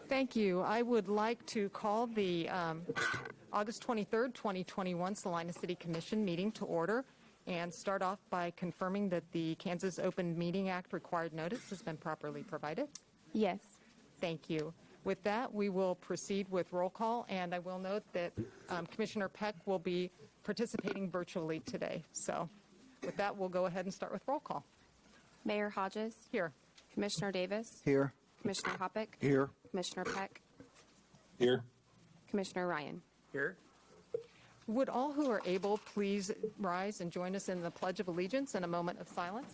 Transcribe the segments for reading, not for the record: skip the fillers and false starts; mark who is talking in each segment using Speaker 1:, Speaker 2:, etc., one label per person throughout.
Speaker 1: Thank you. I would like to call the August 23rd, 2021 Salina City Commission meeting to order and start off by confirming that the Kansas Open Meeting Act required notice has been properly provided.
Speaker 2: Yes.
Speaker 1: Thank you. With that, we will proceed with roll call, and I will note that Commissioner Peck will be participating virtually today. So with that, we'll go ahead and start with roll call.
Speaker 2: Mayor Hodges.
Speaker 1: Here.
Speaker 2: Commissioner Davis.
Speaker 3: Here.
Speaker 2: Commissioner Hoppick.
Speaker 3: Here.
Speaker 2: Commissioner Peck.
Speaker 3: Here.
Speaker 2: Commissioner Ryan.
Speaker 3: Here.
Speaker 1: Would all who are able please rise and join us in the Pledge of Allegiance in a moment of silence?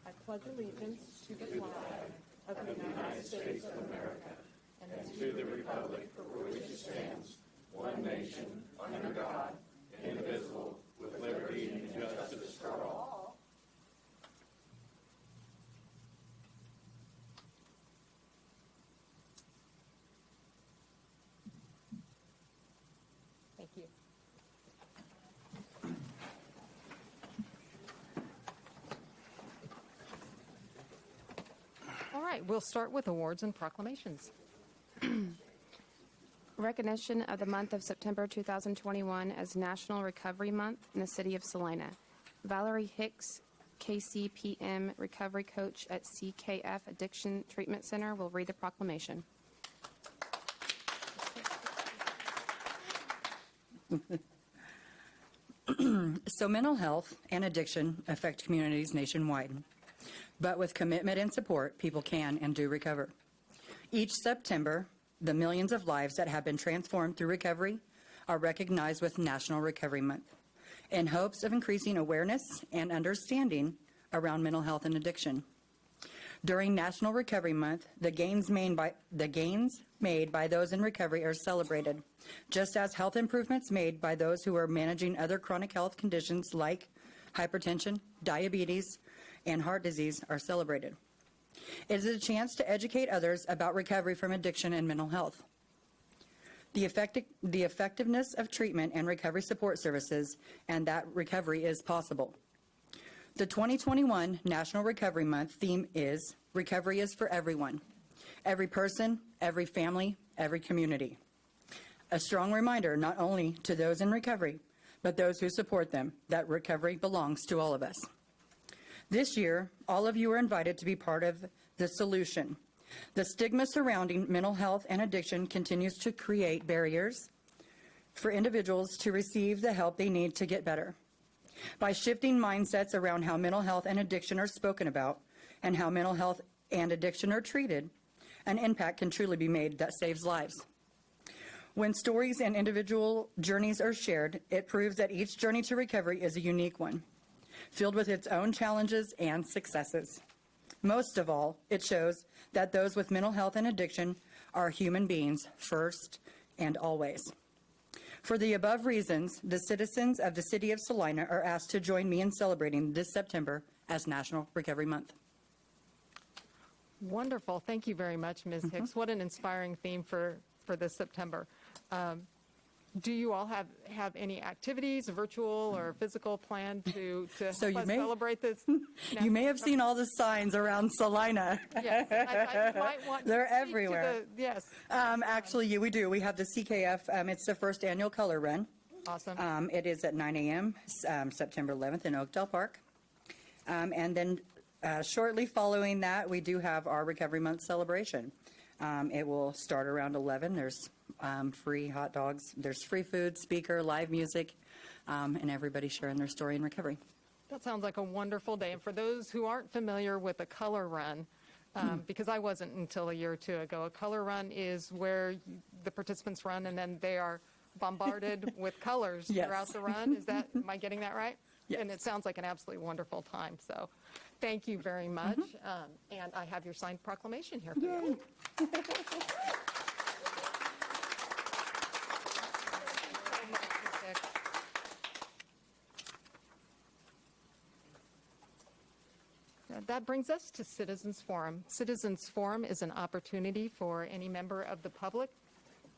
Speaker 1: I pledge allegiance to the flag of the United States of America and to the republic for which it stands, one nation, under God, indivisible, with liberty and justice for all. Thank you. All right, we'll start with awards and proclamations.
Speaker 2: Recognition of the month of September 2021 as National Recovery Month in the City of Salina. Valerie Hicks, KCPM Recovery Coach at CKF Addiction Treatment Center, will read the proclamation.
Speaker 4: So mental health and addiction affect communities nationwide. But with commitment and support, people can and do recover. Each September, the millions of lives that have been transformed through recovery are recognized with National Recovery Month in hopes of increasing awareness and understanding around mental health and addiction. During National Recovery Month, the gains made by those in recovery are celebrated, just as health improvements made by those who are managing other chronic health conditions like hypertension, diabetes, and heart disease are celebrated. It is a chance to educate others about recovery from addiction and mental health. The effectiveness of treatment and recovery support services, and that recovery is possible. The 2021 National Recovery Month theme is Recovery is for Everyone. Every person, every family, every community. A strong reminder not only to those in recovery, but those who support them, that recovery belongs to all of us. This year, all of you are invited to be part of the solution. The stigma surrounding mental health and addiction continues to create barriers for individuals to receive the help they need to get better. By shifting mindsets around how mental health and addiction are spoken about and how mental health and addiction are treated, an impact can truly be made that saves lives. When stories and individual journeys are shared, it proves that each journey to recovery is a unique one, filled with its own challenges and successes. Most of all, it shows that those with mental health and addiction are human beings first and always. For the above reasons, the citizens of the City of Salina are asked to join me in celebrating this September as National Recovery Month.
Speaker 1: Wonderful. Thank you very much, Ms. Hicks. What an inspiring theme for this September. Do you all have any activities, virtual or physical, planned to help us celebrate this?
Speaker 4: You may have seen all the signs around Salina.
Speaker 1: Yes, I might want
Speaker 4: They're
Speaker 1: to speak
Speaker 4: everywhere.
Speaker 1: to yes.
Speaker 4: Actually, we do. We have the CKF. It's the first annual color run.
Speaker 1: Awesome.
Speaker 4: It is at 9 a.m. September 11th in Oakdale Park. And then shortly following that, we do have our Recovery Month celebration. It will start around 11. There's free hot dogs. There's free food, speaker, live music, and everybody sharing their story in recovery.
Speaker 1: That sounds like a wonderful day. And for those who aren't familiar with a color run, because I wasn't until a year or two ago, a color run is where the participants run and then they are bombarded with colors throughout the run. Am I getting that right?
Speaker 4: Yes.
Speaker 1: And it sounds like an absolutely wonderful time. So thank you very much. And I have your signed proclamation here for you. That brings us to Citizens Forum. Citizens Forum is an opportunity for any member of the public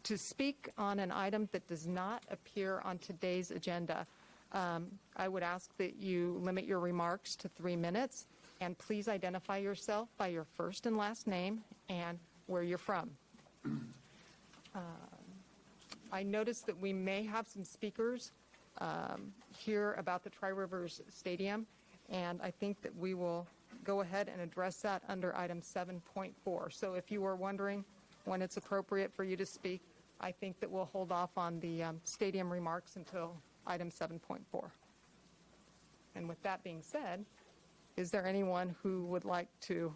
Speaker 1: to speak on an item that does not appear on today's agenda. I would ask that you limit your remarks to 3 minutes. And please identify yourself by your first and last name and where you're from. I noticed that we may have some speakers here about the Tri-Rivers Stadium, and I think that we will go ahead and address that under item 7.4. So if you were wondering when it's appropriate for you to speak, I think that we'll hold off on the stadium remarks until item 7.4. And with that being said, is there anyone who would like to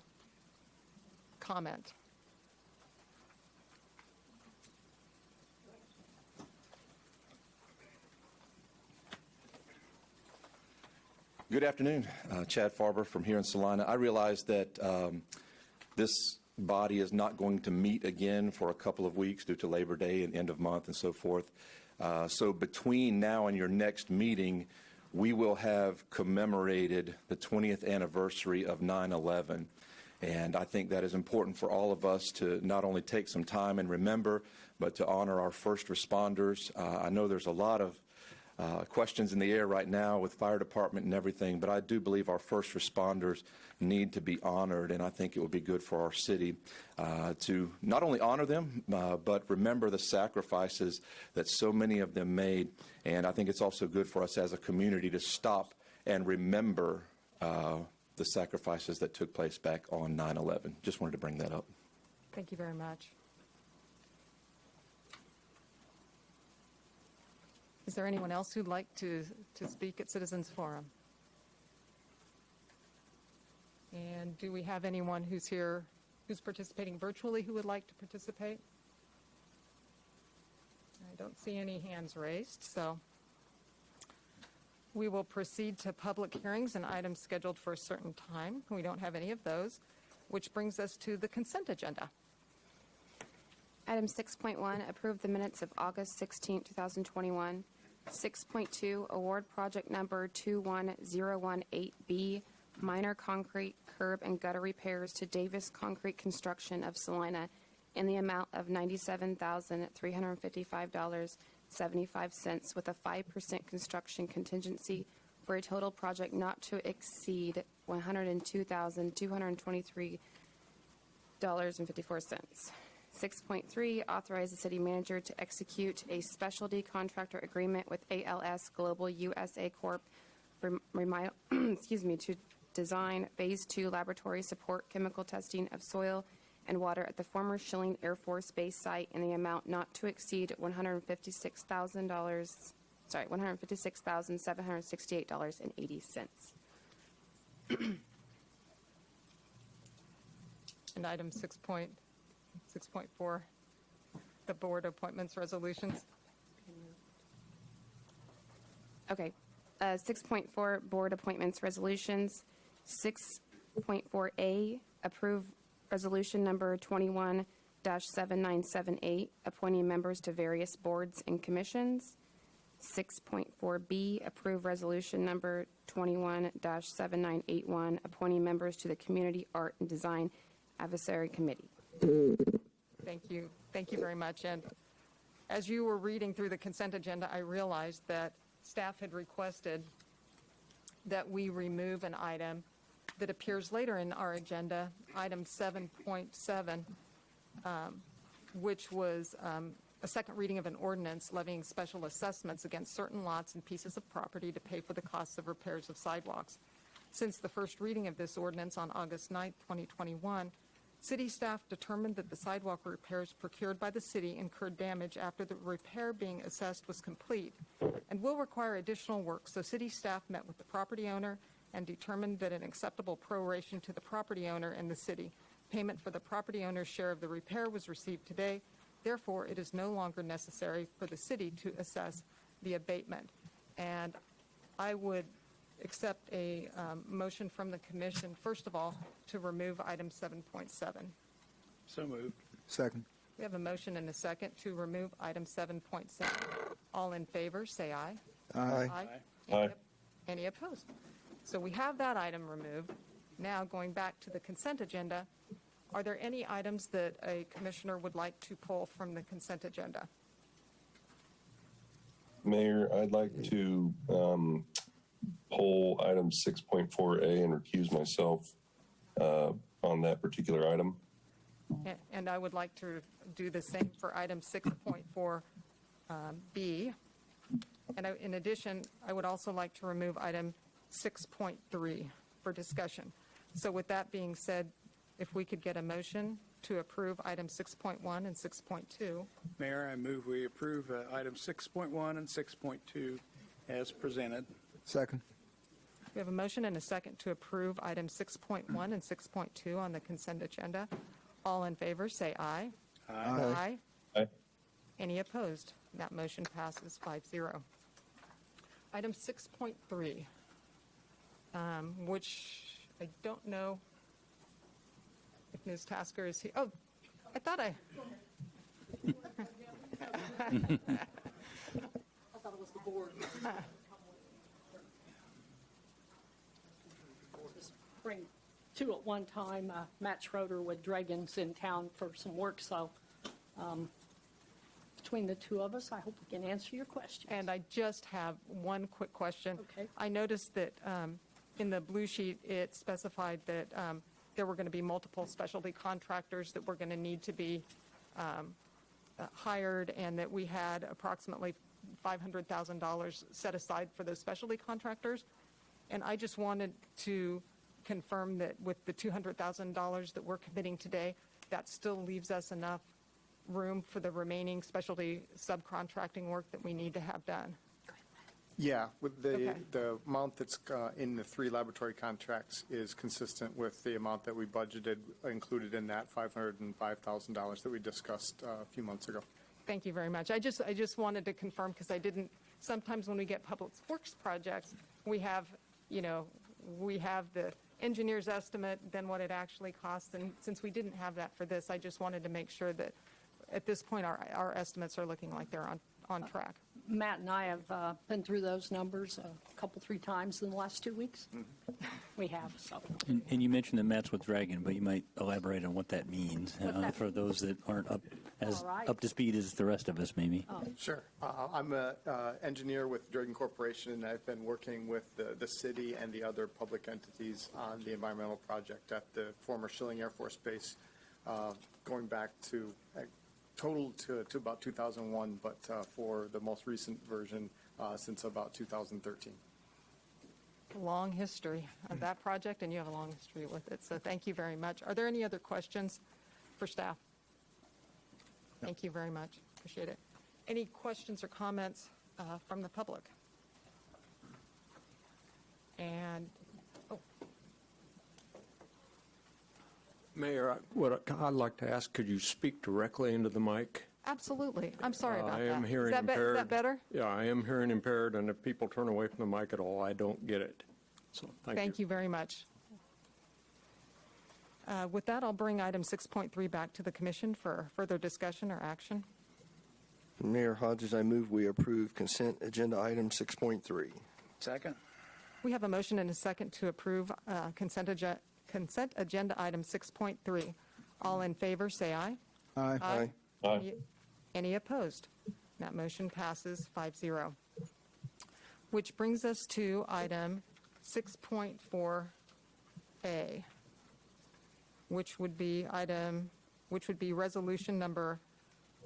Speaker 1: comment?
Speaker 3: Good afternoon. Chad Farber from here in Salina. I realize that this body is not going to meet again for a couple of weeks due to Labor Day and end of month and so forth. So between now and your next meeting, we will have commemorated the 20th anniversary of 9/11. And I think that is important for all of us to not only take some time and remember, but to honor our first responders. I know there's a lot of questions in the air right now with fire department and everything, but I do believe our first responders need to be honored, and I think it would be good for our city to not only honor them, but remember the sacrifices that so many of them made. And I think it's also good for us as a community to stop and remember the sacrifices that took place back on 9/11. Just wanted to bring that up.
Speaker 1: Thank you very much. Is there anyone else who'd like to speak at Citizens Forum? And do we have anyone who's here, who's participating virtually, who would like to participate? I don't see any hands raised, so we will proceed to public hearings and items scheduled for a certain time. We don't have any of those, which brings us to the consent agenda.
Speaker 2: Item 6.1, approve the minutes of August 16, 2021. 6.2, award project number 21018B, minor concrete curb and gutter repairs to Davis Concrete Construction of Salina in the amount of $97,355.75 with a 5% construction contingency for a total project not to exceed $102,223.54. 6.3, authorize the city manager to execute a specialty contractor agreement with ALS Global USA Corp. For, to design Phase 2 laboratory support chemical testing of soil and water at the former Schilling Air Force Base site in the amount not to exceed $156,768.80.
Speaker 1: And item 6.4, the board appointments resolutions.
Speaker 2: Okay. 6.4, board appointments resolutions. 6.4A, approve resolution number 21-7978, appointing members to various boards and commissions. 6.4B, approve resolution number 21-7981, appointing members to the Community Art and Design Advisory Committee.
Speaker 1: Thank you. Thank you very much. And as you were reading through the consent agenda, I realized that staff had requested that we remove an item that appears later in our agenda, item 7.7, which was a second reading of an ordinance levying special assessments against certain lots and pieces of property to pay for the costs of repairs of sidewalks. Since the first reading of this ordinance on August 9, 2021, city staff determined that the sidewalk repairs procured by the city incurred damage after the repair being assessed was complete and will require additional work. So city staff met with the property owner and determined that an acceptable proration to the property owner and the city. Payment for the property owner's share of the repair was received today. Therefore, it is no longer necessary for the city to assess the abatement. And I would accept a motion from the commission, first of all, to remove item 7.7.
Speaker 5: So moved.
Speaker 6: Second.
Speaker 1: We have a motion and a second to remove item 7.7. All in favor, say aye.
Speaker 6: Aye.
Speaker 5: Aye.
Speaker 1: Any opposed? So we have that item removed. Now, going back to the consent agenda, are there any items that a commissioner would like to pull from the consent agenda?
Speaker 5: Mayor, I'd like to
Speaker 6: pull item 6.4A and recuse myself on that particular item.
Speaker 1: And I would like to do the same for item 6.4B. And in addition, I would also like to remove item 6.3 for discussion. So with that being said, if we could get a motion to approve item 6.1 and 6.2.
Speaker 5: Mayor, I move we approve items 6.1 and 6.2 as presented.
Speaker 7: Second.
Speaker 1: We have a motion and a second to approve items 6.1 and 6.2 on the consent agenda. All in favor, say aye.
Speaker 7: Aye.
Speaker 6: Aye.
Speaker 1: Any opposed? That motion passes 5-0. Item 6.3, which I don't know if Ms. Tasker is here. Oh, I thought I
Speaker 8: thought it was the board. Just bring two at one time. Matt Schroeder with Dragon's in town for some work, so between the two of us, I hope we can answer your questions.
Speaker 1: And I just have one quick question.
Speaker 8: Okay.
Speaker 1: I noticed that in the blue sheet, it specified that there were going to be multiple specialty contractors that were going to need to be hired, and that we had approximately $500,000 set aside for those specialty contractors. And I just wanted to confirm that with the $200,000 that we're committing today, that still leaves us enough room for the remaining specialty subcontracting work that we need to have done.
Speaker 7: Yeah, with the
Speaker 1: Okay.
Speaker 7: the amount that's in the 3 laboratory contracts is consistent with the amount that we budgeted, included in that $505,000 that we discussed a few months ago.
Speaker 1: Thank you very much. I just wanted to confirm, because I didn't, sometimes when we get public works projects, we have the engineer's estimate, then what it actually costs, and since we didn't have that for this, I just wanted to make sure that at this point, our estimates are looking like they're on track.
Speaker 8: Matt and I have been through those numbers a couple, 3 times in the last 2 weeks. We have, so.
Speaker 9: And you mentioned that Matt's with Dragon, but you might elaborate on what that means for those that aren't up
Speaker 8: All right.
Speaker 9: to speed as the rest of us, maybe.
Speaker 7: Sure. I'm an engineer with Dragon Corporation, and I've been working with the city and the other public entities on the environmental project at the former Schilling Air Force Base, going back to total to about 2001, but for the most recent version since about 2013.
Speaker 1: Long history of that project, and you have a long history with it, so thank you very much. Are there any other questions for staff? Thank you very much. Appreciate it. Any questions or comments from the public? And,
Speaker 10: Mayor, what I'd like to ask, could you speak directly into the mic?
Speaker 1: absolutely. I'm sorry about that.
Speaker 10: I am hearing
Speaker 1: Is
Speaker 10: impaired.
Speaker 1: that better?
Speaker 10: Yeah, I am hearing impaired, and if people turn away from the mic at all, I don't get it. So,
Speaker 1: Thank you very much. With that, I'll bring item 6.3 back to the commission for further discussion or action.
Speaker 11: Mayor Hodges, I move we approve consent agenda item 6.3.
Speaker 5: Second.
Speaker 1: We have a motion and a second to approve consent agenda item 6.3. All in favor, say aye.
Speaker 7: Aye.
Speaker 11: Aye.
Speaker 6: Aye.
Speaker 1: Any opposed? That motion passes 5-0. Which brings us to item 6.4A, which would be resolution number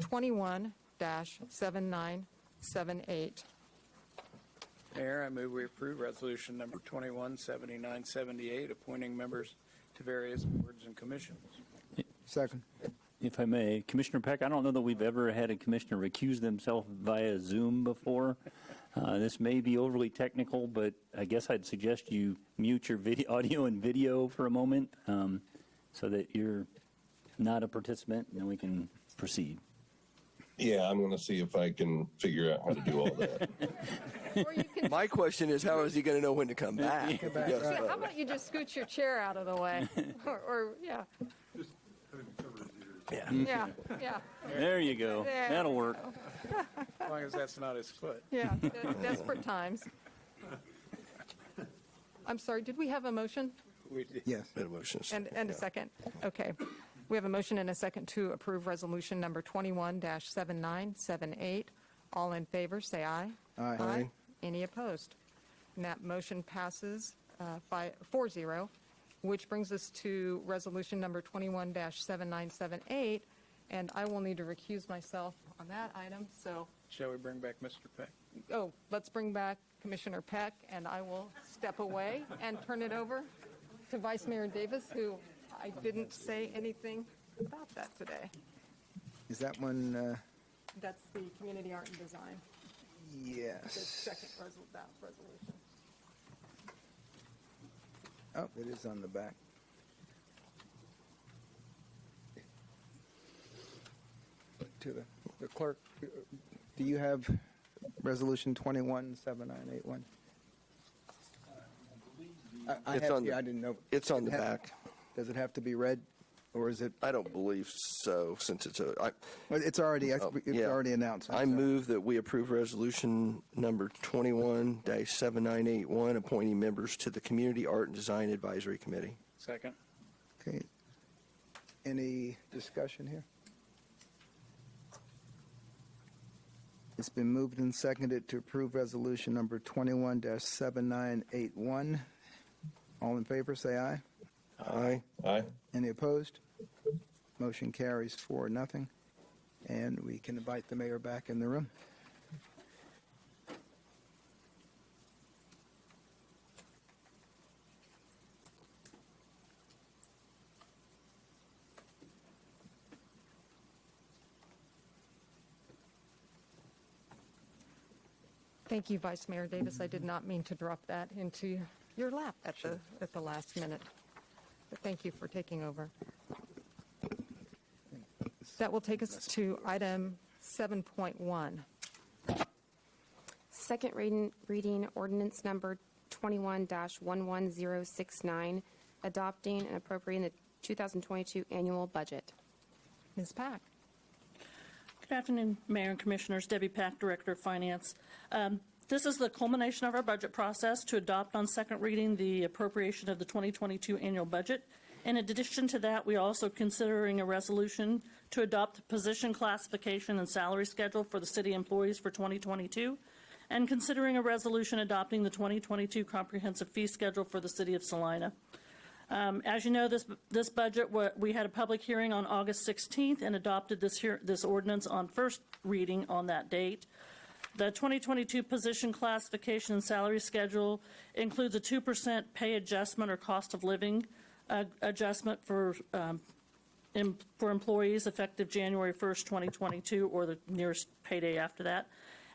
Speaker 1: 21-7978.
Speaker 5: Mayor, I move we approve resolution number 217978, appointing members to various boards and commissions.
Speaker 7: Second.
Speaker 9: If I may, Commissioner Peck, I don't know that we've ever had a commissioner recuse themselves via Zoom before. This may be overly technical, but I guess I'd suggest you mute your audio and video for a moment so that you're not a participant, and then we can proceed.
Speaker 6: Yeah, I'm going to see if I can figure out how to do all that.
Speaker 1: Or you can,
Speaker 11: My question is, how is he going to know when to come back? Yes,
Speaker 1: how about you just scoot your chair out of the way? Yeah. Yeah, yeah,
Speaker 9: There you go.
Speaker 1: There.
Speaker 9: That'll work.
Speaker 5: As long as that's not his foot.
Speaker 1: yeah. Desperate times. I'm sorry, did we have a motion
Speaker 5: We did.
Speaker 7: Yes.
Speaker 11: Motions.
Speaker 1: and a second? Okay. We have a motion and a second to approve resolution number 21-7978. All in favor, say aye.
Speaker 7: Aye.
Speaker 11: Aye.
Speaker 1: Any opposed? And that motion passes 4-0, which brings us to resolution number 21-7978, and I will need to recuse myself on that item. So,
Speaker 5: Shall we bring back Mr. Peck?
Speaker 1: let's bring back Commissioner Peck, and I will step away and turn it over to Vice Mayor Davis, who I didn't say anything about that today.
Speaker 12: Is that one,
Speaker 1: That's the Community Art and Design, the
Speaker 12: yes.
Speaker 1: second that resolution.
Speaker 12: Oh, it is on the back. To the clerk, do you have Resolution 21-7981? I
Speaker 11: It's
Speaker 12: have,
Speaker 11: on the-
Speaker 12: I didn't know.
Speaker 11: It's on the
Speaker 12: Does it have-
Speaker 11: back.
Speaker 12: Does it have to be read, or is it,
Speaker 11: I don't believe so, since it's a,
Speaker 12: well, it's already, it's
Speaker 11: yeah.
Speaker 12: already announced.
Speaker 11: I move that we approve resolution number 21-7981, appointing members to the Community Art and Design Advisory Committee.
Speaker 5: Second.
Speaker 12: Okay. Any discussion here? It's been moved and seconded to approve resolution number 21-7981. All in favor, say aye.
Speaker 11: Aye.
Speaker 6: Aye.
Speaker 12: Any opposed? Motion carries 4-0. And we can invite the mayor back in the room.
Speaker 1: Thank you, Vice Mayor Davis. I did not mean to drop that into your lap at the last minute. But thank you for taking over. That will take us to item 7.1.
Speaker 2: Second reading ordinance number 21-11069, adopting and appropriating the 2022 annual budget.
Speaker 1: Ms. Pack.
Speaker 13: Good afternoon, Mayor and Commissioners. Debbie Pack, Director of Finance. This is the culmination of our budget process to adopt on second reading the appropriation of the 2022 annual budget. In addition to that, we are also considering a resolution to adopt the position classification and salary schedule for the city employees for 2022, and considering a resolution adopting the 2022 comprehensive fee schedule for the city of Salina. As you know, this budget, we had a public hearing on August 16th and adopted this ordinance on first reading on that date. The 2022 position classification and salary schedule includes a 2% pay adjustment or cost of living adjustment for employees effective January 1st, 2022, or the nearest payday after that,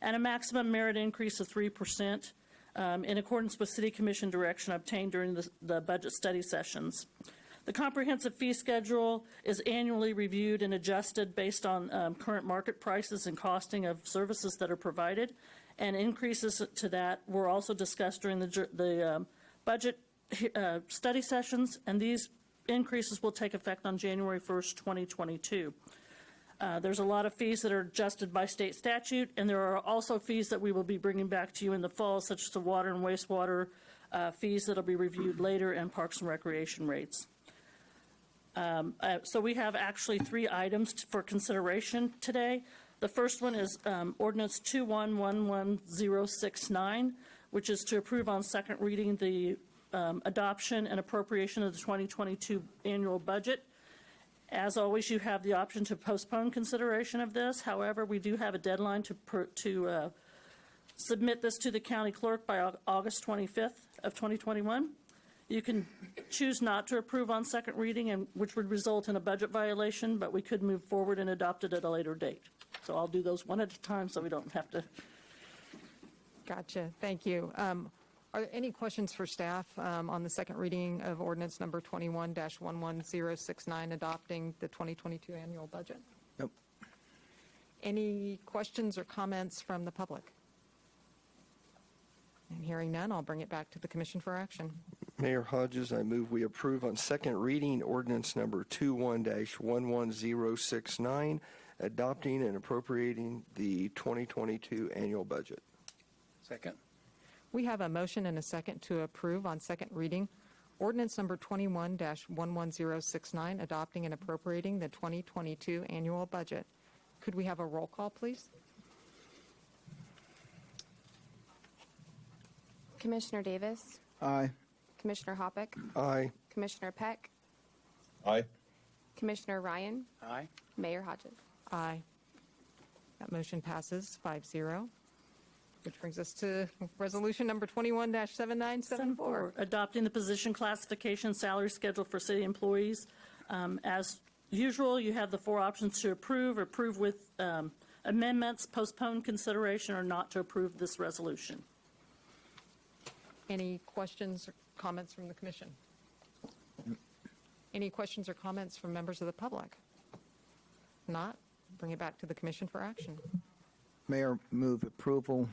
Speaker 13: and a maximum merit increase of 3%. In accordance with City Commission direction obtained during the budget study sessions. The comprehensive fee schedule is annually reviewed and adjusted based on current market prices and costing of services that are provided, and increases to that were also discussed during the budget study sessions, and these increases will take effect on January 1st, 2022. There's a lot of fees that are adjusted by state statute, and there are also fees that we will be bringing back to you in the fall, such as the water and wastewater fees that will be reviewed later, and parks and recreation rates. So we have actually 3 items for consideration today. The first one is ordinance 21-11069, which is to approve on second reading the adoption and appropriation of the 2022 annual budget. As always, you have the option to postpone consideration of this. However, we do have a deadline to submit this to the county clerk by August 25th of 2021. You can choose not to approve on second reading, and which would result in a budget violation, but we could move forward and adopt it at a later date. So I'll do those one at a time so we don't have to.
Speaker 1: Gotcha. Thank you. Are there any questions for staff on the second reading of ordinance number 21-11069, adopting the 2022 annual budget?
Speaker 12: Nope.
Speaker 1: Any questions or comments from the public? And hearing none, I'll bring it back to the commission for action.
Speaker 11: Mayor Hodges, I move we approve on second reading ordinance number 21-11069, adopting and appropriating the 2022 annual budget.
Speaker 5: Second.
Speaker 1: We have a motion and a second to approve on second reading ordinance number 21-11069, adopting and appropriating the 2022 annual budget. Could we have a roll call, please?
Speaker 2: Commissioner Davis,
Speaker 12: Aye.
Speaker 2: Commissioner Hoppeck,
Speaker 11: Aye.
Speaker 2: Commissioner Peck,
Speaker 6: Aye.
Speaker 2: Commissioner Ryan,
Speaker 5: Aye.
Speaker 2: Mayor Hodges.
Speaker 14: Aye. That motion passes 5-0, which brings us to resolution number 21-7974.
Speaker 13: Adopting the position classification salary schedule for city employees. As usual, you have the four options to approve with amendments, postpone consideration, or not to approve this resolution.
Speaker 14: Any questions or comments from the commission? Any questions or comments from members of the public? Not, bring it back to the commission for action.
Speaker 12: Mayor, move approval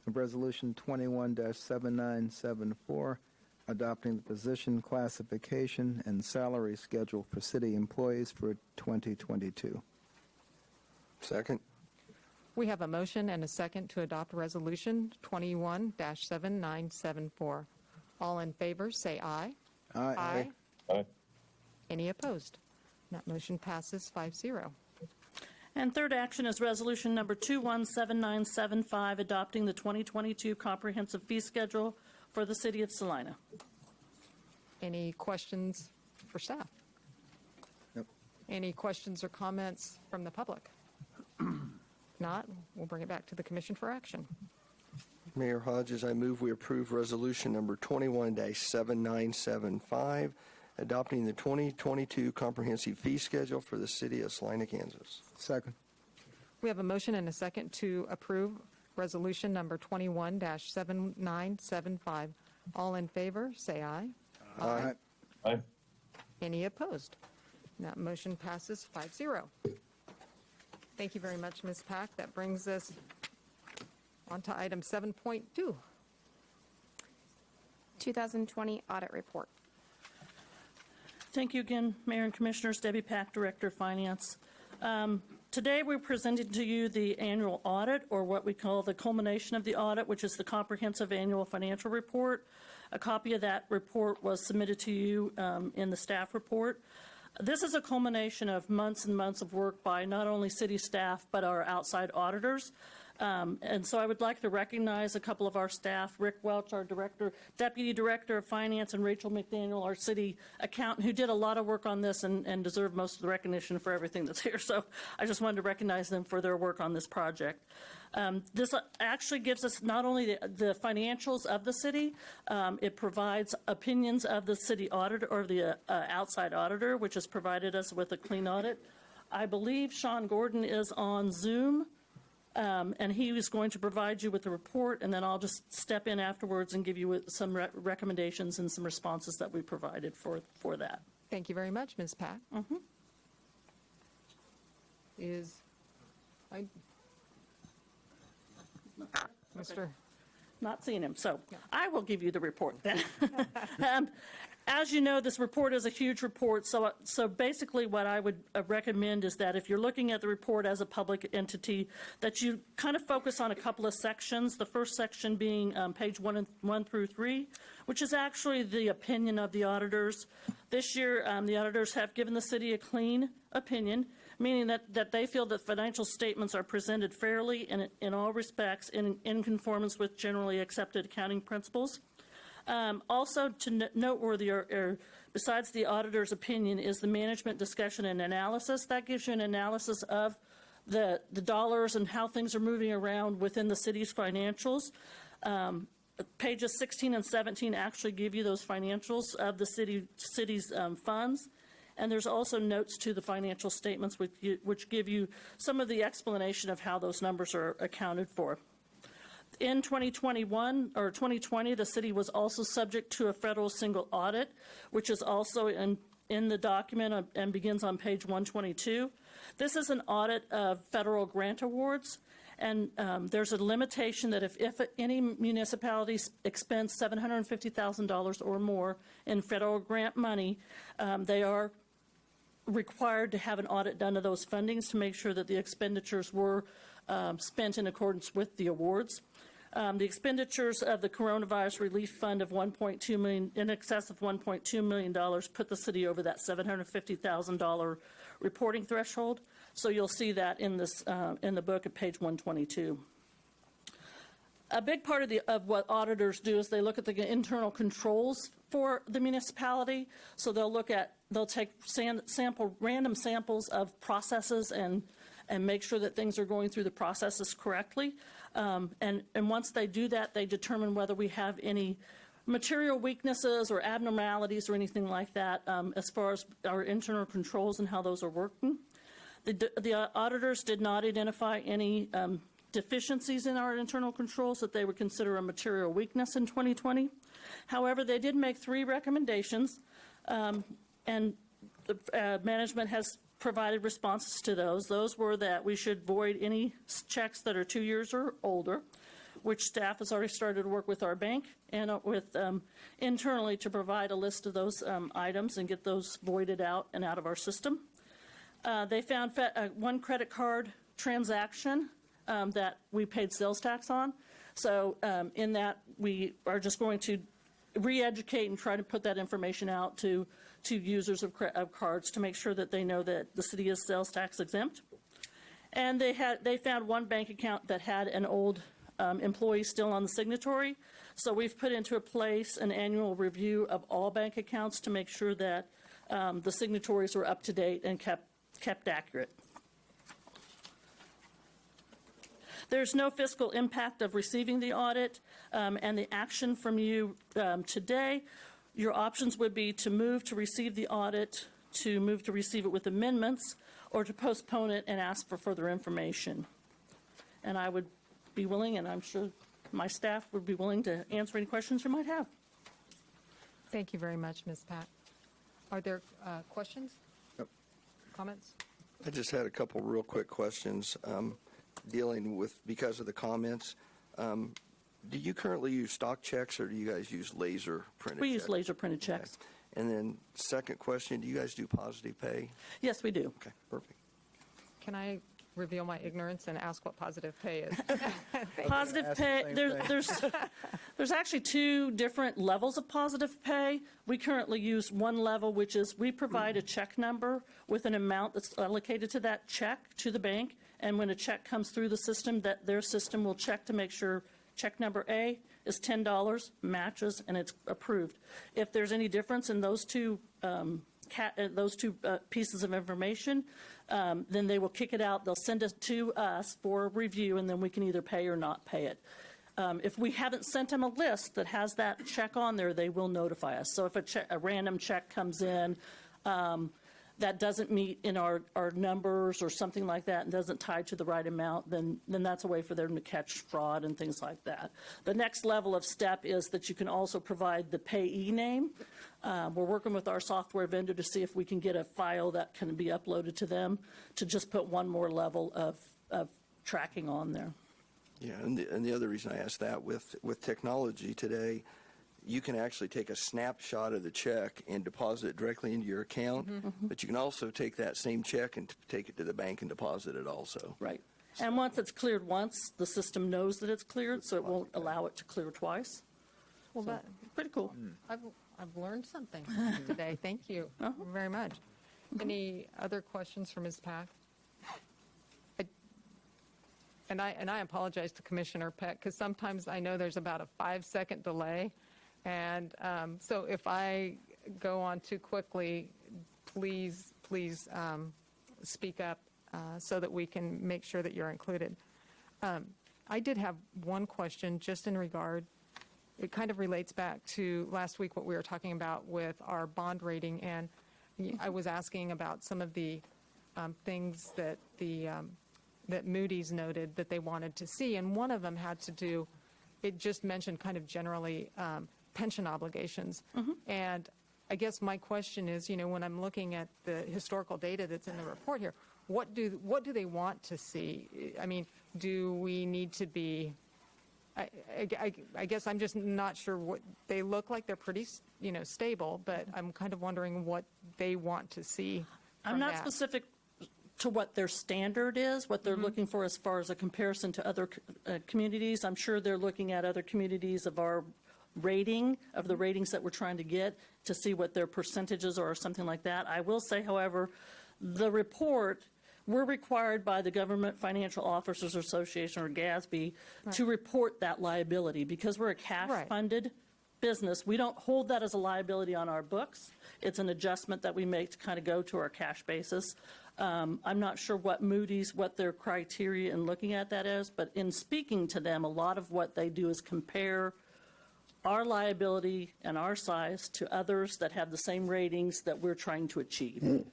Speaker 12: of Resolution 21-7974, adopting the position classification and salary schedule for city employees for 2022.
Speaker 11: Second.
Speaker 14: We have a motion and a second to adopt Resolution 21-7974. All in favor, say aye.
Speaker 12: Aye.
Speaker 6: Aye.
Speaker 14: Any opposed? That motion passes 5-0.
Speaker 13: And third action is resolution number 217975, adopting the 2022 comprehensive fee schedule for the city of Salina.
Speaker 14: Any questions for staff?
Speaker 12: Nope.
Speaker 14: Any questions or comments from the public? Not, we'll bring it back to the commission for action.
Speaker 11: Mayor Hodges, I move we approve resolution number 21-7975, adopting the 2022 comprehensive fee schedule for the city of Salina, Kansas.
Speaker 12: Second.
Speaker 14: We have a motion and a second to approve resolution number 21-7975. All in favor, say aye.
Speaker 12: Aye.
Speaker 6: Aye.
Speaker 14: Any opposed? That motion passes 5-0. Thank you very much, Ms. Pack. That brings us on to item 7.2.
Speaker 2: 2020 Audit Report.
Speaker 13: Thank you again, Mayor and Commissioners. Debbie Pack, Director of Finance. Today, we're presenting to you the annual audit, or what we call the culmination of the audit, which is the comprehensive annual financial report. A copy of that report was submitted to you in the staff report. This is a culmination of months and months of work by not only city staff, but our outside auditors. And so I would like to recognize a couple of our staff, Rick Welch, our Deputy Director of Finance, and Rachel McDaniel, our city accountant, who did a lot of work on this and deserve most of the recognition for everything that's here. So I just wanted to recognize them for their work on this project. This actually gives us not only the financials of the city, it provides opinions of the city auditor or the outside auditor, which has provided us with a clean audit. I believe Sean Gordon is on Zoom. And he is going to provide you with the report, and then I'll just step in afterwards and give you some recommendations and some responses that we provided for that.
Speaker 14: Thank you very much, Ms. Pack. Mr.
Speaker 13: Not seeing him, so I will give you the report then. As you know, this report is a huge report, so basically what I would recommend is that if you're looking at the report as a public entity, that you kind of focus on a couple of sections. The first section being page 1 through 3, which is actually the opinion of the auditors. This year, the auditors have given the city a clean opinion, meaning that they feel that financial statements are presented fairly and in all respects in conformance with generally accepted accounting principles. Also, noteworthy, besides the auditor's opinion, is the management discussion and analysis. That gives you an analysis of the dollars and how things are moving around within the city's financials. Pages 16 and 17 actually give you those financials of the city's funds. And there's also notes to the financial statements which give you some of the explanation of how those numbers are accounted for. In 2020, the city was also subject to a federal single audit, which is also in the document and begins on page 122. This is an audit of federal grant awards, and there's a limitation that if any municipality expends $750,000 or more in federal grant money, they are required to have an audit done of those fundings to make sure that the expenditures were spent in accordance with the awards. The expenditures of the Coronavirus Relief Fund of $1.2 million, in excess of $1.2 million, put the city over that $750,000 reporting threshold. So you'll see that in this in the book at page 122. A big part of what auditors do is they look at the internal controls for the municipality. So they'll take random samples of processes and make sure that things are going through the processes correctly. And once they do that, they determine whether we have any material weaknesses or abnormalities or anything like that as far as our internal controls and how those are working. The auditors did not identify any deficiencies in our internal controls that they would consider a material weakness in 2020. However, they did make 3 recommendations, and the management has provided responses to those. Those were that we should void any checks that are 2 years or older, which staff has already started to work with our bank and with internally to provide a list of those items and get those voided out and out of our system. They found one credit card transaction that we paid sales tax on. So in that, we are just going to re-educate and try to put that information out to users of cards to make sure that they know that the city is sales tax exempt. And they found one bank account that had an old employee still on the signatory. So we've put into place an annual review of all bank accounts to make sure that the signatories were up to date and kept accurate. There's no fiscal impact of receiving the audit, and the action from you today, your options would be to move to receive the audit, to move to receive it with amendments, or to postpone it and ask for further information. And I would be willing, and I'm sure my staff would be willing to answer any questions you might have.
Speaker 14: Thank you very much, Ms. Pat. Are there questions?
Speaker 11: Yep.
Speaker 14: Comments?
Speaker 11: I just had a couple real quick questions dealing with, because of the comments. Do you currently use stock checks, or do you guys use laser printed
Speaker 13: We
Speaker 11: checks?
Speaker 13: use laser printed checks.
Speaker 11: Okay. And then second question, do you guys do positive pay?
Speaker 13: Yes, we do.
Speaker 11: Okay, perfect.
Speaker 14: Can I reveal my ignorance and ask what positive pay is?
Speaker 13: Positive pay, there's actually 2 different levels of positive pay. We currently use one level, which is we provide a check number with an amount that's allocated to that check to the bank. And when a check comes through the system, that their system will check to make sure check number A is $10, matches, and it's approved. If there's any difference in those two pieces of information, then they will kick it out. They'll send it to us for review, and then we can either pay or not pay it. If we haven't sent them a list that has that check on there, they will notify us. So if a random check comes in that doesn't meet in our numbers or something like that and doesn't tie to the right amount, then that's a way for them to catch fraud and things like that. The next level of step is that you can also provide the payee name. We're working with our software vendor to see if we can get a file that can be uploaded to them to just put one more level of tracking on there.
Speaker 11: Yeah, and the other reason I asked that, with technology today, you can actually take a snapshot of the check and deposit it directly into your account, but you can also take that same check and take it to the bank and deposit it also.
Speaker 13: Right. And once it's cleared once, the system knows that it's cleared, so it won't allow it to clear twice.
Speaker 14: Well,
Speaker 13: So, pretty cool.
Speaker 14: I've learned something today. Thank you very much. Any other questions for Ms. Pack? And I apologize to Commissioner Peck, because sometimes I know there's about a 5-second delay. And so if I go on too quickly, please speak up so that we can make sure that you're included. I did have one question just in regard, it kind of relates back to last week what we were talking about with our bond rating. And I was asking about some of the things that that Moody's noted that they wanted to see. And one of them had to do, it just mentioned kind of generally pension obligations. And I guess my question is, when I'm looking at the historical data that's in the report here, what do they want to see? I mean, do we need to be, I guess I'm just not sure what, they look like they're pretty, stable, but I'm kind of wondering what they want to see.
Speaker 13: I'm not specific to what their standard is, what they're looking for as far as a comparison to other communities. I'm sure they're looking at other communities of our rating, of the ratings that we're trying to get, to see what their percentages are or something like that. I will say, however, the report we're required by the Government Financial Officers Association, or GASB, to report that liability. Because we're a cash-funded business, we don't hold that as a liability on our books. It's an adjustment that we make to kind of go to our cash basis. I'm not sure what Moody's, what their criteria in looking at that is, but in speaking to them, a lot of what they do is compare our liability and our size to others that have the same ratings that we're trying to achieve.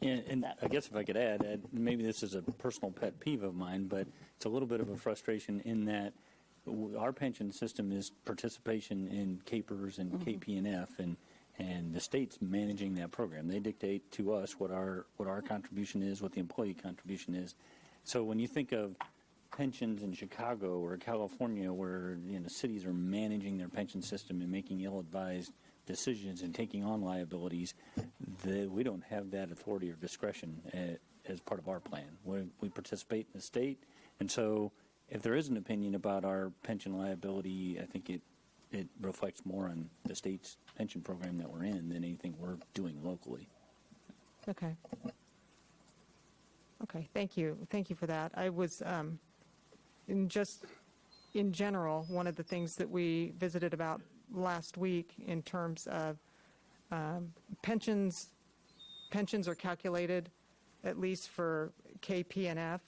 Speaker 9: And I guess if I could add, maybe this is a personal pet peeve of mine, but it's a little bit of a frustration in that our pension system is participation in CAPERS and KP&F, and the state's managing that program. They dictate to us what our contribution is, what the employee contribution is. So when you think of pensions in Chicago or California, where cities are managing their pension system and making ill-advised decisions and taking on liabilities, we don't have that authority or discretion as part of our plan. We participate in the state, and so if there is an opinion about our pension liability, I think it reflects more on the state's pension program that we're in than anything we're doing locally.
Speaker 14: Okay. Okay, thank you. Thank you for that. I was, in general, one of the things that we visited about last week in terms of pensions are calculated, at least for KP&F,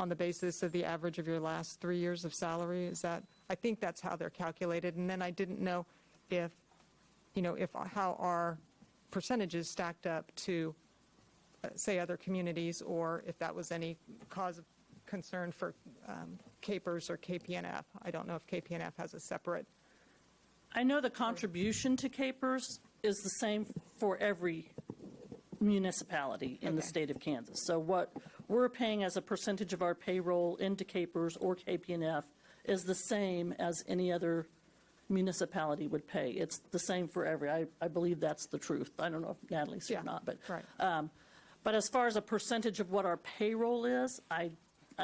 Speaker 14: on the basis of the average of your last 3 years of salary. Is that, I think that's how they're calculated. And then I didn't know if how our percentages stacked up to, say, other communities, or if that was any cause of concern for CAPERS or KP&F. I don't know if KP&F has a separate.
Speaker 13: I know the contribution to CAPERS is the same for every municipality in the state of Kansas. So what we're paying as a percentage of our payroll into CAPERS or KP&F is the same as any other municipality would pay. It's the same for every. I believe that's the truth. I don't know if Natalie's here or not, but but as far as a percentage of what our payroll is, I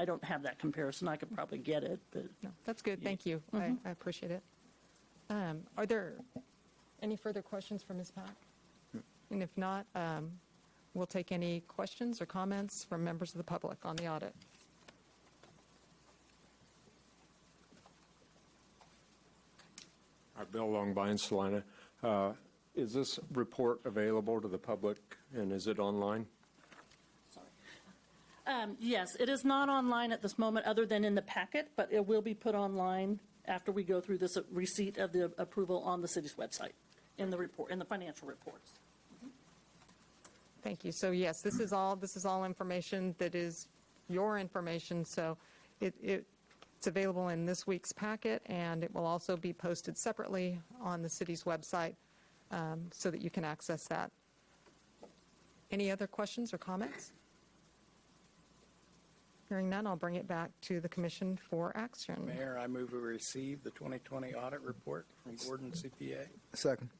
Speaker 13: don't have that comparison. I could probably get it, but
Speaker 14: no, that's good. Thank you. I appreciate it. Are there any further questions for Ms. Pack? And if not, we'll take any questions or comments from members of the public on the audit.
Speaker 10: Bill Longbine, Salina. Is this report available to the public, and is it online?
Speaker 13: Yes, it is not online at this moment other than in the packet, but it will be put online after we go through this receipt of the approval on the city's website in the report, in the financial reports.
Speaker 14: Thank you. So yes, this is all information that is your information. So it's available in this week's packet, and it will also be posted separately on the city's website so that you can access that. Any other questions or comments? Hearing none, I'll bring it back to the commission for action.
Speaker 5: Mayor, I move we receive the 2020 audit report from Gordon CPA.
Speaker 12: Second.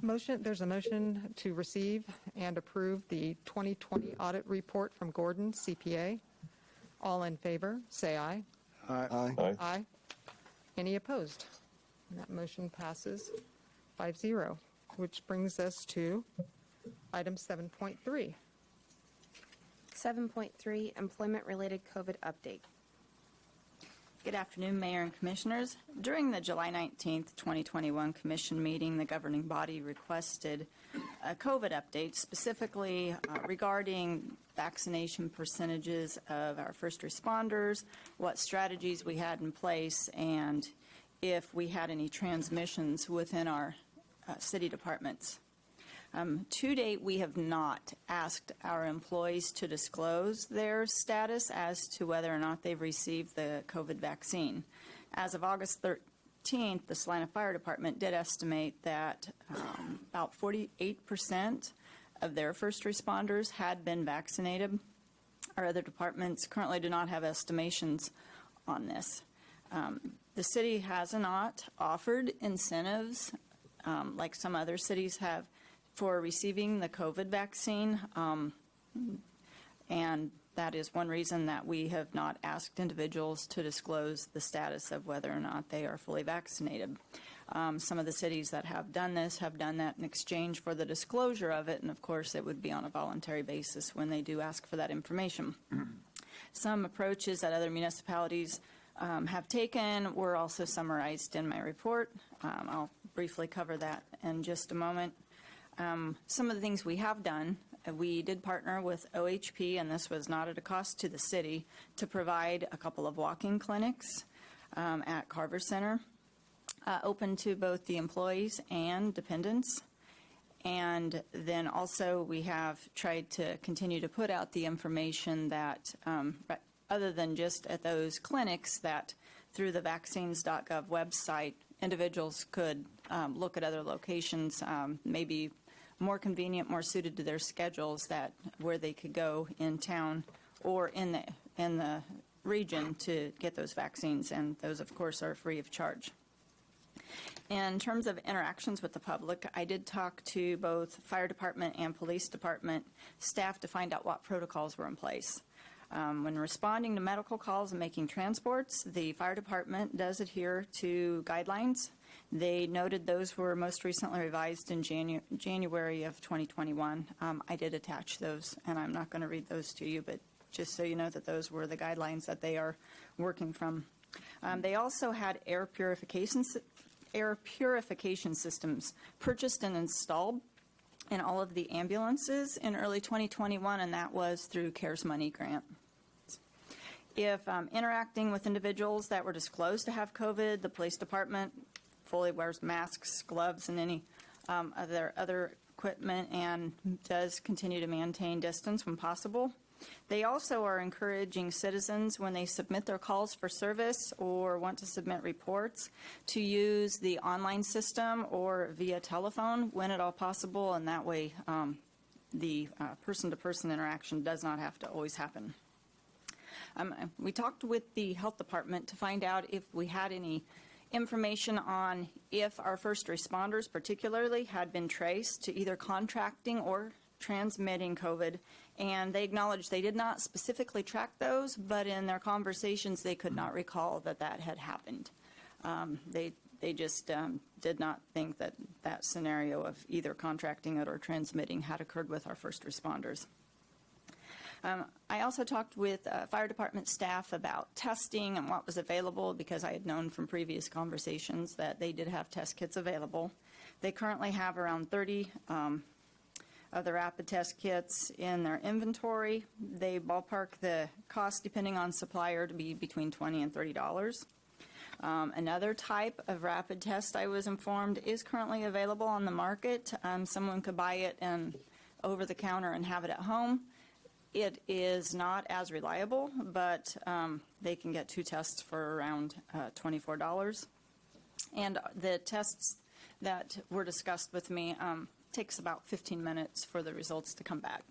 Speaker 14: There's a motion to receive and approve the 2020 audit report from Gordon CPA. All in favor, say aye.
Speaker 12: Aye.
Speaker 14: Aye. Any opposed? And that motion passes 5-0, which brings us to item 7.3.
Speaker 2: 7.3, Employment-Related COVID Update.
Speaker 15: Good afternoon, Mayor and Commissioners. During the July 19th, 2021 Commission meeting, the governing body requested a COVID update, specifically regarding vaccination percentages of our first responders, what strategies we had in place, and if we had any transmissions within our city departments. To date, we have not asked our employees to disclose their status as to whether or not they've received the COVID vaccine. As of August 13th, the Salina Fire Department did estimate that about 48% of their first responders had been vaccinated. Our other departments currently do not have estimations on this. The city has not offered incentives like some other cities have for receiving the COVID vaccine, and that is one reason that we have not asked individuals to disclose the status of whether or not they are fully vaccinated. Some of the cities that have done this have done that in exchange for the disclosure of it, and of course, it would be on a voluntary basis when they do ask for that information. Some approaches that other municipalities have taken were also summarized in my report. I'll briefly cover that in just a moment. Some of the things we have done, we did partner with OHP, and this was not at a cost to the city, to provide a couple of walk-in clinics at Carver Center, open to both the employees and dependents. And then also we have tried to continue to put out the information that, other than just at those clinics, that through the vaccines.gov website, individuals could look at other locations, maybe more convenient, more suited to their schedules, that where they could go in town or in the region to get those vaccines, and those, of course, are free of charge. In terms of interactions with the public, I did talk to both fire department and police department staff to find out what protocols were in place. When responding to medical calls and making transports, the fire department does adhere to guidelines. They noted those were most recently revised in January of 2021. I did attach those, and I'm not going to read those to you, but just so you know that those were the guidelines that they are working from. They also had air purification systems purchased and installed in all of the ambulances in early 2021, and that was through CARES money grant. If interacting with individuals that were disclosed to have COVID, the police department fully wears masks, gloves, and any other equipment, and does continue to maintain distance when possible. They also are encouraging citizens, when they submit their calls for service or want to submit reports, to use the online system or via telephone when at all possible, and that way the person-to-person interaction does not have to always happen. We talked with the health department to find out if we had any information on if our first responders particularly had been traced to either contracting or transmitting COVID, and they acknowledged they did not specifically track those, but in their conversations they could not recall that that had happened. They just did not think that that scenario of either contracting it or transmitting had occurred with our first responders. I also talked with fire department staff about testing and what was available, because I had known from previous conversations that they did have test kits available. They currently have around 30 of the rapid test kits in their inventory. They ballpark the cost, depending on supplier, to be between $20 and $30. Another type of rapid test, I was informed, is currently available on the market. Someone could buy it over the counter and have it at home. It is not as reliable, but they can get 2 tests for around $24. And the tests that were discussed with me takes about 15 minutes for the results to come back.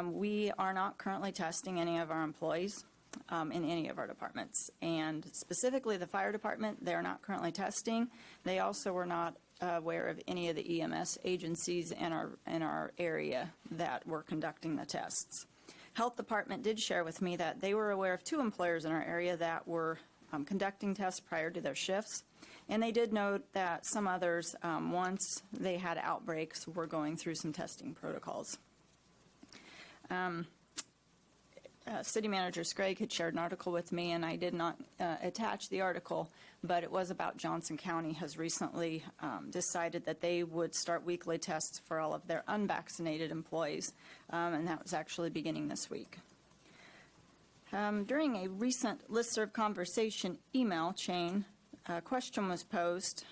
Speaker 15: We are not currently testing any of our employees in any of our departments, and specifically the fire department, they're not currently testing. They also were not aware of any of the EMS agencies in our area that were conducting the tests. Health department did share with me that they were aware of 2 employers in our area that were conducting tests prior to their shifts, and they did note that some others, once they had outbreaks, were going through some testing protocols. City Manager Scraig had shared an article with me, and I did not attach the article, but it was about Johnson County has recently decided that they would start weekly tests for all of their unvaccinated employees, and that was actually beginning this week. During a recent listserv conversation email chain, a question was posed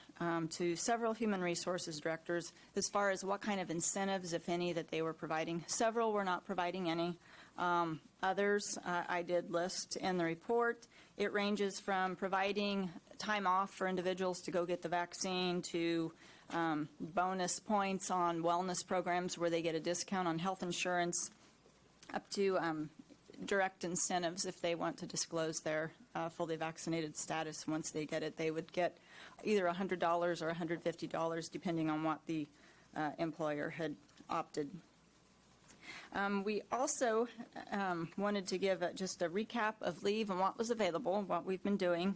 Speaker 15: to several human resources directors as far as what kind of incentives, if any, that they were providing. Several were not providing any. Others I did list in the report. It ranges from providing time off for individuals to go get the vaccine to bonus points on wellness programs where they get a discount on health insurance, up to direct incentives if they want to disclose their fully vaccinated status. Once they get it, they would get either $100 or $150, depending on what the employer had opted. We also wanted to give just a recap of leave and what was available, what we've been doing.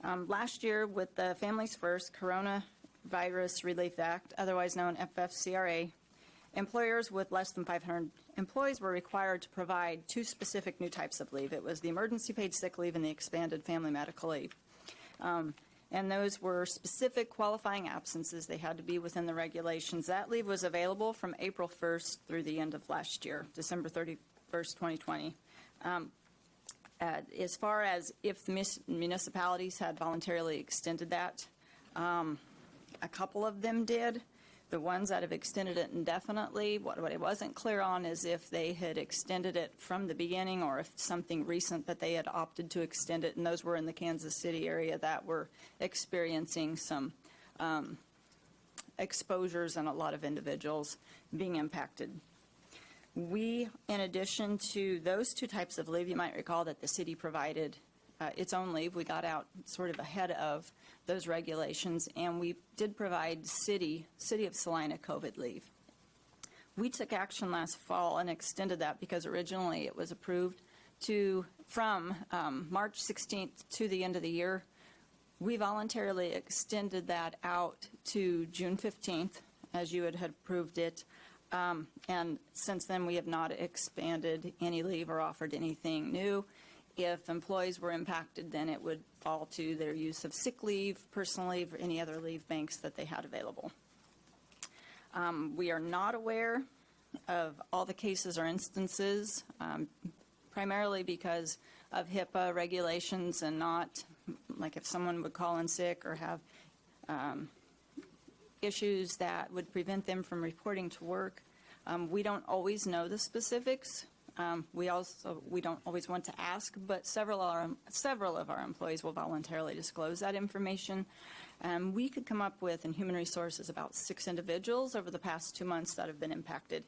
Speaker 15: Last year, with the Families First Coronavirus Relief Act, otherwise known FFCRA, employers with less than 500 employees were required to provide two specific new types of leave. It was the emergency paid sick leave and the expanded family medical leave. And those were specific qualifying absences. They had to be within the regulations. That leave was available from April 1st through the end of last year, December 31st, 2020. As far as if the municipalities had voluntarily extended that, a couple of them did. The ones that have extended it indefinitely, what I wasn't clear on is if they had extended it from the beginning or if something recent that they had opted to extend it, and those were in the Kansas City area that were experiencing some exposures and a lot of individuals being impacted. We, in addition to those two types of leave, you might recall that the city provided its own leave. We got out sort of ahead of those regulations, and we did provide City of Salina COVID leave. We took action last fall and extended that because originally it was approved from March 16th to the end of the year. We voluntarily extended that out to June 15th, as you had approved it. And since then, we have not expanded any leave or offered anything new. If employees were impacted, then it would fall to their use of sick leave, personal leave, or any other leave banks that they had available. We are not aware of all the cases or instances, primarily because of HIPAA regulations and not, like if someone would call in sick or have issues that would prevent them from reporting to work. We don't always know the specifics. We don't always want to ask, but several of our employees will voluntarily disclose that information. We could come up with, in Human Resources, about 6 individuals over the past 2 months that have been impacted.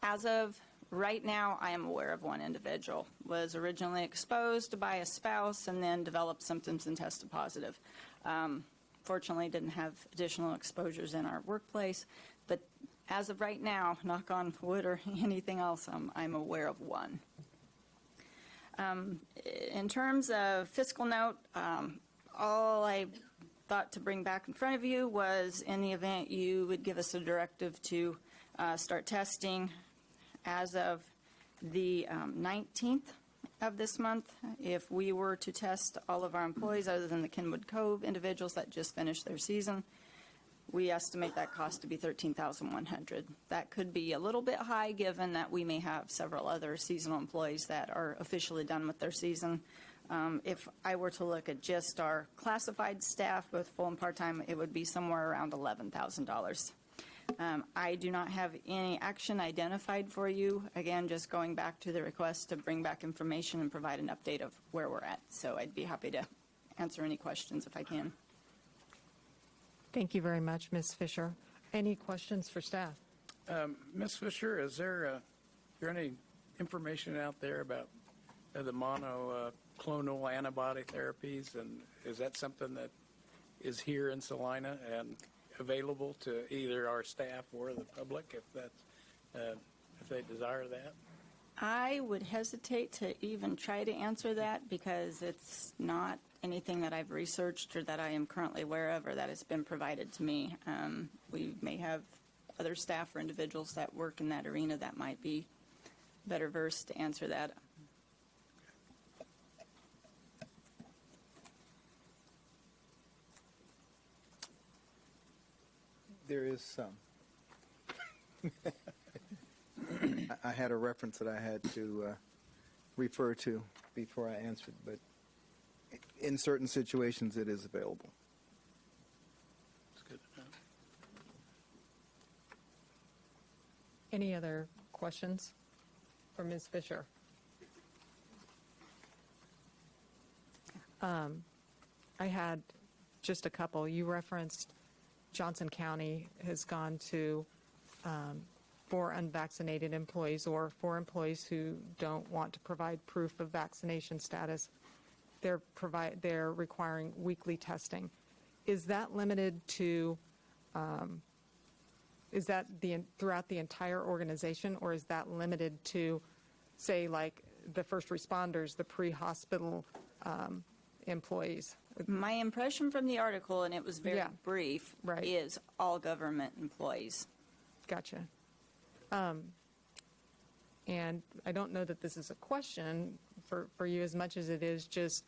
Speaker 15: As of right now, I am aware of one individual. Was originally exposed by a spouse and then developed symptoms and tested positive. Fortunately, didn't have additional exposures in our workplace, but as of right now, knock on wood or anything else, I'm aware of one. In terms of fiscal note, all I thought to bring back in front of you was in the event you would give us a directive to start testing as of the 19th of this month. If we were to test all of our employees other than the Kenwood Cove individuals that just finished their season, we estimate that cost to be $13,100. That could be a little bit high given that we may have several other seasonal employees that are officially done with their season. If I were to look at just our classified staff, both full and part-time, it would be somewhere around $11,000. I do not have any action identified for you. Again, just going back to the request to bring back information and provide an update of where we're at. So I'd be happy to answer any questions if I can.
Speaker 14: Thank you very much, Ms. Fisher. Any questions for staff?
Speaker 5: Ms. Fisher, is there any information out there about the monoclonal antibody therapies, and is that something that is here in Salina and available to either our staff or the public if they desire that?
Speaker 15: I would hesitate to even try to answer that because it's not anything that I've researched or that I am currently aware of or that has been provided to me. We may have other staff or individuals that work in that arena that might be better versed to answer that.
Speaker 12: There is some. I had a reference that I had to refer to before I answered, but in certain situations it is available.
Speaker 5: That's good to know.
Speaker 14: Any other questions for Ms. Fisher? I had just a couple. You referenced Johnson County has gone to, for unvaccinated employees or for employees who don't want to provide proof of vaccination status, they're requiring weekly testing. Is that limited to is that throughout the entire organization, or is that limited to, say, like the first responders, the pre-hospital employees?
Speaker 15: My impression from the article, and it was very brief,
Speaker 14: Right.
Speaker 15: is all government employees.
Speaker 14: Gotcha. And I don't know that this is a question for you as much as it is just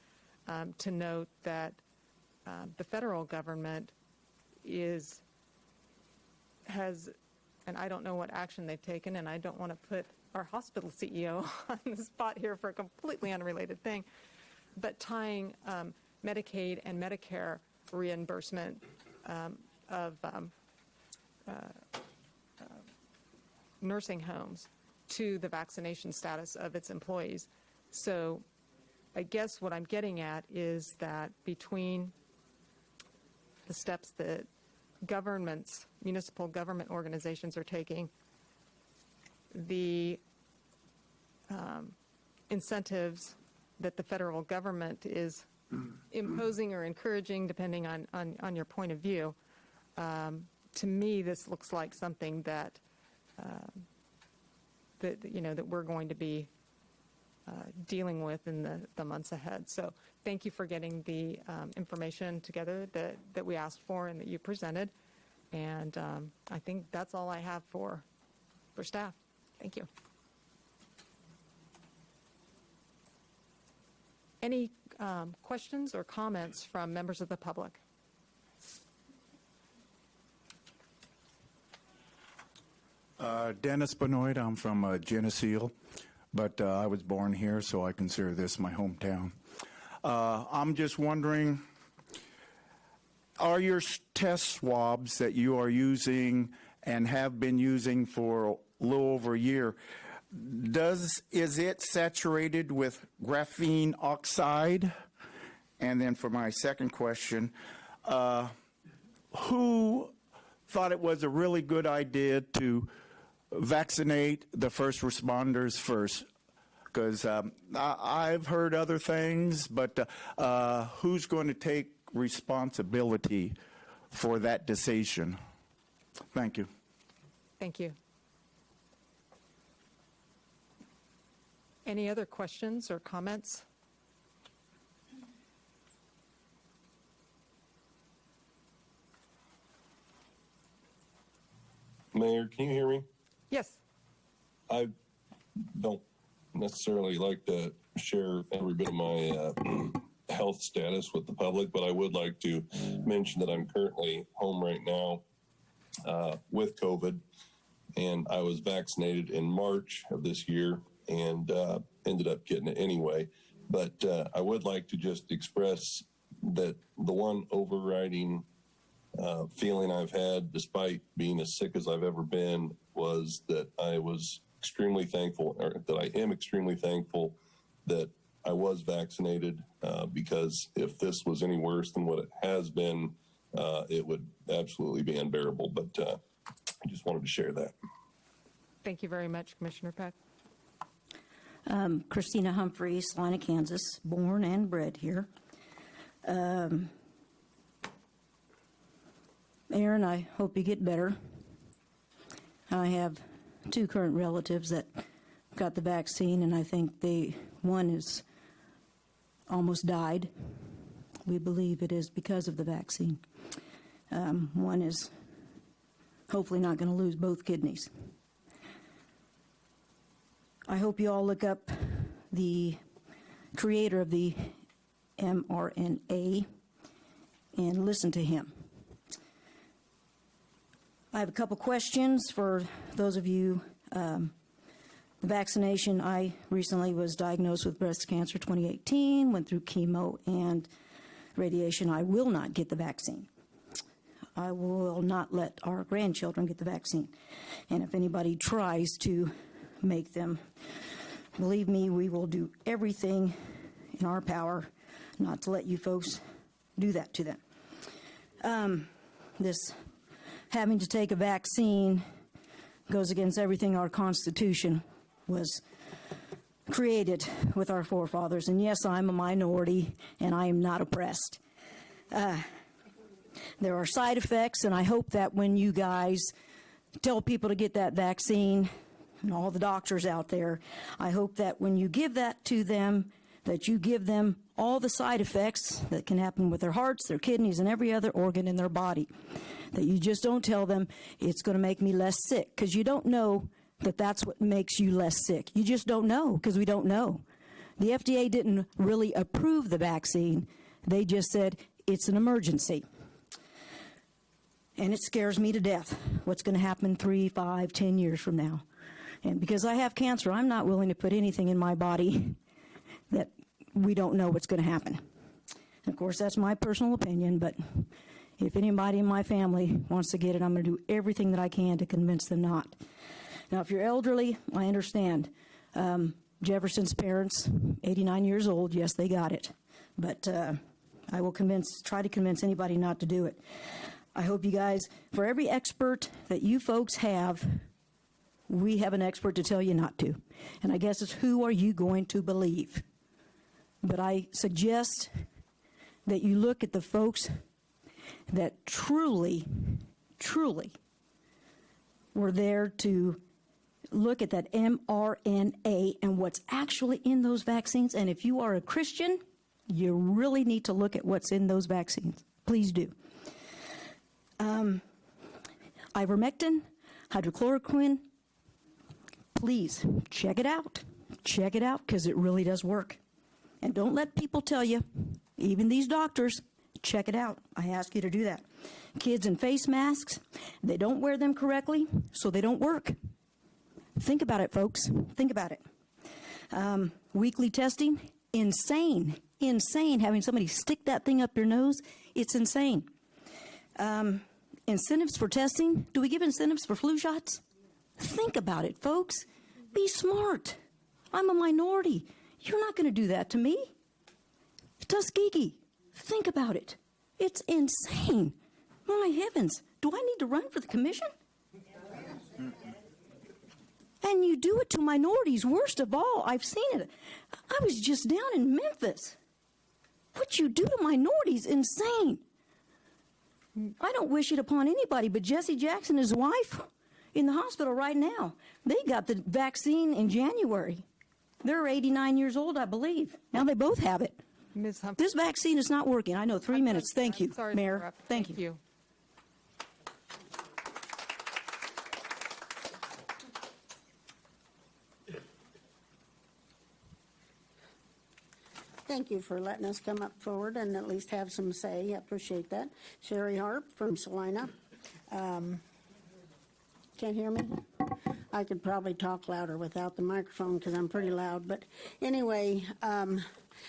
Speaker 14: to note that the federal government has, and I don't know what action they've taken, and I don't want to put our hospital CEO on the spot here for a completely unrelated thing, but tying Medicaid and Medicare reimbursement of nursing homes to the vaccination status of its employees. So I guess what I'm getting at is that between the steps that governments, municipal government organizations are taking, the incentives that the federal government is imposing or encouraging, depending on your point of view, to me, this looks like something that that we're going to be dealing with in the months ahead. So thank you for getting the information together that we asked for and that you presented. And I think that's all I have for staff. Thank you. Any questions or comments from members of the public?
Speaker 16: Dennis Benoit, I'm from Geneseo, but I was born here, so I consider this my hometown. I'm just wondering, are your test swabs that you are using and have been using for a little over a year, is it saturated with graphene oxide? And then for my second question, who thought it was a really good idea to vaccinate the first responders first? Because I've heard other things, but who's going to take responsibility for that decision? Thank you.
Speaker 14: Thank you. Any other questions or comments?
Speaker 6: Mayor, can you hear me?
Speaker 14: Yes.
Speaker 6: I don't necessarily like to share every bit of my health status with the public, but I would like to mention that I'm currently home right now with COVID, and I was vaccinated in March of this year and ended up getting it anyway. But I would like to just express that the one overriding feeling I've had, despite being as sick as I've ever been, was that I was extremely thankful, or that I am extremely thankful that I was vaccinated, because if this was any worse than what it has been, it would absolutely be unbearable. But I just wanted to share that.
Speaker 14: Thank you very much, Commissioner Peck.
Speaker 17: Christina Humphrey, Salina, Kansas, born and bred here. Aaron, I hope you get better. I have two current relatives that got the vaccine, and I think one is almost died. We believe it is because of the vaccine. One is hopefully not going to lose both kidneys. I hope you all look up the creator of the mRNA and listen to him. I have a couple questions for those of you. The vaccination, I recently was diagnosed with breast cancer 2018, went through chemo and radiation. I will not get the vaccine. I will not let our grandchildren get the vaccine. And if anybody tries to make them, believe me, we will do everything in our power not to let you folks do that to them. This having to take a vaccine goes against everything our Constitution was created with our forefathers. And yes, I'm a minority, and I am not oppressed. There are side effects, and I hope that when you guys tell people to get that vaccine, and all the doctors out there, I hope that when you give that to them, that you give them all the side effects that can happen with their hearts, their kidneys, and every other organ in their body. That you just don't tell them it's going to make me less sick, because you don't know that that's what makes you less sick. You just don't know, because we don't know. The FDA didn't really approve the vaccine. They just said it's an emergency. And it scares me to death what's going to happen 3, 5, 10 years from now. And because I have cancer, I'm not willing to put anything in my body that we don't know what's going to happen. Of course, that's my personal opinion, but if anybody in my family wants to get it, I'm going to do everything that I can to convince them not. Now, if you're elderly, I understand. Jefferson's parents, 89 years old, yes, they got it. But I will try to convince anybody not to do it. I hope you guys, for every expert that you folks have, we have an expert to tell you not to. And I guess it's who are you going to believe? But I suggest that you look at the folks that truly, truly were there to look at that mRNA and what's actually in those vaccines. And if you are a Christian, you really need to look at what's in those vaccines. Please do. Ivermectin, hydrochloroquine, please check it out. Check it out, because it really does work. And don't let people tell you, even these doctors, check it out. I ask you to do that. Kids in face masks, they don't wear them correctly, so they don't work. Think about it, folks. Think about it. Weekly testing, insane. Insane having somebody stick that thing up your nose. It's insane. Incentives for testing. Do we give incentives for flu shots? Think about it, folks. Be smart. I'm a minority. You're not going to do that to me. Tuskegee. Think about it. It's insane. My heavens. Do I need to run for the commission? And you do it to minorities, worst of all. I've seen it. I was just down in Memphis. What you do to minorities, insane. I don't wish it upon anybody, but Jesse Jackson and his wife in the hospital right now. They got the vaccine in January. They're 89 years old, I believe. Now they both have it.
Speaker 14: Ms. Humphrey.
Speaker 17: This vaccine is not working. I know, 3 minutes. Thank you,
Speaker 14: Sorry to
Speaker 17: Mayor.
Speaker 14: interrupt.
Speaker 17: Thank you.
Speaker 18: Thank you for letting us come up forward and at least have some say. I appreciate that. Sherry Harp from Salina. Can't hear me? I could probably talk louder without the microphone because I'm pretty loud. But anyway, how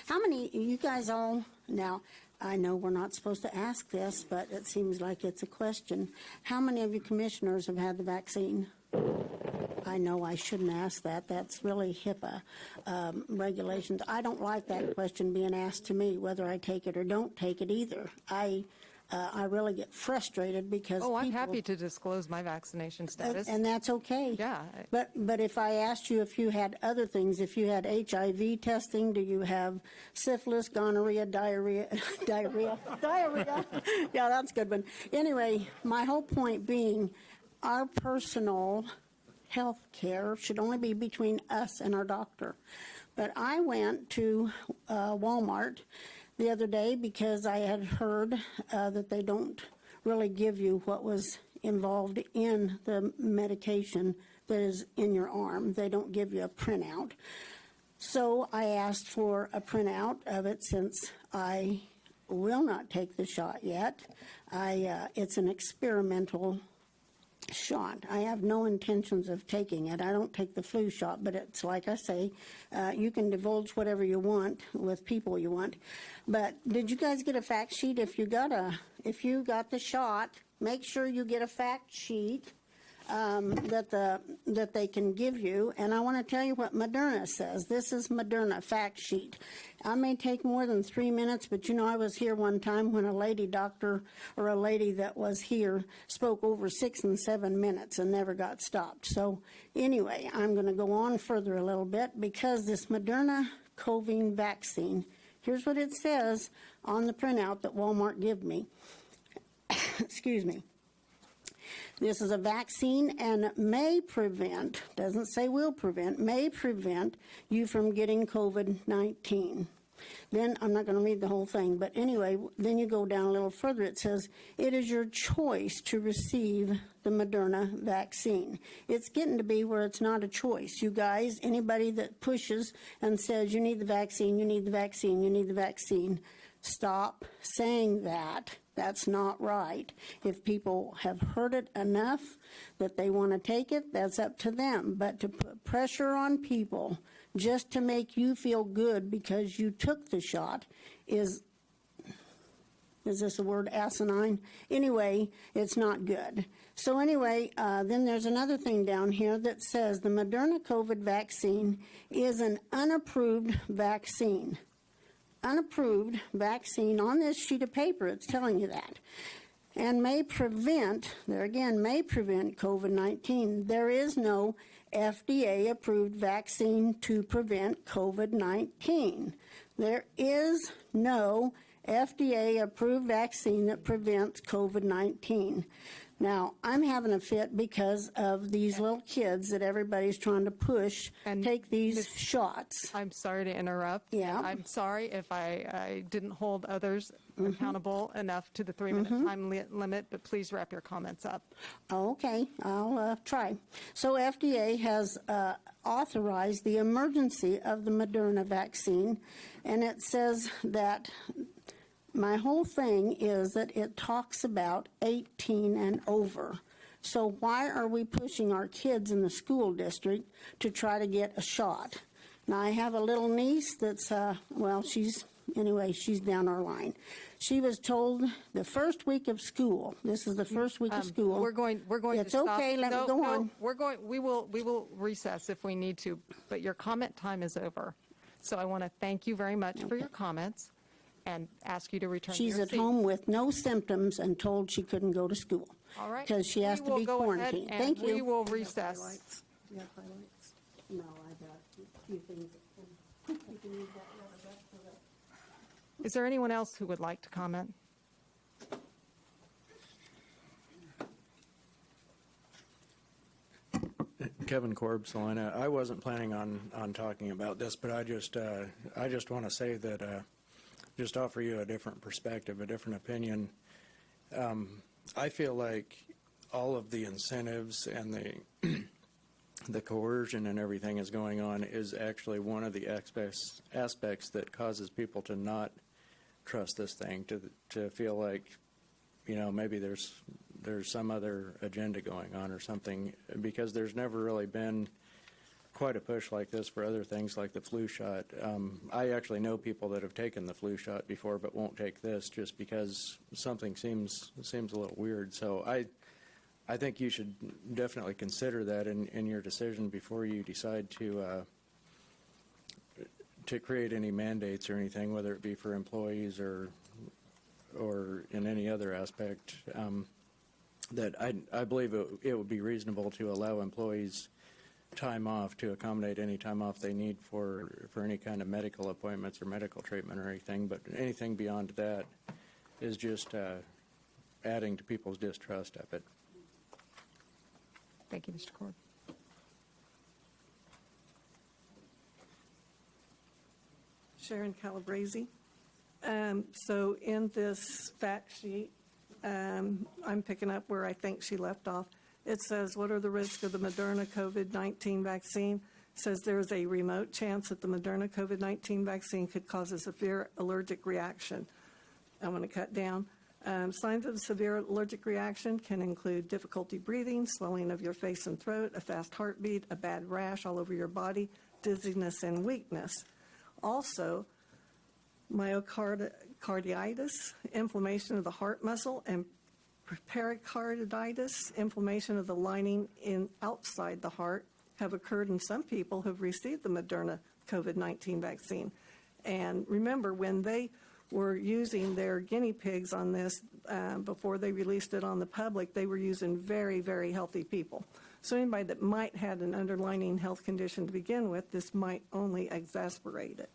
Speaker 18: many, you guys all, now I know we're not supposed to ask this, but it seems like it's a question. How many of you commissioners have had the vaccine? I know I shouldn't ask that. That's really HIPAA regulations. I don't like that question being asked to me, whether I take it or don't take it either. I really get frustrated because
Speaker 14: I'm happy to disclose my vaccination status.
Speaker 18: And that's okay.
Speaker 14: Yeah.
Speaker 18: But if I asked you if you had other things, if you had HIV testing, do you have syphilis, gonorrhea, diarrhea? Diarrhea. Yeah, that's a good one. Anyway, my whole point being our personal health care should only be between us and our doctor. But I went to Walmart the other day because I had heard that they don't really give you what was involved in the medication that is in your arm. They don't give you a printout. So I asked for a printout of it since I will not take the shot yet. It's an experimental shot. I have no intentions of taking it. I don't take the flu shot, but it's like I say, you can divulge whatever you want with people you want. But did you guys get a fact sheet? If you got the shot, make sure you get a fact sheet that they can give you. And I want to tell you what Moderna says. This is Moderna fact sheet. I may take more than 3 minutes, but you know, I was here one time when a lady doctor or a lady that was here spoke over 6 and 7 minutes and never got stopped. So anyway, I'm going to go on further a little bit because this Moderna COVID vaccine, here's what it says on the printout that Walmart gave me. Excuse me. This is a vaccine and may prevent, doesn't say will prevent, may prevent you from getting COVID-19. Then, I'm not going to read the whole thing, but anyway, then you go down a little further. It says, it is your choice to receive the Moderna vaccine. It's getting to be where it's not a choice. You guys, anybody that pushes and says, you need the vaccine, you need the vaccine, you need the vaccine, stop saying that. That's not right. If people have heard it enough that they want to take it, that's up to them. But to put pressure on people just to make you feel good because you took the shot is this a word, asinine? Anyway, it's not good. So anyway, then there's another thing down here that says the Moderna COVID vaccine is an unapproved vaccine. Unapproved vaccine on this sheet of paper, it's telling you that, and may prevent, there again, may prevent COVID-19. There is no FDA-approved vaccine to prevent COVID-19. There is no FDA-approved vaccine that prevents COVID-19. Now, I'm having a fit because of these little kids that everybody's trying to push take these shots.
Speaker 14: I'm sorry to interrupt.
Speaker 18: Yeah.
Speaker 14: I'm sorry if I didn't hold others accountable enough to the 3-minute time limit, but please wrap your comments up.
Speaker 18: Okay, I'll try. So FDA has authorized the emergency of the Moderna vaccine, and it says that my whole thing is that it talks about 18 and over. So why are we pushing our kids in the school district to try to get a shot? Now, I have a little niece that's, she's down our line. She was told the first week of school, this is the first week of school.
Speaker 14: We're going
Speaker 18: it's
Speaker 14: to stop.
Speaker 18: okay, let me go on.
Speaker 14: We will recess if we need to, but your comment time is over. So I want to thank you very much for your comments and ask you to return to your
Speaker 18: She's at
Speaker 14: seat.
Speaker 18: home with no symptoms and told she couldn't go to school.
Speaker 14: All right.
Speaker 18: Because she has to be quarantined. Thank you.
Speaker 14: We will recess.
Speaker 18: Do you have highlights? No, I got a few things. You can use that rubber duck for that.
Speaker 14: Is there anyone else who would like to comment?
Speaker 10: Kevin Korb, Salina. I wasn't planning on talking about this, but I just want to say that just offer you a different perspective, a different opinion. I feel like all of the incentives and the coercion and everything is going on is actually one of the aspects that causes people to not trust this thing, to feel like, maybe there's some other agenda going on or something, because there's never really been quite a push like this for other things like the flu shot. I actually know people that have taken the flu shot before but won't take this just because something seems a little weird. So I think you should definitely consider that in your decision before you decide to create any mandates or anything, whether it be for employees or in any other aspect. That I believe it would be reasonable to allow employees time off to accommodate any time off they need for any kind of medical appointments or medical treatment or anything, but anything beyond that is just adding to people's distrust of it.
Speaker 14: Thank you, Mr. Cord.
Speaker 19: Sharon Calabrese. So in this fact sheet, I'm picking up where I think she left off. It says, what are the risks of the Moderna COVID-19 vaccine? It says there is a remote chance that the Moderna COVID-19 vaccine could cause a severe allergic reaction. I'm going to cut down. Signs of severe allergic reaction can include difficulty breathing, swelling of your face and throat, a fast heartbeat, a bad rash all over your body, dizziness and weakness. Also, myocarditis, inflammation of the heart muscle, and pericarditis, inflammation of the lining outside the heart, have occurred in some people who have received the Moderna COVID-19 vaccine. And remember, when they were using their guinea pigs on this before they released it on the public, they were using very, very healthy people. So anybody that might have an underlying health condition to begin with, this might only exacerbate it.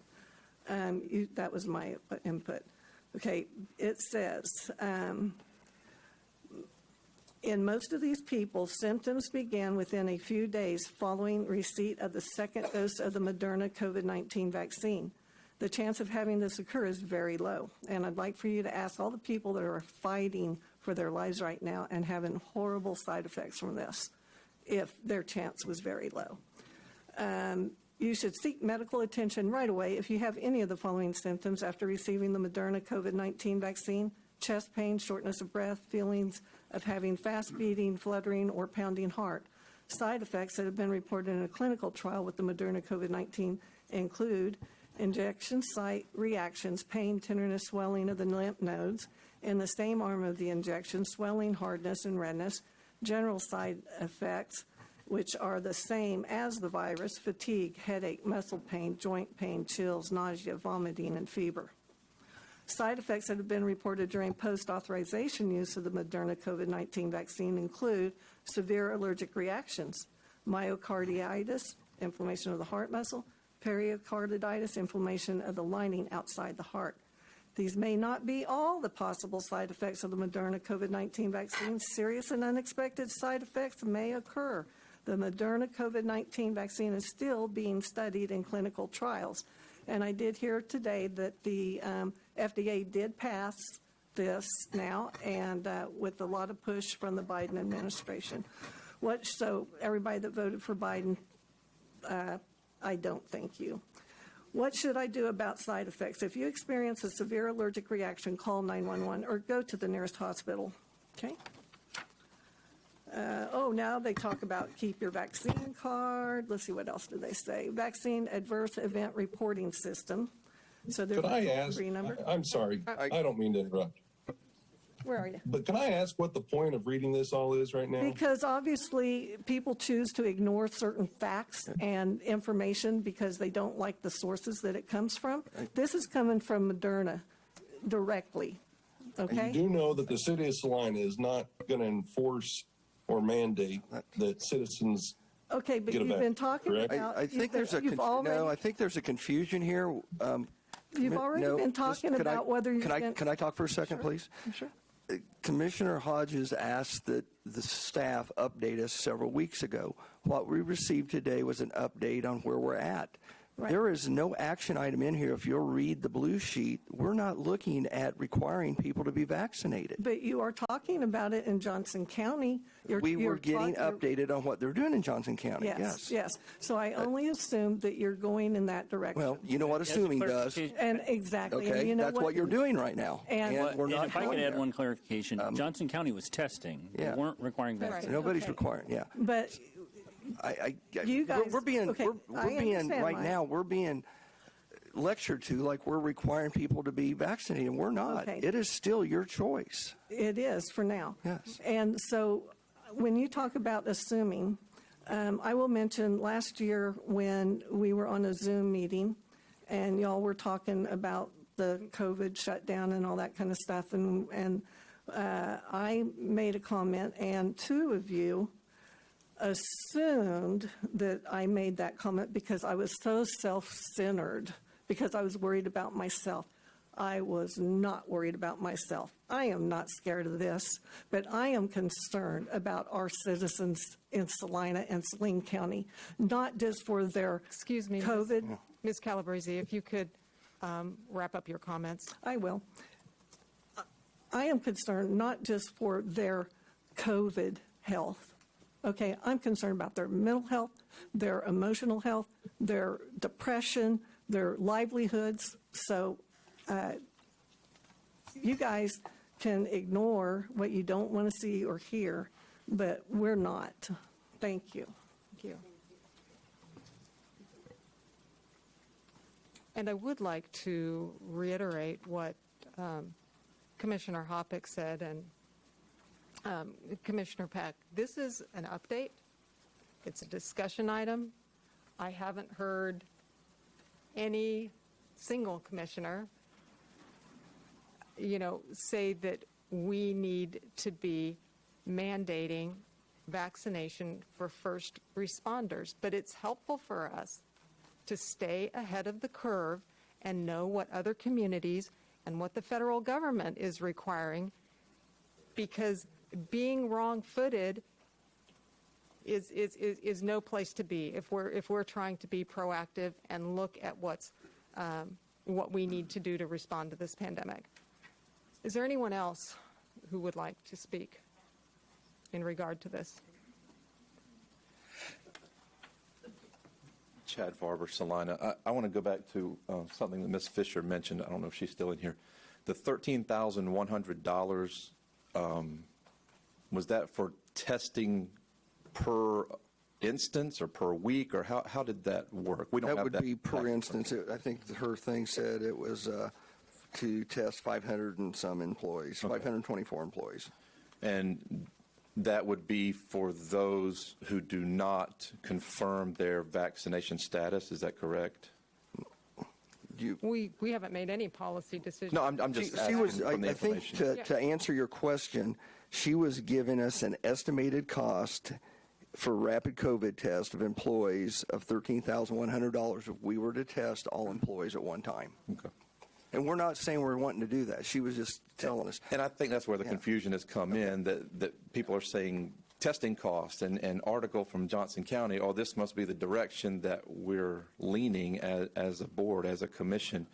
Speaker 19: That was my input. Okay, it says, In most of these people, symptoms began within a few days following receipt of the second dose of the Moderna COVID-19 vaccine. The chance of having this occur is very low. And I'd like for you to ask all the people that are fighting for their lives right now and having horrible side effects from this, if their chance was very low. You should seek medical attention right away if you have any of the following symptoms after receiving the Moderna COVID-19 vaccine: chest pain, shortness of breath, feelings of having fast beating, fluttering, or pounding heart. Side effects that have been reported in a clinical trial with the Moderna COVID-19 include injection site reactions, pain, tenderness, swelling of the lymph nodes in the same arm of the injection, swelling, hardness, and redness. General side effects, which are the same as the virus: fatigue, headache, muscle pain, joint pain, chills, nausea, vomiting, and fever. Side effects that have been reported during post-authorization use of the Moderna COVID-19 vaccine include severe allergic reactions, myocarditis, inflammation of the heart muscle, pericarditis, inflammation of the lining outside the heart. These may not be all the possible side effects of the Moderna COVID-19 vaccine. Serious and unexpected side effects may occur. The Moderna COVID-19 vaccine is still being studied in clinical trials. And I did hear today that the FDA did pass this now, and with a lot of push from the Biden administration. So everybody that voted for Biden, I don't thank you. What should I do about side effects? If you experience a severe allergic reaction, call 911 or go to the nearest hospital. Okay? Now they talk about keep your vaccine card. Let's see, what else do they say? Vaccine adverse event reporting system. So there's
Speaker 6: Could I ask,
Speaker 19: number.
Speaker 6: I'm sorry, I don't mean to interrupt.
Speaker 19: Where are you?
Speaker 6: But can I ask what the point of reading this all is right now?
Speaker 19: Because obviously people choose to ignore certain facts and information because they don't like the sources that it comes from. This is coming from Moderna directly. Okay?
Speaker 6: And you do know that the city of Salina is not going to enforce or mandate that citizens
Speaker 19: Okay, but
Speaker 6: get a
Speaker 19: you've been
Speaker 6: vaccine,
Speaker 19: talking
Speaker 6: correct?
Speaker 19: about.
Speaker 11: I think there's a I think there's a confusion here.
Speaker 19: You've already been talking about whether you've been.
Speaker 11: Can I talk for a second, please?
Speaker 19: Sure.
Speaker 11: Commissioner Hodges asked that the staff update us several weeks ago. What we received today was an update on where we're at.
Speaker 19: Right.
Speaker 11: There is no action item in here. If you'll read the blue sheet, we're not looking at requiring people to be vaccinated.
Speaker 19: But you are talking about it in Johnson County.
Speaker 11: We were getting updated on what they're doing in Johnson County.
Speaker 19: Yes. So I only assumed that you're going in that direction.
Speaker 11: Well, you know what assuming does.
Speaker 19: And exactly.
Speaker 11: Okay,
Speaker 19: and you know
Speaker 11: that's what you're doing right now.
Speaker 19: And
Speaker 11: we're not
Speaker 9: if I could
Speaker 11: going
Speaker 9: add
Speaker 11: there.
Speaker 9: one clarification, Johnson County was testing.
Speaker 11: Yeah.
Speaker 9: They weren't requiring vaccines.
Speaker 11: Nobody's
Speaker 19: Okay.
Speaker 11: requiring, yeah.
Speaker 19: But you guys,
Speaker 11: we're being,
Speaker 19: okay,
Speaker 11: we're
Speaker 19: I
Speaker 11: being
Speaker 19: understand,
Speaker 11: right
Speaker 19: Mike.
Speaker 11: now, we're being lectured to like we're requiring people to be vaccinated, and we're not.
Speaker 19: Okay.
Speaker 11: It is still your choice.
Speaker 19: It is for now.
Speaker 11: Yes.
Speaker 19: And so when you talk about assuming, I will mention last year when we were on a Zoom meeting and y'all were talking about the COVID shutdown and all that kind of stuff. And I made a comment, and two of you assumed that I made that comment because I was so self-centered, because I was worried about myself. I was not worried about myself. I am not scared of this, but I am concerned about our citizens in Salina and Saline County, not just for their
Speaker 14: Excuse me,
Speaker 19: COVID.
Speaker 14: Ms. Calabrese, if you could wrap up your comments.
Speaker 19: I will. I am concerned not just for their COVID health. Okay, I'm concerned about their mental health, their emotional health, their depression, their livelihoods. So you guys can ignore what you don't want to see or hear, but we're not. Thank you.
Speaker 14: Thank you. And I would like to reiterate what Commissioner Hoppick said and Commissioner Peck. This is an update. It's a discussion item. I haven't heard any single commissioner, say that we need to be mandating vaccination for first responders. But it's helpful for us to stay ahead of the curve and know what other communities and what the federal government is requiring, because being wrong-footed is no place to be if we're trying to be proactive and look at what we need to do to respond to this pandemic. Is there anyone else who would like to speak in regard to this?
Speaker 3: Chad Farber, Salina. I want to go back to something that Ms. Fisher mentioned. I don't know if she's still in here. The $13,100, was that for testing per instance or per week, or how did that work? We don't
Speaker 11: That
Speaker 3: have
Speaker 11: would
Speaker 3: that
Speaker 11: be per instance. I think her thing said it was to test 500 and some employees, 524 employees.
Speaker 3: And that would be for those who do not confirm their vaccination status. Is that correct?
Speaker 14: We haven't made any policy decisions.
Speaker 3: No, I'm just
Speaker 11: She
Speaker 3: asking
Speaker 11: was,
Speaker 3: from the
Speaker 11: I think,
Speaker 3: information.
Speaker 11: to answer your question, she was giving us an estimated cost for rapid COVID test of employees of $13,100 if we were to test all employees at one time.
Speaker 3: Okay.
Speaker 11: And we're not saying we're wanting to do that. She was just telling us.
Speaker 3: And I think that's where the confusion has come in, that people are saying testing costs, and an article from Johnson County, oh, this must be the direction that we're leaning as a board, as a commission.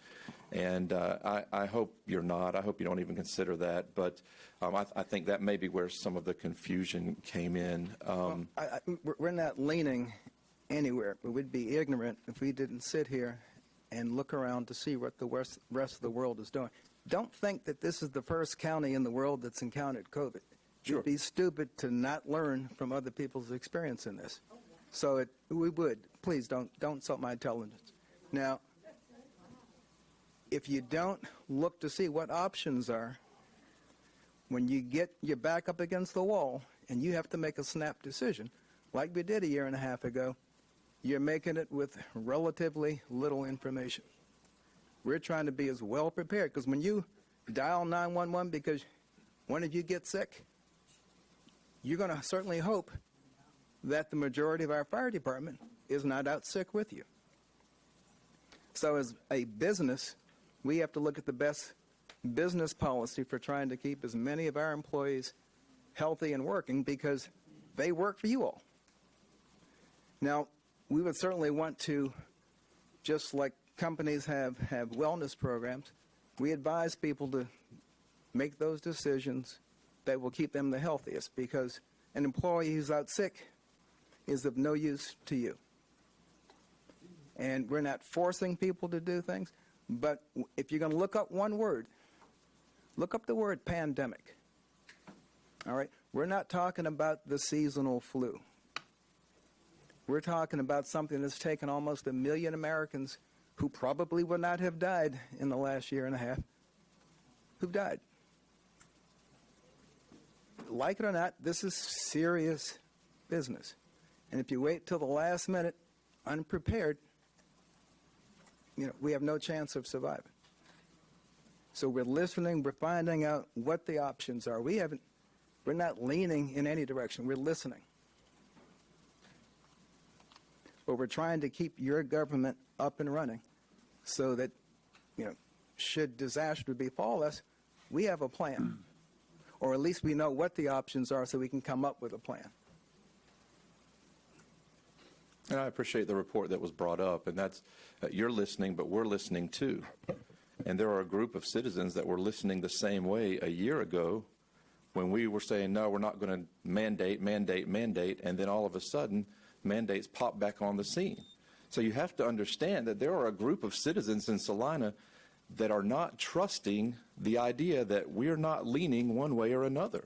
Speaker 3: And I hope you're not. I hope you don't even consider that. But I think that may be where some of the confusion came in.
Speaker 12: We're not leaning anywhere. We would be ignorant if we didn't sit here and look around to see what the rest of the world is doing. Don't think that this is the first county in the world that's encountered COVID.
Speaker 3: Sure.
Speaker 12: It'd be stupid to not learn from other people's experience in this. So we would. Please don't insult my intelligence. Now, if you don't look to see what options are, when you get your back up against the wall and you have to make a snap decision, like we did a year and a half ago, you're making it with relatively little information. We're trying to be as well prepared, because when you dial 911 because one of you gets sick, you're going to certainly hope that the majority of our fire department is not out sick with you. So as a business, we have to look at the best business policy for trying to keep as many of our employees healthy and working, because they work for you all. Now, we would certainly want to, just like companies have wellness programs, we advise people to make those decisions that will keep them the healthiest, because an employee who's out sick is of no use to you. And we're not forcing people to do things, but if you're going to look up one word, look up the word pandemic. All right? We're not talking about the seasonal flu. We're talking about something that's taken almost 1 million Americans who probably would not have died in the last year and a half, who've died. Like it or not, this is serious business. And if you wait till the last minute, unprepared, we have no chance of surviving. So we're listening, we're finding out what the options are. We're not leaning in any direction, we're listening. But we're trying to keep your government up and running so that, should disaster befall us, we have a plan. Or at least we know what the options are so we can come up with a plan.
Speaker 3: And I appreciate the report that was brought up, and that's, you're listening, but we're listening too. And there are a group of citizens that were listening the same way a year ago when we were saying, no, we're not going to mandate, and then all of a sudden, mandates pop back on the scene. So you have to understand that there are a group of citizens in Salina that are not trusting the idea that we're not leaning one way or another.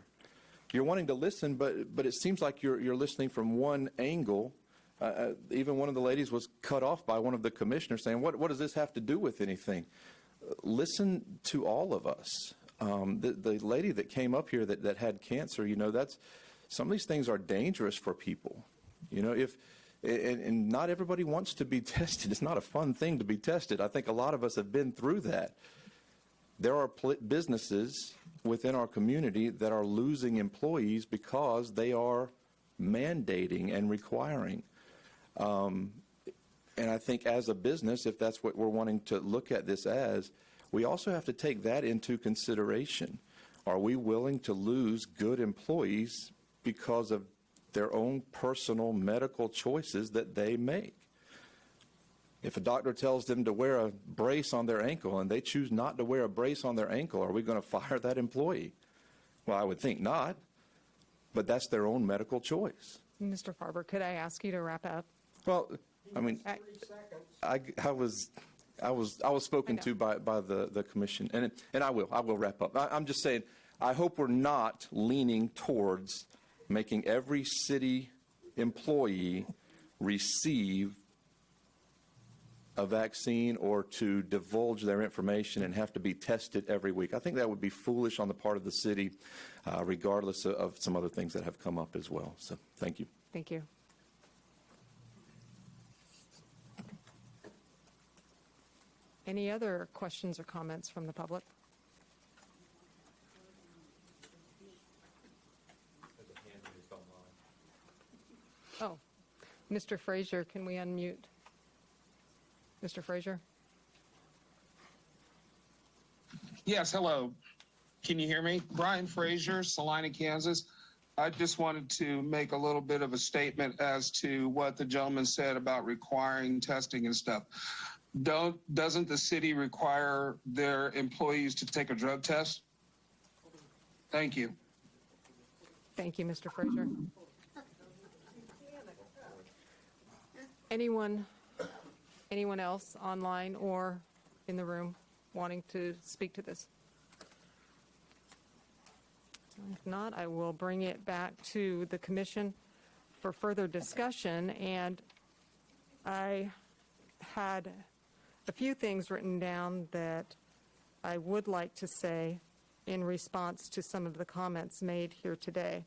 Speaker 3: You're wanting to listen, but it seems like you're listening from one angle. Even one of the ladies was cut off by one of the commissioners saying, what does this have to do with anything? Listen to all of us. The lady that came up here that had cancer, that's some of these things are dangerous for people. And not everybody wants to be tested. It's not a fun thing to be tested. I think a lot of us have been through that. There are businesses within our community that are losing employees because they are mandating and requiring. And I think as a business, if that's what we're wanting to look at this as, we also have to take that into consideration. Are we willing to lose good employees because of their own personal medical choices that they make? If a doctor tells them to wear a brace on their ankle and they choose not to wear a brace on their ankle, are we going to fire that employee? Well, I would think not, but that's their own medical choice.
Speaker 14: Mr. Farber, could I ask you to wrap up?
Speaker 3: Well, I mean, I was spoken to by the commission, and I will wrap up. I'm just saying, I hope we're not leaning towards making every city employee receive a vaccine or to divulge their information and have to be tested every week. I think that would be foolish on the part of the city, regardless of some other things that have come up as well. So, thank you.
Speaker 14: Thank you. Any other questions or comments from the public? Oh, Mr. Frazier, can we unmute? Mr. Frazier?
Speaker 20: Yes, hello. Can you hear me? Brian Frazier, Salina, Kansas. I just wanted to make a little bit of a statement as to what the gentleman said about requiring testing and stuff. Doesn't the city require their employees to take a drug test? Thank you.
Speaker 14: Thank you, Mr. Frazier. Anyone else online or in the room wanting to speak to this? If not, I will bring it back to the commission for further discussion. And I had a few things written down that I would like to say in response to some of the comments made here today.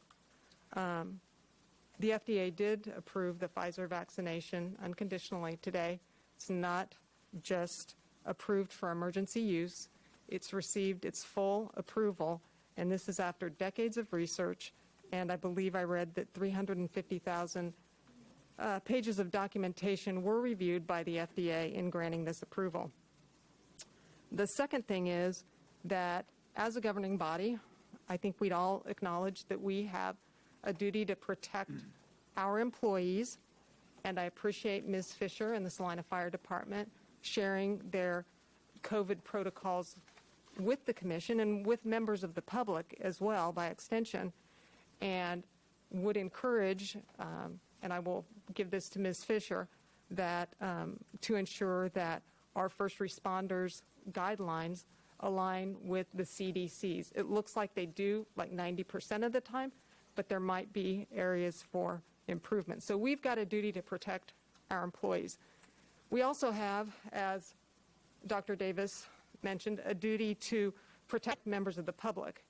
Speaker 14: The FDA did approve the Pfizer vaccination unconditionally today. It's not just approved for emergency use. It's received its full approval, and this is after decades of research, and I believe I read that 350,000 pages of documentation were reviewed by the FDA in granting this approval. The second thing is that as a governing body, I think we'd all acknowledge that we have a duty to protect our employees, and I appreciate Ms. Fisher and the Salina Fire Department sharing their COVID protocols with the commission and with members of the public as well by extension, and would encourage, and I will give this to Ms. Fisher, that to ensure that our first responders' guidelines align with the CDC's. It looks like they do like 90% of the time, but there might be areas for improvement. So we've got a duty to protect our employees. We also have, as Dr. Davis mentioned, a duty to protect members of the public.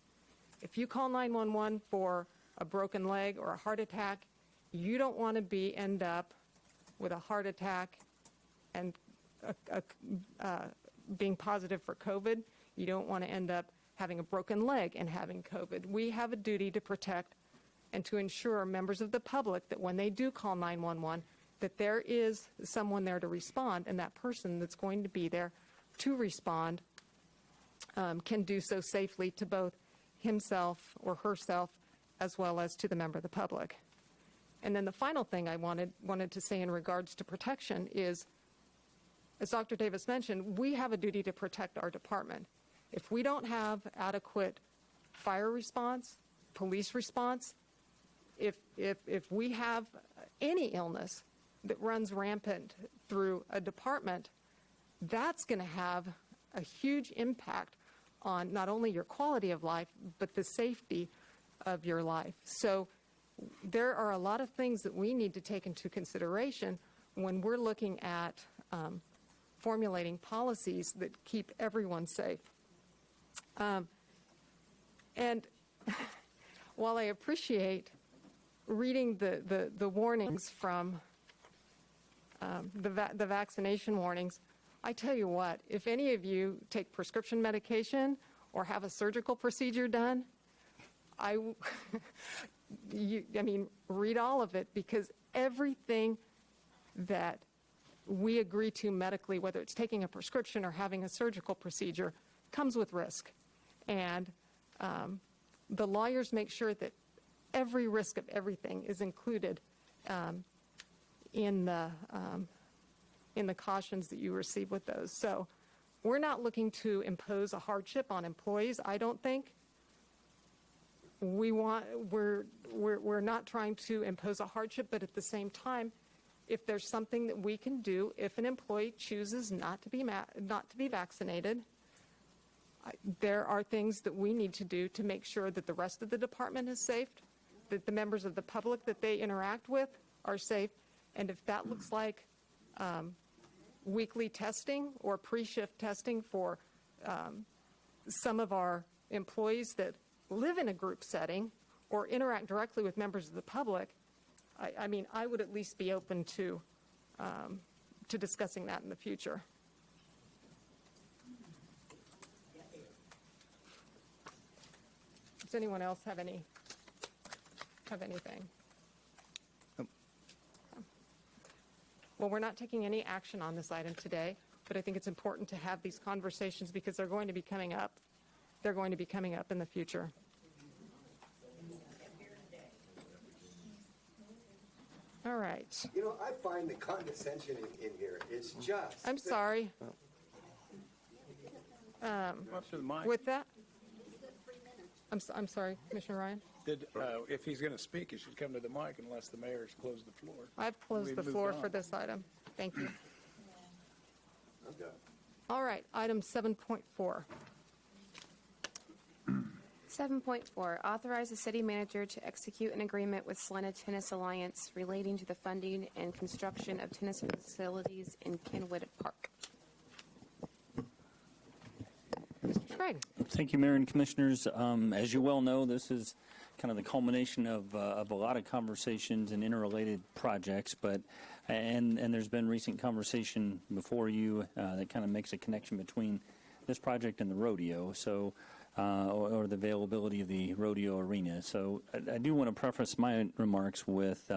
Speaker 14: If you call 911 for a broken leg or a heart attack, you don't want to end up with a heart attack and being positive for COVID. You don't want to end up having a broken leg and having COVID. We have a duty to protect and to ensure members of the public that when they do call 911, that there is someone there to respond, and that person that's going to be there to respond can do so safely to both himself or herself as well as to the member of the public. And then the final thing I wanted to say in regards to protection is, as Dr. Davis mentioned, we have a duty to protect our department. If we don't have adequate fire response, police response, if we have any illness that runs rampant through a department, that's going to have a huge impact on not only your quality of life, but the safety of your life. So there are a lot of things that we need to take into consideration when we're looking at formulating policies that keep everyone safe. And while I appreciate reading the warnings from the vaccination warnings, I tell you what, if any of you take prescription medication or have a surgical procedure done, I mean, read all of it, because everything that we agree to medically, whether it's taking a prescription or having a surgical procedure, comes with risk. And the lawyers make sure that every risk of everything is included in the cautions that you receive with those. So we're not looking to impose a hardship on employees, I don't think. We're not trying to impose a hardship, but at the same time, if there's something that we can do, if an employee chooses not to be vaccinated, there are things that we need to do to make sure that the rest of the department is safe, that the members of the public that they interact with are safe, and if that looks like weekly testing or pre-shift testing for some of our employees that live in a group setting or interact directly with members of the public, I mean, I would at least be open to discussing that in the future. Does anyone else have anything? Well, we're not taking any action on this item today, but I think it's important to have these conversations because they're going to be coming up. They're going to be coming up in the future. All right.
Speaker 21: You know, I find the condescension in here is just...
Speaker 14: I'm sorry. With that, I'm sorry, Commissioner Ryan.
Speaker 5: If he's going to speak, he should come to the mic unless the mayor's closed the floor.
Speaker 14: I've closed the floor for this item. Thank you.
Speaker 21: I'm done.
Speaker 14: All right, item 7.4.
Speaker 2: 7.4, authorize the city manager to execute an agreement with Salina Tennis Alliance relating to the funding and construction of tennis facilities in Kenwood Park.
Speaker 14: Mr. Schrag.
Speaker 9: Thank you, Mayor and Commissioners. As you well know, this is kind of the culmination of a lot of conversations and interrelated projects, and there's been recent conversation before you that kind of makes a connection between this project and the rodeo. So. Or the availability of the rodeo arena. So I do want to preface my remarks with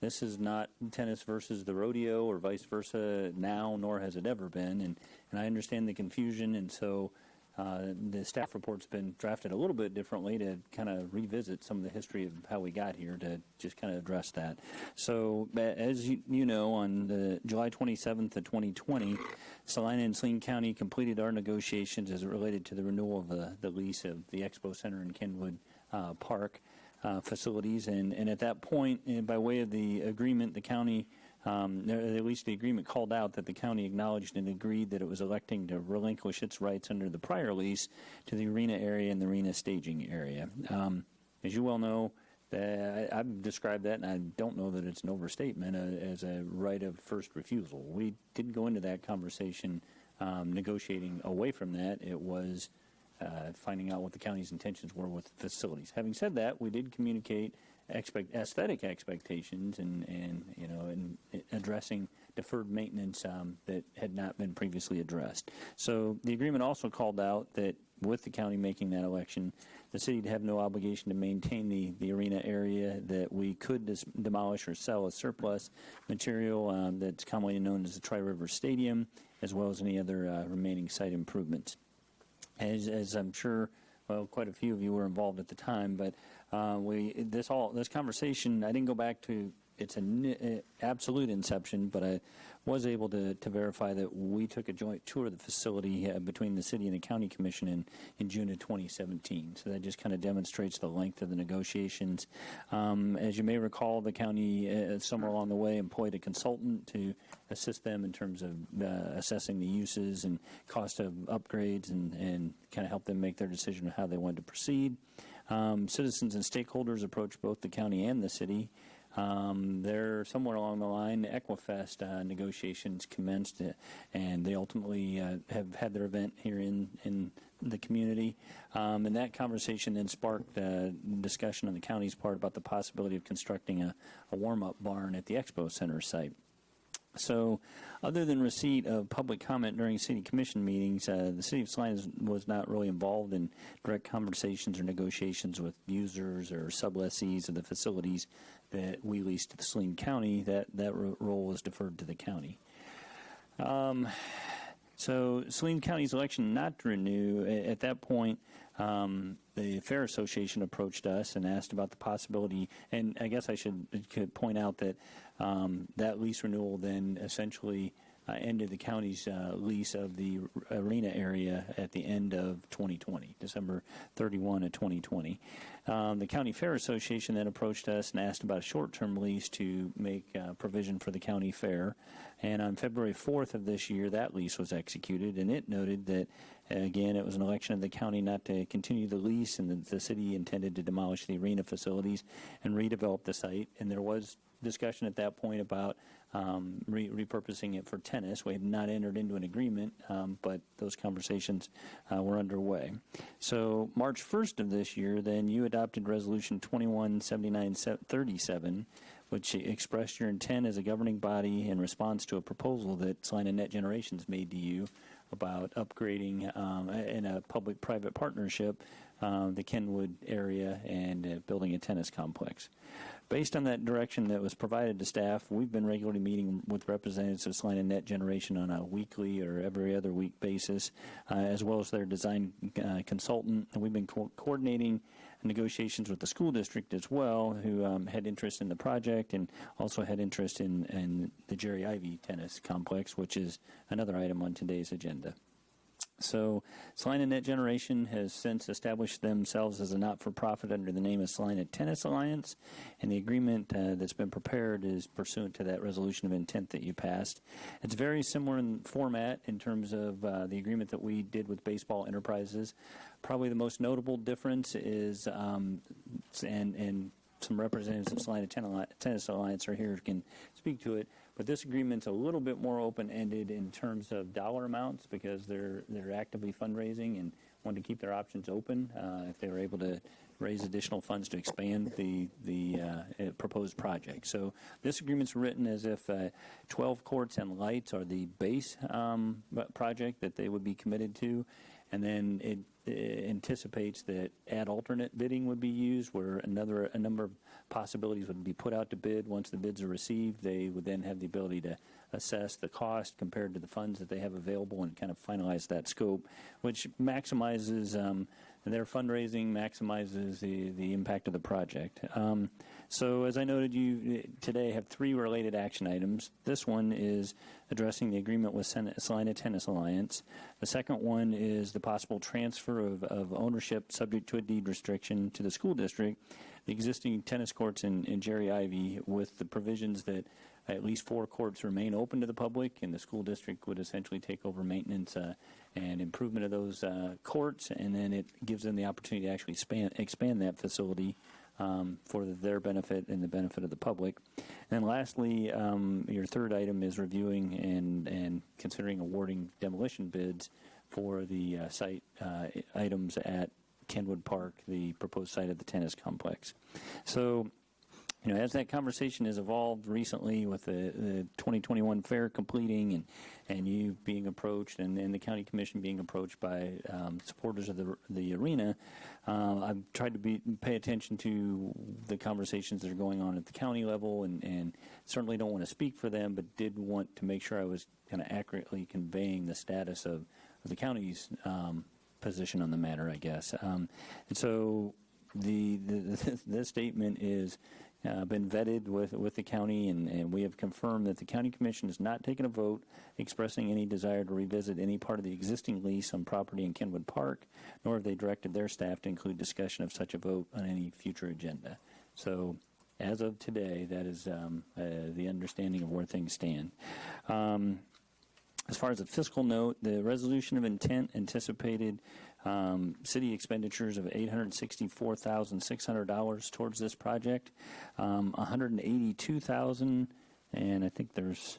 Speaker 9: this is not tennis versus the rodeo or vice versa now, nor has it ever been. And I understand the confusion, and so the staff report's been drafted a little bit differently to kind of revisit some of the history of how we got here to just kind of address that. So as you know, on the July 27th of 2020, Salina and Saline County completed our negotiations as it related to the renewal of the lease of the Expo Center in Kenwood Park facilities. And at that point, by way of the agreement, the county, at least the agreement called out that the county acknowledged and agreed that it was electing to relinquish its rights under the prior lease to the arena area and the arena staging area. As you well know, I've described that, and I don't know that it's an overstatement, as a right of first refusal. We didn't go into that conversation negotiating away from that. It was finding out what the county's intentions were with the facilities. Having said that, we did communicate aesthetic expectations and addressing deferred maintenance that had not been previously addressed. So the agreement also called out that with the county making that election, the city would have no obligation to maintain the arena area, that we could demolish or sell as surplus material that's commonly known as the Tri-River Stadium, as well as any other remaining site improvements. As I'm sure, well, quite a few of you were involved at the time, but this conversation, I didn't go back to its absolute inception, but I was able to verify that we took a joint tour of the facility between the city and the county commission in June of 2017. So that just kind of demonstrates the length of the negotiations. As you may recall, the county somewhere along the way employed a consultant to assist them in terms of assessing the uses and cost of upgrades and kind of help them make their decision on how they wanted to proceed. Citizens and stakeholders approached both the county and the city. There, somewhere along the line, Equifest negotiations commenced, and they ultimately have had their event here in the community. And that conversation then sparked discussion on the county's part about the possibility of constructing a warm-up barn at the Expo Center site. So, other than receipt of public comment during city commission meetings, the city of Salina was not really involved in direct conversations or negotiations with users or sublessees of the facilities that we leased to the Saline County. That role was deferred to the county. So Saline County's election not to renew, at that point, the Fair Association approached us and asked about the possibility, and I guess I could point out that that lease renewal then essentially ended the county's lease of the arena area at the end of 2020, December 31 of 2020. The County Fair Association then approached us and asked about a short-term lease to make provision for the county fair. And on February 4th of this year, that lease was executed, and it noted that, again, it was an election of the county not to continue the lease, and that the city intended to demolish the arena facilities and redevelop the site. And there was discussion at that point about repurposing it for tennis. We had not entered into an agreement, but those conversations were underway. So March 1st of this year, then, you adopted Resolution 217937, which expressed your intent as a governing body in response to a proposal that Salina Net Generations made to you about upgrading in a public-private partnership the Kenwood area and building a tennis complex. Based on that direction that was provided to staff, we've been regularly meeting with representatives of Salina Net Generation on a weekly or every other week basis, as well as their design consultant. And we've been coordinating negotiations with the school district as well, who had interest in the project and also had interest in the Jerry Ivy Tennis Complex, which is another item on today's agenda. So Salina Net Generation has since established themselves as a not-for-profit under the name of Salina Tennis Alliance, and the agreement that's been prepared is pursuant to that resolution of intent that you passed. It's very similar in format in terms of the agreement that we did with Baseball Enterprises. Probably the most notable difference is, and some representatives of Salina Tennis Alliance are here who can speak to it, but this agreement's a little bit more open-ended in terms of dollar amounts because they're actively fundraising and want to keep their options open if they were able to raise additional funds to expand the proposed project. So this agreement's written as if 12 courts and lights are the base project that they would be committed to, and then it anticipates that ad alternate bidding would be used, where a number of possibilities would be put out to bid. Once the bids are received, they would then have the ability to assess the cost compared to the funds that they have available and kind of finalize that scope, which maximizes their fundraising, maximizes the impact of the project. So as I noted, you today have 3 related action items. This one is addressing the agreement with Salina Tennis Alliance. The second one is the possible transfer of ownership subject to a deed restriction to the school district, the existing tennis courts in Jerry Ivy, with the provisions that at least 4 courts remain open to the public, and the school district would essentially take over maintenance and improvement of those courts, and then it gives them the opportunity to actually expand that facility for their benefit and the benefit of the public. And then lastly, your third item is reviewing and considering awarding demolition bids for the site items at Kenwood Park, the proposed site of the tennis complex. So, as that conversation has evolved recently with the 2021 fair completing and you being approached and the county commission being approached by supporters of the arena, I've tried to pay attention to the conversations that are going on at the county level and certainly don't want to speak for them, but did want to make sure I was kind of accurately conveying the status of the county's position on the matter, I guess. And so this statement is been vetted with the county, and we have confirmed that the county commission has not taken a vote expressing any desire to revisit any part of the existing lease on property in Kenwood Park, nor have they directed their staff to include discussion of such a vote on any future agenda. So as of today, that is the understanding of where things stand. As far as a fiscal note, the resolution of intent anticipated city expenditures of $864,600 towards this project, $182,000, and I think there's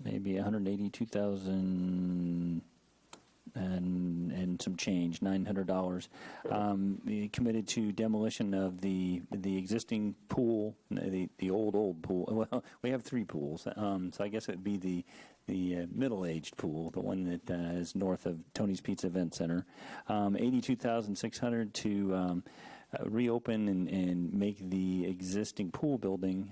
Speaker 9: maybe $182,000 and some change, $900, committed to demolition of the existing pool, the old pool. Well, we have 3 pools, so I guess it would be the middle-aged pool, the one that is north of Tony's Pizza Event Center. $82,600 to reopen and make the existing pool building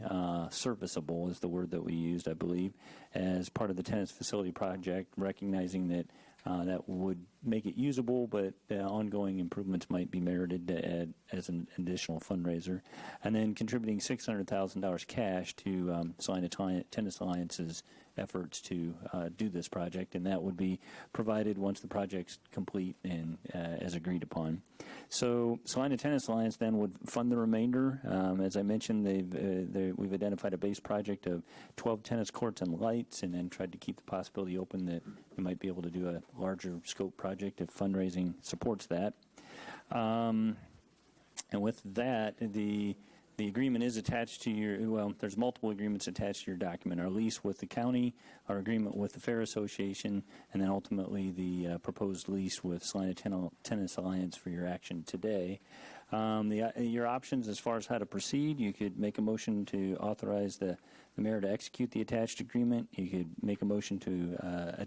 Speaker 9: serviceable is the word that we used, I believe, as part of the tennis facility project, recognizing that that would make it usable, but ongoing improvements might be merited as an additional fundraiser. And then contributing $600,000 cash to Salina Tennis Alliance's efforts to do this project, and that would be provided once the project's complete and as agreed upon. So Salina Tennis Alliance then would fund the remainder. As I mentioned, we've identified a base project of 12 tennis courts and lights, and then tried to keep the possibility open that we might be able to do a larger scope project if fundraising supports that. And with that, the agreement is attached to there's multiple agreements attached to your document. Our lease with the county, our agreement with the Fair Association, and then ultimately the proposed lease with Salina Tennis Alliance for your action today. Your options as far as how to proceed, you could make a motion to authorize the mayor to execute the attached agreement. You could make a motion to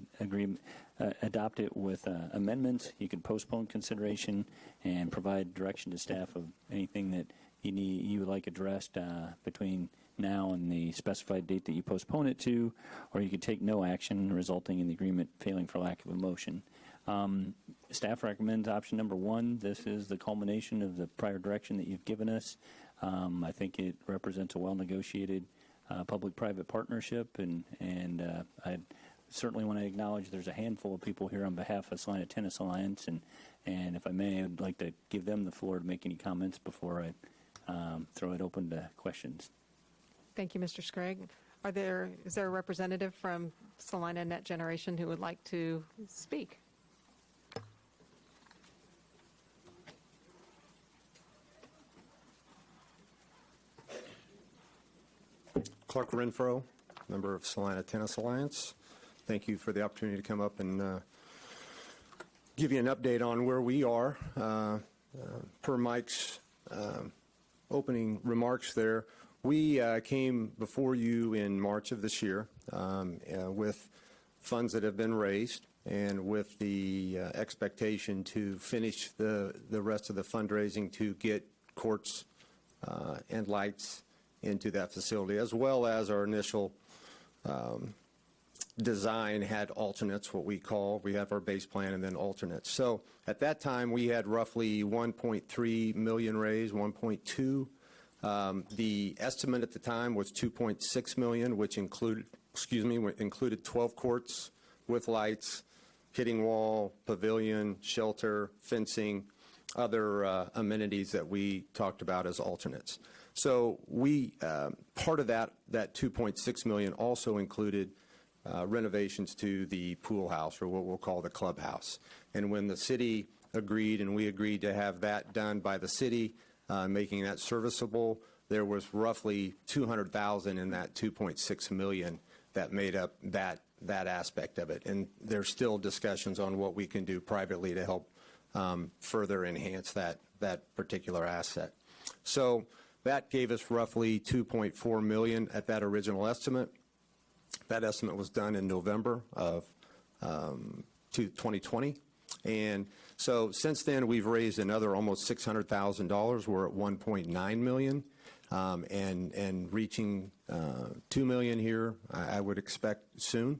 Speaker 9: adopt it with amendments. You could postpone consideration and provide direction to staff of anything that you would like addressed between now and the specified date that you postpone it to, or you could take no action, resulting in the agreement failing for lack of a motion. Staff recommends option number 1. This is the culmination of the prior direction that you've given us. I think it represents a well-negotiated public-private partnership, and I certainly want to acknowledge there's a handful of people here on behalf of Salina Tennis Alliance, and if I may, I'd like to give them the floor to make any comments before I throw it open to questions.
Speaker 14: Thank you, Mr. Scragg. Is there a representative from Salina Net Generation who would like to speak?
Speaker 4: Clark Renfro, member of Salina Tennis Alliance. Thank you for the opportunity to come up and give you an update on where we are. Per Mike's opening remarks there, we came before you in March of this year with funds that have been raised and with the expectation to finish the rest of the fundraising to get courts and lights into that facility, as well as our initial design had alternates, what we call. We have our base plan and then alternates. So at that time, we had roughly 1.3 million raised, 1.2. The estimate at the time was 2.6 million, which included 12 courts with lights, hitting wall, pavilion, shelter, fencing, other amenities that we talked about as alternates. So part of that 2.6 million also included renovations to the pool house, or what we'll call the clubhouse. And when the city agreed and we agreed to have that done by the city, making that serviceable, there was roughly 200,000 in that 2.6 million that made up that aspect of it. And there's still discussions on what we can do privately to help further enhance that particular asset. So that gave us roughly 2.4 million at that original estimate. That estimate was done in November of 2020. And so since then, we've raised another almost $600,000. We're at 1.9 million and reaching 2 million here, I would expect soon.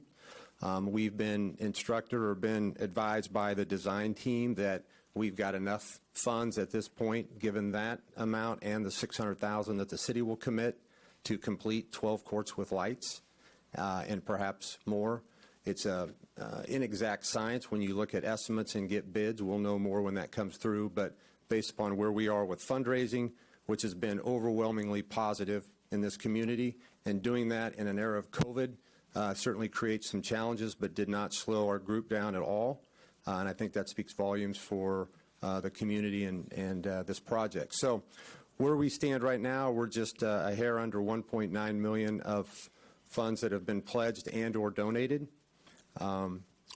Speaker 4: We've been instructed or been advised by the design team that we've got enough funds at this point, given that amount and the 600,000 that the city will commit to complete 12 courts with lights and perhaps more. It's a inexact science. When you look at estimates and get bids, we'll know more when that comes through. But based upon where we are with fundraising, which has been overwhelmingly positive in this community, and doing that in an era of COVID certainly creates some challenges, but did not slow our group down at all. And I think that speaks volumes for the community and this project. So where we stand right now, we're just a hair under 1.9 million of funds that have been pledged and or donated.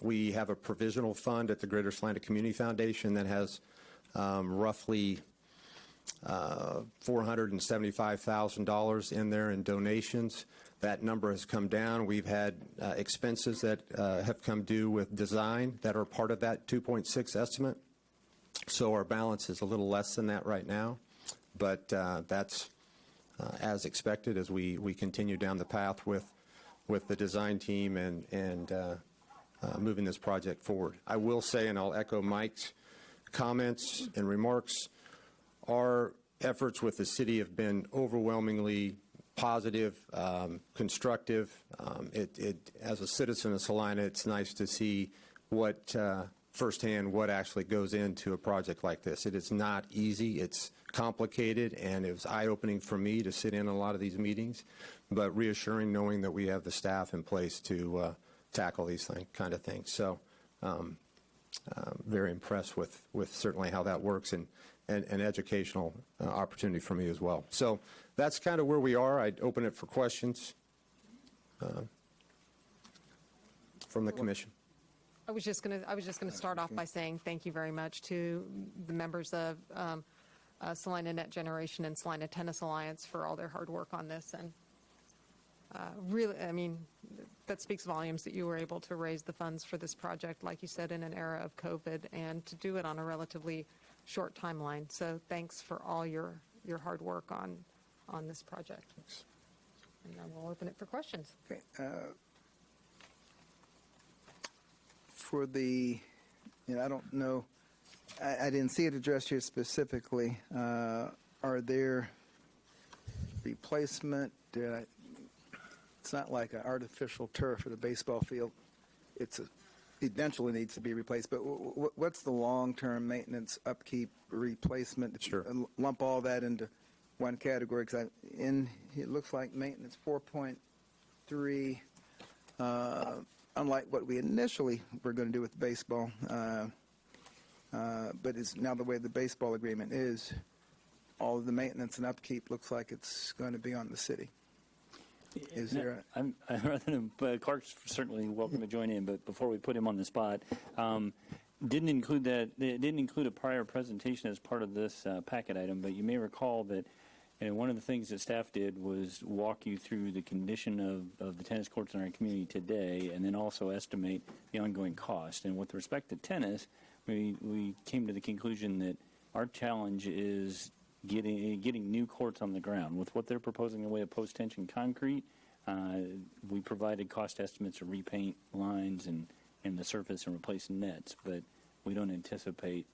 Speaker 4: We have a provisional fund at the Greater Salina Community Foundation that has roughly $475,000 in there in donations. That number has come down. We've had expenses that have come due with design that are part of that 2.6 estimate. So our balance is a little less than that right now, but that's as expected as we continue down the path with the design team and moving this project forward. I will say, and I'll echo Mike's comments and remarks, our efforts with the city have been overwhelmingly positive, constructive. As a citizen of Salina, it's nice to see firsthand what actually goes into a project like this. It is not easy. It's complicated, and it was eye-opening for me to sit in a lot of these meetings, but reassuring knowing that we have the staff in place to tackle these kind of things. So very impressed with certainly how that works, and an educational opportunity for me as well. So that's kind of where we are. I'd open it for questions from the commission.
Speaker 14: I was just going to start off by saying thank you very much to the members of Salina Net Generation and Salina Tennis Alliance for all their hard work on this. And really, I mean, that speaks volumes that you were able to raise the funds for this project, like you said, in an era of COVID, and to do it on a relatively short timeline. So thanks for all your hard work on this project.
Speaker 4: Thanks.
Speaker 14: And then we'll open it for questions.
Speaker 12: Okay. For the, I don't know, I didn't see it addressed here specifically. Are there replacement? It's not like an artificial turf for the baseball field. It eventually needs to be replaced. But what's the long-term maintenance, upkeep, replacement?
Speaker 4: Sure.
Speaker 12: Lump all that into one category, because it looks like maintenance 4.3. Unlike what we initially were going to do with baseball, but it's now the way the baseball agreement is, all of the maintenance and upkeep looks like it's going to be on the city. Is there
Speaker 9: rather than Clark's certainly welcome to join in, but before we put him on the spot, didn't include that. It didn't include a prior presentation as part of this packet item, but you may recall that. And one of the things that staff did was walk you through the condition of the tennis courts in our community today, and then also estimate the ongoing cost. And with respect to tennis, we came to the conclusion that our challenge is getting new courts on the ground. With what they're proposing in the way of post-tension concrete, we provided cost estimates of repaint lines and the surface and replacing nets, but we don't anticipate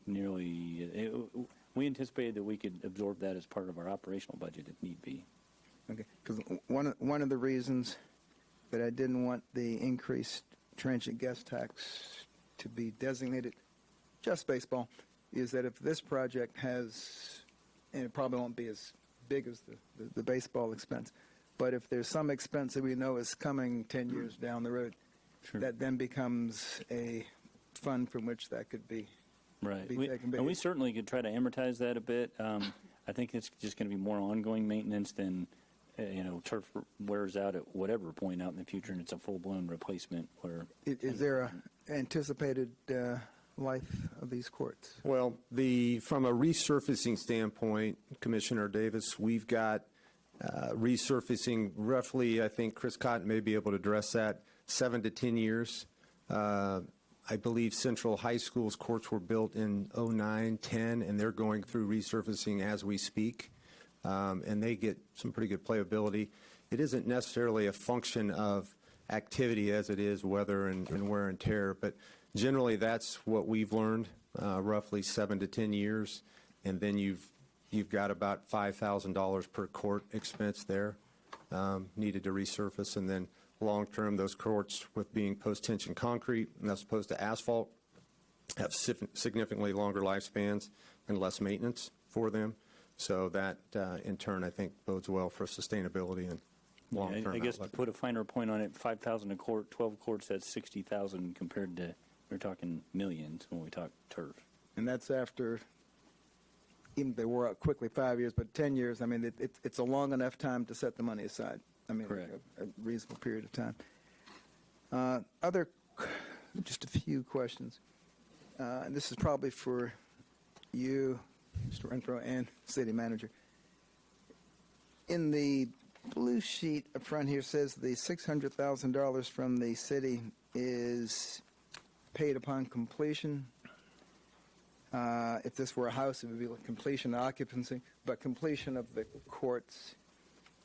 Speaker 9: we anticipated that we could absorb that as part of our operational budget if need be.
Speaker 12: Okay, because one of the reasons that I didn't want the increased transient guest tax to be designated just baseball is that if this project has, and it probably won't be as big as the baseball expense, but if there's some expense that we know is coming 10 years down the road,
Speaker 9: sure,
Speaker 12: that then becomes a fund from which that could be.
Speaker 9: Right. And we certainly could try to amortize that a bit. I think it's just going to be more ongoing maintenance than, turf wears out at whatever point out in the future and it's a full-blown replacement.
Speaker 12: Is there an anticipated life of these courts?
Speaker 4: Well, from a resurfacing standpoint, Commissioner Davis, we've got resurfacing roughly, I think Chris Cotton may be able to address that, 7 to 10 years. I believe Central High School's courts were built in 09, 10, and they're going through resurfacing as we speak, and they get some pretty good playability. It isn't necessarily a function of activity as it is weather and wear and tear, but generally that's what we've learned, roughly 7 to 10 years, and then you've got about $5,000 per court expense there needed to resurface, and then long-term, those courts with being post-tension concrete as opposed to asphalt have significantly longer lifespans and less maintenance for them. So that, in turn, I think bodes well for sustainability and long-term
Speaker 9: I guess
Speaker 4: outlook.
Speaker 9: to put a finer point on it, 5,000 a court, 12 courts, that's 60,000 compared to, we're talking millions when we talk turf.
Speaker 12: And that's after, even they wore out quickly 5 years, but 10 years, I mean, it's a long enough time to set the money aside. I mean, a reasonable period of time. Just a few questions. And this is probably for you, Mr. Renfro, and City Manager. In the blue sheet up front here says the $600,000 from the city is paid upon completion. If this were a house, it would be like completion occupancy, but completion of the courts.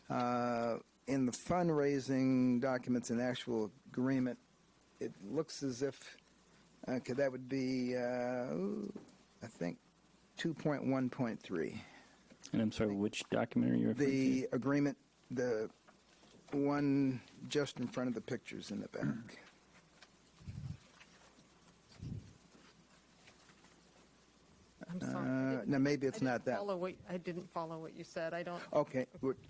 Speaker 12: In the fundraising documents and actual agreement, it looks as if, okay, that would be, I think, 2.1.3.
Speaker 9: And I'm sorry, which document are you referring to?
Speaker 12: The agreement, the one just in front of the pictures in the back.
Speaker 14: I'm sorry.
Speaker 12: No, maybe it's not that.
Speaker 14: I didn't follow what you said. I don't.
Speaker 12: Okay,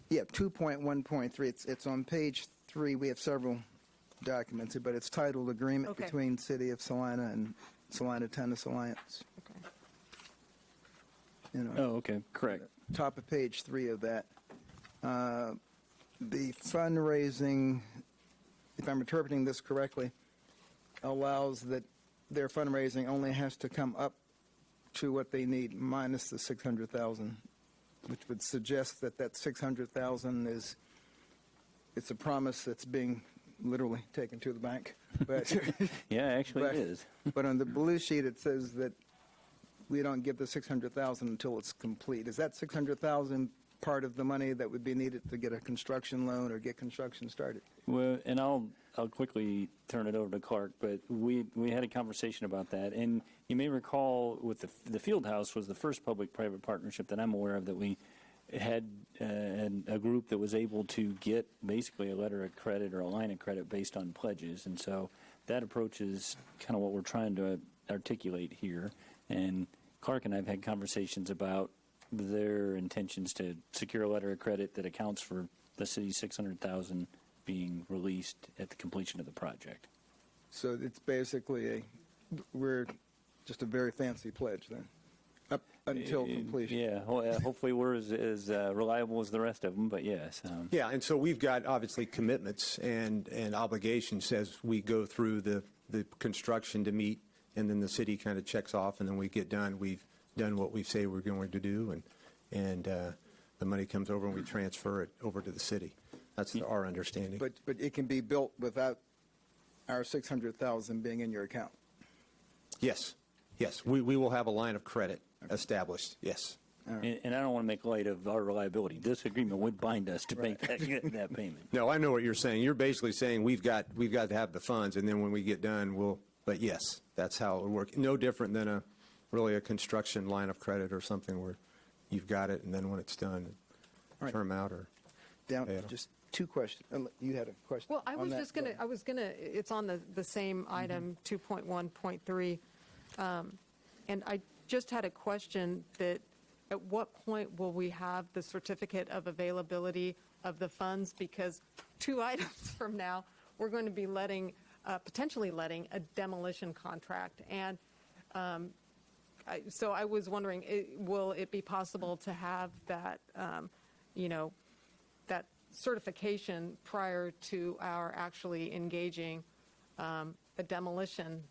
Speaker 12: yeah, 2.1.3. It's on page 3. We have several documents, but it's titled Agreement
Speaker 14: Okay.
Speaker 12: Between City of Salina and Salina Tennis Alliance.
Speaker 14: Okay.
Speaker 12: You know,
Speaker 9: Oh, okay, correct.
Speaker 12: top of page 3 of that. The fundraising, if I'm interpreting this correctly, allows that their fundraising only has to come up to what they need minus the $600,000, which would suggest that that $600,000 is, it's a promise that's being literally taken to the bank. But
Speaker 9: Yeah, actually it is.
Speaker 12: But on the blue sheet, it says that we don't give the $600,000 until it's complete. Is that $600,000 part of the money that would be needed to get a construction loan or get construction started?
Speaker 9: Well, and I'll quickly turn it over to Clark, but we had a conversation about that, and you may recall with the Field House was the first public-private partnership that I'm aware of that we had a group that was able to get basically a letter of credit or a line of credit based on pledges, and so that approach is kind of what we're trying to articulate here. And Clark and I have had conversations about their intentions to secure a letter of credit that accounts for the city's $600,000 being released at the completion of the project.
Speaker 12: So it's basically we're just a very fancy pledge then, up until completion.
Speaker 9: Yeah, hopefully we're as reliable as the rest of them, but yes.
Speaker 4: Yeah, and so we've got obviously commitments and obligations as we go through the construction to meet, and then the city kind of checks off, and then we get done. We've done what we say we're going to do, and the money comes over and we transfer it over to the city. That's our understanding.
Speaker 12: But it can be built without our $600,000 being in your account.
Speaker 4: Yes, yes, we will have a line of credit established, yes.
Speaker 9: And I don't want to make light of our reliability. This agreement would bind us to make that payment.
Speaker 4: No, I know what you're saying. You're basically saying we've got to have the funds, and then when we get done, but yes, that's how it would work. No different than really a construction line of credit or something where you've got it, and then when it's done,
Speaker 12: Right.
Speaker 4: term out or
Speaker 12: Down,
Speaker 4: pay it off.
Speaker 12: just two questions. You had a question.
Speaker 14: Well, I
Speaker 12: on
Speaker 14: was
Speaker 12: that?
Speaker 14: just going to, it's on the same item, 2.1.3. And I just had a question that at what point will we have the certificate of availability of the funds? Because 2 items from now, we're going to be potentially letting a demolition contract. And so I was wondering, will it be possible to have that, that certification prior to our actually engaging a demolition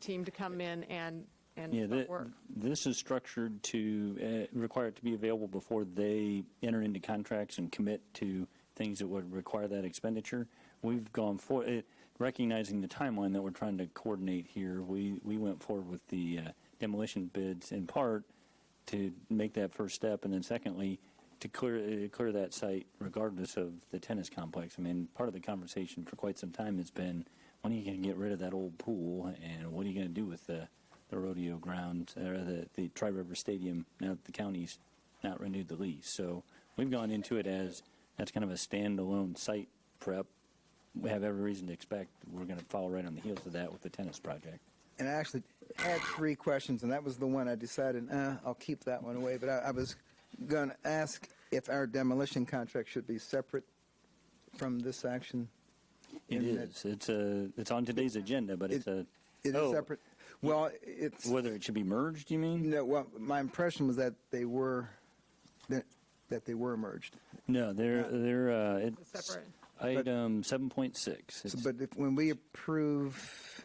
Speaker 14: team to come in and start work?
Speaker 9: This is structured to require it to be available before they enter into contracts and commit to things that would require that expenditure. We've gone for it, recognizing the timeline that we're trying to coordinate here. We went forward with the demolition bids in part to make that first step, and then secondly, to clear that site regardless of the tennis complex. I mean, part of the conversation for quite some time has been, when are you going to get rid of that old pool, and what are you going to do with the rodeo grounds, or the Tri-River Stadium, now that the county's not renewed the lease? So we've gone into it as that's kind of a standalone site prep. We have every reason to expect we're going to follow right on the heels of that with the tennis project.
Speaker 12: And I actually had 3 questions, and that was the one I decided, I'll keep that one away. But I was going to ask if our demolition contract should be separate from this action.
Speaker 9: It is. It's on today's agenda, but it's a...
Speaker 12: It is separate? Well, it's...
Speaker 9: Whether it should be merged, you mean?
Speaker 12: No, well, my impression was that they were merged.
Speaker 9: No, it's
Speaker 14: separate.
Speaker 9: Item 7.6.
Speaker 12: But when we approve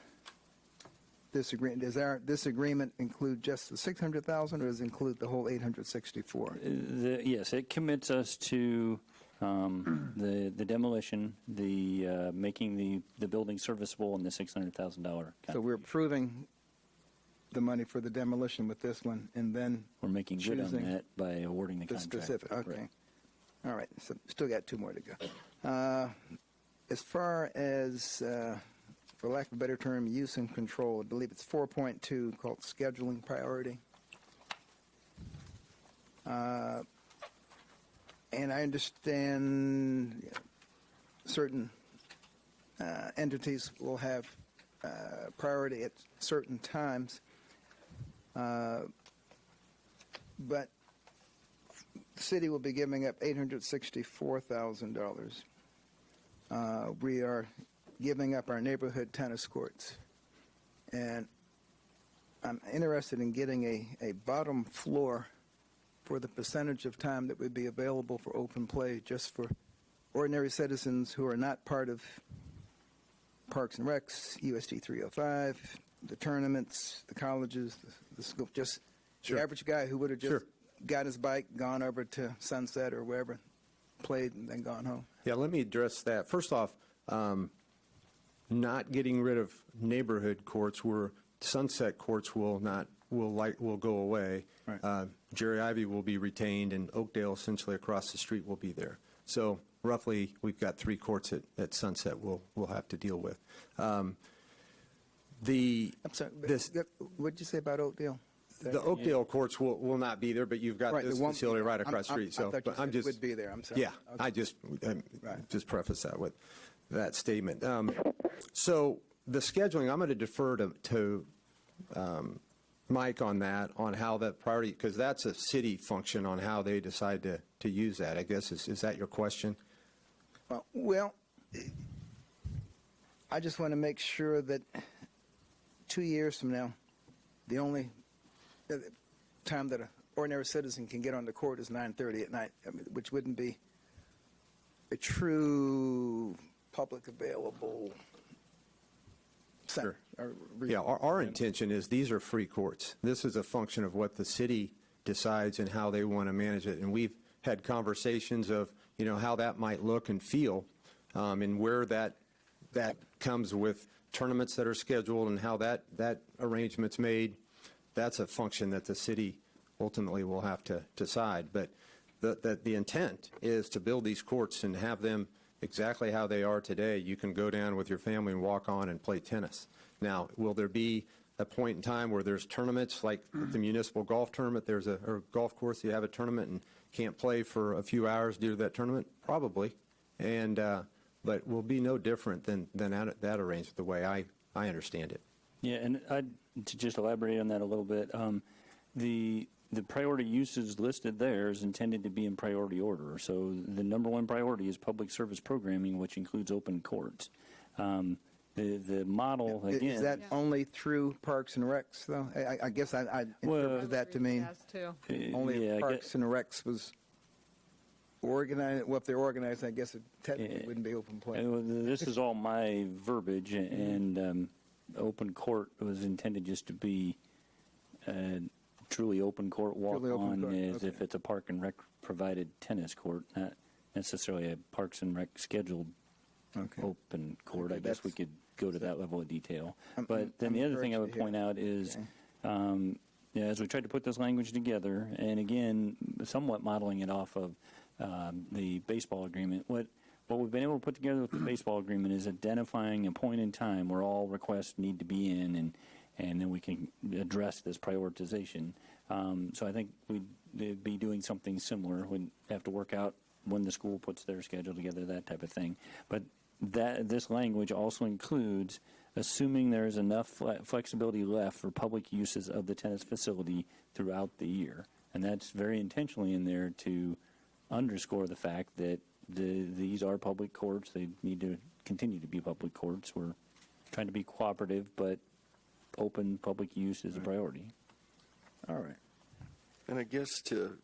Speaker 12: this agreement, does this agreement include just the $600,000, or does it include the whole $864?
Speaker 9: Yes, it commits us to the demolition, the making the building serviceable, and the $600,000.
Speaker 12: So we're approving the money for the demolition with this one, and then
Speaker 9: we're making good on that by awarding the contract.
Speaker 12: Specific. Okay.
Speaker 9: Right.
Speaker 12: All right. So still got 2 more to go. As far as for lack of a better term, use and control. I believe it's 4.2 called scheduling priority. And I understand certain entities will have priority at certain times, but the city will be giving up $864,000. We are giving up our neighborhood tennis courts, and I'm interested in getting a bottom floor for the percentage of time that would be available for open play just for ordinary citizens who are not part of Parks and Recs, USD 305, the tournaments, the colleges, the school, just the average guy who would have just got his bike, gone over to Sunset or wherever, played, and then gone home.
Speaker 4: Yeah, let me address that. First off, not getting rid of neighborhood courts where Sunset courts will go away.
Speaker 12: Right.
Speaker 4: Jerry Ivy will be retained, and Oakdale, essentially across the street, will be there. So roughly, we've got 3 courts at Sunset we'll have to deal with.
Speaker 12: I'm sorry, what did you say about Oakdale?
Speaker 4: The Oakdale courts will not be there, but you've got this facility right across the street.
Speaker 12: I thought you said it would be there. I'm sorry.
Speaker 4: Yeah, okay. I just preface that with that statement. So the scheduling, I'm going to defer to Mike on that, on how that priority, because that's a city function on how they decide to use that. I guess, is that your question?
Speaker 12: Well, I just want to make sure that 2 years from now, the only time that an ordinary citizen can get on the court is 9:30 at night, which wouldn't be a true public available center.
Speaker 4: Yeah, our intention is these are free courts. This is a function of what the city decides and how they want to manage it. And we've had conversations of, how that might look and feel, and where that comes with tournaments that are scheduled and how that arrangement's made. That's a function that the city ultimately will have to decide. But the intent is to build these courts and have them exactly how they are today. You can go down with your family and walk on and play tennis. Now, will there be a point in time where there's tournaments like the municipal golf tournament, or golf course, you have a tournament and can't play for a few hours due to that tournament? Probably. And but will be no different than that arrangement the way I understand it.
Speaker 9: Yeah, and to just elaborate on that a little bit, the priority uses listed there is intended to be in priority order. So the number one priority is public service programming, which includes open courts. The model, again...
Speaker 12: Is that only through Parks and Recs, though? I guess I interpreted that to mean only if Parks and Recs was organized. Well, if they're organized, I guess it technically wouldn't be open play.
Speaker 9: This is all my verbiage, and open court was intended just to be truly open court walk-on, as if it's a Park and Rec provided tennis court, not necessarily a Parks and Rec scheduled open court. I guess we could go to that level of detail. But then the other thing I would point out is, as we tried to put this language together, and again, somewhat modeling it off of the baseball agreement, what we've been able to put together with the baseball agreement is identifying a point in time where all requests need to be in, and then we can address this prioritization. So I think we'd be doing something similar. We'd have to work out when the school puts their schedule together, that type of thing. But this language also includes assuming there is enough flexibility left for public uses of the tennis facility throughout the year. And that's very intentionally in there to underscore the fact that these are public courts. They need to continue to be public courts. We're trying to be cooperative, but open public use is a priority.
Speaker 12: All right.
Speaker 11: And I guess to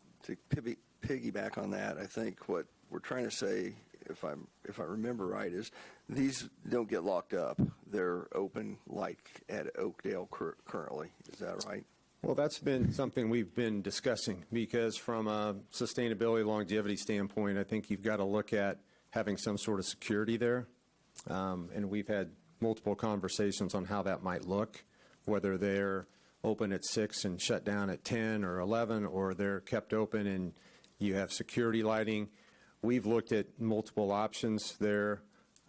Speaker 11: piggyback on that, I think what we're trying to say, if I remember right, is these don't get locked up. They're open like at Oakdale currently. Is that right?
Speaker 4: Well, that's been something we've been discussing, because from a sustainability, longevity standpoint, I think you've got to look at having some sort of security there. And we've had multiple conversations on how that might look, whether they're open at 6 and shut down at 10 or 11, or they're kept open and you have security lighting. We've looked at multiple options there.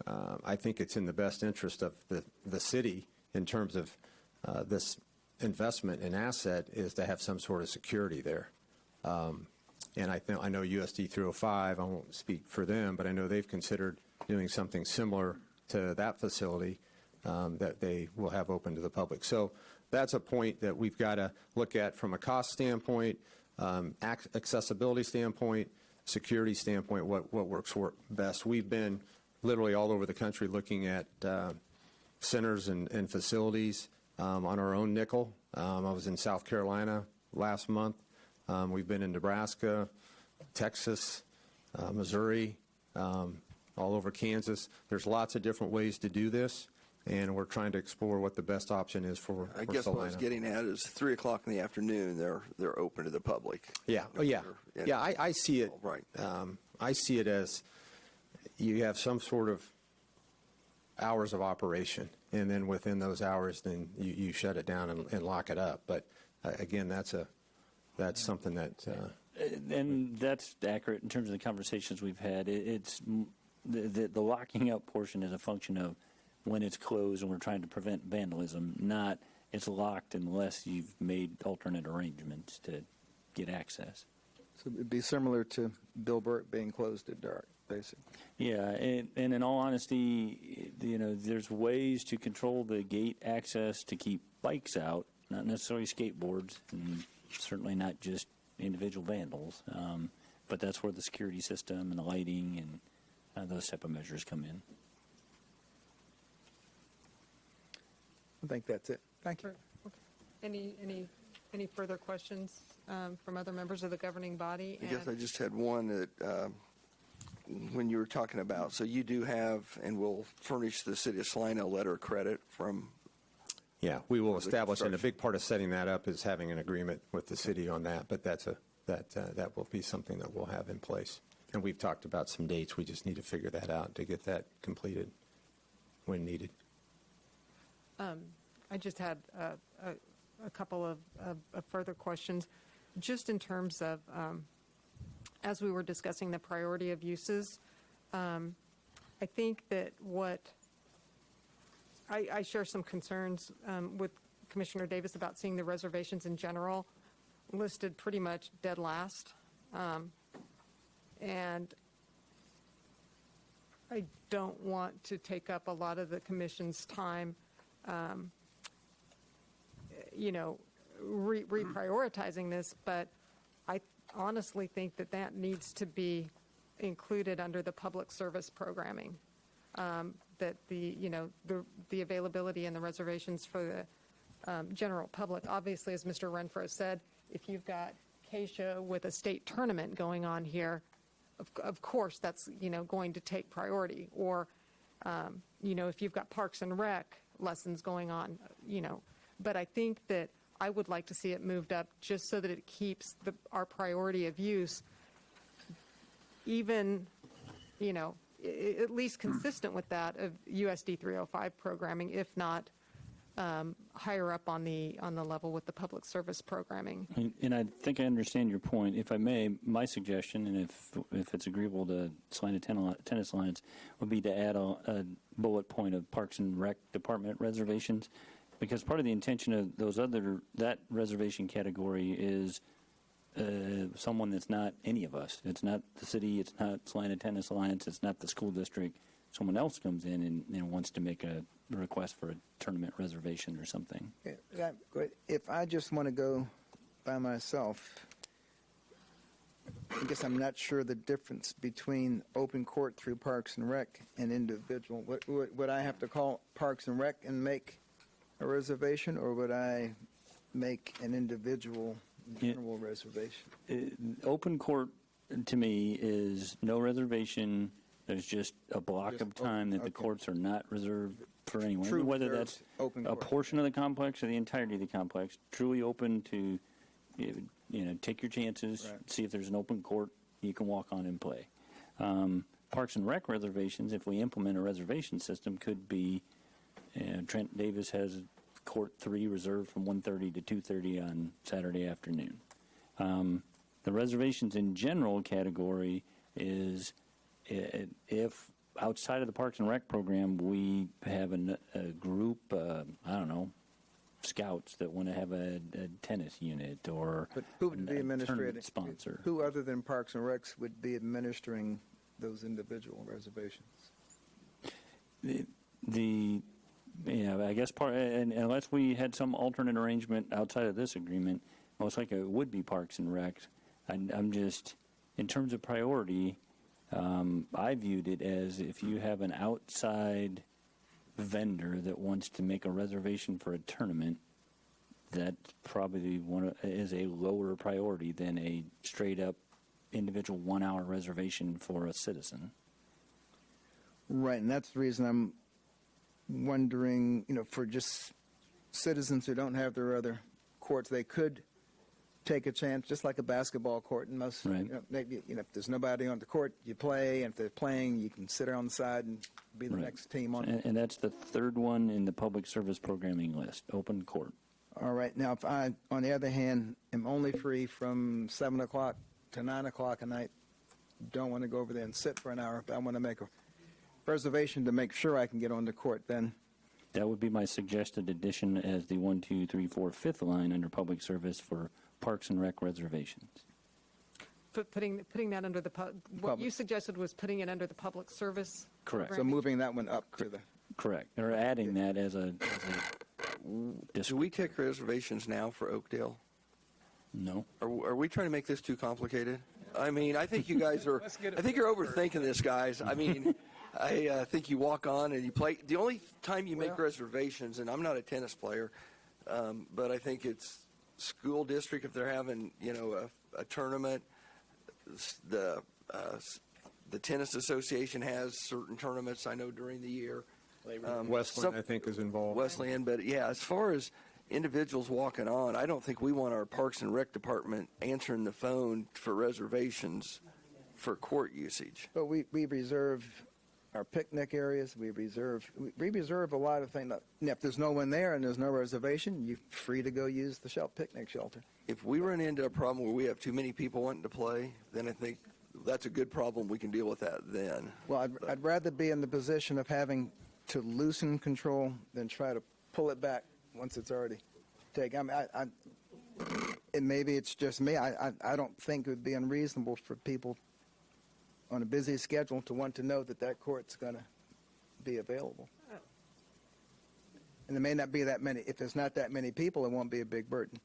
Speaker 4: I think it's in the best interest of the city in terms of this investment and asset is to have some sort of security there. And I know USD 305, I won't speak for them, but I know they've considered doing something similar to that facility that they will have open to the public. So that's a point that we've got to look at from a cost standpoint, accessibility standpoint, security standpoint, what works best. We've been literally all over the country looking at centers and facilities on our own nickel. I was in South Carolina last month. We've been in Nebraska, Texas, Missouri, all over Kansas. There's lots of different ways to do this, and we're trying to explore what the best option is for
Speaker 11: I guess
Speaker 4: Salina.
Speaker 11: what I was getting at is 3 o'clock in the afternoon, they're open to the public.
Speaker 4: Yeah, I see it.
Speaker 11: Right.
Speaker 4: I see it as you have some sort of hours of operation, and then within those hours, then you shut it down and lock it up. But again, that's something that.
Speaker 9: And that's accurate in terms of the conversations we've had. It's the locking up portion is a function of when it's closed and we're trying to prevent vandalism, not it's locked unless you've made alternate arrangements to get access.
Speaker 12: So it'd be similar to Bill Burt being closed at dark, basically.
Speaker 9: Yeah, and in all honesty, there's ways to control the gate access to keep bikes out, not necessarily skateboards, and certainly not just individual vandals. But that's where the security system and the lighting and those type of measures come in.
Speaker 12: I think that's it. Thank you.
Speaker 14: Okay. Any further questions from other members of the governing body?
Speaker 11: I guess I just had one that when you were talking about, so you do have and will furnish the city of Salina a letter of credit from.
Speaker 4: Yeah, we will establish, and a big part of setting that up is having an agreement with the city on that. But that will be something that we'll have in place. And we've talked about some dates. We just need to figure that out to get that completed when needed.
Speaker 14: I just had a couple of further questions, just in terms of, as we were discussing the priority of uses, I think that I share some concerns with Commissioner Davis about seeing the reservations in general listed pretty much dead last. And I don't want to take up a lot of the commission's time reprioritizing this, but I honestly think that needs to be included under the public service programming. That the availability and the reservations for the general public. Obviously, as Mr. Renfro said, if you've got Keisha with a state tournament going on here, of course that's going to take priority. Or if you've got Parks and Rec lessons going on, But I think that I would like to see it moved up just so that it keeps our priority of use even, at least consistent with that of USD 305 programming, if not higher up on the level with the public service programming.
Speaker 9: And I think I understand your point. If I may, my suggestion, and if it's agreeable to Salina Tennis Alliance, would be to add a bullet point of Parks and Rec Department reservations, because part of the intention of that reservation category is someone that's not any of us. It's not the city, it's not Salina Tennis Alliance, it's not the school district. Someone else comes in and wants to make a request for a tournament reservation or something.
Speaker 12: If I just want to go by myself, I guess I'm not sure the difference between open court through Parks and Rec and individual. Would I have to call Parks and Rec and make a reservation, or would I make an individual general reservation?
Speaker 9: Open court, to me, is no reservation. There's just a block of time that the courts are not reserved for anyone,
Speaker 12: True
Speaker 9: whether
Speaker 12: reserved
Speaker 9: that's
Speaker 12: open
Speaker 9: a
Speaker 12: court.
Speaker 9: portion of the complex or the entirety of the complex, truly open to, take your chances, see if there's an open court you can walk on and play. Parks and Rec reservations, if we implement a reservation system, could be, Trent Davis has court 3 reserved from 1:30 to 2:30 on Saturday afternoon. The reservations in general category is if outside of the Parks and Rec program, we have a group, I don't know, scouts that want to have a tennis unit or
Speaker 12: But who would be
Speaker 9: a
Speaker 12: administrating?
Speaker 9: tournament sponsor.
Speaker 12: Who other than Parks and Recs would be administering those individual reservations?
Speaker 9: I guess unless we had some alternate arrangement outside of this agreement, most likely it would be Parks and Rec. I'm just, in terms of priority, I viewed it as if you have an outside vendor that wants to make a reservation for a tournament, that probably is a lower priority than a straight up individual 1 hour reservation for a citizen.
Speaker 12: Right, and that's the reason I'm wondering, for just citizens who don't have their other courts, they could take a chance, just like a basketball court. And most,
Speaker 9: right.
Speaker 12: Maybe, if there's nobody on the court, you play, and if they're playing, you can sit there on the side and be the
Speaker 9: Right.
Speaker 12: next team on.
Speaker 9: And that's the third one in the public service programming list, open court.
Speaker 12: All right, now if I, on the other hand, am only free from 7 o'clock to 9 o'clock at night, don't want to go over there and sit for an hour, but I want to make a reservation to make sure I can get on the court, then
Speaker 9: That would be my suggested addition as the 1, 2, 3, 4, 5th line under public service for Parks and Rec reservations.
Speaker 14: Putting that under the, what you suggested was putting it under the public service.
Speaker 9: Correct.
Speaker 12: So moving that one up to the.
Speaker 9: Correct. Or adding that as a
Speaker 11: Do we take reservations now for Oakdale?
Speaker 9: No.
Speaker 11: Are we trying to make this too complicated? I mean, I think you guys are, I think you're overthinking this, guys. I mean, I think you walk on and you play. The only time you make reservations, and I'm not a tennis player, but I think it's school district if they're having, a tournament. The tennis association has certain tournaments, I know, during the year.
Speaker 4: Westland, I think, is involved.
Speaker 11: Wesleyan, but yeah, as far as individuals walking on, I don't think we want our Parks and Rec department answering the phone for reservations for court usage.
Speaker 12: But we reserve our picnic areas. We reserve a lot of things. Now, if there's no one there and there's no reservation, you're free to go use the picnic shelter.
Speaker 11: If we run into a problem where we have too many people wanting to play, then I think that's a good problem. We can deal with that then.
Speaker 12: Well, I'd rather be in the position of having to loosen control than try to pull it back once it's already taken. I mean, and maybe it's just me. I don't think it would be unreasonable for people on a busy schedule to want to know that court's going to be available. And there may not be that many. If there's not that many people, it won't be a big burden.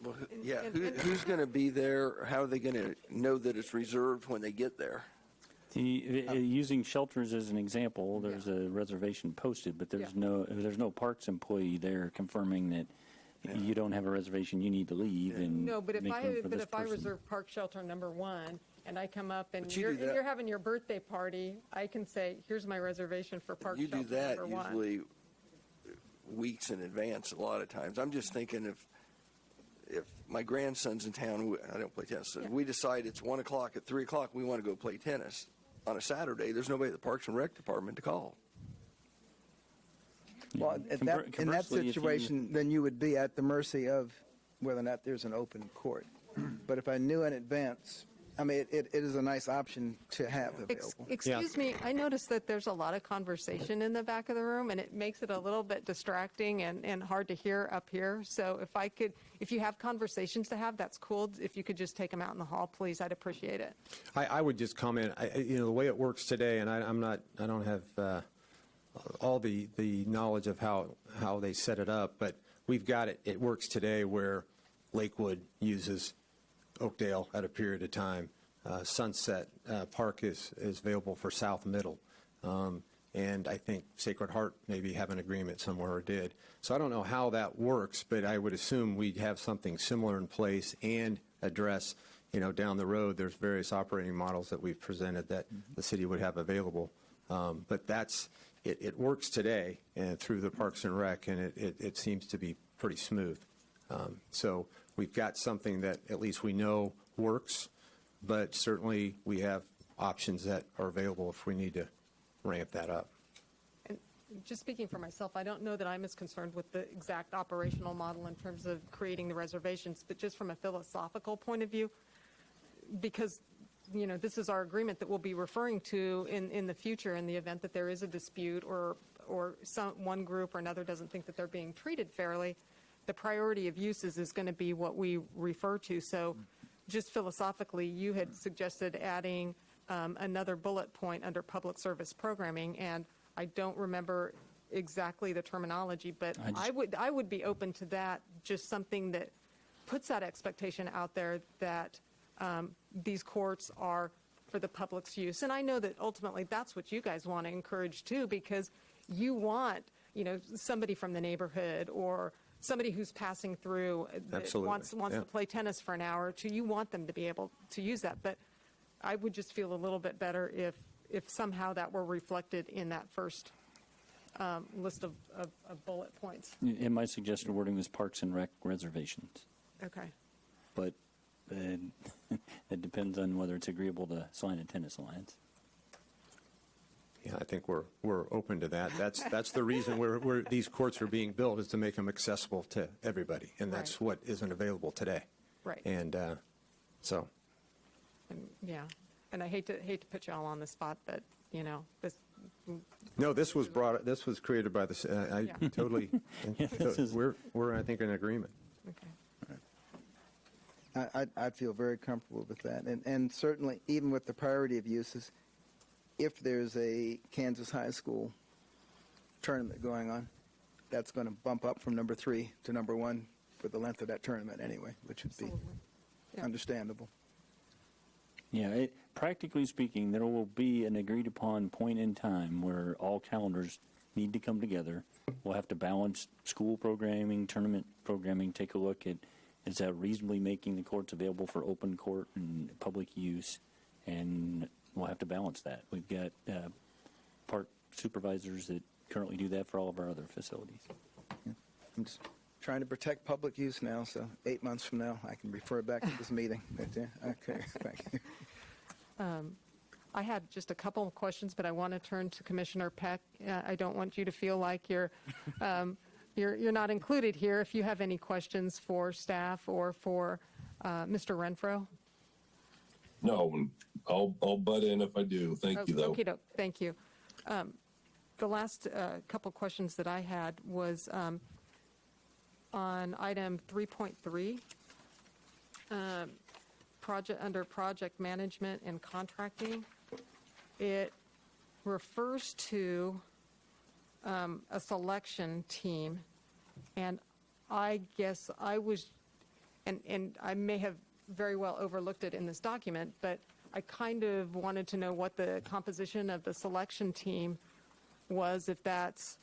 Speaker 11: Well, yeah, who's going to be there? How are they going to know that it's reserved when they get there?
Speaker 9: Using shelters as an example, there's a reservation posted, but there's no parks employee there confirming that you don't have a reservation, you need to leave. And
Speaker 14: No, but if
Speaker 9: make room for this
Speaker 14: I
Speaker 9: person.
Speaker 14: reserve park shelter number 1 and I come up and
Speaker 11: But you do that.
Speaker 14: you're having your birthday party, I can say, here's my reservation for park
Speaker 11: You
Speaker 14: shelter
Speaker 11: do that
Speaker 14: number 1.
Speaker 11: usually weeks in advance a lot of times. I'm just thinking if my grandson's in town, I don't play tennis, so we decide it's 1 o'clock, at 3 o'clock we want to go play tennis. On a Saturday, there's nobody at the Parks and Rec department to call.
Speaker 12: Well, in that situation, then you would be at the mercy of whether or not there's an open court. But if I knew in advance, I mean, it is a nice option to have available.
Speaker 14: Excuse me, I noticed that there's a lot of conversation in the back of the room, and it makes it a little bit distracting and hard to hear up here. So if you have conversations to have, that's cool. If you could just take them out in the hall, please, I'd appreciate it.
Speaker 4: I would just comment, the way it works today, and I don't have all the knowledge of how they set it up, but we've got it. It works today where Lakewood uses Oakdale at a period of time. Sunset Park is available for South Middle. And I think Sacred Heart maybe have an agreement somewhere or did. So I don't know how that works, but I would assume we'd have something similar in place and address, down the road, there's various operating models that we've presented that the city would have available. But it works today and through the Parks and Rec, and it seems to be pretty smooth. So we've got something that at least we know works, but certainly we have options that are available if we need to ramp that up.
Speaker 14: And just speaking for myself, I don't know that I'm as concerned with the exact operational model in terms of creating the reservations, but just from a philosophical point of view, because this is our agreement that we'll be referring to in the future in the event that there is a dispute or one group or another doesn't think that they're being treated fairly. The priority of uses is going to be what we refer to. So just philosophically, you had suggested adding another bullet point under public service programming, and I don't remember exactly the terminology, but I would be open to that, just something that puts that expectation out there that these courts are for the public's use. And I know that ultimately that's what you guys want to encourage too, because you want, somebody from the neighborhood or somebody who's passing through that wants to play tennis for an hour or two, you want them to be able to use that. But I would just feel a little bit better if somehow that were reflected in that first list of bullet points.
Speaker 9: And my suggested wording was Parks and Rec reservations.
Speaker 14: Okay.
Speaker 9: But it depends on whether it's agreeable to Salina Tennis Alliance.
Speaker 4: Yeah, I think we're open to that. That's the reason where these courts are being built, is to make them accessible to everybody, and that's what isn't available today.
Speaker 14: Right.
Speaker 4: And so.
Speaker 14: And, yeah, and I hate to put you all on the spot, but this.
Speaker 4: No, this was created by the. I totally. We're I think in agreement.
Speaker 14: Okay.
Speaker 12: I'd feel very comfortable with that. And certainly, even with the priority of uses, if there's a Kansas high school tournament going on, that's going to bump up from number 3 to number 1 for the length of that tournament anyway, which would be understandable.
Speaker 9: Yeah, practically speaking, there will be an agreed upon point in time where all calendars need to come together. We'll have to balance school programming, tournament programming, take a look at, is that reasonably making the courts available for open court and public use? And we'll have to balance that. We've got park supervisors that currently do that for all of our other facilities.
Speaker 12: I'm just trying to protect public use now, so 8 months from now, I can refer back to this meeting. Okay, thank you.
Speaker 14: I had just a couple of questions, but I want to turn to Commissioner Peck. I don't want you to feel like you're not included here. If you have any questions for staff or for Mr. Renfro.
Speaker 6: No, I'll butt in if I do. Thank you, though.
Speaker 14: Okay, thank you. The last couple questions that I had was on item 3.3, under project management and contracting. It refers to a selection team, and I guess I was, and I may have very well overlooked it in this document, but I kind of wanted to know what the composition of the selection team was, if that's,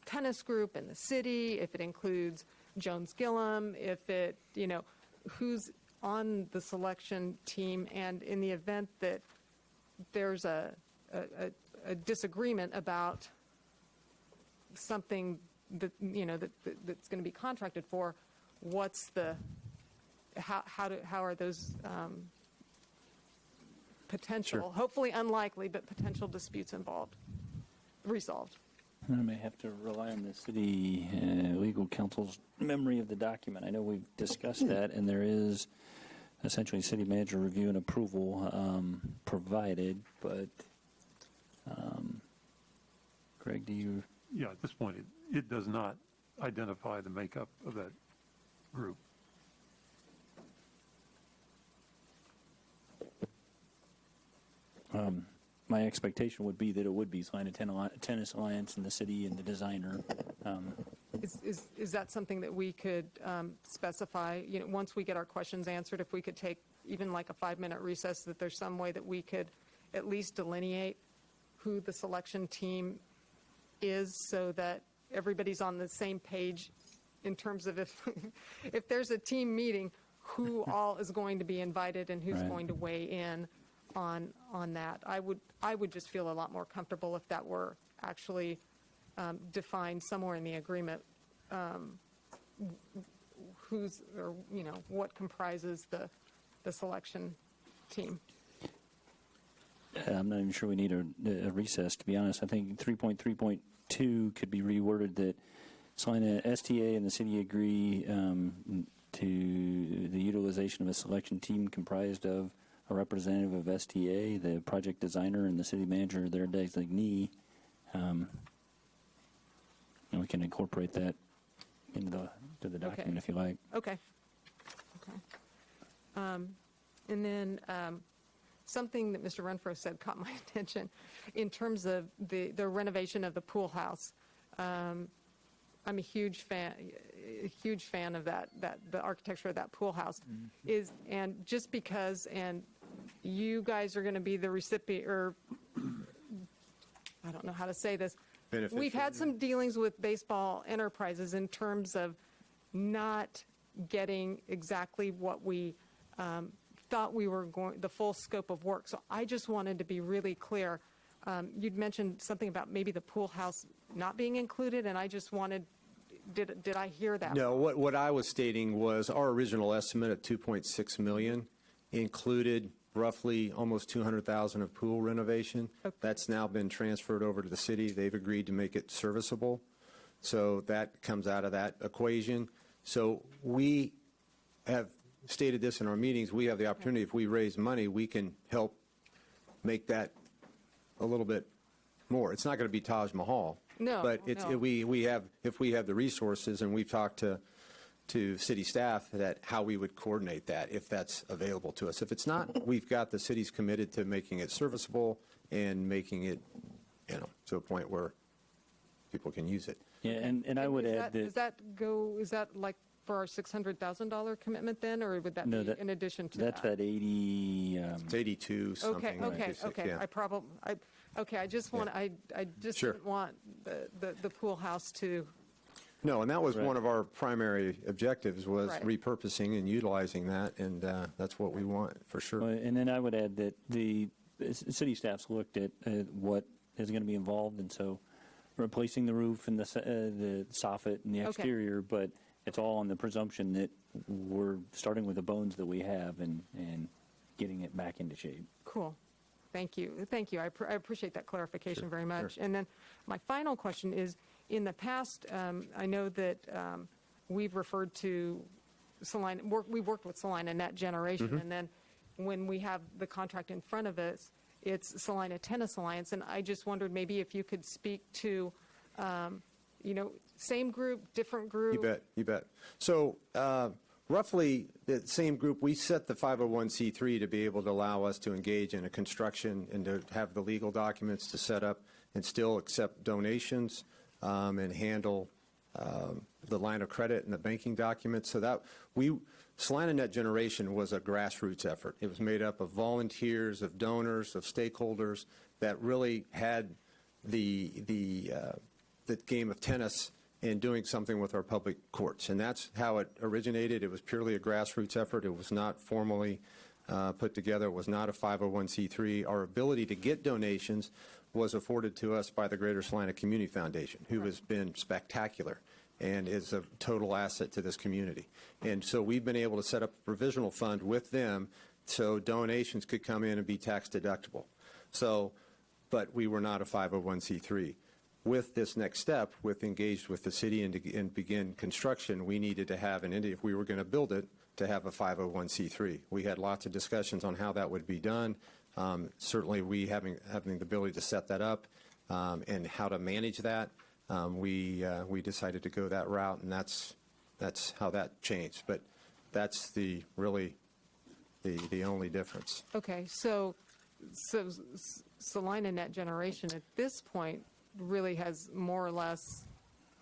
Speaker 14: tennis group in the city, if it includes Jones Gillum, if it, who's on the selection team, and in the event that there's a disagreement about something that, that's going to be contracted for, what's the, how are those potential, hopefully unlikely, but potential disputes resolved?
Speaker 9: I may have to rely on the city legal counsel's memory of the document. I know we've discussed that, and there is essentially city manager review and approval provided, but Greg, do you?
Speaker 8: Yeah, at this point, it does not identify the makeup of that group.
Speaker 9: My expectation would be that it would be Salina Tennis Alliance and the city and the designer.
Speaker 14: Is that something that we could specify, once we get our questions answered, if we could take even like a 5-minute recess, that there's some way that we could at least delineate who the selection team is, so that everybody's on the same page in terms of if there's a team meeting, who all is going to be invited and who's going to weigh in on that. I would just feel a lot more comfortable if that were actually defined somewhere in the agreement, who's, or what comprises the selection team.
Speaker 9: I'm not even sure we need a recess, to be honest. I think 3.3.2 could be reworded that Salina, STA and the city agree to the utilization of a selection team comprised of a representative of STA, the project designer, and the city manager, their designee. And we can incorporate that into the document if you like.
Speaker 14: Okay. And then something that Mr. Renfro said caught my attention in terms of the renovation of the pool house. I'm a huge fan of that the architecture of that pool house is, and just because, and you guys are going to be the recipient, or I don't know how to say this. We've had some dealings with Baseball Enterprises in terms of not getting exactly what we thought we were going, the full scope of work. So I just wanted to be really clear. You'd mentioned something about maybe the pool house not being included, and I just wanted, did I hear that?
Speaker 4: No, what I was stating was our original estimate of $2.6 million included roughly almost $200,000 of pool renovation.
Speaker 14: Okay.
Speaker 4: That's now been transferred over to the city. They've agreed to make it serviceable. So that comes out of that equation. So we have stated this in our meetings. We have the opportunity, if we raise money, we can help make that a little bit more. It's not going to be Taj Mahal.
Speaker 14: No,
Speaker 4: but it's,
Speaker 14: no.
Speaker 4: we have, if we have the resources, and we've talked to city staff that how we would coordinate that if that's available to us. If it's not, we've got the city's committed to making it serviceable and making it, to a point where people can use it.
Speaker 9: Yeah, and I would add that.
Speaker 14: Is that like for our $600,000 commitment then, or would that
Speaker 9: No,
Speaker 14: be in addition to
Speaker 9: that's
Speaker 14: that?
Speaker 9: at 80.
Speaker 4: It's 82 something.
Speaker 14: Okay.
Speaker 4: Yeah.
Speaker 14: I just want, I just
Speaker 4: Sure.
Speaker 14: didn't want the pool house to.
Speaker 4: No, and that was one of our primary objectives, was
Speaker 14: Right.
Speaker 4: repurposing and utilizing that, and that's what we want, for sure.
Speaker 9: Well, and then I would add that the city staff's looked at what is going to be involved, and so replacing the roof and the soffit and the
Speaker 14: Okay.
Speaker 9: exterior, but it's all on the presumption that we're starting with the bones that we have and getting it back into shape.
Speaker 14: Cool. Thank you. I appreciate that clarification very much.
Speaker 4: sure.
Speaker 14: And then my final question is, in the past, I know that we've referred to Salina, we worked with Salina Net Generation, and then when we have the contract in front of us, it's Salina Tennis Alliance, and I just wondered maybe if you could speak to, same group, different group?
Speaker 4: You bet. So roughly the same group, we set the 501c3 to be able to allow us to engage in a construction and to have the legal documents to set up and still accept donations and handle the line of credit and the banking documents. So that Salina Net Generation was a grassroots effort. It was made up of volunteers, of donors, of stakeholders that really had the game of tennis and doing something with our public courts. And that's how it originated. It was purely a grassroots effort. It was not formally put together. It was not a 501c3. Our ability to get donations was afforded to us by the Greater Salina Community Foundation, who has been spectacular and is a total asset to this community. And so we've been able to set up a provisional fund with them so donations could come in and be tax deductible. So, but we were not a 501c3. With this next step, with engaged with the city and begin construction, we needed to have if we were going to build it, to have a 501c3. We had lots of discussions on how that would be done. Certainly, we having the ability to set that up and how to manage that, we decided to go that route, and that's how that changed. But that's really the only difference.
Speaker 14: Okay, so Salina Net Generation at this point really has more or less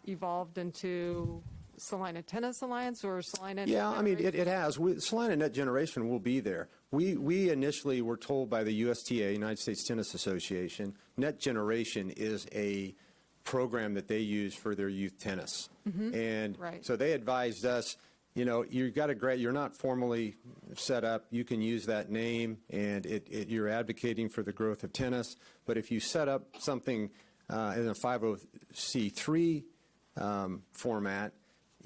Speaker 14: evolved into Salina Tennis Alliance or Salina Net
Speaker 4: Yeah, I mean,
Speaker 14: Generation?
Speaker 4: it has. Salina Net Generation will be there. We initially were told by the USTA, United States Tennis Association, Net Generation is a program that they use for their youth tennis. And
Speaker 14: Right.
Speaker 4: so they advised us, you've got you're not formally set up. You can use that name, and you're advocating for the growth of tennis. But if you set up something in a 50c3 format,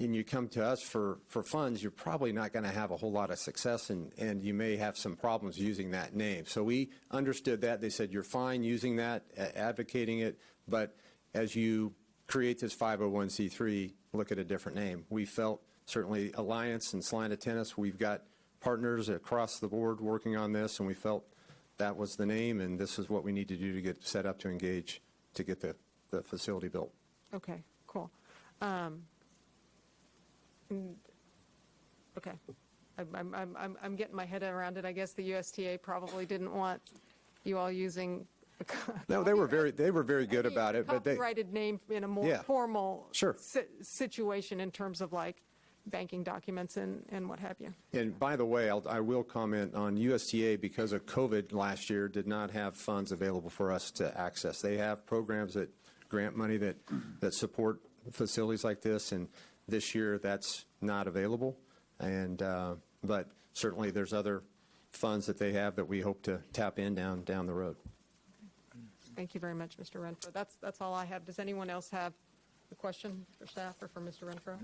Speaker 4: and you come to us for funds, you're probably not going to have a whole lot of success, and you may have some problems using that name. So we understood that. They said, you're fine using that, advocating it, but as you create this 501c3, look at a different name. We felt certainly Alliance and Salina Tennis, we've got partners across the board working on this, and we felt that was the name, and this is what we need to do to get set up to engage to get the facility built.
Speaker 14: Okay, cool. Okay. I'm getting my head around it. I guess the USTA probably didn't want you all using
Speaker 4: No, they were very good about it, but they
Speaker 14: copyrighted name in a more
Speaker 4: Yeah.
Speaker 14: formal
Speaker 4: Sure.
Speaker 14: situation in terms of like banking documents and what have you.
Speaker 4: And by the way, I will comment on USTA, because of COVID last year, did not have funds available for us to access. They have programs that grant money that support facilities like this, and this year that's not available. And but certainly there's other funds that they have that we hope to tap in down the road.
Speaker 14: Thank you very much, Mr. Renfro. That's all I have. Does anyone else have a question for staff or for Mr. Renfro?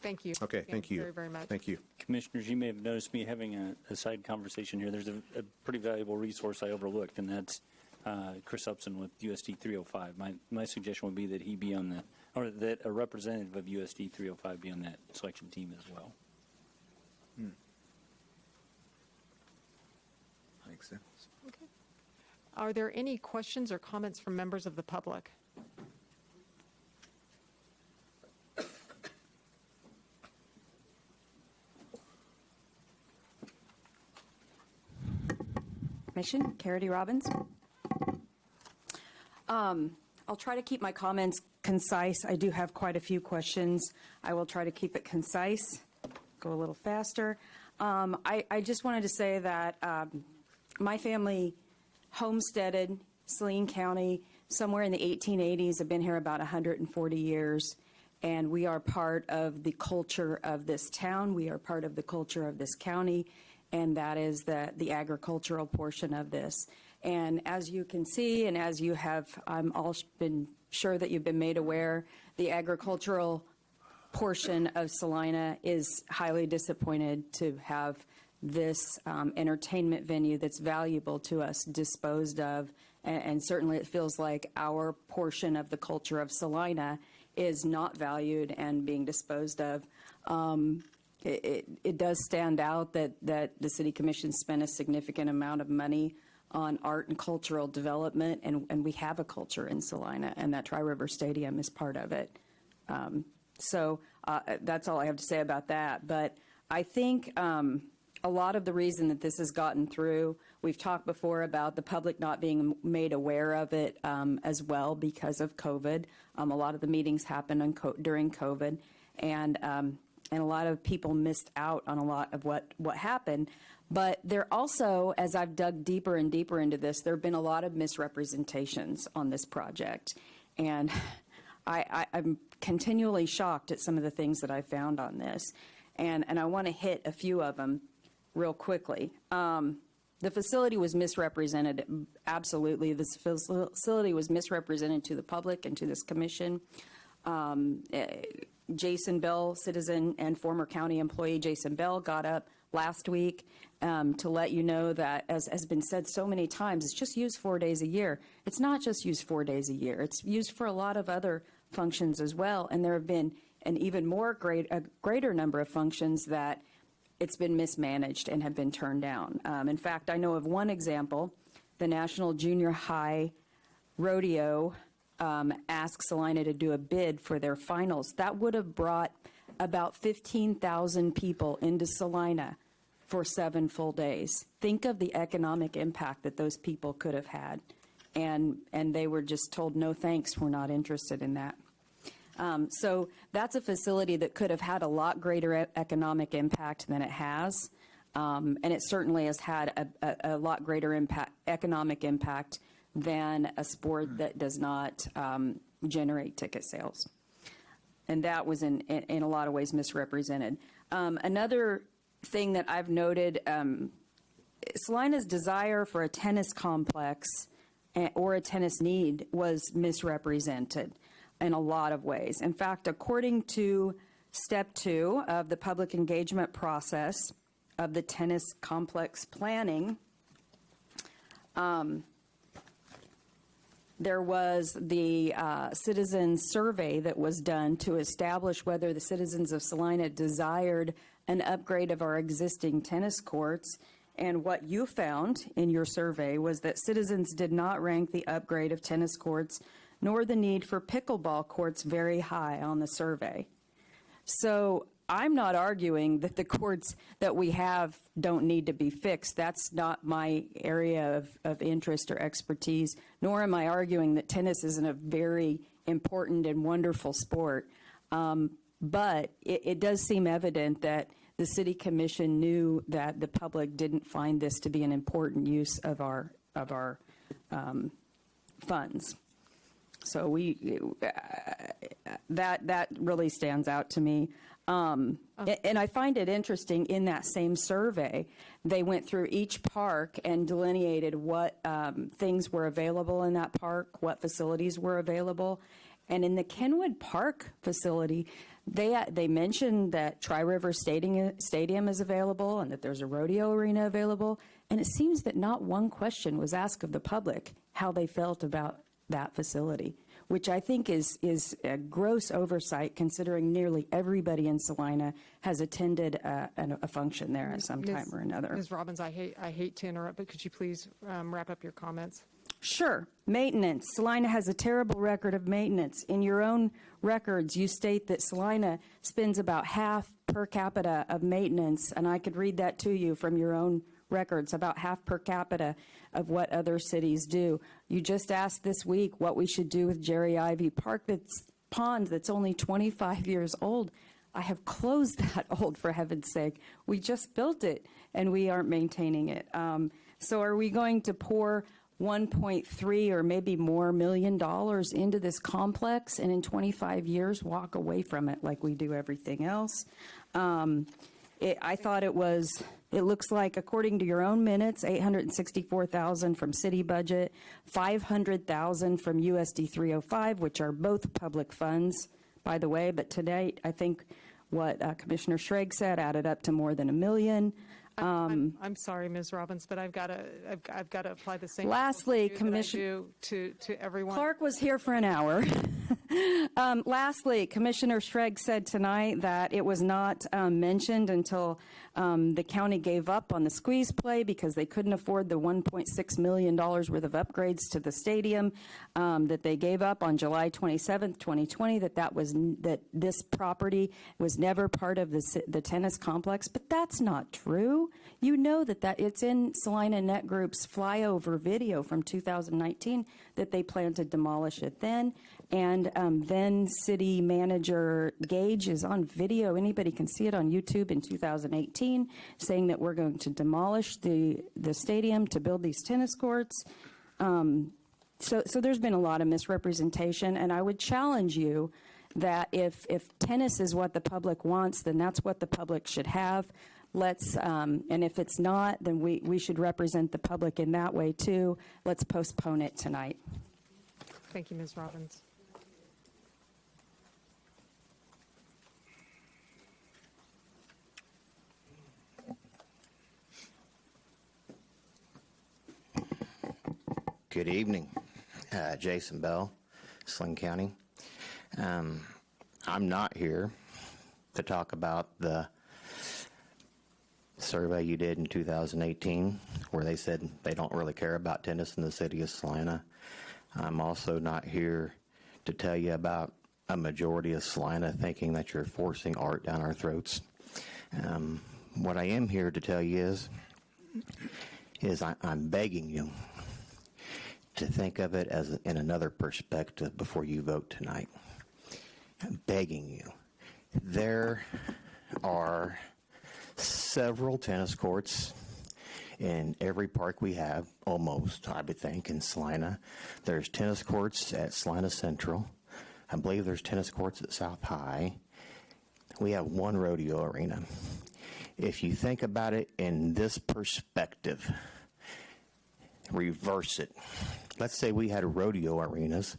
Speaker 14: Thank you.
Speaker 4: Okay, thank you.
Speaker 14: Very, very much.
Speaker 4: Thank you.
Speaker 9: Commissioners, you may have noticed me having a side conversation here. There's a pretty valuable resource I overlooked, and that's Chris Upson with USD 305. My suggestion would be that he be on the, or that a representative of USD 305 be on that selection team as well.
Speaker 12: Makes sense.
Speaker 14: Okay. Are there any questions or comments from members of the public?
Speaker 7: Commission, Carity Robbins. I'll try to keep my comments concise. I do have quite a few questions. I will try to keep it concise, go a little faster. I just wanted to say that my family homesteaded Saline County somewhere in the 1880s. I've been here about 140 years, and we are part of the culture of this town. We are part of the culture of this county, and that is the agricultural portion of this. And as you can see, and as you have, I'm all been sure that you've been made aware, the agricultural portion of Salina is highly disappointed to have this entertainment venue that's valuable to us disposed of. And certainly it feels like our portion of the culture of Salina is not valued and being disposed of. It does stand out that the City Commission spent a significant amount of money on art and cultural development, and we have a culture in Salina, and that Tri-River Stadium is part of it. So that's all I have to say about that. But I think a lot of the reason that this has gotten through, we've talked before about the public not being made aware of it as well because of COVID. A lot of the meetings happened during COVID, and a lot of people missed out on a lot of what happened. But there also, as I've dug deeper and deeper into this, there have been a lot of misrepresentations on this project. And I'm continually shocked at some of the things that I found on this. And I want to hit a few of them real quickly. The facility was misrepresented. Absolutely. This facility was misrepresented to the public and to this commission. Jason Bell, citizen and former county employee Jason Bell, got up last week to let you know that, as has been said so many times, it's just used 4 days a year. It's not just used 4 days a year. It's used for a lot of other functions as well. And there have been an even greater number of functions that it's been mismanaged and have been turned down. In fact, I know of one example. The National Junior High Rodeo asked Salina to do a bid for their finals. That would have brought about 15,000 people into Salina for 7 full days. Think of the economic impact that those people could have had. And they were just told, no thanks, we're not interested in that. So that's a facility that could have had a lot greater economic impact than it has. And it certainly has had a lot greater economic impact than a sport that does not generate ticket sales. And that was in a lot of ways misrepresented. Another thing that I've noted, Salina's desire for a tennis complex or a tennis need was misrepresented in a lot of ways. In fact, according to Step 2 of the public engagement process of the tennis complex planning, There was the citizen survey that was done to establish whether the citizens of Salina desired an upgrade of our existing tennis courts. And what you found in your survey was that citizens did not rank the upgrade of tennis courts nor the need for pickleball courts very high on the survey. So I'm not arguing that the courts that we have don't need to be fixed. That's not my area of interest or expertise, nor am I arguing that tennis isn't a very important and wonderful sport. But it does seem evident that the City Commission knew that the public didn't find this to be an important use of our funds. So that really stands out to me. And I find it interesting, in that same survey, they went through each park and delineated what things were available in that park, what facilities were available. And in the Kenwood Park facility, they mentioned that Tri-River Stadium is available and that there's a rodeo arena available. And it seems that not one question was asked of the public how they felt about that facility, which I think is a gross oversight, considering nearly everybody in Salina has attended a function there at some time or another.
Speaker 14: Ms. Robbins, I hate to interrupt, but could you please wrap up your comments?
Speaker 7: Sure. Maintenance. Salina has a terrible record of maintenance. In your own records, you state that Salina spends about half per capita of maintenance, and I could read that to you from your own records, about half per capita of what other cities do. You just asked this week what we should do with Jerry Ivy Park, pond that's only 25 years old. I have closed that old, for heaven's sake. We just built it, and we aren't maintaining it. So are we going to pour $1.3 or maybe more million into this complex and in 25 years walk away from it like we do everything else? I thought it looks like, according to your own minutes, $864,000 from city budget, $500,000 from USD 305, which are both public funds, by the way. But tonight, I think what Commissioner Schrag said added up to more than $1 million.
Speaker 14: I'm sorry, Ms. Robbins, but I've got to apply the same.
Speaker 7: Lastly,
Speaker 14: to everyone.
Speaker 7: Clark was here for an hour. Lastly, Commissioner Schrag said tonight that it was not mentioned until the county gave up on the squeeze play because they couldn't afford the $1.6 million worth of upgrades to the stadium, that they gave up on July 27th, 2020, that this property was never part of the tennis complex. But that's not true. You know that it's in Salina Net Group's flyover video from 2019 that they plan to demolish it then. And then City Manager Gage is on video. Anybody can see it on YouTube in 2018, saying that we're going to demolish the stadium to build these tennis courts. So there's been a lot of misrepresentation, and I would challenge you that if tennis is what the public wants, then that's what the public should have. And if it's not, then we should represent the public in that way too. Let's postpone it tonight.
Speaker 14: Thank you, Ms. Robbins.
Speaker 1: Good evening. Jason Bell, Sling County. I'm not here to talk about the survey you did in 2018 where they said they don't really care about tennis in the city of Salina. I'm also not here to tell you about a majority of Salina thinking that you're forcing art down our throats. What I am here to tell you is I'm begging you to think of it as in another perspective before you vote tonight. I'm begging you. There are several tennis courts in every park we have, almost, I would think, in Salina. There's tennis courts at Salina Central. I believe there's tennis courts at South High. We have one rodeo arena. If you think about it in this perspective, reverse it. Let's say we had rodeo arenas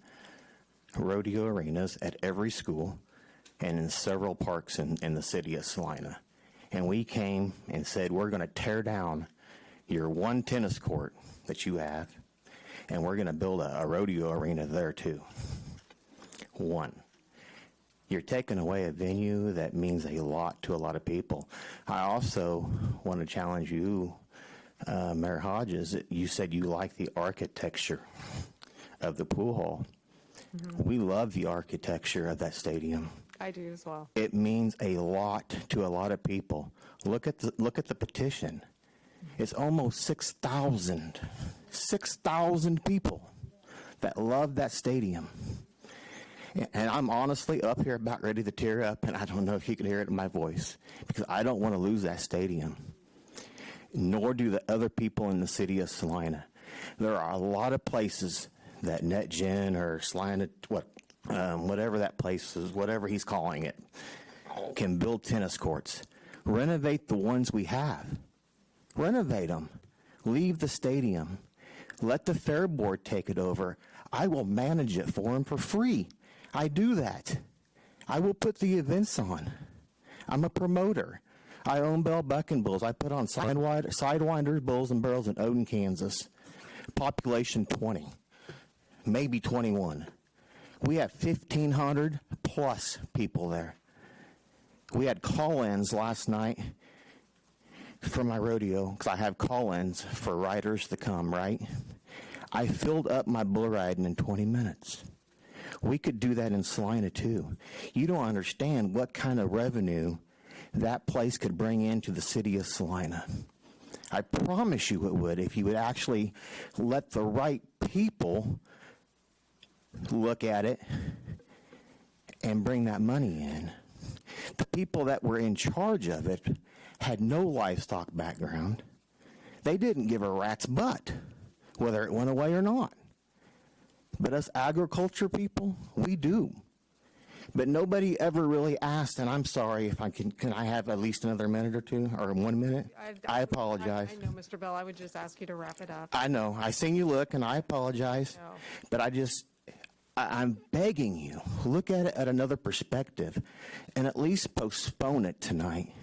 Speaker 1: at every school and in several parks in the city of Salina. And we came and said, we're going to tear down your one tennis court that you have, and we're going to build a rodeo arena there too. One. You're taking away a venue that means a lot to a lot of people. I also want to challenge you, Mayor Hodges. You said you like the architecture of the pool hall. We love the architecture of that stadium.
Speaker 14: I do as well.
Speaker 1: It means a lot to a lot of people. Look at the petition. It's almost 6,000 people that love that stadium. And I'm honestly up here about ready to tear up, and I don't know if you can hear it in my voice, because I don't want to lose that stadium, nor do the other people in the city of Salina. There are a lot of places that NetGen or Salina, whatever that place is, whatever he's calling it, can build tennis courts. Renovate the ones we have. Renovate them. Leave the stadium. Let the fair board take it over. I will manage it for them for free. I do that. I will put the events on. I'm a promoter. I own Bell Bucking Bulls. I put on Sidewinders, Bulls, and Barrels in Odin, Kansas. Population 20, maybe 21. We have 1,500 plus people there. We had call-ins last night for my rodeo, because I have call-ins for riders to come, right? I filled up my bull riding in 20 minutes. We could do that in Salina too. You don't understand what kind of revenue that place could bring into the city of Salina. I promise you it would, if you would actually let the right people look at it and bring that money in. The people that were in charge of it had no livestock background. They didn't give a rat's butt whether it went away or not. But us agriculture people, we do. But nobody ever really asked, and I'm sorry if I can I have at least another minute or two, or 1 minute? I apologize.
Speaker 14: I know, Mr. Bell, I would just ask you to wrap it up.
Speaker 1: I know. I seen you look, and I apologize.
Speaker 14: No.
Speaker 1: But I'm begging you, look at it at another perspective, and at least postpone it tonight.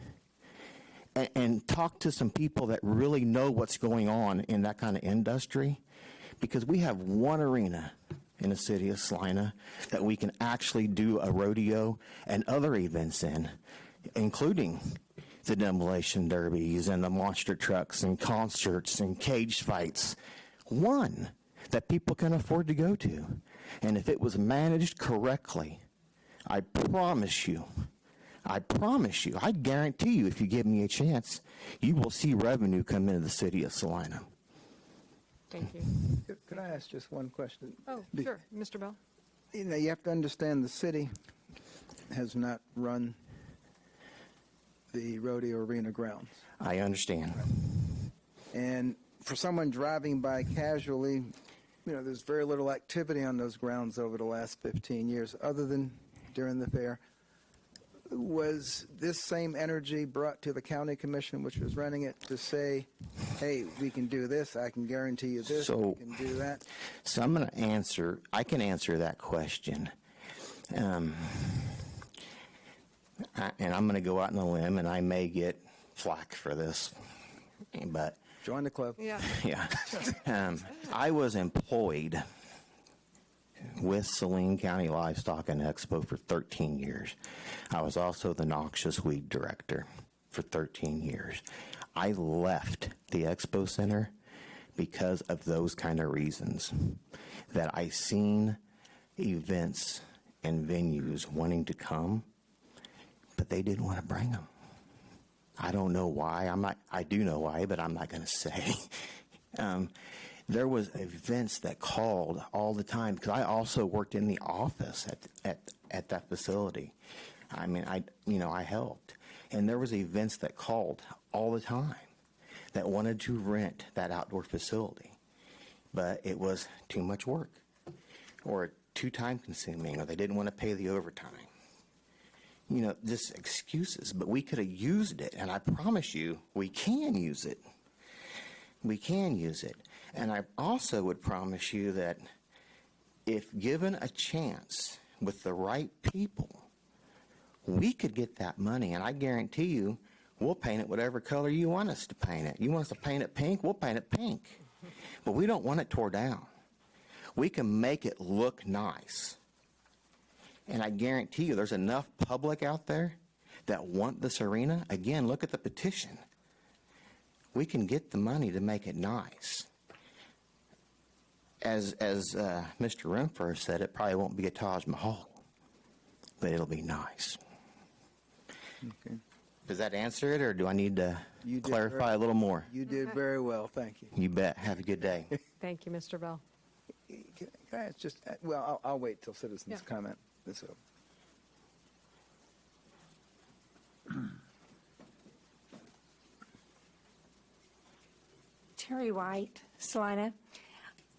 Speaker 1: And talk to some people that really know what's going on in that kind of industry, because we have one arena in the city of Salina that we can actually do a rodeo and other events in, including the demolition derbies and the monster trucks and concerts and cage fights. One that people can afford to go to. And if it was managed correctly, I promise you, I guarantee you, if you give me a chance, you will see revenue come into the city of Salina.
Speaker 14: Thank you.
Speaker 12: Could I ask just one question?
Speaker 14: Oh, sure. Mr. Bell?
Speaker 12: You know, you have to understand the city has not run the rodeo arena grounds.
Speaker 1: I understand.
Speaker 12: And for someone driving by casually, you know, there's very little activity on those grounds over the last 15 years, other than during the fair. Was this same energy brought to the county commission, which was running it, to say, hey, we can do this, I can guarantee you this, we can do that?
Speaker 1: So I'm going to answer, I can answer that question. And I'm going to go out on a limb, and I may get flack for this, but...
Speaker 12: Join the club.
Speaker 14: Yeah.
Speaker 1: Yeah. I was employed with Saline County Livestock and Expo for 13 years. I was also the noxious weed director for 13 years. I left the Expo Center because of those kind of reasons, that I seen events and venues wanting to come, but they didn't want to bring them. I don't know why. I do know why, but I'm not going to say. There was events that called all the time, because I also worked in the office at that facility. I mean, I helped, and there was events that called all the time that wanted to rent that outdoor facility, but it was too much work, or too time consuming, or they didn't want to pay the overtime. You know, just excuses, but we could have used it, and I promise you, we can use it. We can use it. And I also would promise you that if given a chance with the right people, we could get that money, and I guarantee you, we'll paint it whatever color you want us to paint it. You want us to paint it pink, we'll paint it pink. But we don't want it tore down. We can make it look nice. And I guarantee you there's enough public out there that want this arena. Again, look at the petition. We can get the money to make it nice. As Mr. Renfro said, it probably won't be a Taj Mahal, but it'll be nice.
Speaker 12: Okay.
Speaker 1: Does that answer it, or do I need to
Speaker 12: You did
Speaker 1: clarify
Speaker 12: very-
Speaker 1: a little more?
Speaker 12: You did very well, thank you.
Speaker 1: You bet. Have a good day.
Speaker 14: Thank you, Mr. Bell.
Speaker 12: Can I ask just, well, I'll wait till citizens
Speaker 14: Yeah.
Speaker 12: comment this over.
Speaker 13: Terry White, Salina.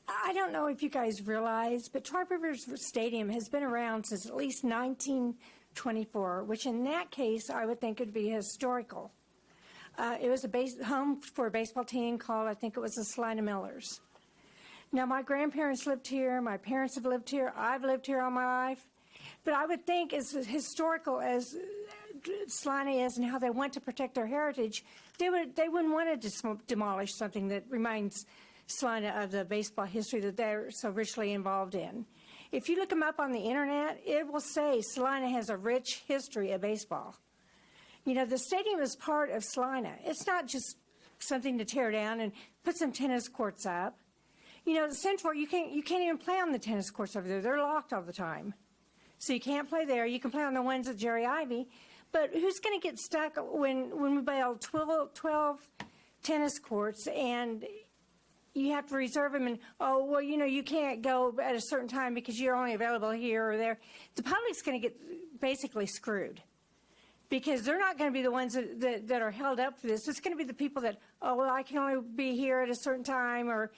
Speaker 13: I don't know if you guys realize, but Tri Rivers Stadium has been around since at least 1924, which in that case I would think would be historical. It was a home for a baseball team called, I think it was the Salina Millers. Now, my grandparents lived here, my parents have lived here, I've lived here all my life, but I would think as historical as Salina is and how they want to protect their heritage, they wouldn't want to demolish something that reminds Salina of the baseball history that they're so richly involved in. If you look them up on the internet, it will say Salina has a rich history of baseball. You know, the stadium is part of Salina. It's not just something to tear down and put some tennis courts up. You know, the Central, you can't even play on the tennis courts over there. They're locked all the time. So you can't play there. You can play on the ones at Jerry Ivy. But who's going to get stuck when we build 12 tennis courts and you have to reserve them and, oh, well, you know, you can't go at a certain time because you're only available here or there. The public's going to get basically screwed because they're not going to be the ones that are held up for this. It's going to be the people that, oh, well, I can only be here at a certain time or,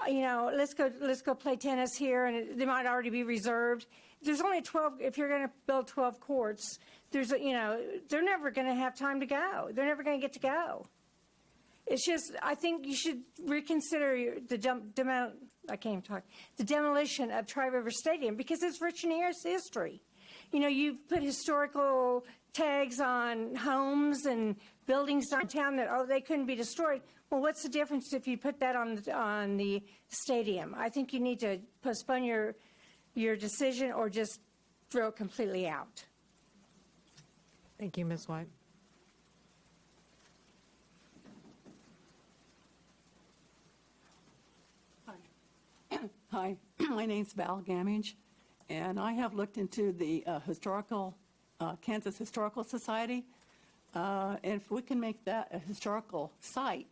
Speaker 13: you know, let's go play tennis here, and they might already be reserved. There's only 12, if you're going to build 12 courts, there's, you know, they're never going to have time to go. They're never going to get to go. It's just, I think you should reconsider the demolition of Tri River Stadium because it's rich in history. You know, you've put historical tags on homes and buildings downtown that, oh, they couldn't be destroyed. Well, what's the difference if you put that on the stadium? I think you need to postpone your decision or just throw it completely out.
Speaker 14: Thank you, Ms. White.
Speaker 22: Hi, my name's Val Gamage, and I have looked into the Kansas Historical Society, and if we can make that a historical site,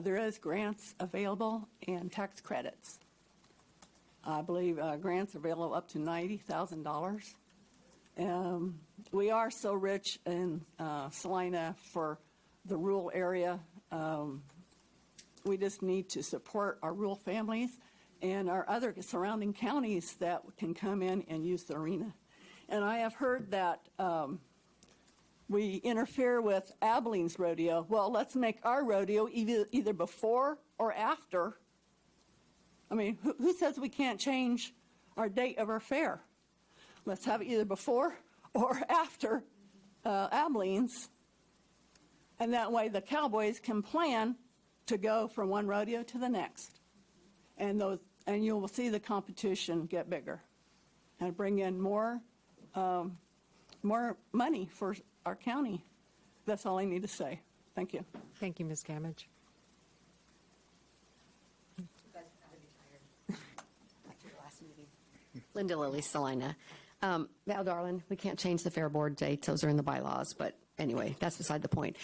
Speaker 22: there is grants available and tax credits. I believe grants are available up to $90,000. We are so rich in Salina for the rural area. We just need to support our rural families and our other surrounding counties that can come in and use the arena. And I have heard that we interfere with Abilene's rodeo. Well, let's make our rodeo either before or after. I mean, who says we can't change our date of our fair? Let's have it either before or after Abilene's. And that way the cowboys can plan to go from one rodeo to the next. And you will see the competition get bigger and bring in more money for our county. That's all I need to say. Thank you.
Speaker 14: Thank you, Ms. Gamage.
Speaker 23: Linda Lilly, Salina. Val Darlin, we can't change the fair board dates. Those are in the bylaws. But anyway, that's beside the point.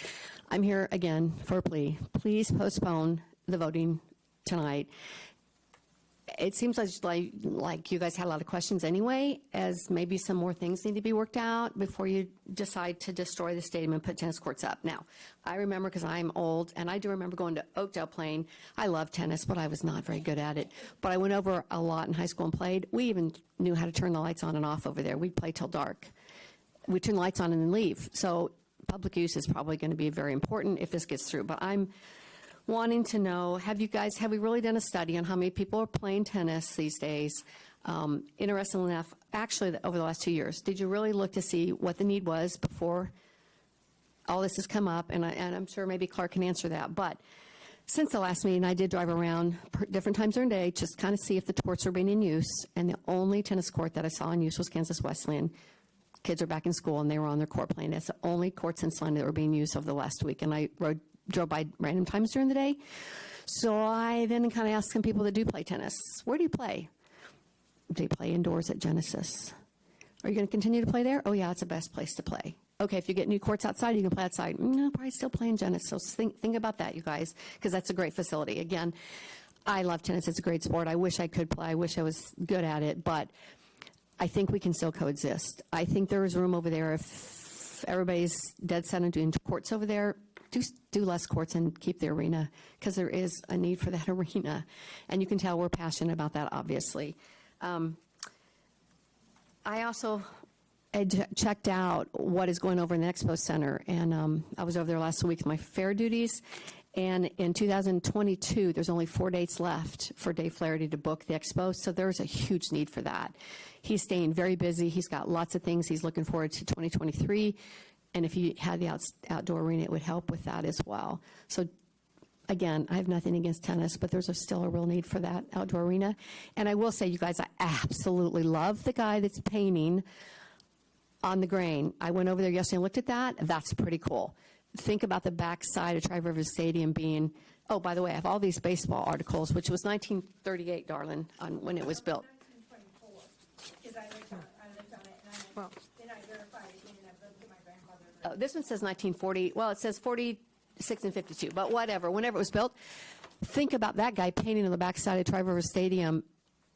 Speaker 23: I'm here again for a plea. Please postpone the voting tonight. It seems like you guys had a lot of questions anyway, as maybe some more things need to be worked out before you decide to destroy the stadium and put tennis courts up. Now, I remember, because I'm old, and I do remember going to Oakdale playing. I love tennis, but I was not very good at it. But I went over a lot in high school and played. We even knew how to turn the lights on and off over there. We'd play till dark. We'd turn the lights on and then leave. So public use is probably going to be very important if this gets through. But I'm wanting to know, have we really done a study on how many people are playing tennis these days? Interesting enough, actually, over the last 2 years, did you really look to see what the need was before all this has come up? And I'm sure maybe Clark can answer that. But Since the last meeting, I did drive around different times during the day, just kind of see if the courts are being in use. And the only tennis court that I saw in use was Kansas Wesleyan. Kids are back in school and they were on their court playing. That's the only courts in Salina that were being used over the last week. And I drove by random times during the day. So I then kind of asked some people that do play tennis, where do you play? They play indoors at Genesis. Are you going to continue to play there? Oh, yeah, it's the best place to play. Okay, if you get new courts outside, you can play outside. No, probably still playing Genesis. So think about that, you guys, because that's a great facility. Again, I love tennis. It's a great sport. I wish I could play. I wish I was good at it, but I think we can still coexist. I think there is room over there if everybody's dead set on doing courts over there. Do less courts and keep the arena, because there is a need for that arena. And you can tell we're passionate about that, obviously. I also checked out what is going over in the Expo Center, and I was over there last week with my fair duties. And in 2022, there's only 4 dates left for Dave Flaherty to book the Expo, so there's a huge need for that. He's staying very busy. He's got lots of things he's looking forward to 2023. And if he had the outdoor arena, it would help with that as well. So again, I have nothing against tennis, but there's still a real need for that outdoor arena. And I will say, you guys, I absolutely love the guy that's painting on the grain. I went over there yesterday and looked at that. That's pretty cool. Think about the backside of Tri-River Stadium being, oh, by the way, I have all these baseball articles, which was 1938, darling, on when it was built.
Speaker 13: 1924, because I lived on it, and then I verified again, and I lived with my grandfather.
Speaker 23: This one says 1940. Well, it says 46 and 52, but whatever. Whenever it was built, think about that guy painting on the backside of Tri-River Stadium,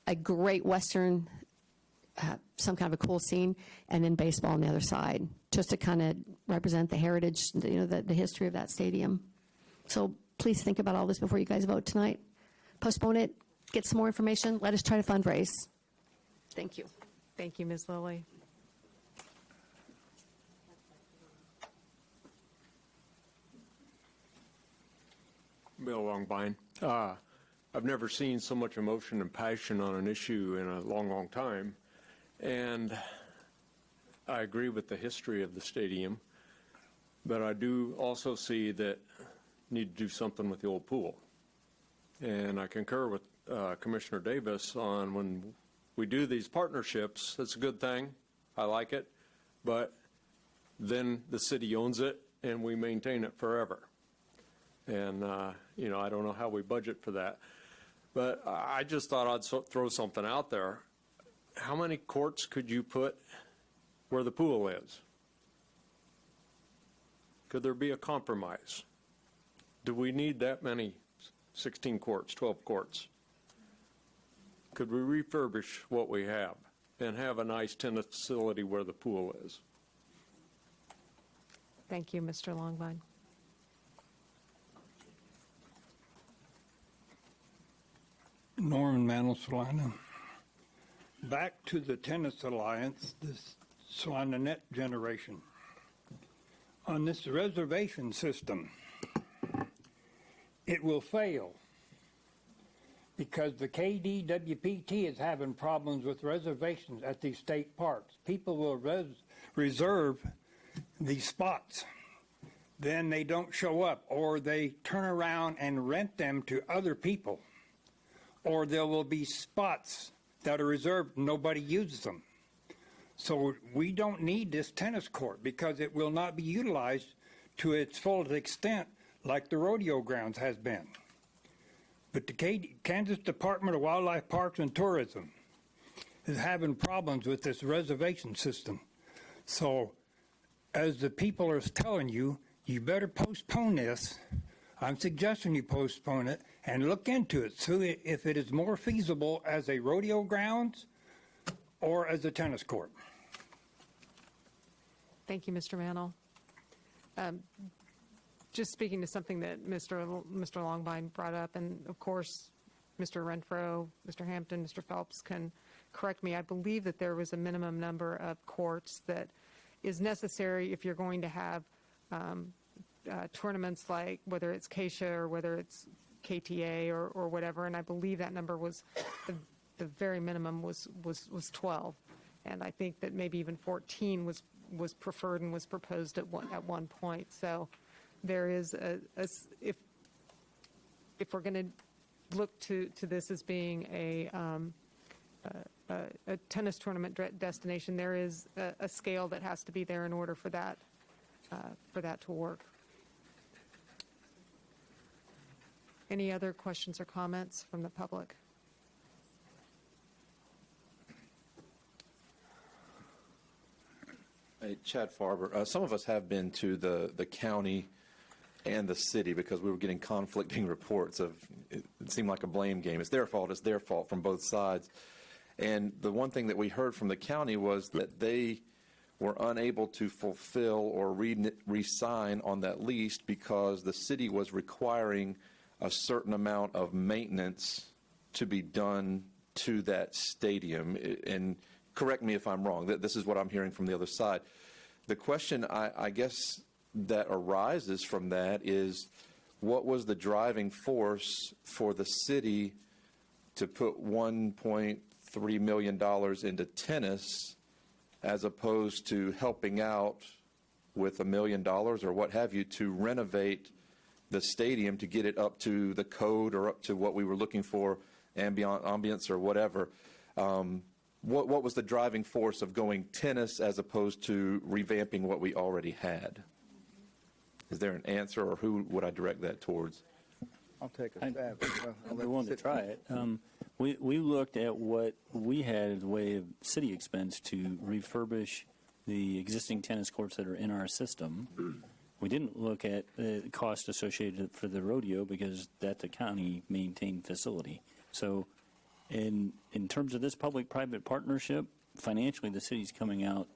Speaker 23: a great Western, some kind of a cool scene, and then baseball on the other side, just to kind of represent the heritage, the history of that stadium. So please think about all this before you guys vote tonight. Postpone it, get some more information, let us try to fundraise. Thank you.
Speaker 14: Thank you, Ms. Lilly.
Speaker 15: Bill Longbine. I've never seen so much emotion and passion on an issue in a long, long time. And I agree with the history of the stadium, but I do also see that need to do something with the old pool. And I concur with Commissioner Davis on when we do these partnerships, that's a good thing. I like it. But then the city owns it and we maintain it forever. And, I don't know how we budget for that. But I just thought I'd throw something out there. How many courts could you put where the pool is? Could there be a compromise? Do we need that many 16 courts, 12 courts? Could we refurbish what we have and have a nice tennis facility where the pool is?
Speaker 14: Thank you, Mr. Longbine.
Speaker 16: Norman Mantle, Salina. Back to the Tennis Alliance, this Salina Net generation. On this reservation system, it will fail because the KDWPT is having problems with reservations at these state parks. People will reserve these spots. Then they don't show up, or they turn around and rent them to other people. Or there will be spots that are reserved, nobody uses them. So we don't need this tennis court because it will not be utilized to its full extent like the rodeo grounds has been. But the Kansas Department of Wildlife Parks and Tourism is having problems with this reservation system. So as the people are telling you, you better postpone this. I'm suggesting you postpone it and look into it, so if it is more feasible as a rodeo grounds or as a tennis court.
Speaker 14: Thank you, Mr. Mantle. Just speaking to something that Mr. Longbine brought up, and of course, Mr. Renfro, Mr. Hampton, Mr. Phelps can correct me. I believe that there was a minimum number of courts that is necessary if you're going to have tournaments like whether it's KSHA or whether it's KTA or whatever, and I believe that number was, the very minimum was 12. And I think that maybe even 14 was preferred and was proposed at one point. So there is if if we're going to look to this as being a tennis tournament destination, there is a scale that has to be there in order for that to work. Any other questions or comments from the public?
Speaker 3: Hey, Chad Farber, some of us have been to the county and the city because we were getting conflicting reports of it seemed like a blame game. It's their fault from both sides. And the one thing that we heard from the county was that they were unable to fulfill or re-sign on that lease because the city was requiring a certain amount of maintenance to be done to that stadium. And correct me if I'm wrong. This is what I'm hearing from the other side. The question, I guess, that arises from that is, what was the driving force for the city to put $1.3 million into tennis as opposed to helping out with $1 million or what have you to renovate the stadium to get it up to the code or up to what we were looking for, ambience or whatever? What was the driving force of going tennis as opposed to revamping what we already had? Is there an answer, or who would I direct that towards?
Speaker 12: I'll take a stab.
Speaker 9: I'd be willing to try it. We looked at what we had as a way of city expense to refurbish the existing tennis courts that are in our system. We didn't look at the cost associated for the rodeo because that's a county-maintained facility. So in terms of this public-private partnership, financially the city's coming out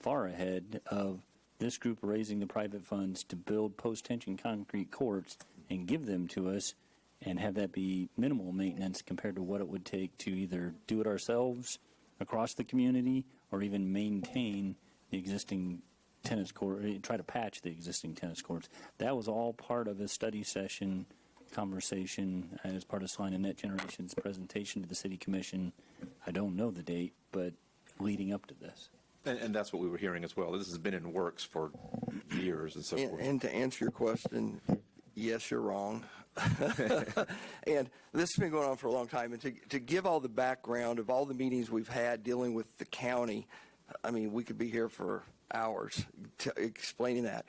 Speaker 9: far ahead of this group raising the private funds to build post-tension concrete courts and give them to us and have that be minimal maintenance compared to what it would take to either do it ourselves across the community or even maintain the existing tennis court, try to patch the existing tennis courts. That was all part of a study session conversation as part of Salina Net Generation's presentation to the City Commission. I don't know the date, but leading up to this.
Speaker 3: And that's what we were hearing as well. This has been in works for years and so forth.
Speaker 11: And to answer your question, yes, you're wrong. And this has been going on for a long time. And to give all the background of all the meetings we've had dealing with the county, I mean, we could be here for hours explaining that.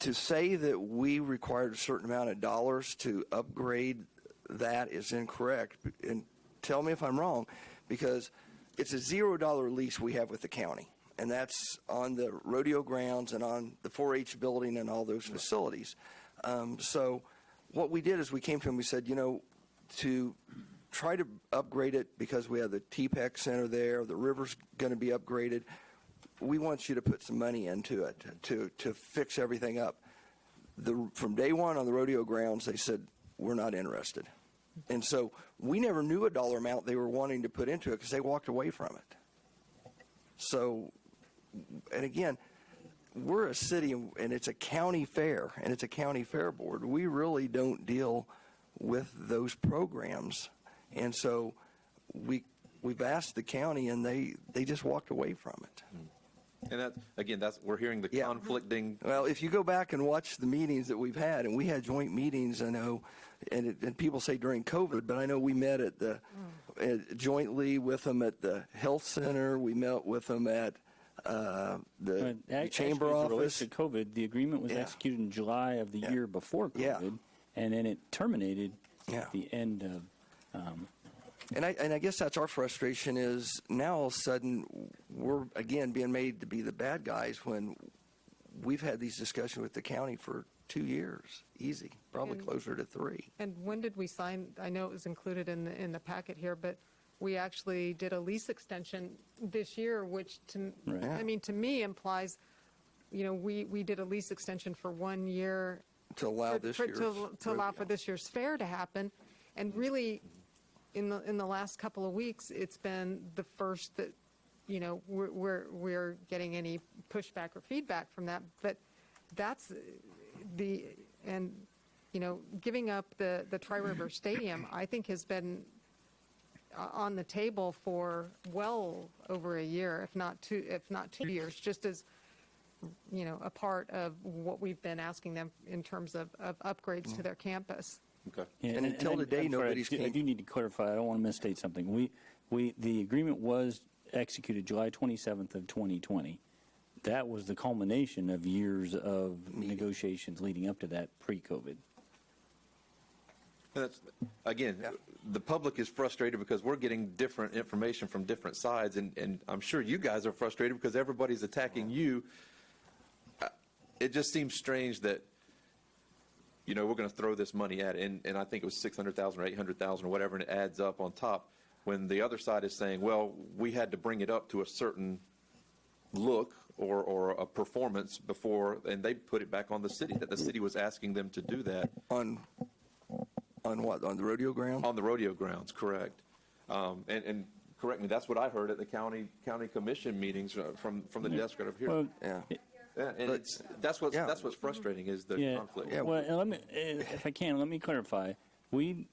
Speaker 11: To say that we required a certain amount of dollars to upgrade that is incorrect. And tell me if I'm wrong, because it's a $0 lease we have with the county, and that's on the rodeo grounds and on the 4-H building and all those facilities. So what we did is we came to him, we said, to try to upgrade it because we have the TPEC Center there, the river's going to be upgraded. We want you to put some money into it to fix everything up. From day one on the rodeo grounds, they said, we're not interested. And so we never knew a dollar amount they were wanting to put into it because they walked away from it. So, and again, we're a city and it's a county fair and it's a county fair board. We really don't deal with those programs. And so we've asked the county and they just walked away from it.
Speaker 3: And we're hearing the conflicting.
Speaker 11: Well, if you go back and watch the meetings that we've had, and we had joint meetings, I know, and people say during COVID, but I know we met at jointly with them at the health center. We met with them at the chamber office.
Speaker 9: To COVID, the agreement was executed in July of the year before COVID, and then it terminated at the end of.
Speaker 11: And I guess that's our frustration is now all of a sudden we're, again, being made to be the bad guys when we've had these discussions with the county for 2 years, easy, probably closer to 3.
Speaker 14: And when did we sign? I know it was included in the packet here, but we actually did a lease extension this year, which to me implies, we did a lease extension for 1 year
Speaker 11: to allow
Speaker 14: allow for this year's fair to happen, and really. In the last couple of weeks, it's been the first that, we're getting any pushback or feedback from that. But that's giving up the Tri-River Stadium, I think has been on the table for well over a year, if not 2 years, just as, a part of what we've been asking them in terms of upgrades to their campus.
Speaker 3: Okay.
Speaker 11: And until today,
Speaker 9: I'm sorry,
Speaker 11: nobody's
Speaker 9: I
Speaker 11: came.
Speaker 9: do need to clarify. I don't want to misstate something. The agreement was executed July 27th of 2020. That was the culmination of years of negotiations leading up to that pre-COVID.
Speaker 3: That's, again, the public is frustrated because we're getting different information from different sides, and I'm sure you guys are frustrated because everybody's attacking you. It just seems strange that, we're going to throw this money at it, and I think it was $600,000 or $800,000 or whatever, and it adds up on top, when the other side is saying, well, we had to bring it up to a certain look or a performance before, and they put it back on the city, that the city was asking them to do that.
Speaker 11: On what? On the rodeo ground?
Speaker 3: On the rodeo grounds, correct. And correct me, that's what I heard at the county commission meetings from the desk right over here.
Speaker 9: Well,
Speaker 3: yeah, and that's what's frustrating is the conflict.
Speaker 9: Yeah. Well, if I can, let me clarify. We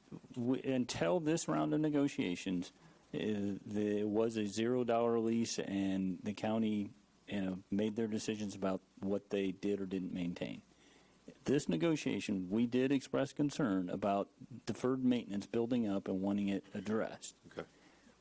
Speaker 9: until this round of negotiations, there was a $0 lease, and the county, made their decisions about what they did or didn't maintain. This negotiation, we did express concern about deferred maintenance building up and wanting it addressed.
Speaker 3: Okay.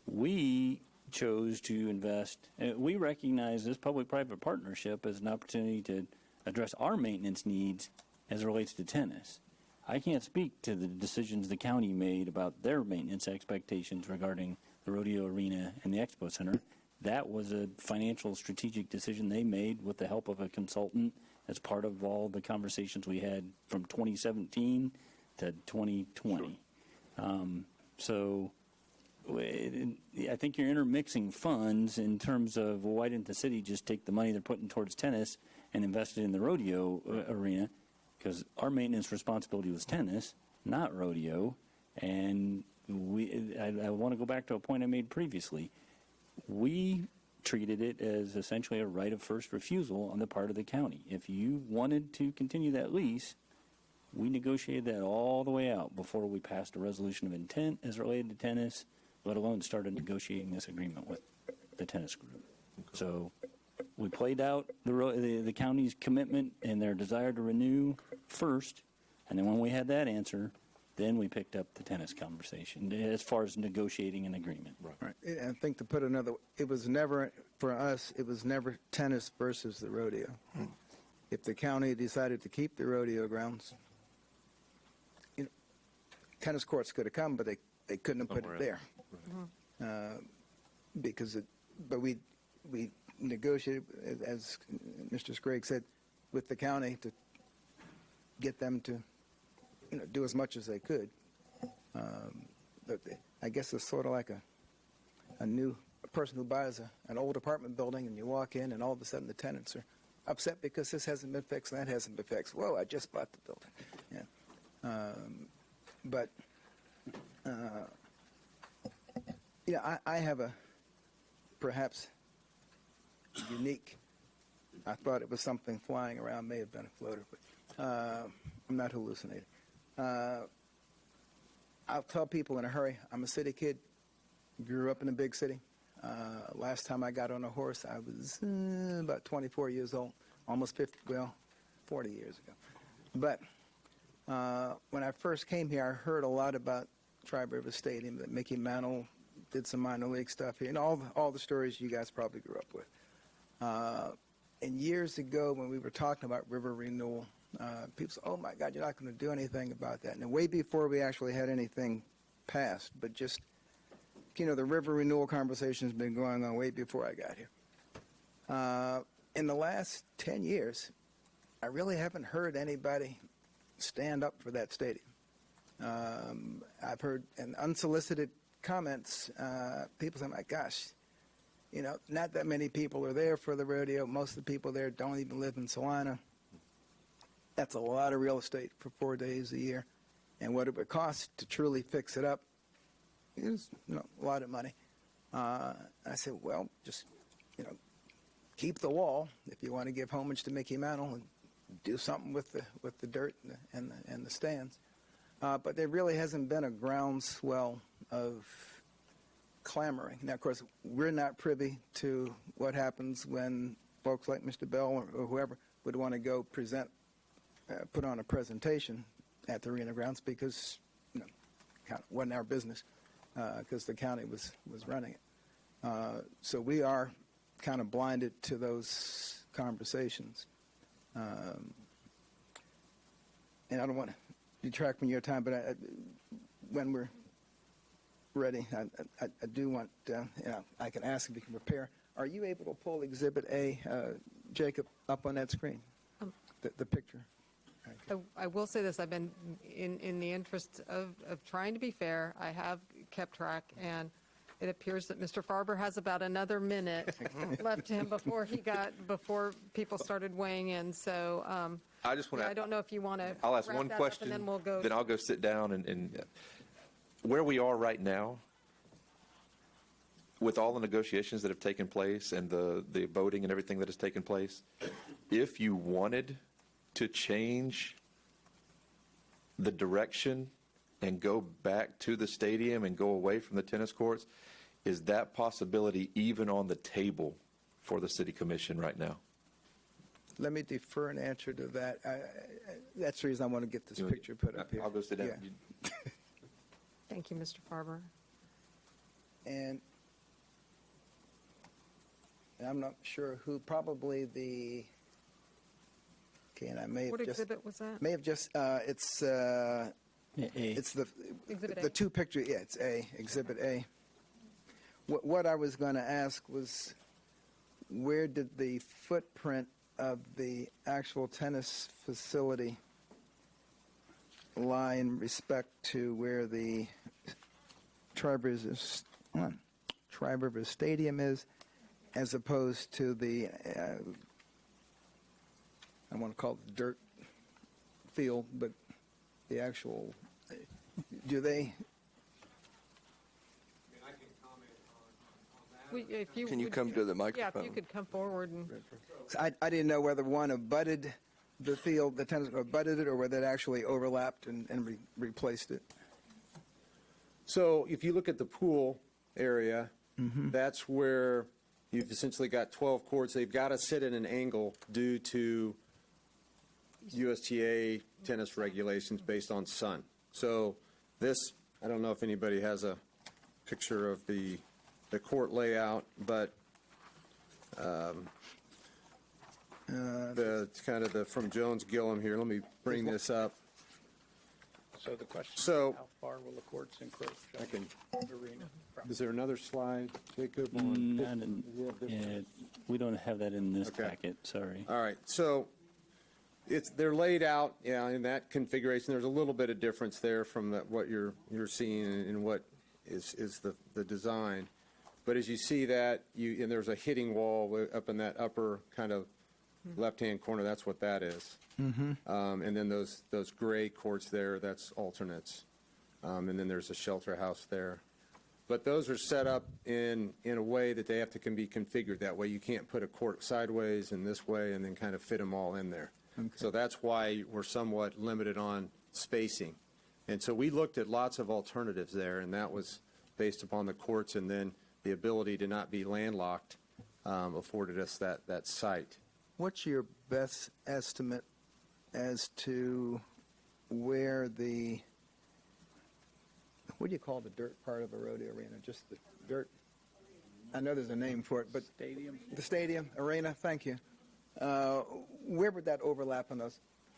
Speaker 9: We chose to invest. We recognize this public-private partnership as an opportunity to address our maintenance needs as it relates to tennis. I can't speak to the decisions the county made about their maintenance expectations regarding the rodeo arena and the expo center. That was a financial strategic decision they made with the help of a consultant as part of all the conversations we had from 2017 to 2020. So I think you're intermixing funds in terms of, well, why didn't the city just take the money they're putting towards tennis and invest it in the rodeo arena? Because our maintenance responsibility was tennis, not rodeo. And I want to go back to a point I made previously. We treated it as essentially a right of first refusal on the part of the county. If you wanted to continue that lease, we negotiated that all the way out before we passed a resolution of intent as related to tennis, let alone started negotiating this agreement with the tennis group. So we played out the county's commitment and their desire to renew first, and then when we had that answer, then we picked up the tennis conversation as far as negotiating an agreement.
Speaker 12: Right. And I think to put another, it was never, for us, it was never tennis versus the rodeo. If the county decided to keep the rodeo grounds, tennis courts could have come, but they couldn't have put it there. But we negotiated, as Mr. Sprague said, with the county to get them to do as much as they could. But I guess it's sort of like a person who buys an old apartment building, and you walk in and all of a sudden the tenants are upset because this hasn't been fixed and that hasn't been fixed. Whoa, I just bought the building. Yeah. I have a perhaps unique, I thought it was something flying around, may have been a floater, but I'm not hallucinating. I'll tell people in a hurry, I'm a city kid, grew up in a big city. Last time I got on a horse, I was about 24 years old, almost 40 years ago. But when I first came here, I heard a lot about Tri-River Stadium, that Mickey Mantle did some minor league stuff here, and all the stories you guys probably grew up with. And years ago, when we were talking about river renewal, people said, oh my God, you're not going to do anything about that. And way before we actually had anything passed, but just, the river renewal conversation has been going on way before I got here. In the last 10 years, I really haven't heard anybody stand up for that stadium. I've heard in unsolicited comments, people say, my gosh, not that many people are there for the rodeo. Most of the people there don't even live in Salina. That's a lot of real estate for 4 days a year. And what it would cost to truly fix it up is, a lot of money. I said, well, just, keep the wall if you want to give homage to Mickey Mantle, and do something with the dirt and the stands. But there really hasn't been a groundswell of clamoring. Now, of course, we're not privy to what happens when folks like Mr. Bell or whoever would want to go put on a presentation at the arena grounds, because kind of wasn't our business because the county was running it. So we are kind of blinded to those conversations. And I don't want to detract from your time, but when we're ready, I do want, I can ask if you can prepare. Are you able to pull Exhibit A, Jacob, up on that screen? The picture.
Speaker 14: I will say this, I've been, in the interest of trying to be fair, I have kept track, and it appears that Mr. Farber has about another minute left to him before people started weighing in, so
Speaker 3: I just want to.
Speaker 14: I don't know if you want to.
Speaker 3: I'll ask one question,
Speaker 14: and then we'll go.
Speaker 3: then I'll go sit down and where we are right now, with all the negotiations that have taken place and the voting and everything that has taken place, if you wanted to change the direction and go back to the stadium and go away from the tennis courts, is that possibility even on the table for the city commission right now?
Speaker 12: Let me defer an answer to that. That's the reason I want to get this picture put up here.
Speaker 3: I'll go sit down.
Speaker 12: Yeah.
Speaker 14: Thank you, Mr. Farber.
Speaker 12: And I'm not sure who, probably the, okay, and I may have
Speaker 14: What
Speaker 12: just.
Speaker 14: exhibit was that?
Speaker 12: May have just, it's the
Speaker 14: Exhibit A.
Speaker 12: the two picture, yeah, it's A, Exhibit A. What I was going to ask was, where did the footprint of the actual tennis facility lie in respect to where the Tri-River Stadium is, as opposed to the, I want to call it the dirt field, but the actual, do they?
Speaker 11: Can you come to the microphone?
Speaker 14: Yeah, if you could come forward and.
Speaker 12: I didn't know whether one abutted the field, the tennis abutted it, or whether it actually overlapped and replaced it.
Speaker 4: So if you look at the pool area, that's where you've essentially got 12 courts. They've got to sit at an angle due to USTA tennis regulations based on sun. So this, I don't know if anybody has a picture of the court layout, but the kind of the from Jones Gillum here. Let me bring this up.
Speaker 5: So the question
Speaker 4: So-
Speaker 5: is, how far will the courts encroach
Speaker 4: I can.
Speaker 5: on the arena?
Speaker 4: Is there another slide, Jacob?
Speaker 9: We don't have that in this
Speaker 4: Okay.
Speaker 9: packet, sorry.
Speaker 4: All right, so they're laid out, in that configuration. There's a little bit of difference there from what you're seeing in what is the design. But as you see that, and there's a hitting wall up in that upper kind of left-hand corner. That's what that is. And then those gray courts there, that's alternates. And then there's a shelter house there. But those are set up in a way that they have to be configured that way. You can't put a court sideways and this way and then kind of fit them all in there. So that's why we're somewhat limited on spacing. And so we looked at lots of alternatives there, and that was based upon the courts, and then the ability to not be landlocked afforded us that site.
Speaker 12: What's your best estimate as to where the, what do you call the dirt part of a rodeo arena? Just the dirt? I know there's a name for it, but.
Speaker 5: Stadium?
Speaker 12: The stadium, arena, thank you. Where would that overlap on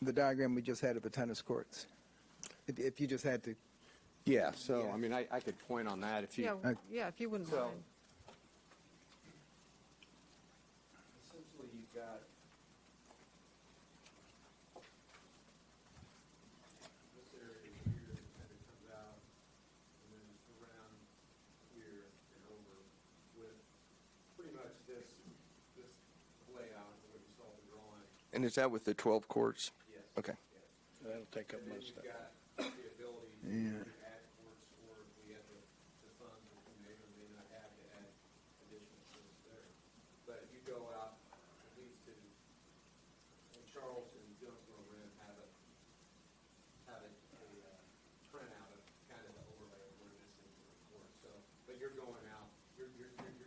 Speaker 12: the diagram we just had of the tennis courts? If you just had to.
Speaker 4: Yeah, so, I mean, I could point on that if you.
Speaker 14: Yeah, if you wouldn't
Speaker 4: So-
Speaker 14: mind.
Speaker 4: Essentially, you've got this area here that kind of comes out, and then around here and over with pretty much this layout of what you saw in the drawing.
Speaker 11: And is that with the 12 courts?
Speaker 4: Yes.
Speaker 11: Okay.
Speaker 5: That'll take up
Speaker 4: And then
Speaker 5: most
Speaker 4: you've
Speaker 5: of it.
Speaker 4: got the ability to add courts, or if we have the funds, which we may or may not have, to add additional courts there. But if you go out at least to Charleston, Jonesboro, Rim, have a printout of kind of the overlay of where this is in the court. So, but you're going out, you're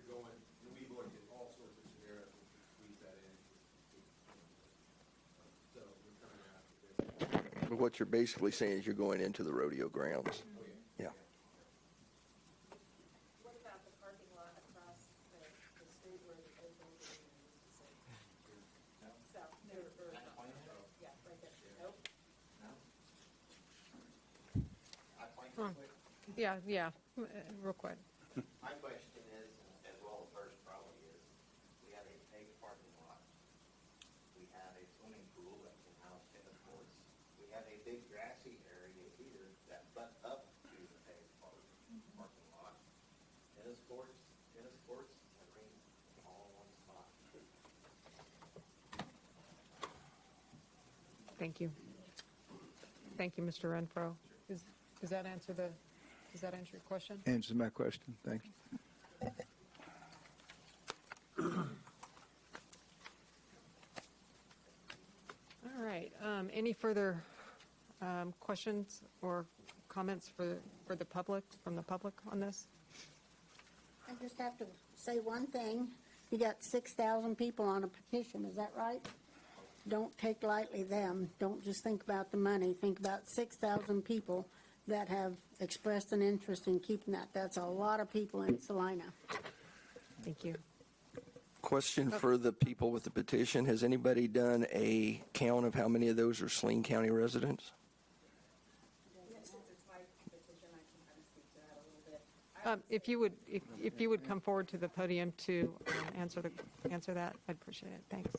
Speaker 4: going, and we looked at all sorts of scenarios which would squeeze that in. So we're coming out.
Speaker 11: But what you're basically saying is you're going into the rodeo grounds. Yeah.
Speaker 14: Yeah, real quick.
Speaker 1: My question is, as well as hers probably is, we have a paved parking lot. We have a swimming pool that can house tennis courts. We have a big grassy area here that butts up to the paved parking lot. Tennis courts, arena, all in one spot.
Speaker 14: Thank you. Thank you, Mr. Renfro. Does that answer your question?
Speaker 12: Answers my question. Thank you.
Speaker 14: All right. Any further questions or comments for the public, from the public on this?
Speaker 10: I just have to say one thing. You got 6,000 people on a petition, is that right? Don't take lightly them. Don't just think about the money. Think about 6,000 people that have expressed an interest in keeping that. That's a lot of people in Salina.
Speaker 14: Thank you.
Speaker 11: Question for the people with the petition. Has anybody done a count of how many of those are Saline County residents?
Speaker 14: If you would come forward to the podium to answer that, I'd appreciate it. Thanks.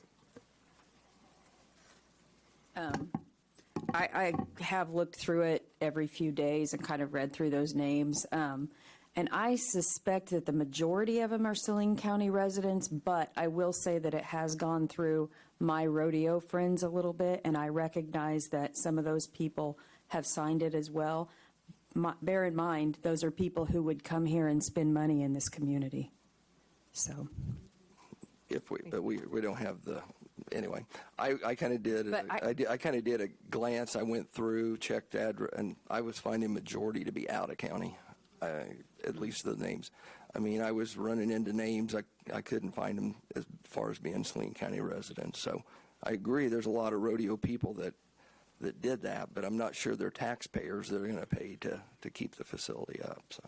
Speaker 7: I have looked through it every few days and kind of read through those names. And I suspect that the majority of them are Saline County residents, but I will say that it has gone through my rodeo friends a little bit, and I recognize that some of those people have signed it as well. Bear in mind, those are people who would come here and spend money in this community. So,
Speaker 11: But we don't have the, anyway, I kind of did, I kind of did a glance. I went through, checked address, and I was finding majority to be out of county, at least the names. I mean, I was running into names, I couldn't find them as far as being Saline County residents. So I agree, there's a lot of rodeo people that did that, but I'm not sure they're taxpayers that are going to pay to keep the facility up. So.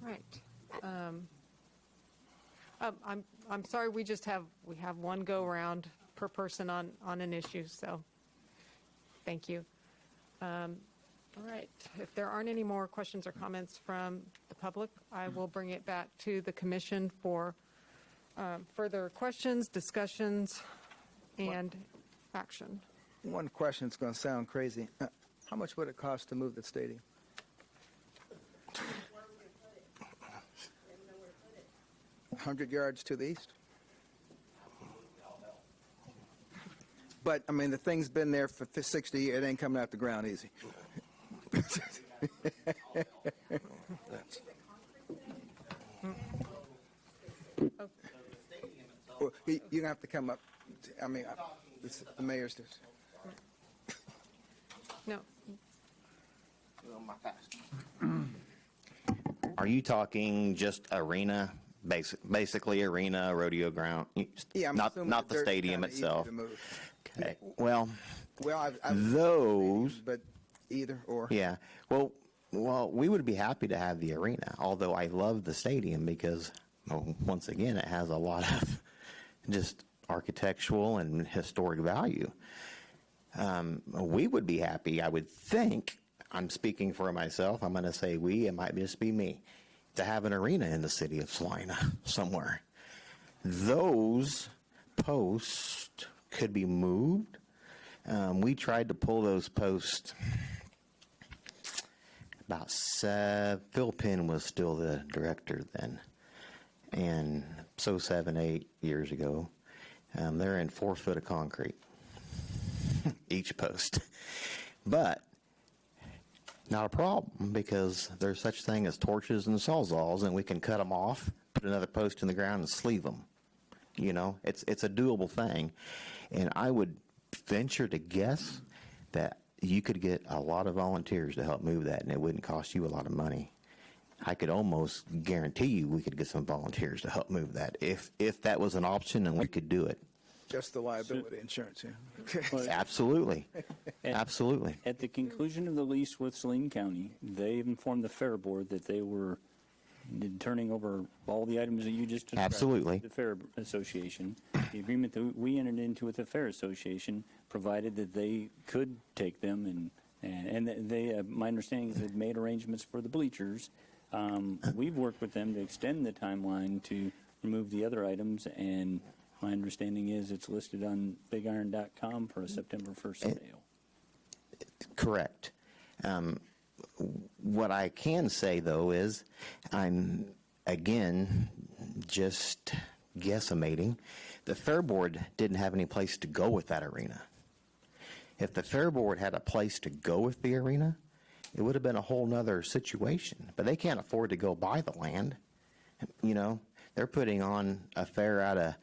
Speaker 14: Right. I'm sorry, we have one go round per person on an issue, so thank you. All right. If there aren't any more questions or comments from the public, I will bring it back to the commission for further questions, discussions, and action.
Speaker 12: One question that's going to sound crazy. How much would it cost to move the stadium?
Speaker 10: Where are we going to put it? We don't know where to put it.
Speaker 12: 100 yards to the east? But, I mean, the thing's been there for 60 years. It ain't coming out the ground easy. Well, you're going to have to come up. I mean, the mayor's just.
Speaker 14: No.
Speaker 1: Are you talking just arena, basically arena, rodeo ground?
Speaker 12: Yeah, I'm assuming
Speaker 1: not the
Speaker 12: dirt's
Speaker 1: stadium
Speaker 12: kinda easy
Speaker 1: itself.
Speaker 12: to move.
Speaker 1: Okay. Well,
Speaker 12: those, but either or.
Speaker 1: Yeah. Well, we would be happy to have the arena, although I love the stadium because, well, once again, it has a lot of just architectural and historic value. We would be happy, I would think, I'm speaking for myself, I'm going to say we, it might just be me, to have an arena in the city of Salina somewhere. Those posts could be moved. We tried to pull those posts about Phil Penn was still the director then, and so 7-8 years ago. They're in 4 foot of concrete, each post. But not a problem because there's such thing as torches and sawzalls, and we can cut them off, put another post in the ground, and sleeve them. You know, it's a doable thing. And I would venture to guess that you could get a lot of volunteers to help move that, and it wouldn't cost you a lot of money. I could almost guarantee you we could get some volunteers to help move that if that was an option and we could do it.
Speaker 12: Just the liability insurance, yeah.
Speaker 1: Absolutely. Absolutely.
Speaker 9: At the conclusion of the lease with Saline County, they informed the Fair Board that they were turning over all the items that you just described.
Speaker 1: Absolutely.
Speaker 9: The Fair Association. The agreement that we entered into with the Fair Association provided that they could take them, and they, my understanding is they've made arrangements for the bleachers. We've worked with them to extend the timeline to remove the other items, and my understanding is it's listed on bigiron.com for a September 1st sale.
Speaker 1: Correct. What I can say, though, is I'm, again, just guesstimating. The Fair Board didn't have any place to go with that arena. If the Fair Board had a place to go with the arena, it would have been a whole nother situation. But they can't afford to go buy the land. You know, they're putting on a fair out of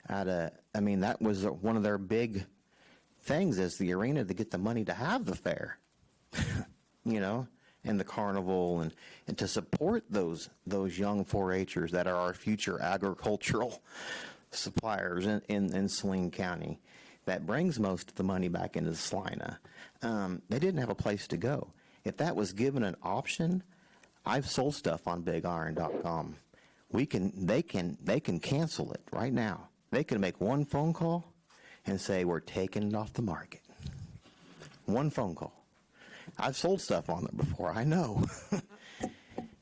Speaker 1: I mean, that was one of their big things, is the arena, to get the money to have the fair. You know, and the carnival, and to support those young 4-Hers that are our future agricultural suppliers in Saline County. That brings most of the money back into Salina. They didn't have a place to go. If that was given an option, I've sold stuff on bigiron.com. They can cancel it right now. They can make one phone call and say, we're taking it off the market. One phone call. I've sold stuff on there before, I know.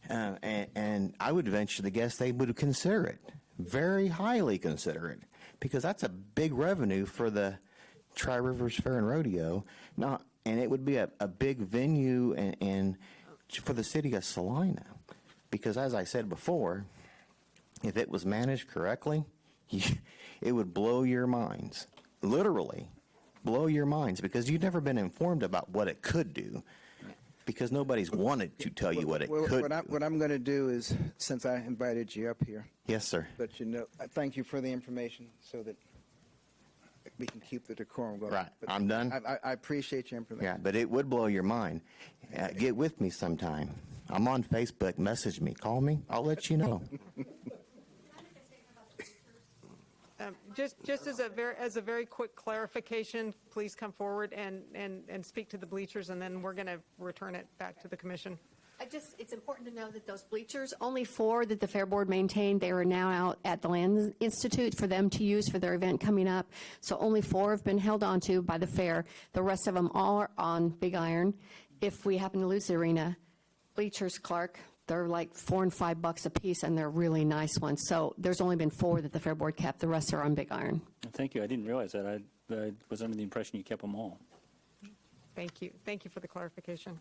Speaker 1: And I would venture to guess they would consider it, very highly consider it, because that's a big revenue for the Tri-Rivers Fair and Rodeo. And it would be a big venue and for the city of Salina. Because as I said before, if it was managed correctly, it would blow your minds, literally. Blow your minds, because you've never been informed about what it could do, because nobody's wanted to tell you what it could do.
Speaker 12: What I'm going to do is, since I invited you up here,
Speaker 1: Yes, sir.
Speaker 12: let you know, I thank you for the information so that we can keep the decorum going.
Speaker 1: Right.
Speaker 12: But
Speaker 1: I'm done?
Speaker 12: I appreciate your information.
Speaker 1: Yeah, but it would blow your mind. Get with me sometime. I'm on Facebook. Message me. Call me. I'll let you know.
Speaker 14: Just as a very quick clarification, please come forward and speak to the bleachers, and then we're going to return it back to the commission.
Speaker 23: It's important to know that those bleachers, only 4 that the Fair Board maintained, they are now out at the Land Institute for them to use for their event coming up. So only 4 have been held onto by the fair. The rest of them all are on Big Iron. If we happen to lose the arena, bleachers, Clark, they're like $4 and $5 a piece, and they're really nice ones. So there's only been 4 that the Fair Board kept. The rest are on Big Iron.
Speaker 9: Thank you. I didn't realize that. I was under the impression you kept them all.
Speaker 14: Thank you. Thank you for the clarification.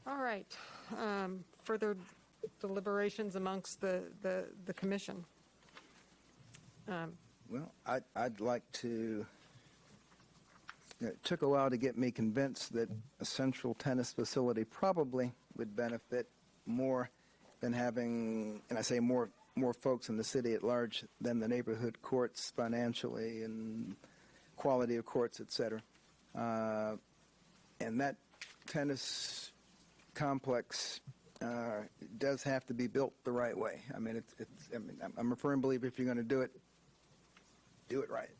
Speaker 14: All right. Further deliberations amongst the commission.
Speaker 12: Well, I'd like to, it took a while to get me convinced that a central tennis facility probably would benefit more than having, and I say more folks in the city at large than the neighborhood courts financially and quality of courts, et cetera. And that tennis complex does have to be built the right way. I mean, I'm a firm believer if you're going to do it right.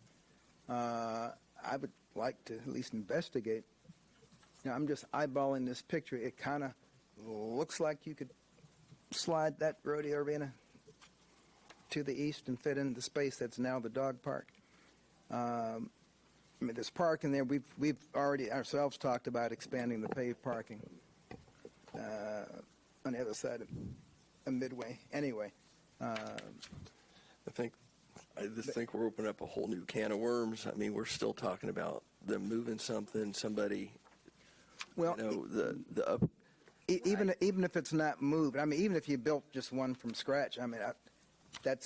Speaker 12: I would like to at least investigate. Now, I'm just eyeballing this picture. It kind of looks like you could slide that rodeo arena to the east and fit in the space that's now the dog park. I mean, there's parking there. We've already ourselves talked about expanding the paved parking on the other side of Midway. Anyway,
Speaker 11: I just think we're opening up a whole new can of worms. I mean, we're still talking about them moving somebody.
Speaker 12: Well, even if it's not moved, I mean, even if you built just one from scratch, I mean, that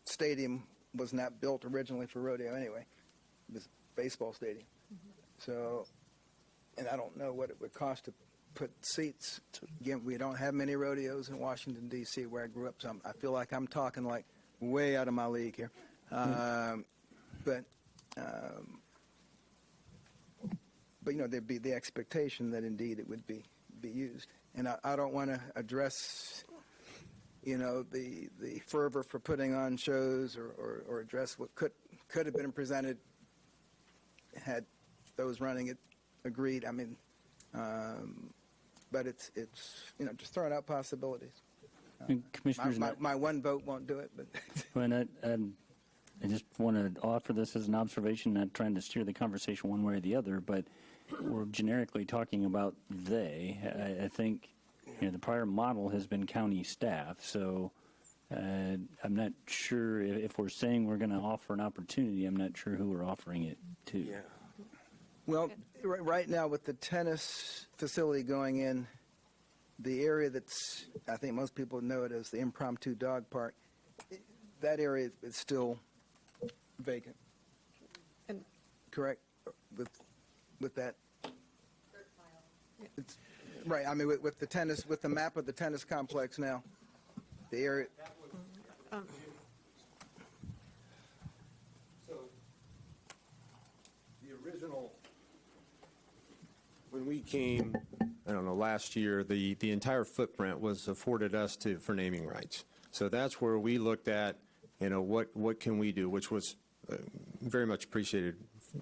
Speaker 12: stadium was not built originally for rodeo anyway. It was a baseball stadium. So, and I don't know what it would cost to put seats. Again, we don't have many rodeos in Washington, D.C., where I grew up, so I feel like I'm talking like way out of my league here. But you know, there'd be the expectation that indeed it would be used. And I don't want to address, you know, the fervor for putting on shows or address what could have been presented had those running it agreed. I mean, but it's you know, just throwing out possibilities.
Speaker 9: And Commissioners,
Speaker 12: My one vote won't do it, but
Speaker 9: when I just want to offer this as an observation, not trying to steer the conversation one way or the other, but we're generically talking about they. I think the prior model has been county staff, so I'm not sure if we're saying we're going to offer an opportunity, I'm not sure who we're offering it to.
Speaker 11: Yeah.
Speaker 12: well, right now with the tennis facility going in, the area that's, I think most people know it as the impromptu dog park, that area is still vacant.
Speaker 14: And-
Speaker 12: Correct? With that? It's, right, I mean, with the tennis, with the map of the tennis complex now, the area.
Speaker 4: So, the original, when we came, I don't know, last year, the entire footprint was afforded us for naming rights. So that's where we looked at, what can we do, which was very much appreciated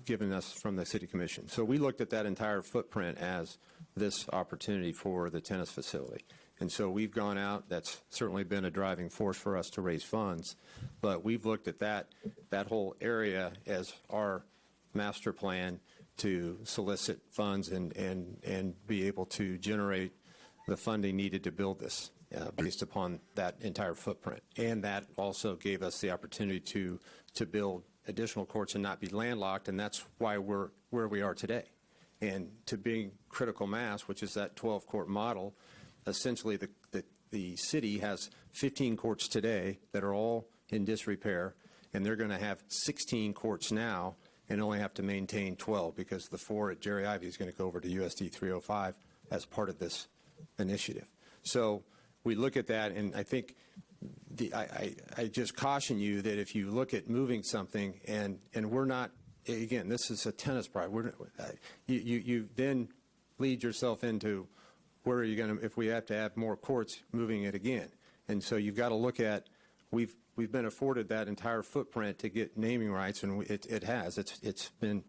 Speaker 4: given us from the City Commission. So we looked at that entire footprint as this opportunity for the tennis facility. And so we've gone out, that's certainly been a driving force for us to raise funds, but we've looked at that whole area as our master plan to solicit funds and be able to generate the funding needed to build this based upon that entire footprint. And that also gave us the opportunity to build additional courts and not be landlocked, and that's why we're where we are today. And to being critical mass, which is that 12-court model, essentially the city has 15 courts today that are all in disrepair, and they're going to have 16 courts now and only have to maintain 12 because the 4 at Jerry Ivy is going to go over to USD 305 as part of this initiative. So we look at that, and I think I just caution you that if you look at moving something, and we're not, again, this is a tennis pride, you then lead yourself into where are you going to, if we have to have more courts, moving it again. And so you've got to look at, we've been afforded that entire footprint to get naming rights, and it has. It's been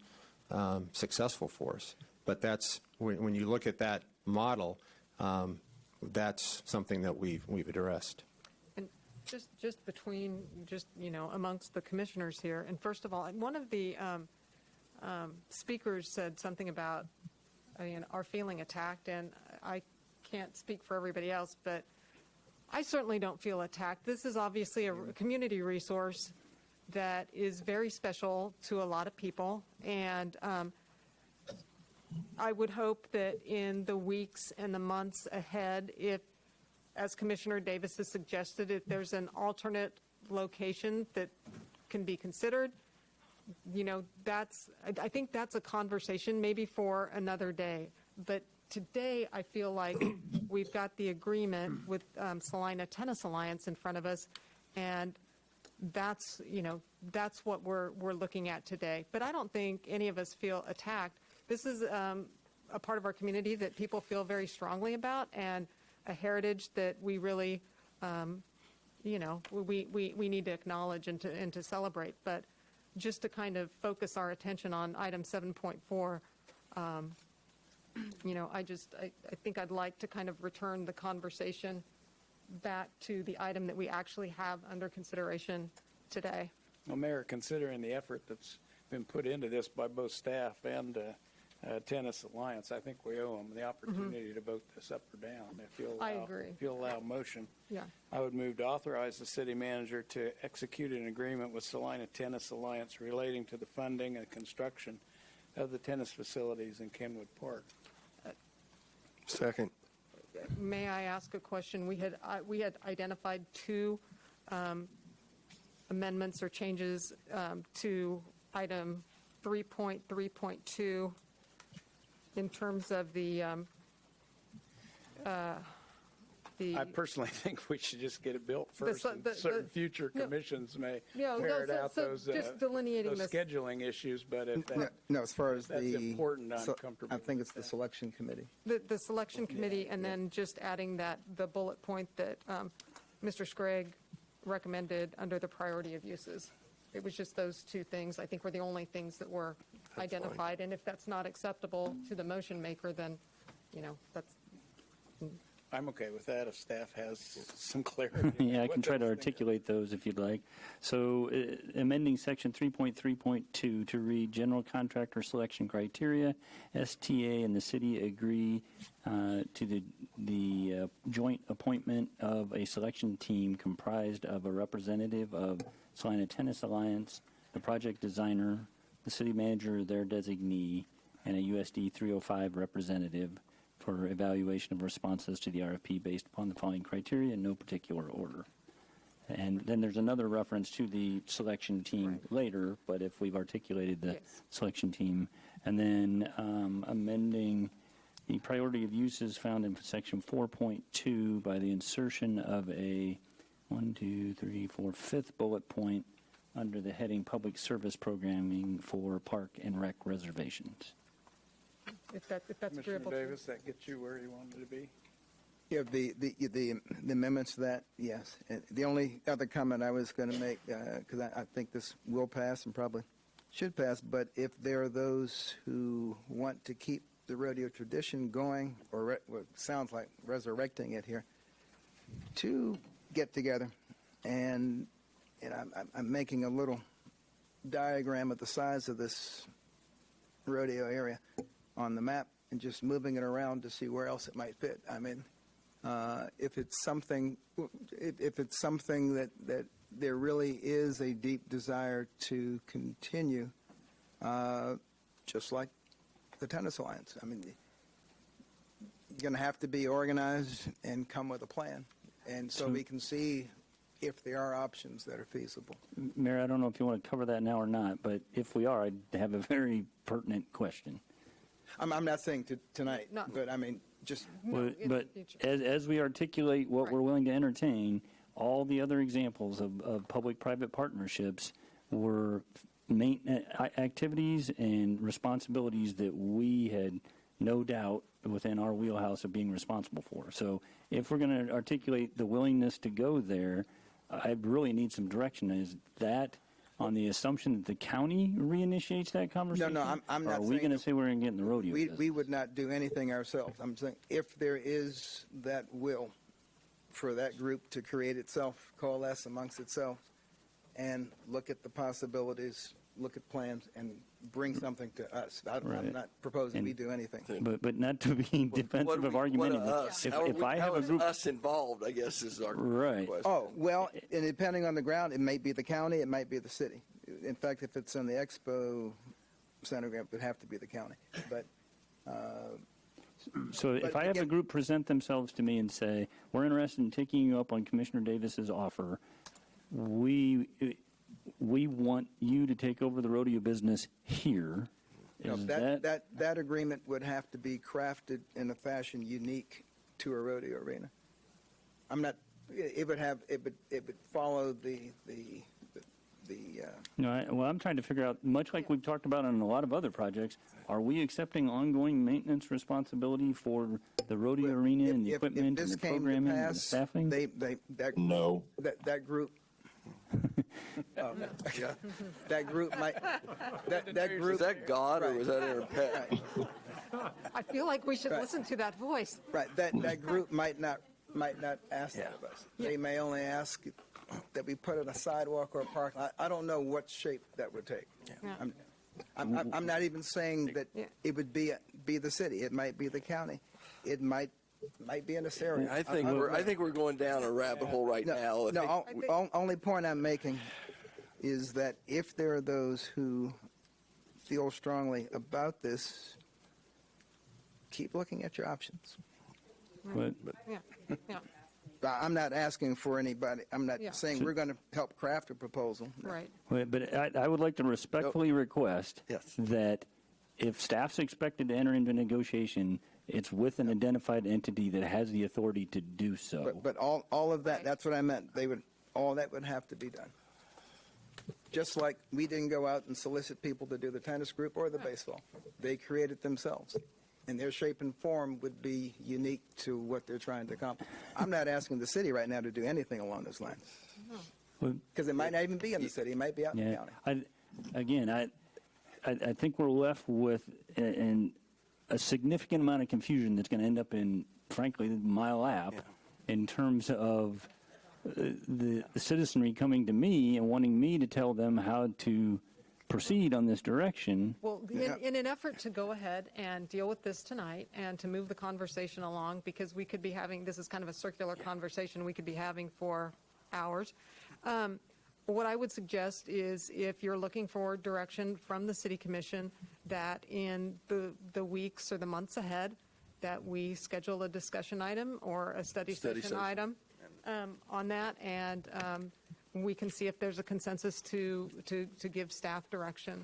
Speaker 4: successful for us. But that's, when you look at that model, that's something that we've addressed.
Speaker 14: And just between, amongst the commissioners here, and first of all, one of the speakers said something about our feeling attacked, and I can't speak for everybody else, but I certainly don't feel attacked. This is obviously a community resource that is very special to a lot of people, and I would hope that in the weeks and the months ahead, if, as Commissioner Davis has suggested, if there's an alternate location that can be considered, I think that's a conversation maybe for another day. But today, I feel like we've got the agreement with Salina Tennis Alliance in front of us, and that's what we're looking at today. But I don't think any of us feel attacked. This is a part of our community that people feel very strongly about, and a heritage that we really, we need to acknowledge and to celebrate. But just to kind of focus our attention on item 7.4, I think I'd like to kind of return the conversation back to the item that we actually have under consideration today.
Speaker 5: Well, Mayor, considering the effort that's been put into this by both staff and Tennis Alliance, I think we owe them the opportunity to vote this up or down. If you'll allow,
Speaker 14: I agree.
Speaker 5: If you'll allow motion,
Speaker 14: Yeah.
Speaker 5: I would move to authorize the city manager to execute an agreement with Salina Tennis Alliance relating to the funding and construction of the tennis facilities in Kenwood Park.
Speaker 11: Second.
Speaker 14: May I ask a question? We had identified 2 amendments or changes to item 3.3.2 in terms of the
Speaker 5: I personally think we should just get it built first, and certain future commissions may ferret out those
Speaker 14: delineating
Speaker 5: those scheduling issues, but if that,
Speaker 12: No, as far as
Speaker 5: that's important, I'm
Speaker 12: so
Speaker 5: comfortable
Speaker 12: I think
Speaker 5: with
Speaker 12: it's the
Speaker 5: that.
Speaker 12: selection committee.
Speaker 14: the selection committee, and then just adding the bullet point that Mr. Scragg recommended under the priority of uses. It was just those 2 things, I think, were the only things that were identified. And if that's not acceptable to the motion maker, then, that's.
Speaker 5: I'm okay with that if staff has some clarity.
Speaker 9: Yeah, I can try to articulate those if you'd like. So amending section 3.3.2 to read general contractor selection criteria, STA and the city agree to the joint appointment of a selection team comprised of a representative of Salina Tennis Alliance, the project designer, the city manager, their designee, and a USD 305 representative for evaluation of responses to the RFP based upon the following criteria in no particular order. And then there's another reference to the selection team later, but if we've articulated the selection team. And then amending the priority of uses found in section 4.2 by the insertion of a 5th bullet point under the heading Public Service Programming for Park and Rec Reservations.
Speaker 14: If that's
Speaker 5: Commissioner
Speaker 14: agreeable to you.
Speaker 5: Davis, that gets you where you wanted to be?
Speaker 12: Yeah, the amendments to that, yes. And the only other comment I was going to make, because I think this will pass and probably should pass, but if there are those who want to keep the rodeo tradition going, or what sounds like resurrecting it here, to get together. And I'm making a little diagram of the size of this rodeo area on the map and just moving it around to see where else it might fit. I mean, if it's something that there really is a deep desire to continue, just like the Tennis Alliance. I mean, you're going to have to be organized and come with a plan, and so we can see if there are options that are feasible.
Speaker 9: Mayor, I don't know if you want to cover that now or not, but if we are, I'd have a very pertinent question.
Speaker 12: I'm not saying tonight,
Speaker 14: No.
Speaker 12: but I mean, just
Speaker 9: But as we articulate what we're willing to entertain, all the other examples of public-private partnerships were activities and responsibilities that we had no doubt within our wheelhouse of being responsible for. So if we're going to articulate the willingness to go there, I really need some direction. Is that on the assumption that the county reinitiates that conversation?
Speaker 12: No, I'm not
Speaker 9: Or are we
Speaker 12: saying
Speaker 9: going to say we're going to get in the rodeo business?
Speaker 12: we would not do anything ourselves. I'm saying if there is that will for that group to create itself, coalesce amongst itself, and look at the possibilities, look at plans, and bring something to us. I'm not proposing we do anything.
Speaker 9: But not to be defensive of argumentative. If I have a group,
Speaker 11: us involved, I guess, is our
Speaker 9: right.
Speaker 11: question.
Speaker 12: Oh, well, and depending on the ground, it may be the county, it might be the city. In fact, if it's in the Expo Center, it would have to be the county. But
Speaker 9: So if I have a group present themselves to me and say, we're interested in taking you up on Commissioner Davis's offer, we want you to take over the rodeo business here. Is
Speaker 12: that agreement would have to be crafted in a fashion unique to a rodeo arena. I'm not. It would follow the.
Speaker 9: Well, I'm trying to figure out, much like we've talked about on a lot of other projects, are we accepting ongoing maintenance responsibility for the rodeo arena and the equipment and the programming and the staffing?
Speaker 6: No.
Speaker 12: That group. That group might. That group.
Speaker 11: Is that God or was that Aaron Peck?
Speaker 14: I feel like we should listen to that voice.
Speaker 12: Right. That group might not ask that of us. They may only ask that we put in a sidewalk or a park. I don't know what shape that would take.
Speaker 14: Yeah.
Speaker 12: I'm not even saying that it would be the city. It might be the county. It might be in this area.
Speaker 11: I think we're going down a rabbit hole right now.
Speaker 12: Only point I'm making is that if there are those who feel strongly about this, keep looking at your options.
Speaker 14: Yeah.
Speaker 12: I'm not asking for anybody. I'm not saying we're going to help craft a proposal.
Speaker 14: Right.
Speaker 9: But I would like to respectfully request that if staff's expected to enter into negotiation, it's with an identified entity that has the authority to do so.
Speaker 12: But all of that, that's what I meant. All that would have to be done. Just like we didn't go out and solicit people to do the tennis group or the baseball. They created themselves. And their shape and form would be unique to what they're trying to accomplish. I'm not asking the city right now to do anything along those lines. Because it might not even be in the city. It might be out in the county.
Speaker 9: I think we're left with a significant amount of confusion that's going to end up in frankly, my lap in terms of the citizenry coming to me and wanting me to tell them how to proceed on this direction.
Speaker 14: Well, in an effort to go ahead and deal with this tonight and to move the conversation along, because we could be having, this is kind of a circular conversation we could be having for hours. What I would suggest is if you're looking for direction from the City Commission, that in the weeks or the months ahead, that we schedule a discussion item or a study session item on that, and we can see if there's a consensus to give staff direction.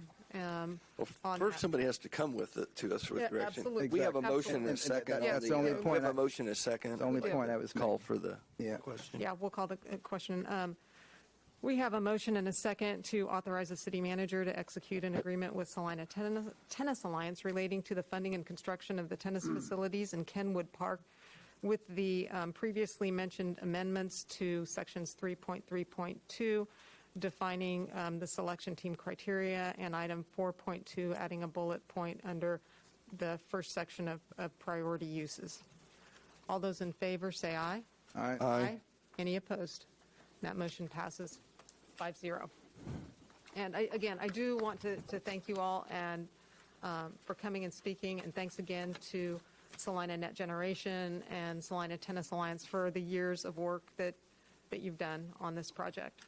Speaker 11: First, somebody has to come with it to us with direction.
Speaker 14: Absolutely.
Speaker 11: We have a motion and a second.
Speaker 12: That's the only point.
Speaker 11: We have a motion and a second.
Speaker 12: The only point I was
Speaker 11: call for the question.
Speaker 14: Yeah, we'll call the question. We have a motion and a second to authorize the city manager to execute an agreement with Salina Tennis Alliance relating to the funding and construction of the tennis facilities in Kenwood Park, with the previously mentioned amendments to sections 3.3.2, defining the selection team criteria, and item 4.2, adding a bullet point under the first section of priority uses. All those in favor say aye.
Speaker 12: Aye.
Speaker 11: Aye.
Speaker 14: Any opposed? That motion passes 5-0. And again, I do want to thank you all and for coming and speaking, and thanks again to Salina Net Generation and Salina Tennis Alliance for the years of work that you've done on this project.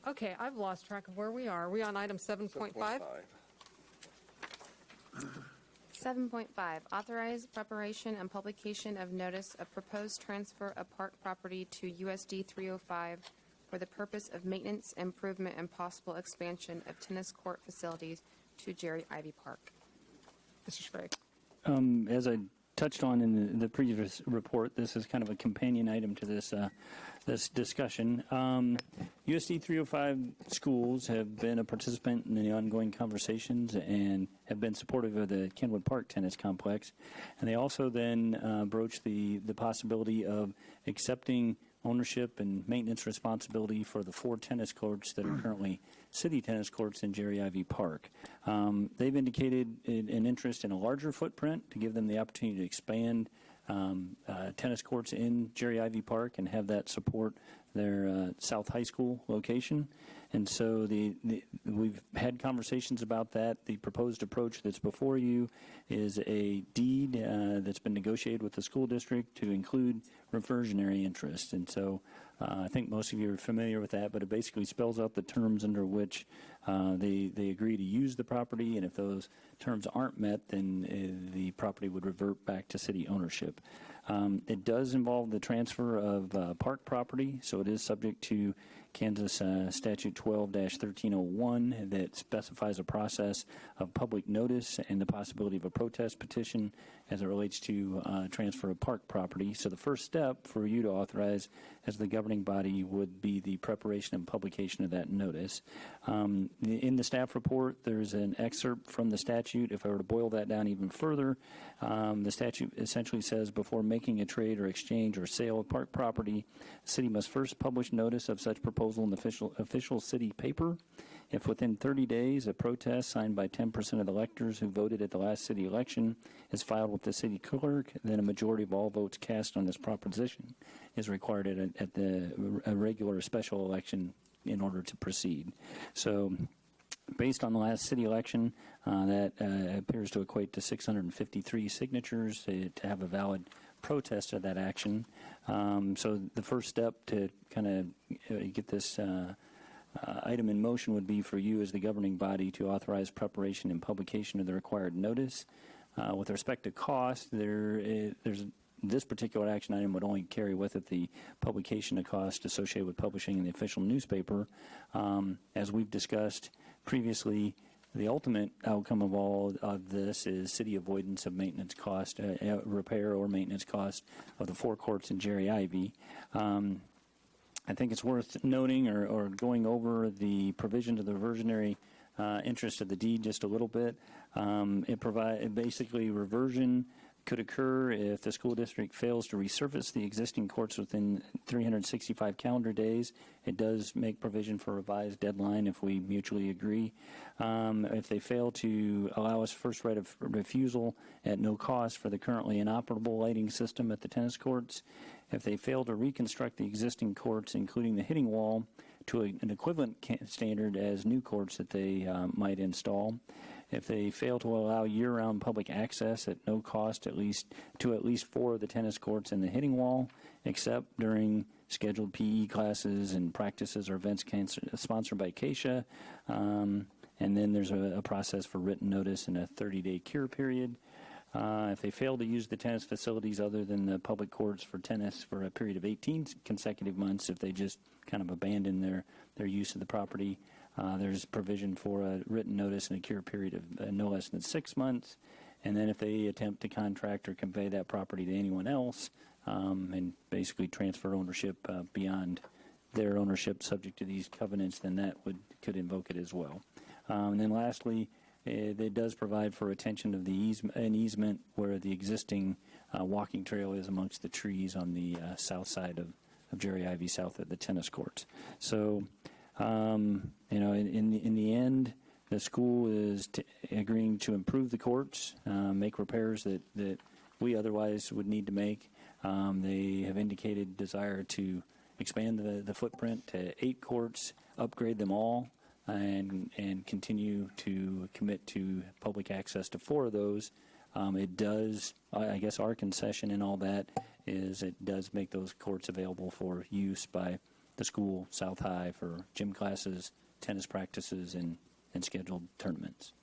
Speaker 14: Okay, I've lost track of where we are. Are we on item 7.5?
Speaker 2: 7.5, authorize preparation and publication of notice of proposed transfer of park property to USD 305 for the purpose of maintenance, improvement, and possible expansion of tennis court facilities to Jerry Ivy Park.
Speaker 14: Mr. Sprague.
Speaker 9: As I touched on in the previous report, this is kind of a companion item to this this discussion. USD 305 schools have been a participant in the ongoing conversations and have been supportive of the Kenwood Park Tennis Complex. And they also then broached the possibility of accepting ownership and maintenance responsibility for the 4 tennis courts that are currently city tennis courts in Jerry Ivy Park. They've indicated an interest in a larger footprint to give them the opportunity to expand tennis courts in Jerry Ivy Park and have that support their South High School location. And so we've had conversations about that. The proposed approach that's before you is a deed that's been negotiated with the school district to include reversionary interest. And so I think most of you are familiar with that, but it basically spells out the terms under which they agree to use the property, and if those terms aren't met, then the property would revert back to city ownership. It does involve the transfer of park property, so it is subject to Kansas Statute 12-1301 that specifies a process of public notice and the possibility of a protest petition as it relates to transfer of park property. So the first step for you to authorize as the governing body would be the preparation and publication of that notice. In the staff report, there's an excerpt from the statute. If I were to boil that down even further, the statute essentially says before making a trade or exchange or sale of park property, the city must first publish notice of such proposal in the official city paper. If within 30 days a protest signed by 10% of the electors who voted at the last city election is filed with the city clerk, then a majority of all votes cast on this proposition is required at a regular special election in order to proceed. So based on the last city election, that appears to equate to 653 signatures to have a valid protest of that action. So the first step to kind of get this item in motion would be for you as the governing body to authorize preparation and publication of the required notice. With respect to cost, there's this particular action item would only carry with it the publication of cost associated with publishing in the official newspaper. As we've discussed previously, the ultimate outcome of all of this is city avoidance of maintenance cost, repair or maintenance cost of the 4 courts in Jerry Ivy. I think it's worth noting or going over the provision of the reversionary interest of the deed just a little bit. It basically reversion could occur if the school district fails to resurface the existing courts within 365 calendar days. It does make provision for a revised deadline if we mutually agree. If they fail to allow us first right of refusal at no cost for the currently inoperable lighting system at the tennis courts. If they fail to reconstruct the existing courts, including the hitting wall, to an equivalent standard as new courts that they might install. If they fail to allow year-round public access at no cost at least 4 of the tennis courts and the hitting wall, except during scheduled PE classes and practices or events sponsored by CASHA. And then there's a process for written notice and a 30-day cure period. If they fail to use the tennis facilities other than the public courts for tennis for a period of 18 consecutive months, if they just kind of abandon their use of the property, there's provision for a written notice and a cure period of no less than 6 months. And then if they attempt to contract or convey that property to anyone else and basically transfer ownership beyond their ownership subject to these covenants, then that could invoke it as well. And then lastly, it does provide for retention of an easement where the existing walking trail is amongst the trees on the south side of Jerry Ivy south of the tennis courts. So, in the end, the school is agreeing to improve the courts, make repairs that we otherwise would need to make. They have indicated desire to expand the footprint to 8 courts, upgrade them all, and continue to commit to public access to 4 of those. It does, I guess our concession in all that is it does make those courts available for use by the school, South High, for gym classes, tennis practices, and scheduled tournaments.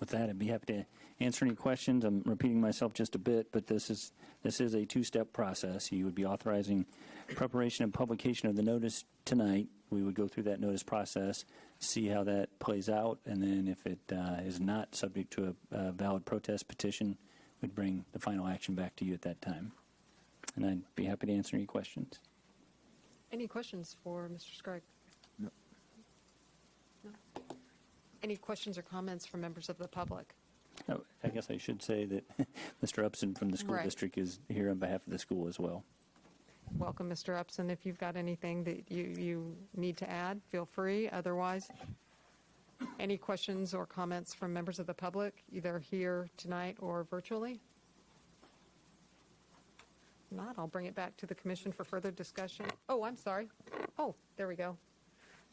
Speaker 9: With that, I'd be happy to answer any questions. I'm repeating myself just a bit, but this is a 2-step process. You would be authorizing preparation and publication of the notice tonight. We would go through that notice process, see how that plays out, and then if it is not subject to a valid protest petition, we'd bring the final action back to you at that time. And I'd be happy to answer any questions.
Speaker 14: Any questions for Mr. Scruggs? No. Any questions or comments from members of the public?
Speaker 9: Oh, I guess I should say that Mr. Upson from the school
Speaker 14: Right.
Speaker 9: district is here on behalf of the school as well.
Speaker 14: Welcome, Mr. Upson. If you've got anything that you need to add, feel free. Otherwise, any questions or comments from members of the public, either here tonight or virtually? If not, I'll bring it back to the commission for further discussion. Oh, I'm sorry. Oh, there we go.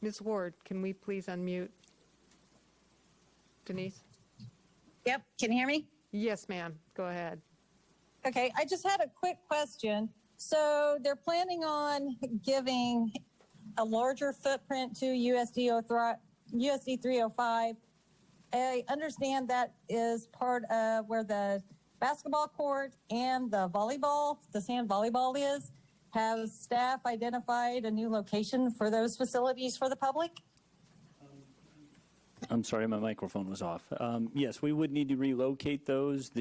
Speaker 14: Ms. Ward, can we please unmute Denise?
Speaker 17: Yep, can you hear me?
Speaker 14: Yes, ma'am. Go ahead.
Speaker 17: Okay, I just had a quick question. So they're planning on giving a larger footprint to USD 305. I understand that is part of where the basketball court and the sand volleyball is. Has staff identified a new location for those facilities for the public?
Speaker 9: I'm sorry, my microphone was off. Yes, we would need to relocate those.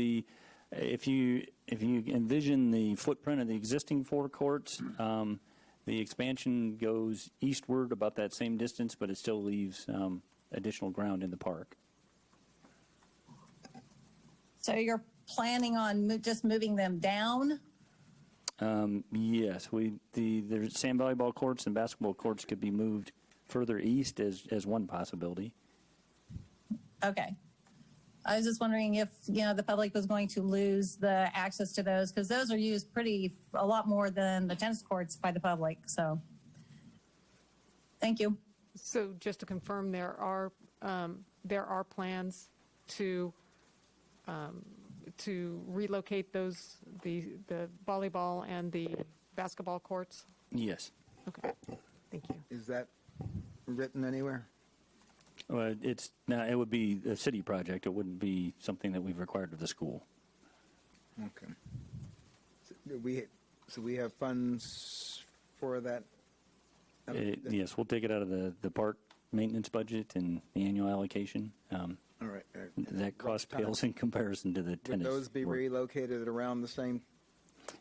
Speaker 9: If you envision the footprint of the existing 4 courts, the expansion goes eastward about that same distance, but it still leaves additional ground in the park.
Speaker 17: So you're planning on just moving them down?
Speaker 9: Yes, the sand volleyball courts and basketball courts could be moved further east as one possibility.
Speaker 17: Okay. I was just wondering if, the public was going to lose the access to those, because those are used a lot more than the tennis courts by the public. So, thank you.
Speaker 14: So just to confirm, there are plans to relocate those, the volleyball and the basketball courts?
Speaker 9: Yes.
Speaker 14: Okay. Thank you.
Speaker 12: Is that written anywhere?
Speaker 9: It would be a city project. It wouldn't be something that we've required of the school.
Speaker 12: Okay. So we have funds for that?
Speaker 9: Yes, we'll take it out of the park maintenance budget and the annual allocation.
Speaker 12: All right.
Speaker 9: That cost pales in comparison to the tennis.
Speaker 12: Would those be relocated around the same?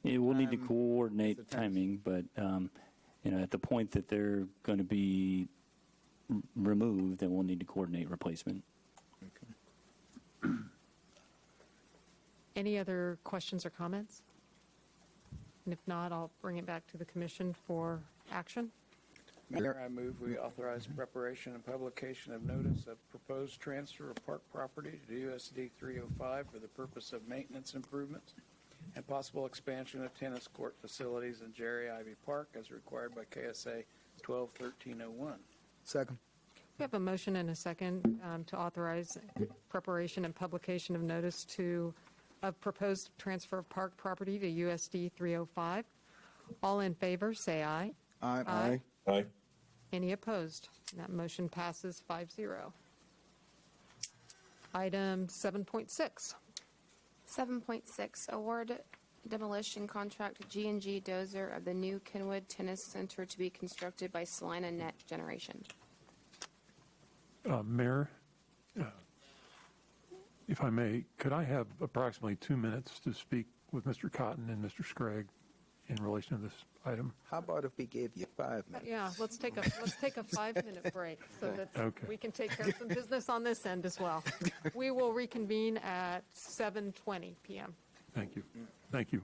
Speaker 9: We'll need to coordinate timing, but at the point that they're going to be removed, then we'll need to coordinate replacement.
Speaker 12: Okay.
Speaker 14: Any other questions or comments? And if not, I'll bring it back to the commission for action.
Speaker 5: Mayor, I move we authorize preparation and publication of notice of proposed transfer of park property to USD 305 for the purpose of maintenance improvements and possible expansion of tennis court facilities in Jerry Ivy Park as required by KSA 12-1301.
Speaker 12: Second.
Speaker 14: We have a motion and a second to authorize preparation and publication of notice of proposed transfer of park property to USD 305. All in favor, say aye.
Speaker 12: Aye.
Speaker 6: Aye.
Speaker 14: Any opposed? That motion passes 5-0. Item 7.6.
Speaker 2: 7.6, award demolition contract to G&G Dozer of the new Kenwood Tennis Center to be constructed by Salina Next Generation.
Speaker 8: Mayor, if I may, could I have approximately 2 minutes to speak with Mr. Cotton and Mr. Scragg in relation to this item?
Speaker 12: How about if we gave you 5 minutes?
Speaker 14: Yeah, let's take a 5-minute break so that
Speaker 8: Okay.
Speaker 14: we can take care of some business on this end as well. We will reconvene at 7:20 p.m.
Speaker 8: Thank you. Thank you.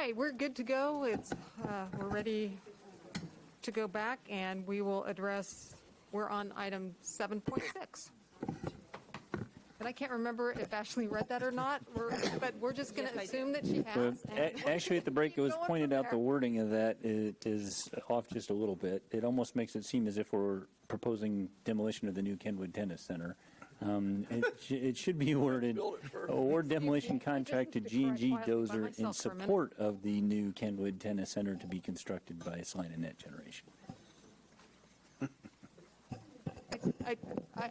Speaker 14: right, we're good to go. We're ready to go back, and we will address, we're on item 7.6. And I can't remember if Ashley read that or not, but we're just going to assume that she has.
Speaker 9: Actually, at the break, it was pointed out the wording of that is off just a little bit. It almost makes it seem as if we're proposing demolition of the new Kenwood Tennis Center. It should be worded, award demolition contract to G&G Dozer in support of the new Kenwood Tennis Center to be constructed by Salina Net Generation.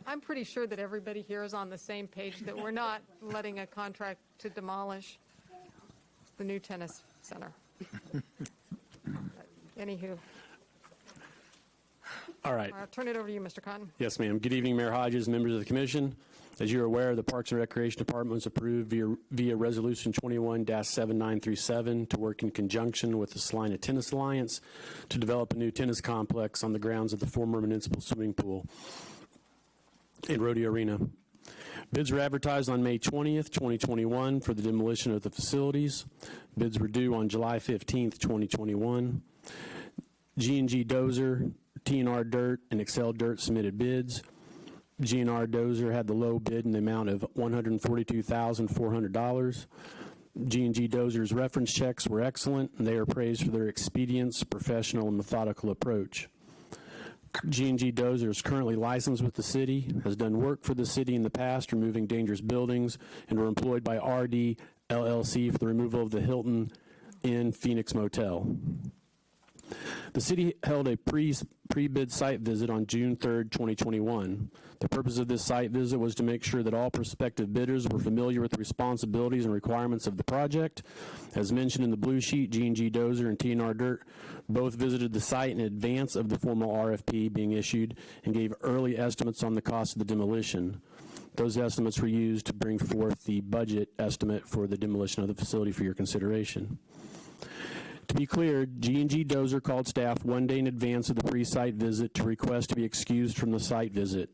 Speaker 14: I'm pretty sure that everybody here is on the same page, that we're not letting a contract to demolish the new tennis center. Anywho.
Speaker 18: All right.
Speaker 14: I'll turn it over to you, Mr. Cotton.
Speaker 18: Yes, ma'am. Good evening, Mayor Hodges, members of the commission. As you're aware, the Parks and Recreation Department was approved via Resolution 21-7937 to work in conjunction with the Salina Tennis Alliance to develop a new tennis complex on the grounds of the former municipal swimming pool and rodeo arena. Bids were advertised on May 20th, 2021 for the demolition of the facilities. Bids were due on July 15th, 2021. G&G Dozer, TNR Dirt, and Excel Dirt submitted bids. GNR Dozer had the low bid in the amount of $142,400. G&G Dozer's reference checks were excellent, and they are praised for their expedience, professional, and methodical approach. G&G Dozer is currently licensed with the city, has done work for the city in the past, removing dangerous buildings, and were employed by RD LLC for the removal of the Hilton Inn Phoenix Motel. The city held a pre-bid site visit on June 3rd, 2021. The purpose of this site visit was to make sure that all prospective bidders were familiar with the responsibilities and requirements of the project. As mentioned in the blue sheet, G&G Dozer and TNR Dirt both visited the site in advance of the formal RFP being issued and gave early estimates on the cost of the demolition. Those estimates were used to bring forth the budget estimate for the demolition of the facility for your consideration. To be clear, G&G Dozer called staff one day in advance of the pre-site visit to request to be excused from the site visit.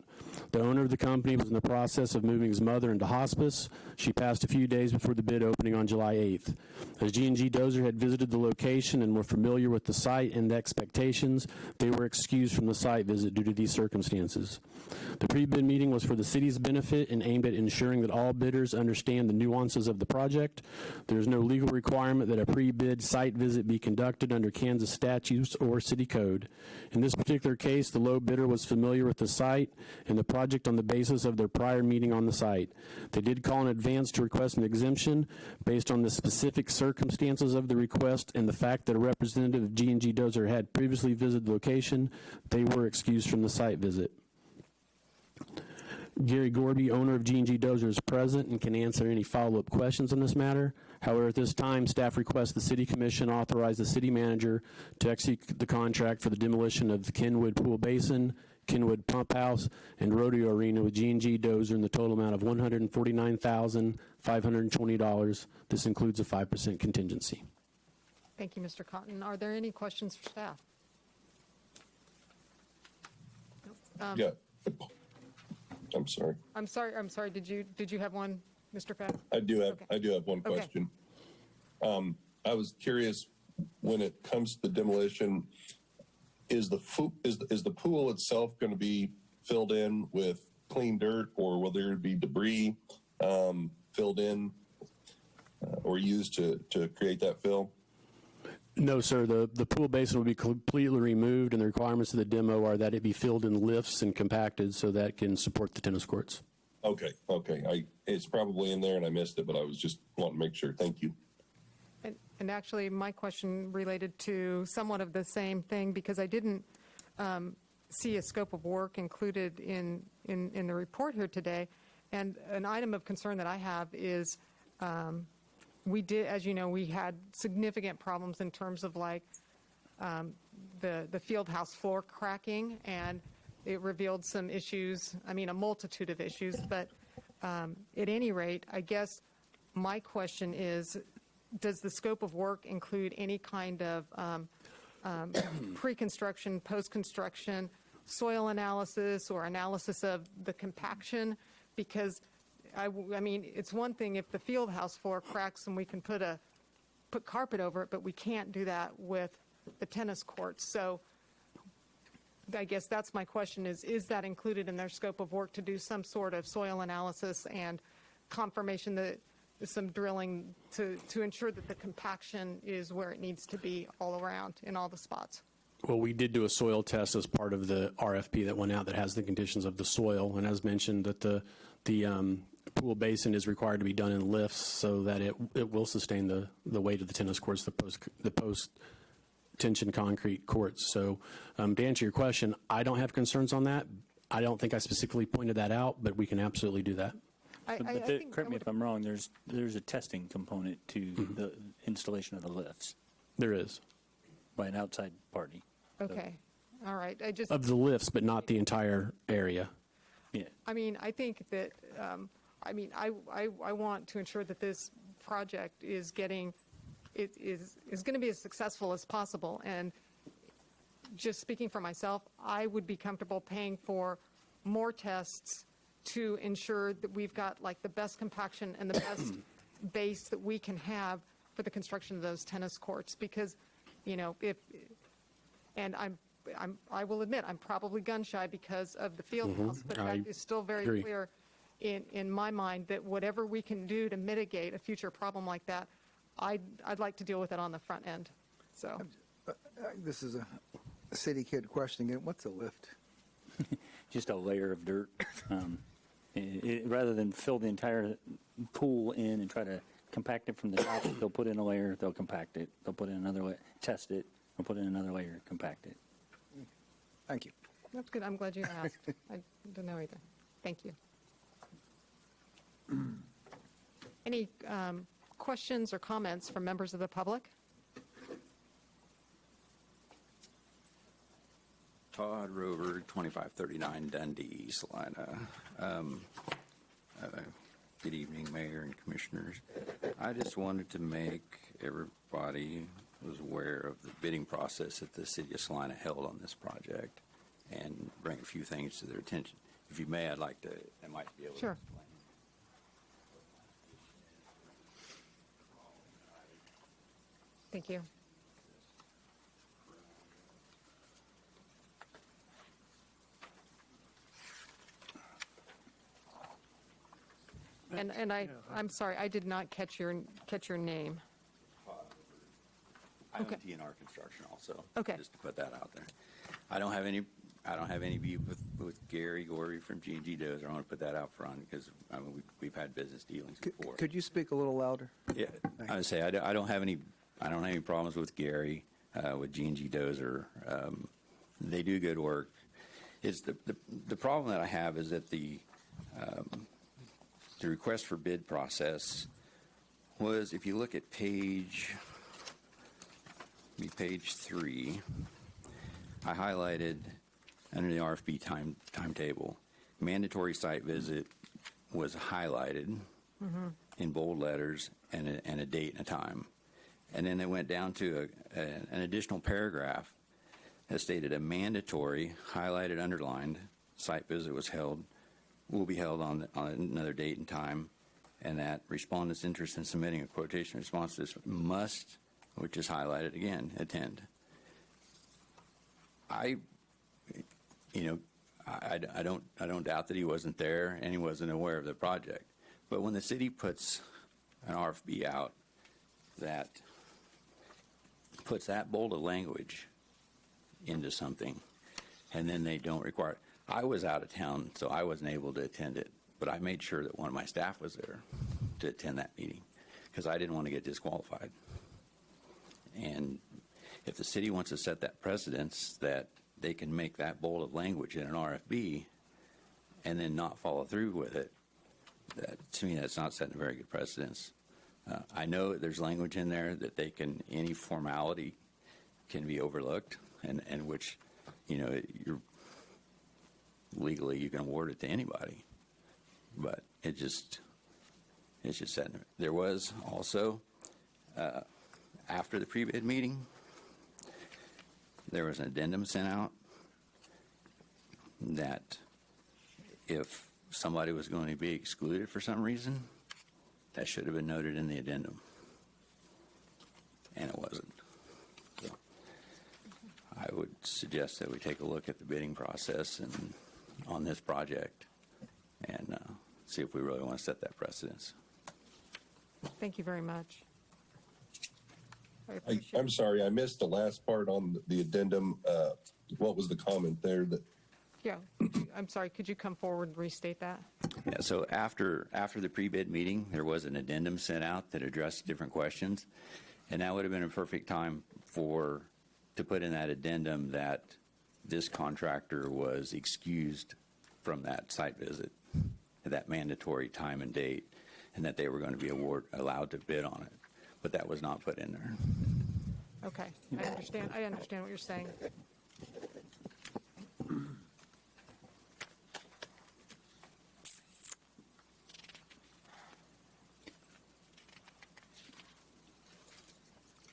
Speaker 18: The owner of the company was in the process of moving his mother into hospice. She passed a few days before the bid opening on July 8th. As G&G Dozer had visited the location and were familiar with the site and the expectations, they were excused from the site visit due to these circumstances. The pre-bid meeting was for the city's benefit and aimed at ensuring that all bidders understand the nuances of the project. There is no legal requirement that a pre-bid site visit be conducted under Kansas statutes or city code. In this particular case, the low bidder was familiar with the site and the project on the basis of their prior meeting on the site. They did call in advance to request an exemption based on the specific circumstances of the request and the fact that a representative of G&G Dozer had previously visited the location. They were excused from the site visit. Gary Gorby, owner of G&G Dozer, is present and can answer any follow-up questions on this matter. However, at this time, staff requests the City Commission authorize the city manager to execute the contract for the demolition of the Kenwood Pool Basin, Kenwood Pump House, and Rodeo Arena with G&G Dozer in the total amount of $149,520. This includes a 5% contingency.
Speaker 14: Thank you, Mr. Cotton. Are there any questions for staff?
Speaker 6: Yeah. I'm sorry.
Speaker 14: I'm sorry. Did you have one, Mr. Peck?
Speaker 6: I do have one
Speaker 14: Okay.
Speaker 6: question. I was curious, when it comes to the demolition, is the pool itself going to be filled in with clean dirt, or will there be debris filled in or used to create that fill?
Speaker 18: No, sir. The pool basin will be completely removed, and the requirements of the demo are that it be filled in lifts and compacted so that it can support the tennis courts.
Speaker 6: Okay. It's probably in there and I missed it, but I was just wanting to make sure. Thank you.
Speaker 14: And actually, my question related to somewhat of the same thing, because I didn't see a scope of work included in the report here today. And an item of concern that I have is we did, as you know, we had significant problems in terms of like the field house floor cracking, and it revealed some issues, a multitude of issues. But at any rate, I guess my question is, does the scope of work include any kind of pre-construction, post-construction, soil analysis or analysis of the compaction? Because, it's one thing if the field house floor cracks and we can put a put carpet over it, but we can't do that with the tennis courts. So I guess that's my question is that included in their scope of work to do some sort of soil analysis and confirmation that some drilling to ensure that the compaction is where it needs to be all around in all the spots?
Speaker 18: Well, we did do a soil test as part of the RFP that went out that has the conditions of the soil, and as mentioned, that the pool basin is required to be done in lifts so that it will sustain the weight of the tennis courts, the post tension concrete courts. So to answer your question, I don't have concerns on that. I don't think I specifically pointed that out, but we can absolutely do that.
Speaker 9: Correct me if I'm wrong, there's a testing component to the installation of the lifts.
Speaker 18: There is.
Speaker 9: By an outside party.
Speaker 14: Okay. All right.
Speaker 18: Of the lifts, but not the entire area.
Speaker 9: Yeah.
Speaker 14: I mean, I think that, I want to ensure that this project is going to be as successful as possible. And just speaking for myself, I would be comfortable paying for more tests to ensure that we've got like the best compaction and the best base that we can have for the construction of those tennis courts. Because, I will admit, I'm probably gun shy because of the field house, but that is still very clear in my mind that whatever we can do to mitigate a future problem like that, I'd like to deal with it on the front end. So,
Speaker 12: This is a city kid question again. What's a lift?
Speaker 9: Just a layer of dirt. Rather than fill the entire pool in and try to compact it from the top, they'll put in a layer, they'll compact it, they'll put in another layer, test it, they'll put in another layer, compact it.
Speaker 12: Thank you.
Speaker 14: that's good. I'm glad you asked. I don't know either. Thank you. Any questions or comments from members of the public?
Speaker 19: Todd Rover, 2539 Dundee, Salina. Good evening, Mayor and Commissioners. I just wanted to make everybody was aware of the bidding process that the City of Salina held on this project and bring a few things to their attention. If you may, I might be able to explain.
Speaker 14: Thank you. And I'm sorry, I did not catch your name.
Speaker 19: I'm
Speaker 14: Okay.
Speaker 19: TNR Construction also.
Speaker 14: Okay.
Speaker 19: Just to put that out there. I don't have any beef with Gary Gorey from G&G Dozer. I want to put that out front because we've had business dealings before.
Speaker 12: Could you speak a little louder?
Speaker 19: Yeah, I would say I don't have any problems with Gary with G&G Dozer. They do good work. It's the problem that I have is that the request for bid process was, if you look at page 3, I highlighted under the RFP timetable, mandatory site visit was highlighted in bold letters and a date and a time. And then they went down to an additional paragraph that stated a mandatory, highlighted, underlined, site visit will be held on another date and time, and that respondents' interest in submitting a quotation response to this must, which is highlighted again, attend. I don't doubt that he wasn't there and he wasn't aware of the project. But when the city puts an RFP out that puts that bold of language into something, and then they don't require it. I was out of town, so I wasn't able to attend it, but I made sure that one of my staff was there to attend that meeting because I didn't want to get disqualified. And if the city wants to set that precedence that they can make that bold of language in an RFP and then not follow through with it, to me, that's not setting a very good precedence. I know there's language in there that any formality can be overlooked, and which, legally you can award it to anybody, but it's just setting. There was also, after the pre-bid meeting, there was an addendum sent out that if somebody was going to be excluded for some reason, that should have been noted in the addendum. and it wasn't. So I would suggest that we take a look at the bidding process and on this project and see if we really want to set that precedence.
Speaker 14: Thank you very much. I appreciate
Speaker 6: I'm sorry, I missed the last part on the addendum. What was the comment there? That
Speaker 14: Yeah, I'm sorry, could you come forward and restate that?
Speaker 19: Yeah, so after the pre-bid meeting, there was an addendum sent out that addressed different questions, and that would have been a perfect time to put in that addendum that this contractor was excused from that site visit, that mandatory time and date, and that they were going to be allowed to bid on it. But that was not put in there.
Speaker 14: Okay, I understand what you're saying.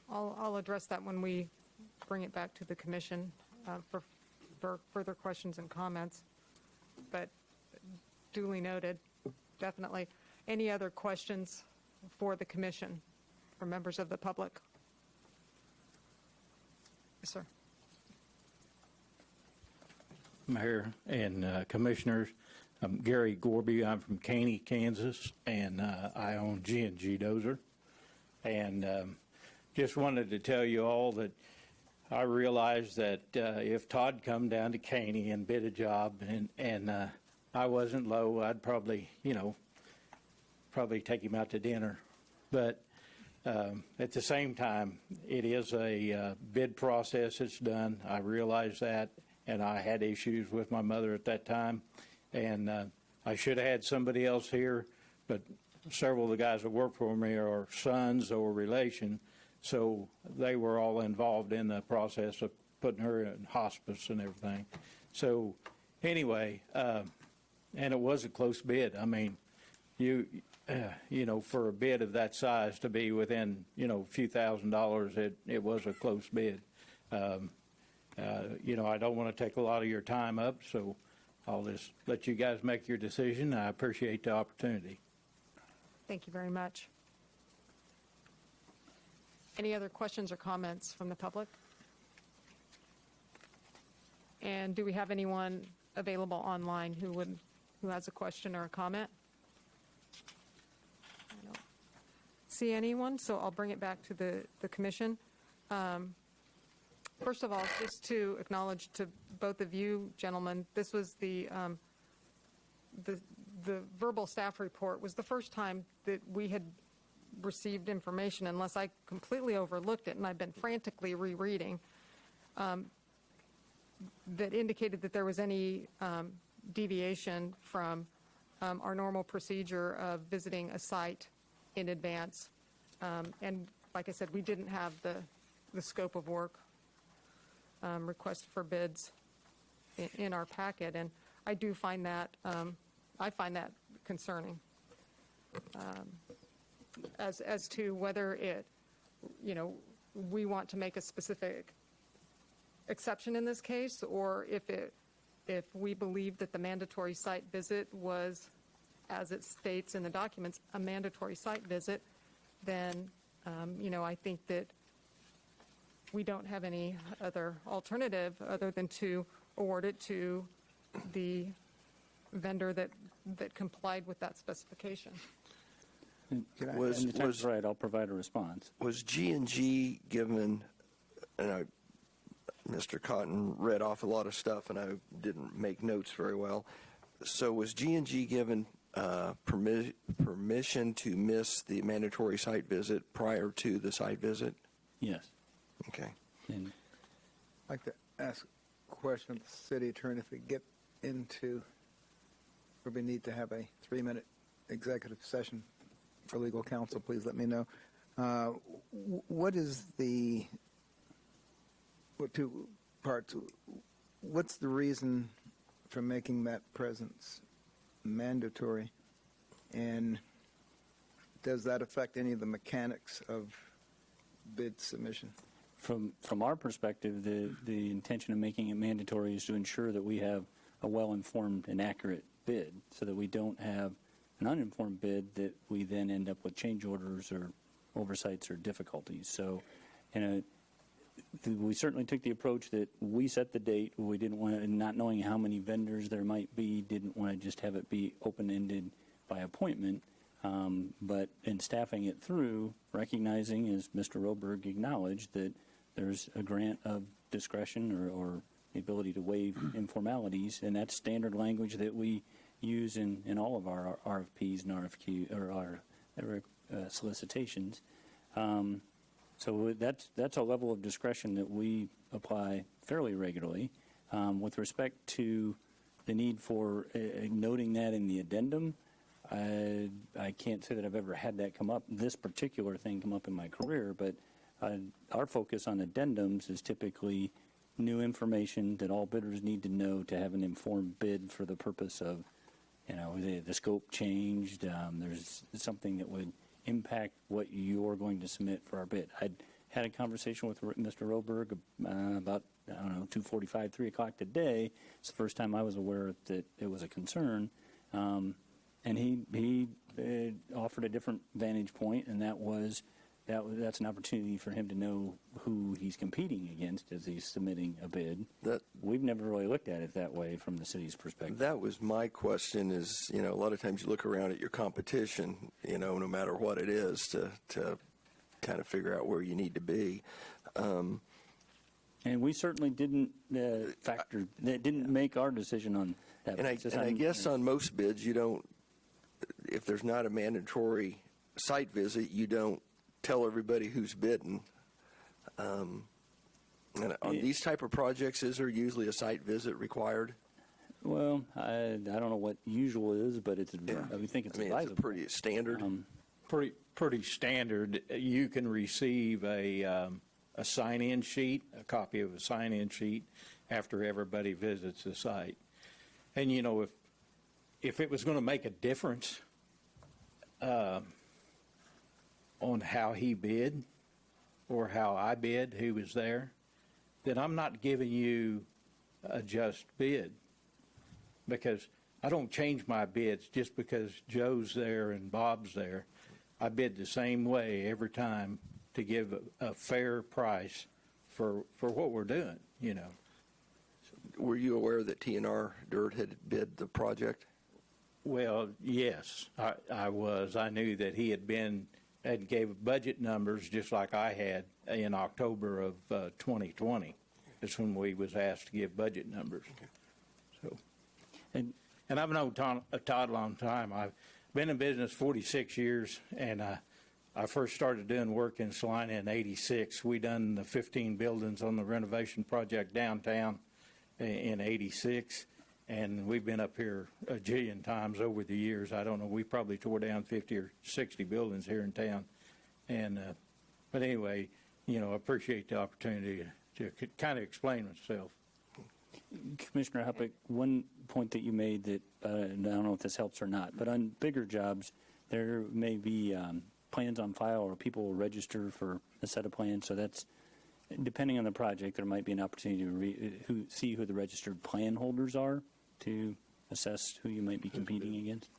Speaker 14: I'll address that when we bring it back to the commission for further questions and comments. But duly noted, definitely. Any other questions for the commission or members of the public? Yes, sir.
Speaker 20: Mayor and commissioners, I'm Gary Gorby. I'm from Caney, Kansas, and I own G&G Dozer. And just wanted to tell you all that I realized that if Todd come down to Caney and bid a job and I wasn't low, I'd probably take him out to dinner. But at the same time, it is a bid process that's done. I realize that, and I had issues with my mother at that time, and I should have had somebody else here, but several of the guys that work for me are sons or relation, so they were all involved in the process of putting her in hospice and everything. So anyway, and it was a close bid. I mean, you know, for a bid of that size to be within, a few $1,000s, it was a close bid. I don't want to take a lot of your time up, so I'll just let you guys make your decision. I appreciate the opportunity.
Speaker 14: Thank you very much. Any other questions or comments from the public? And do we have anyone available online who has a question or a comment? I don't see anyone, so I'll bring it back to the commission. First of all, just to acknowledge to both of you gentlemen, this was the verbal staff report was the first time that we had received information, unless I completely overlooked it, and I've been frantically rereading, that indicated that there was any deviation from our normal procedure of visiting a site in advance. And like I said, we didn't have the scope of work request for bids in our packet, and I do find that concerning as to whether we want to make a specific exception in this case, or if we believe that the mandatory site visit was, as it states in the documents, a mandatory site visit, then I think that we don't have any other alternative other than to award it to the vendor that complied with that specification.
Speaker 9: That's right. I'll provide a response.
Speaker 11: Was G&G given, and Mr. Cotton read off a lot of stuff, and I didn't make notes very well. So was G&G given permission to miss the mandatory site visit prior to the site visit?
Speaker 20: Yes.
Speaker 11: Okay.
Speaker 12: I'd like to ask a question of the city attorney. If we get into where we need to have a 3-minute executive session for legal counsel, please let me know. Two parts. What's the reason for making that presence mandatory? And does that affect any of the mechanics of bid submission?
Speaker 9: From our perspective, the intention of making it mandatory is to ensure that we have a well-informed and accurate bid, so that we don't have an uninformed bid that we then end up with change orders or oversights or difficulties. So we certainly took the approach that we set the date. We didn't want to, not knowing how many vendors there might be, didn't want to just have it be open-ended by appointment. But in staffing it through, recognizing, as Mr. Roberg acknowledged, that there's a grant of discretion or the ability to waive informalities, and that's standard language that we use in all of our RFPs and RFQ or our solicitations. So that's a level of discretion that we apply fairly regularly. With respect to the need for noting that in the addendum, I can't say that I've ever had that come up, this particular thing come up in my career, but our focus on addendums is typically new information that all bidders need to know to have an informed bid for the purpose of, the scope changed, there's something that would impact what you're going to submit for our bid. I'd had a conversation with Mr. Roberg about, 2:45, 3 o'clock today. It's the first time I was aware that it was a concern. And he offered a different vantage point, and that's an opportunity for him to know who he's competing against as he's submitting a bid. We've never really looked at it that way from the city's perspective.
Speaker 11: That was my question is, a lot of times you look around at your competition, no matter what it is, to kind of figure out where you need to be.
Speaker 9: And we certainly didn't didn't make our decision on that.
Speaker 11: And I guess on most bids, you don't, if there's not a mandatory site visit, you don't tell everybody who's bidding. And on these type of projects, is there usually a site visit required?
Speaker 9: Well, I don't know what usual is, but we think it's advisable.
Speaker 11: It's pretty standard.
Speaker 20: Pretty standard. You can receive a sign-in sheet, a copy of a sign-in sheet after everybody visits the site. And, if it was going to make a difference on how he bid or how I bid, who was there, then I'm not giving you a just bid, because I don't change my bids just because Joe's there and Bob's there. I bid the same way every time to give a fair price for what we're doing,
Speaker 11: Were you aware that TNR Dirt had bid the project?
Speaker 20: Well, yes, I was. I knew that he had gave budget numbers just like I had in October of 2020. That's when we was asked to give budget numbers. So, and I've known Todd a long time. I've been in business 46 years, and I first started doing work in Salina in '86. We done the 15 buildings on the renovation project downtown in '86. And we've been up here a jillion times over the years. I don't know, we probably tore down 50 or 60 buildings here in town. And, but anyway, I appreciate the opportunity to kind of explain myself.
Speaker 9: Commissioner Huppick, one point that you made that, and I don't know if this helps or not, but on bigger jobs, there may be plans on file or people will register for a set of plans. So that's, depending on the project, there might be an opportunity to see who the registered plan holders are to assess who you might be competing against.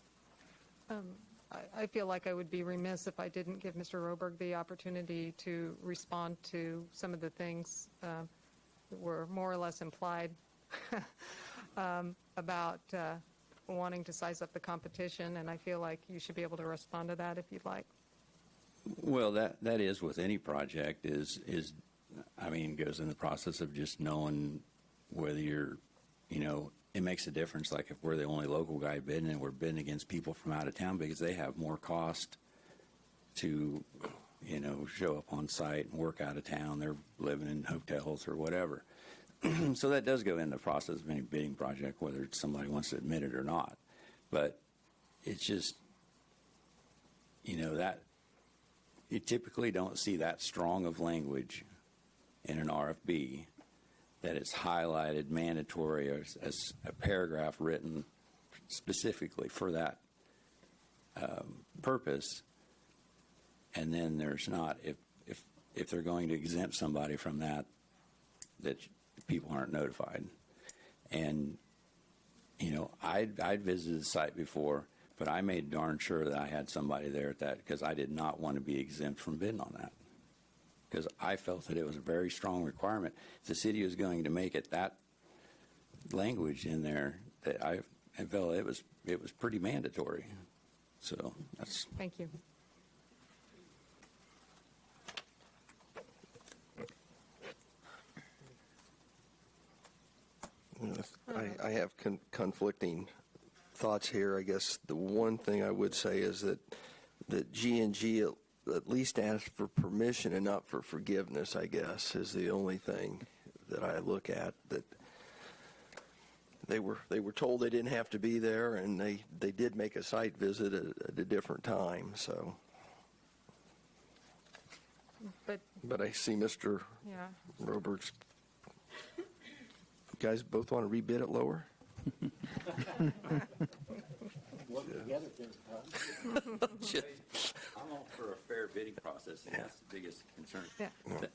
Speaker 14: I feel like I would be remiss if I didn't give Mr. Roberg the opportunity to respond to some of the things that were more or less implied about wanting to size up the competition, and I feel like you should be able to respond to that if you'd like.
Speaker 19: Well, that is with any project goes in the process of just knowing whether you're, it makes a difference. Like if we're the only local guy bidding and we're bidding against people from out of town because they have more cost to, show up on site and work out of town. They're living in hotels or whatever. So that does go into the process of any bidding project, whether somebody wants to admit it or not. But it's just, that you typically don't see that strong of language in an RFB that it's highlighted mandatory or as a paragraph written specifically for that purpose. And then there's not, if they're going to exempt somebody from that people aren't notified. And, I'd visited the site before, but I made darn sure that I had somebody there at that because I did not want to be exempt from bidding on that. because I felt that it was a very strong requirement. If the city was going to make it that language in there, that I felt it was pretty mandatory. So that's.
Speaker 14: Thank you.
Speaker 11: I have conflicting thoughts here. I guess the one thing I would say is that G&G at least asked for permission and not for forgiveness, I guess, is the only thing that I look at. That they were told they didn't have to be there, and they did make a site visit at a different time. So, but I see Mr.
Speaker 14: Yeah.
Speaker 11: Roberts. You guys both want to rebid it lower?
Speaker 19: I'm all for a fair bidding process, and that's the biggest concern.
Speaker 14: Yeah.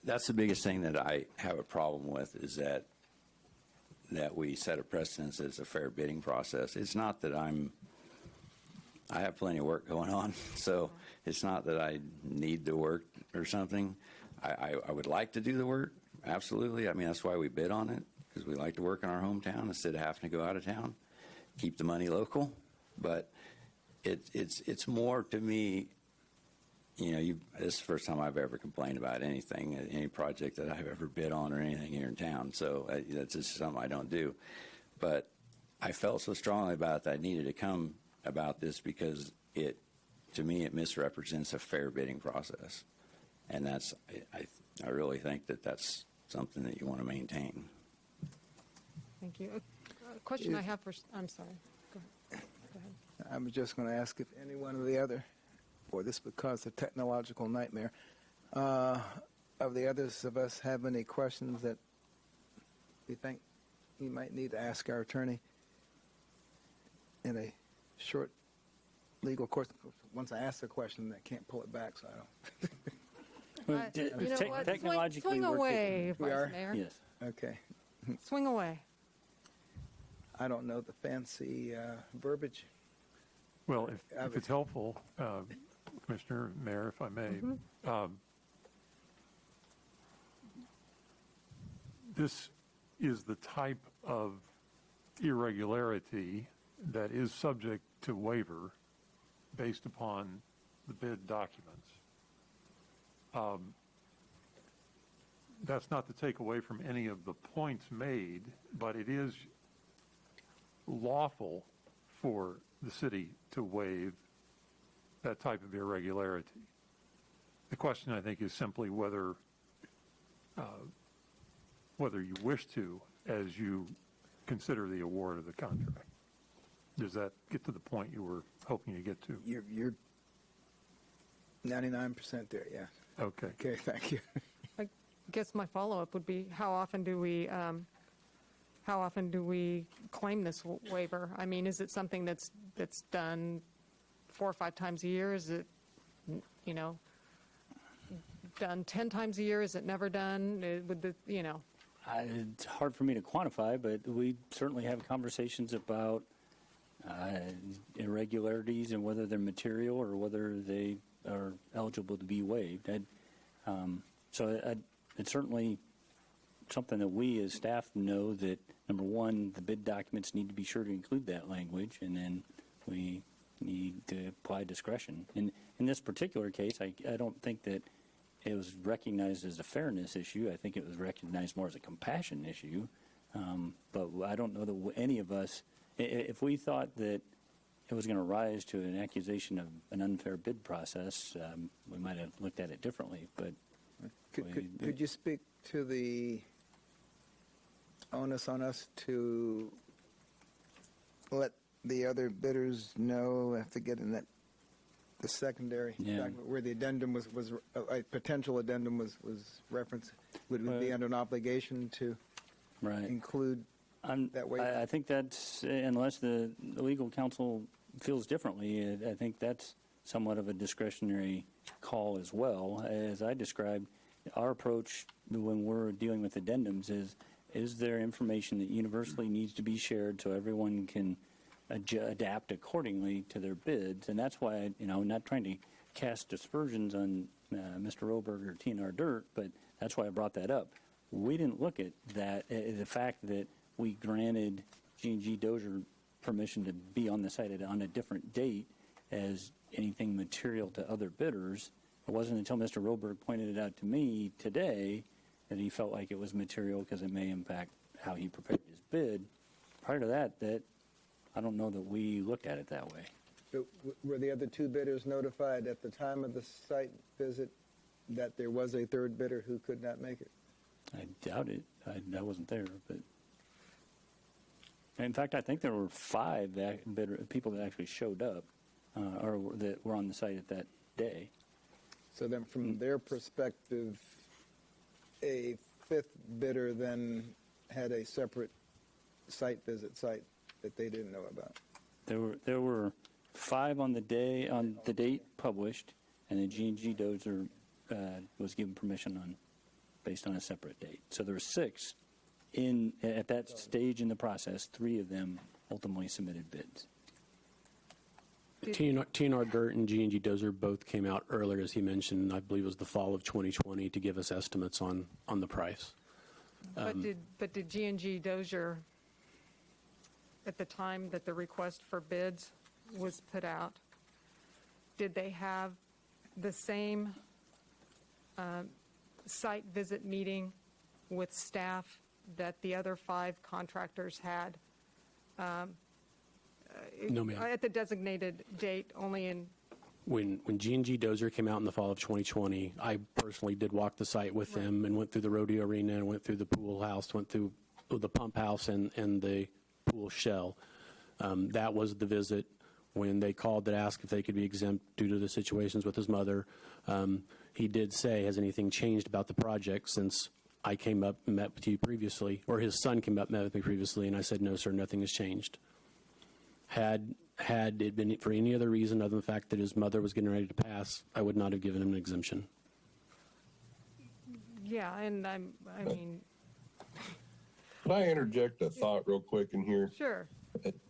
Speaker 19: That's the biggest thing that I have a problem with, is that we set a precedence that it's a fair bidding process. It's not that I have plenty of work going on, so it's not that I need the work or something. I would like to do the work, absolutely. I mean, that's why we bid on it, because we like to work in our hometown instead of having to go out of town, keep the money local. But it's more to me, this is the first time I've ever complained about anything, any project that I've ever bid on or anything here in town. So that's just something I don't do. But I felt so strongly about it that I needed to come about this, because to me, it misrepresents a fair bidding process. And I really think that that's something that you want to maintain.
Speaker 14: Thank you. A question I have I'm sorry. Go ahead.
Speaker 12: I was just going to ask if any one of the other, or this would cause a technological nightmare, of the others of us have any questions that we think you might need to ask our attorney in a short legal course. Once I ask a question, I can't pull it back, so I don't.
Speaker 14: You know what?
Speaker 9: Technologically,
Speaker 14: swing away,
Speaker 12: We
Speaker 14: Vice
Speaker 12: are?
Speaker 14: Mayor.
Speaker 9: Yes.
Speaker 12: Okay.
Speaker 14: Swing away.
Speaker 12: I don't know the fancy verbiage.
Speaker 8: Well, if it's helpful, Commissioner, Mayor, if I may, this is the type of irregularity that is subject to waiver based upon the bid documents. That's not to take away from any of the points made, but it is lawful for the city to waive that type of irregularity. The question, I think, is simply whether you wish to, as you consider the award of the contract. Does that get to the point you were hoping to get to?
Speaker 12: You're 99% there, yeah.
Speaker 8: Okay.
Speaker 12: Okay, thank you.
Speaker 14: I guess my follow-up would be, how often do we claim this waiver? I mean, is it something that's done 4 or 5 times a year? Is it, done 10 times a year? Is it never done?
Speaker 9: It's hard for me to quantify, but we certainly have conversations about irregularities and whether they're material or whether they are eligible to be waived. It's certainly something that we as staff know that, number one, the bid documents need to be sure to include that language, and then we need to apply discretion. In this particular case, I don't think that it was recognized as a fairness issue. I think it was recognized more as a compassion issue. But I don't know that any of us, if we thought that it was going to rise to an accusation of an unfair bid process, we might have looked at it differently. But
Speaker 12: could you speak to the onus on us to let the other bidders know after getting the secondary document where the addendum was a potential addendum was referenced? Would we be under an obligation to include that waiver?
Speaker 9: I think that's, unless the legal counsel feels differently, I think that's somewhat of a discretionary call as well. As I described, our approach when we're dealing with addendums is there information that universally needs to be shared so everyone can adapt accordingly to their bids? And that's why, I'm not trying to cast aspersions on Mr. Roberg or TNR Dirt, but that's why I brought that up. We didn't look at that, the fact that we granted G&G Dozier permission to be on the site on a different date as anything material to other bidders. It wasn't until Mr. Roberg pointed it out to me today that he felt like it was material because it may impact how he prepared his bid. Prior to that, I don't know that we looked at it that way.
Speaker 12: So were the other two bidders notified at the time of the site visit that there was a third bidder who could not make it?
Speaker 9: I doubt it. I wasn't there, but in fact, I think there were 5 people that actually showed up or that were on the site at that day.
Speaker 12: So then from their perspective, a 5th bidder then had a separate site that they didn't know about.
Speaker 9: There were 5 on the date published, and then G&G Dozier was given permission based on a separate date. So there were 6 at that stage in the process. 3 of them ultimately submitted bids.
Speaker 18: TNR Dirt and G&G Dozier both came out earlier, as he mentioned. I believe it was the fall of 2020 to give us estimates on the price.
Speaker 14: But did G&G Dozier, at the time that the request for bids was put out, did they have the same site visit meeting with staff that the other 5 contractors had?
Speaker 18: No, ma'am.
Speaker 14: At the designated date, only in...
Speaker 18: When G&G Dozier came out in the fall of 2020, I personally did walk the site with them and went through the rodeo arena and went through the pool house, went through the pump house and the pool shell. That was the visit when they called to ask if they could be exempt due to the situations with his mother. He did say, has anything changed about the project since I came up and met with you previously, or his son came up and met with me previously, and I said, no, sir, nothing has changed. Had it been for any other reason other than the fact that his mother was getting ready to pass, I would not have given him an exemption.
Speaker 14: Yeah, and I mean...
Speaker 6: Can I interject a thought real quick in here?
Speaker 14: Sure.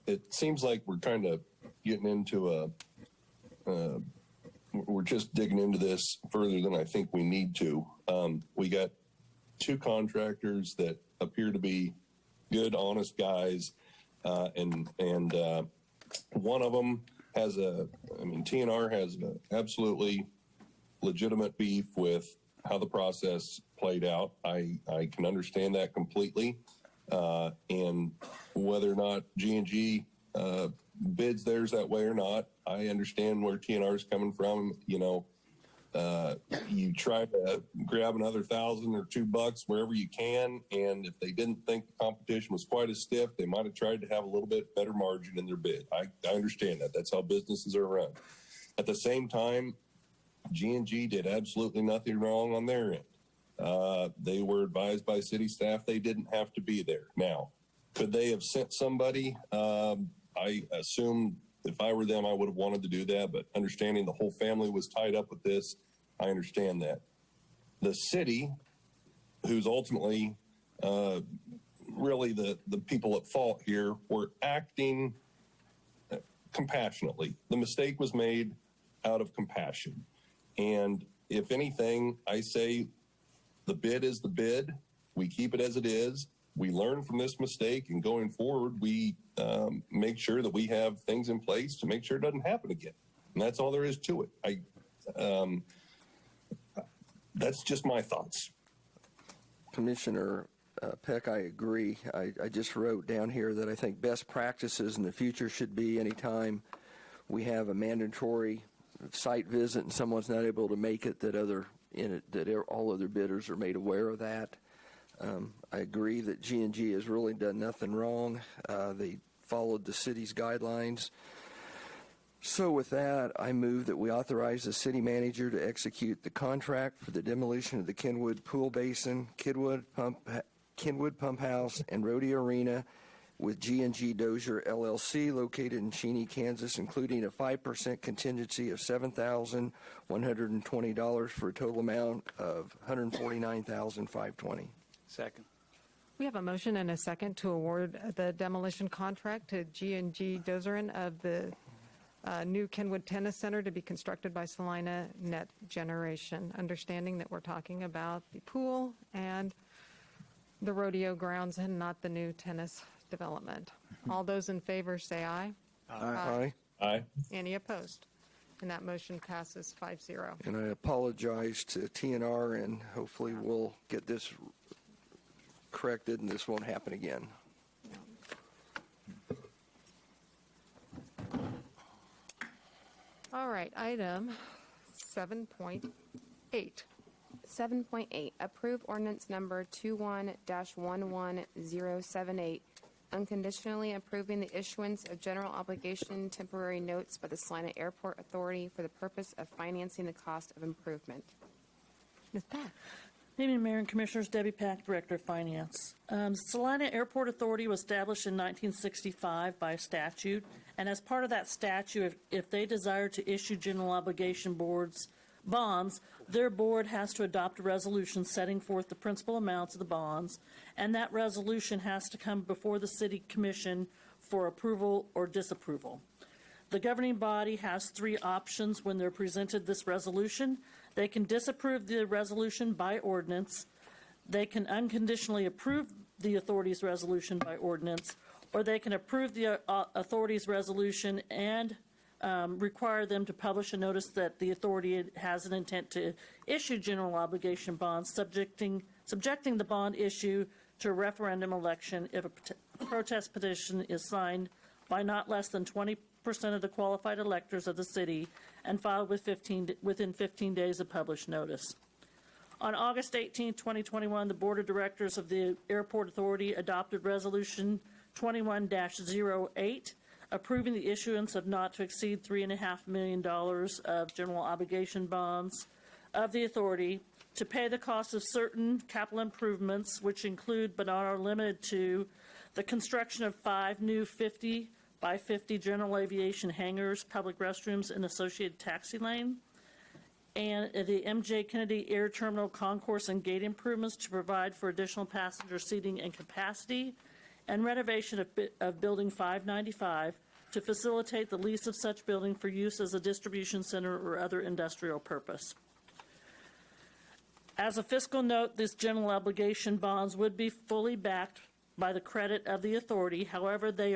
Speaker 6: It seems like we're kind of getting into we're just digging into this further than I think we need to. We got 2 contractors that appear to be good, honest guys, and one of them has TNR has an absolutely legitimate beef with how the process played out. I can understand that completely. And whether or not G&G bids theirs that way or not, I understand where TNR is coming from. You try to grab another $1,000 or $2 wherever you can, and if they didn't think the competition was quite as stiff, they might have tried to have a little bit better margin in their bid. I understand that. That's how businesses are run. At the same time, G&G did absolutely nothing wrong on their end. They were advised by city staff they didn't have to be there. Now, could they have sent somebody? I assume if I were them, I would have wanted to do that, but understanding the whole family was tied up with this, I understand that. The city, who's ultimately really the people at fault here, were acting compassionately. The mistake was made out of compassion. And if anything, I say the bid is the bid. We keep it as it is. We learn from this mistake, and going forward, we make sure that we have things in place to make sure it doesn't happen again. And that's all there is to it. That's just my thoughts.
Speaker 11: Commissioner Peck, I agree. I just wrote down here that I think best practices in the future should be anytime we have a mandatory site visit and someone's not able to make it, that all other bidders are made aware of that. I agree that G&G has really done nothing wrong. They followed the city's guidelines. So with that, I move that we authorize the city manager to execute the contract for the demolition of the Kenwood Pool Basin, Kenwood Pump House, and Rodeo Arena with G&G Dozier LLC located in Cheney, Kansas, including a 5% contingency of $7,120 for a total amount of $149,520.
Speaker 5: Second.
Speaker 14: We have a motion and a second to award the demolition contract to G&G Dozier of the new Kenwood Tennis Center to be constructed by Salina Net Generation, understanding that we're talking about the pool and the rodeo grounds and not the new tennis development. All those in favor say aye.
Speaker 11: Aye.
Speaker 6: Aye.
Speaker 14: Any opposed? And that motion passes 5-0.
Speaker 11: And I apologize to TNR, and hopefully we'll get this corrected and this won't happen again.
Speaker 14: All right, item 7.8.
Speaker 2: 7.8, approve ordinance number 21-11078, unconditionally approving the issuance of general obligation temporary notes by the Salina Airport Authority for the purpose of financing the cost of improvement.
Speaker 14: Ms. Pack.
Speaker 13: Good evening, Mayor and Commissioners. Debbie Pack, Director of Finance. Salina Airport Authority was established in 1965 by statute, and as part of that statute, if they desire to issue general obligation bonds, their board has to adopt a resolution setting forth the principal amounts of the bonds, and that resolution has to come before the City Commission for approval or disapproval. The governing body has three options when they're presented this resolution. They can disapprove the resolution by ordinance, they can unconditionally approve the authority's resolution by ordinance, or they can approve the authority's resolution and require them to publish a notice that the authority has an intent to issue general obligation bonds, subjecting the bond issue to a referendum election if a protest petition is signed by not less than 20% of the qualified electors of the city and filed within 15 days of published notice. On August 18, 2021, the Board of Directors of the Airport Authority adopted Resolution 21-08, approving the issuance of not to exceed $3.5 million of general obligation bonds of the authority to pay the cost of certain capital improvements, which include but are limited to the construction of 5 new 50 by 50 general aviation hangars, public restrooms, and associated taxi lane, and the MJ Kennedy Air Terminal concourse and gate improvements to provide for additional passenger seating and capacity, and renovation of Building 595 to facilitate the lease of such building for use as a distribution center or other industrial purpose. As a fiscal note, these general obligation bonds would be fully backed by the credit of the authority. However, they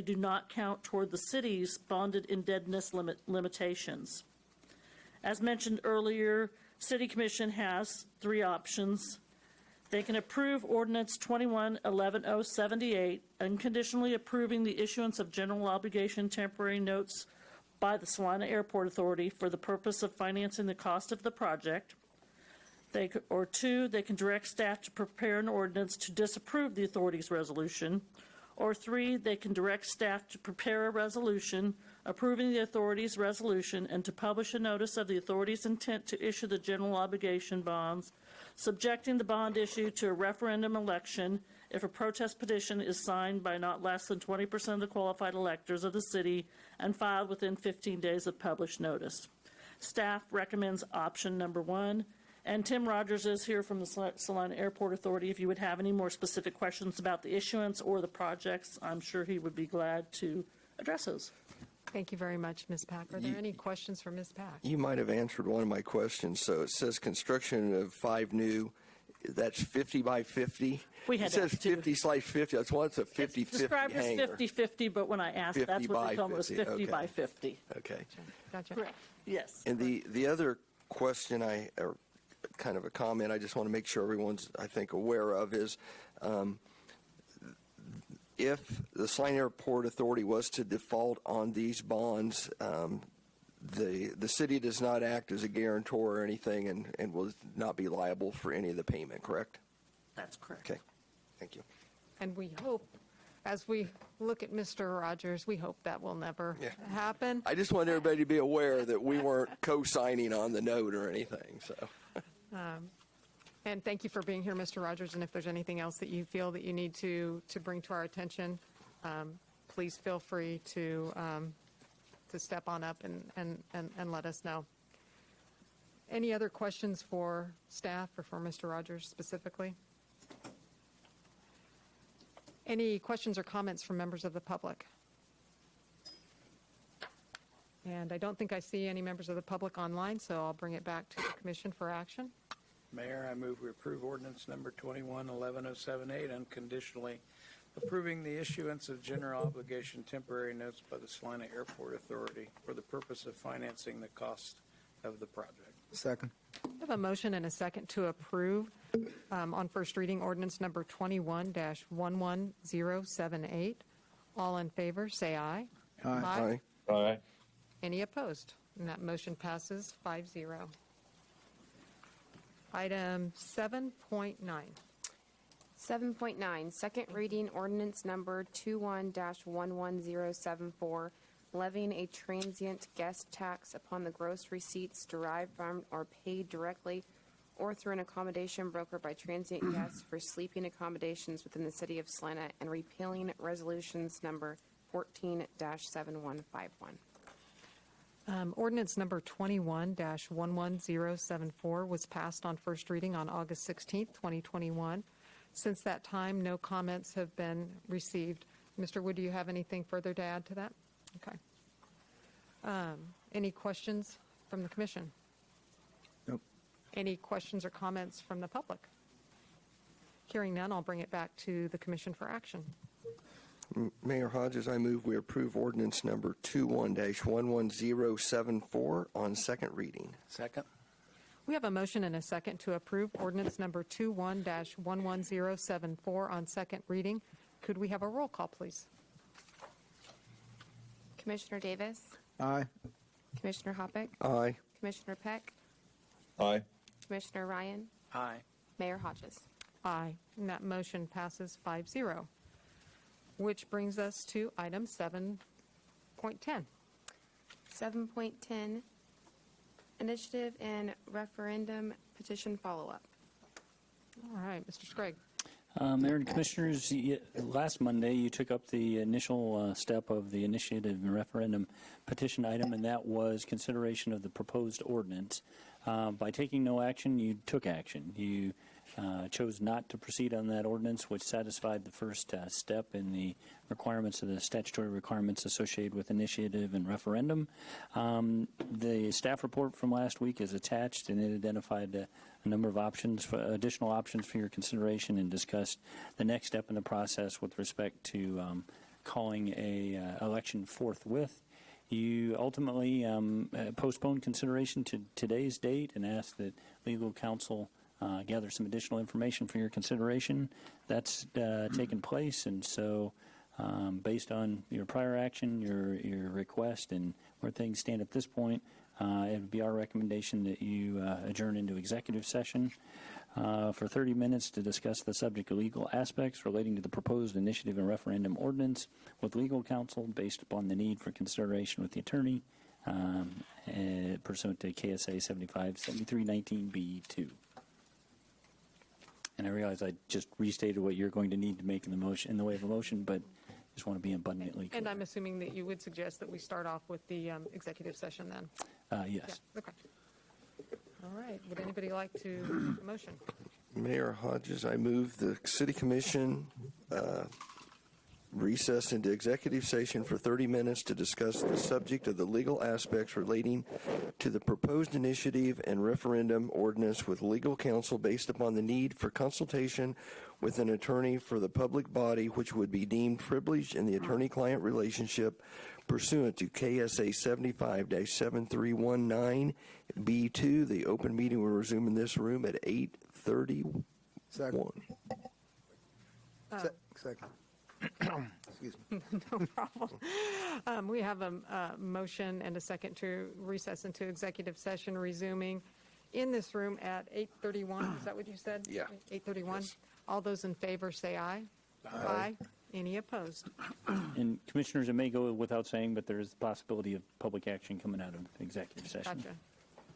Speaker 13: do not count toward the city's bonded indebtedness limitations. As mentioned earlier, City Commission has three options. They can approve Ordinance 21-11078, unconditionally approving the issuance of general obligation temporary notes by the Salina Airport Authority for the purpose of financing the cost of the project. Or two, they can direct staff to prepare an ordinance to disapprove the authority's resolution. Or three, they can direct staff to prepare a resolution approving the authority's resolution and to publish a notice of the authority's intent to issue the general obligation bonds, subjecting the bond issue to a referendum election if a protest petition is signed by not less than 20% of the qualified electors of the city and filed within 15 days of published notice. Staff recommends option number 1. And Tim Rogers is here from the Salina Airport Authority. If you would have any more specific questions about the issuance or the projects, I'm sure he would be glad to address those.
Speaker 14: Thank you very much, Ms. Pack. Are there any questions for Ms. Pack?
Speaker 11: You might have answered one of my questions. So it says construction of 5 new, that's 50 by 50?
Speaker 13: We had
Speaker 11: it says 50/50. That's why it's a 50/50
Speaker 13: It's described as
Speaker 11: hangar.
Speaker 13: 50/50, but when I asked,
Speaker 11: 50
Speaker 13: that's what
Speaker 11: by
Speaker 13: they told me was
Speaker 11: 50,
Speaker 13: 50
Speaker 11: okay.
Speaker 13: by 50.
Speaker 11: Okay.
Speaker 14: Gotcha.
Speaker 13: Correct. Yes.
Speaker 11: And the other question or kind of a comment I just want to make sure everyone's, I think, aware of is if the Salina Airport Authority was to default on these bonds, the city does not act as a guarantor or anything and will not be liable for any of the payment, correct?
Speaker 13: That's correct.
Speaker 11: Okay. Thank you.
Speaker 14: And we hope, as we look at Mr. Rogers, we hope that will never happen.
Speaker 11: I just want everybody to be aware that we weren't co-signing on the note or anything, so.
Speaker 14: And thank you for being here, Mr. Rogers. And if there's anything else that you feel that you need to bring to our attention, please feel free to step on up and let us know. Any other questions for staff or for Mr. Rogers specifically? Any questions or comments from members of the public? And I don't think I see any members of the public online, so I'll bring it back to the commission for action.
Speaker 5: Mayor, I move we approve ordinance number 21-11078 unconditionally approving the issuance of general obligation temporary notes by the Salina Airport Authority for the purpose of financing the cost of the project.
Speaker 12: Second.
Speaker 14: I have a motion and a second to approve on first reading ordinance number 21-11078. All in favor, say aye.
Speaker 12: Aye.
Speaker 6: Aye.
Speaker 14: Any opposed? And that motion passes 5-0. Item 7.9.
Speaker 2: 7.9, second reading ordinance number 21-11074, levying a transient guest tax upon the gross receipts derived from or paid directly or through an accommodation brokered by transient guests for sleeping accommodations within the city of Salina, and repealing resolutions number 14-7151.
Speaker 14: Ordinance number 21-11074 was passed on first reading on August 16th, 2021. Since that time, no comments have been received. Mr. Wood, do you have anything further to add to that? Okay. Any questions from the commission?
Speaker 12: Nope.
Speaker 14: Any questions or comments from the public? Hearing none, I'll bring it back to the commission for action.
Speaker 11: Mayor Hodges, I move we approve ordinance number 21-11074 on second reading.
Speaker 5: Second.
Speaker 14: We have a motion and a second to approve ordinance number 21-11074 on second reading. Could we have a roll call, please?
Speaker 2: Commissioner Davis?
Speaker 12: Aye.
Speaker 2: Commissioner Hoppick?
Speaker 11: Aye.
Speaker 2: Commissioner Peck?
Speaker 6: Aye.
Speaker 2: Commissioner Ryan?
Speaker 5: Aye.
Speaker 2: Mayor Hodges?
Speaker 14: Aye. And that motion passes 5-0. Which brings us to item 7.10.
Speaker 2: 7.10, initiative and referendum petition follow-up.
Speaker 14: All right, Mr. Scragg.
Speaker 9: Mayor and Commissioners, last Monday you took up the initial step of the initiative and referendum petition item, and that was consideration of the proposed ordinance. By taking no action, you took action. You chose not to proceed on that ordinance, which satisfied the first step in the requirements of the statutory requirements associated with initiative and referendum. The staff report from last week is attached, and it identified a number of options, additional options for your consideration, and discussed the next step in the process with respect to calling a election forthwith. You ultimately postponed consideration to today's date and asked that legal counsel gather some additional information for your consideration. That's taken place, and so based on your prior action, your request, and where things stand at this point, it would be our recommendation that you adjourn into executive session for 30 minutes to discuss the subject of legal aspects relating to the proposed initiative and referendum ordinance with legal counsel based upon the need for consideration with the attorney pursuant to KSA 757319B2. And I realize I just restated what you're going to need to make in the motion, in the way of a motion, but just want to be abundantly clear.
Speaker 14: And I'm assuming that you would suggest that we start off with the executive session then?
Speaker 9: Yes.
Speaker 14: Yeah, okay. All right. Would anybody like to make a motion?
Speaker 11: Mayor Hodges, I move the City Commission recess into executive session for 30 minutes to discuss the subject of the legal aspects relating to the proposed initiative and referendum ordinance with legal counsel based upon the need for consultation with an attorney for the public body which would be deemed privileged in the attorney-client relationship pursuant to KSA 75-7319B2. The open meeting will resume in this room at 8:31.
Speaker 12: Second. Second. Excuse me.
Speaker 14: No problem. We have a motion and a second to recess into executive session, resuming in this room at 8:31. Is that what you said?
Speaker 11: Yeah.
Speaker 14: 8:31.
Speaker 11: Yes.
Speaker 14: All those in favor say aye. Aye. Any opposed?
Speaker 9: And Commissioners, it may go without saying, but there is the possibility of public action coming out of executive session.
Speaker 14: Gotcha.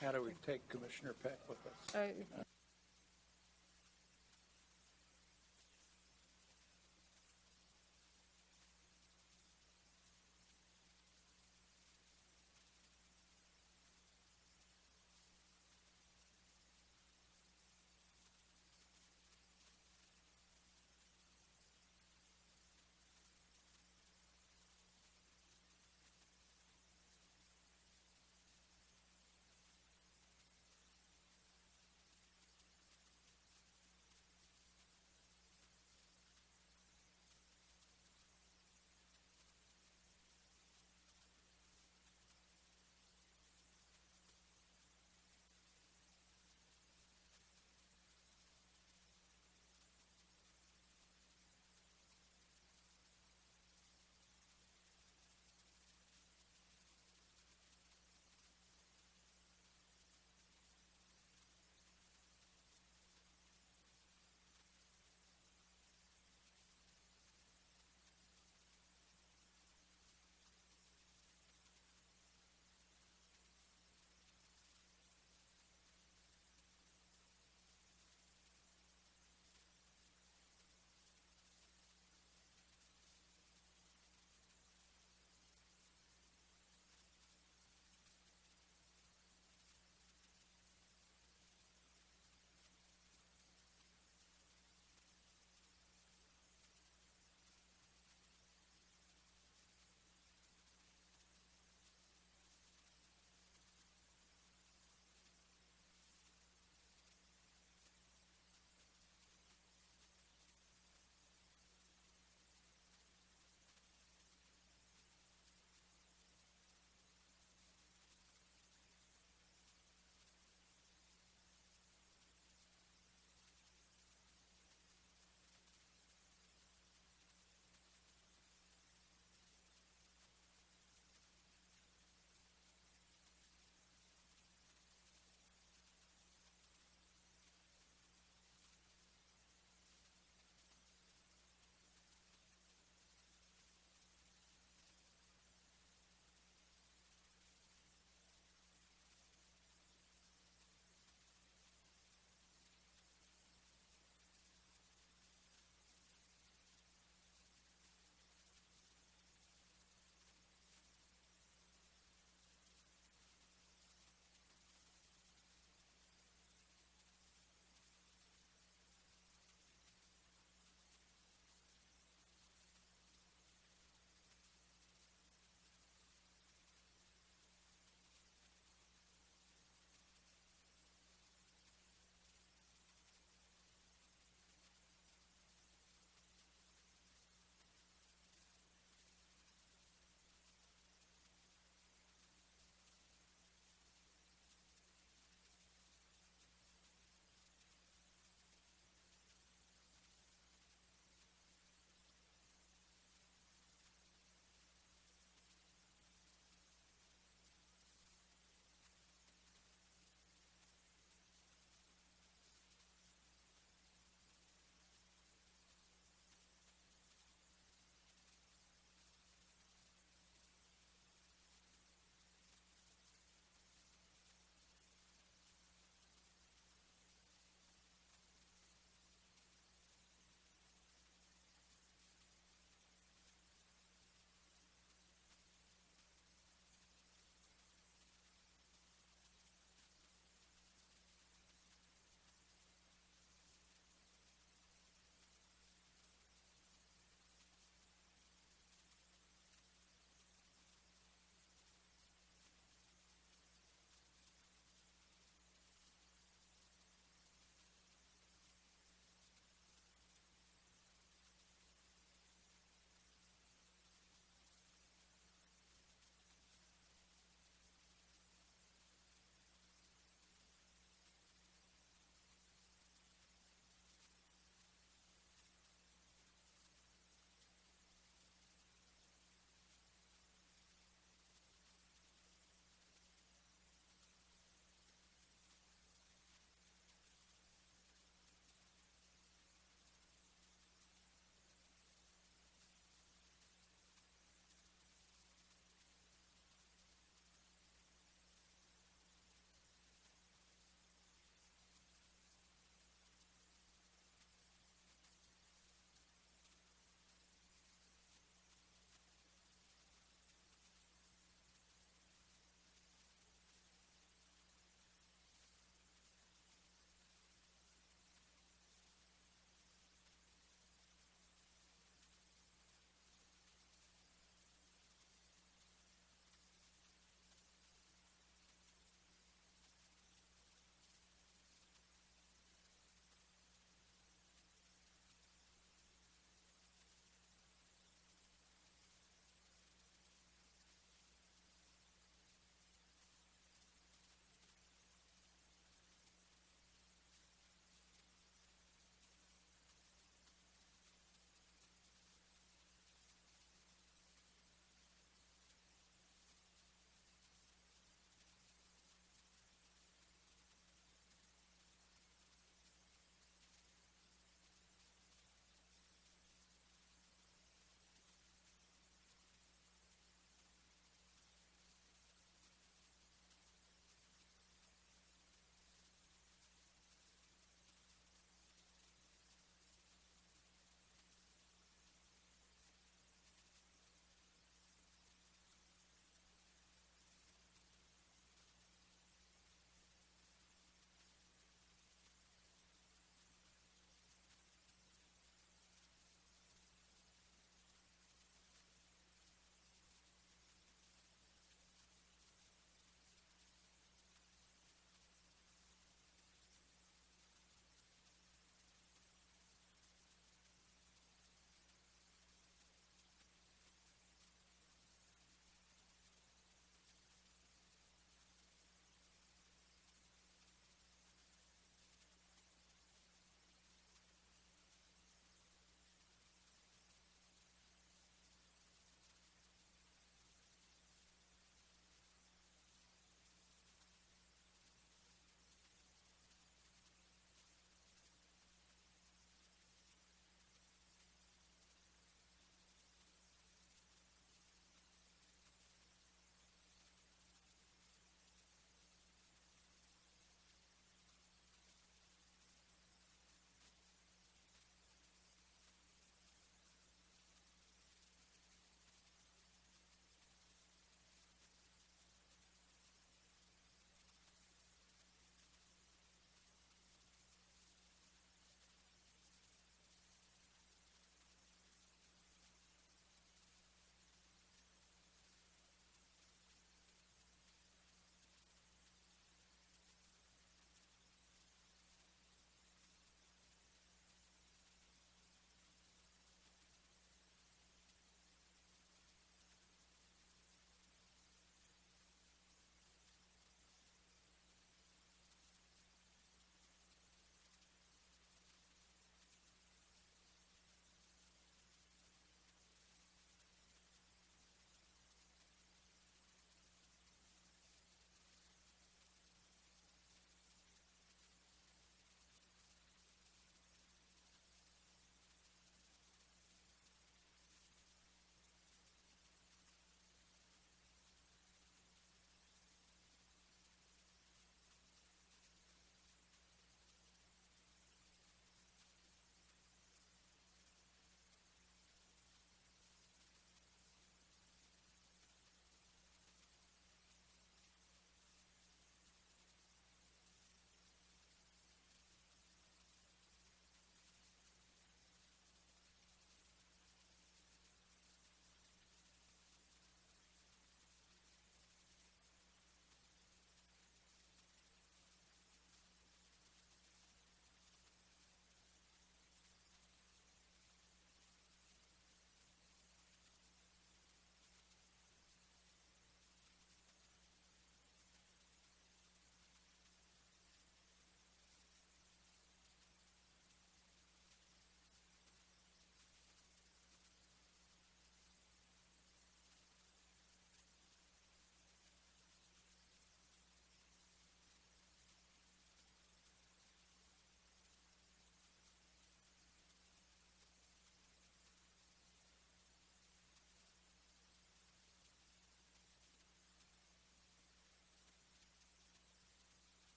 Speaker 5: How do we take Commissioner Peck with us?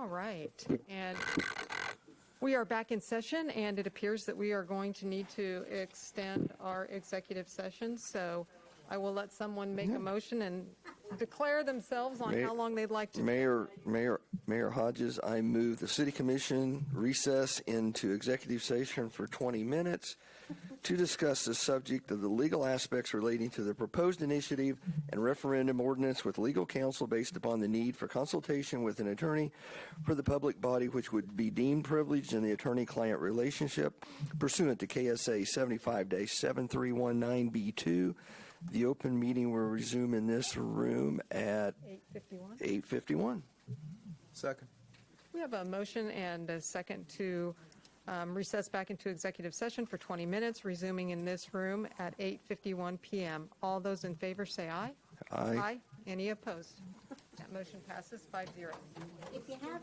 Speaker 14: All right. And we are back in session, and it appears that we are going to need to extend our executive session. So I will let someone make a motion and declare themselves on how long they'd like to.
Speaker 11: Mayor Hodges, I move the City Commission recess into executive session for 20 minutes to discuss the subject of the legal aspects relating to the proposed initiative and referendum ordinance with legal counsel based upon the need for consultation with an attorney for the public body which would be deemed privileged in the attorney-client relationship pursuant to KSA 75-7319B2. The open meeting will resume in this room at 8:51.
Speaker 12: Second.
Speaker 14: We have a motion and a second to recess back into executive session for 20 minutes, resuming in this room at 8:51 p.m. All those in favor say aye.
Speaker 11: Aye.
Speaker 14: Any opposed? That motion passes 5-0.
Speaker 10: If you have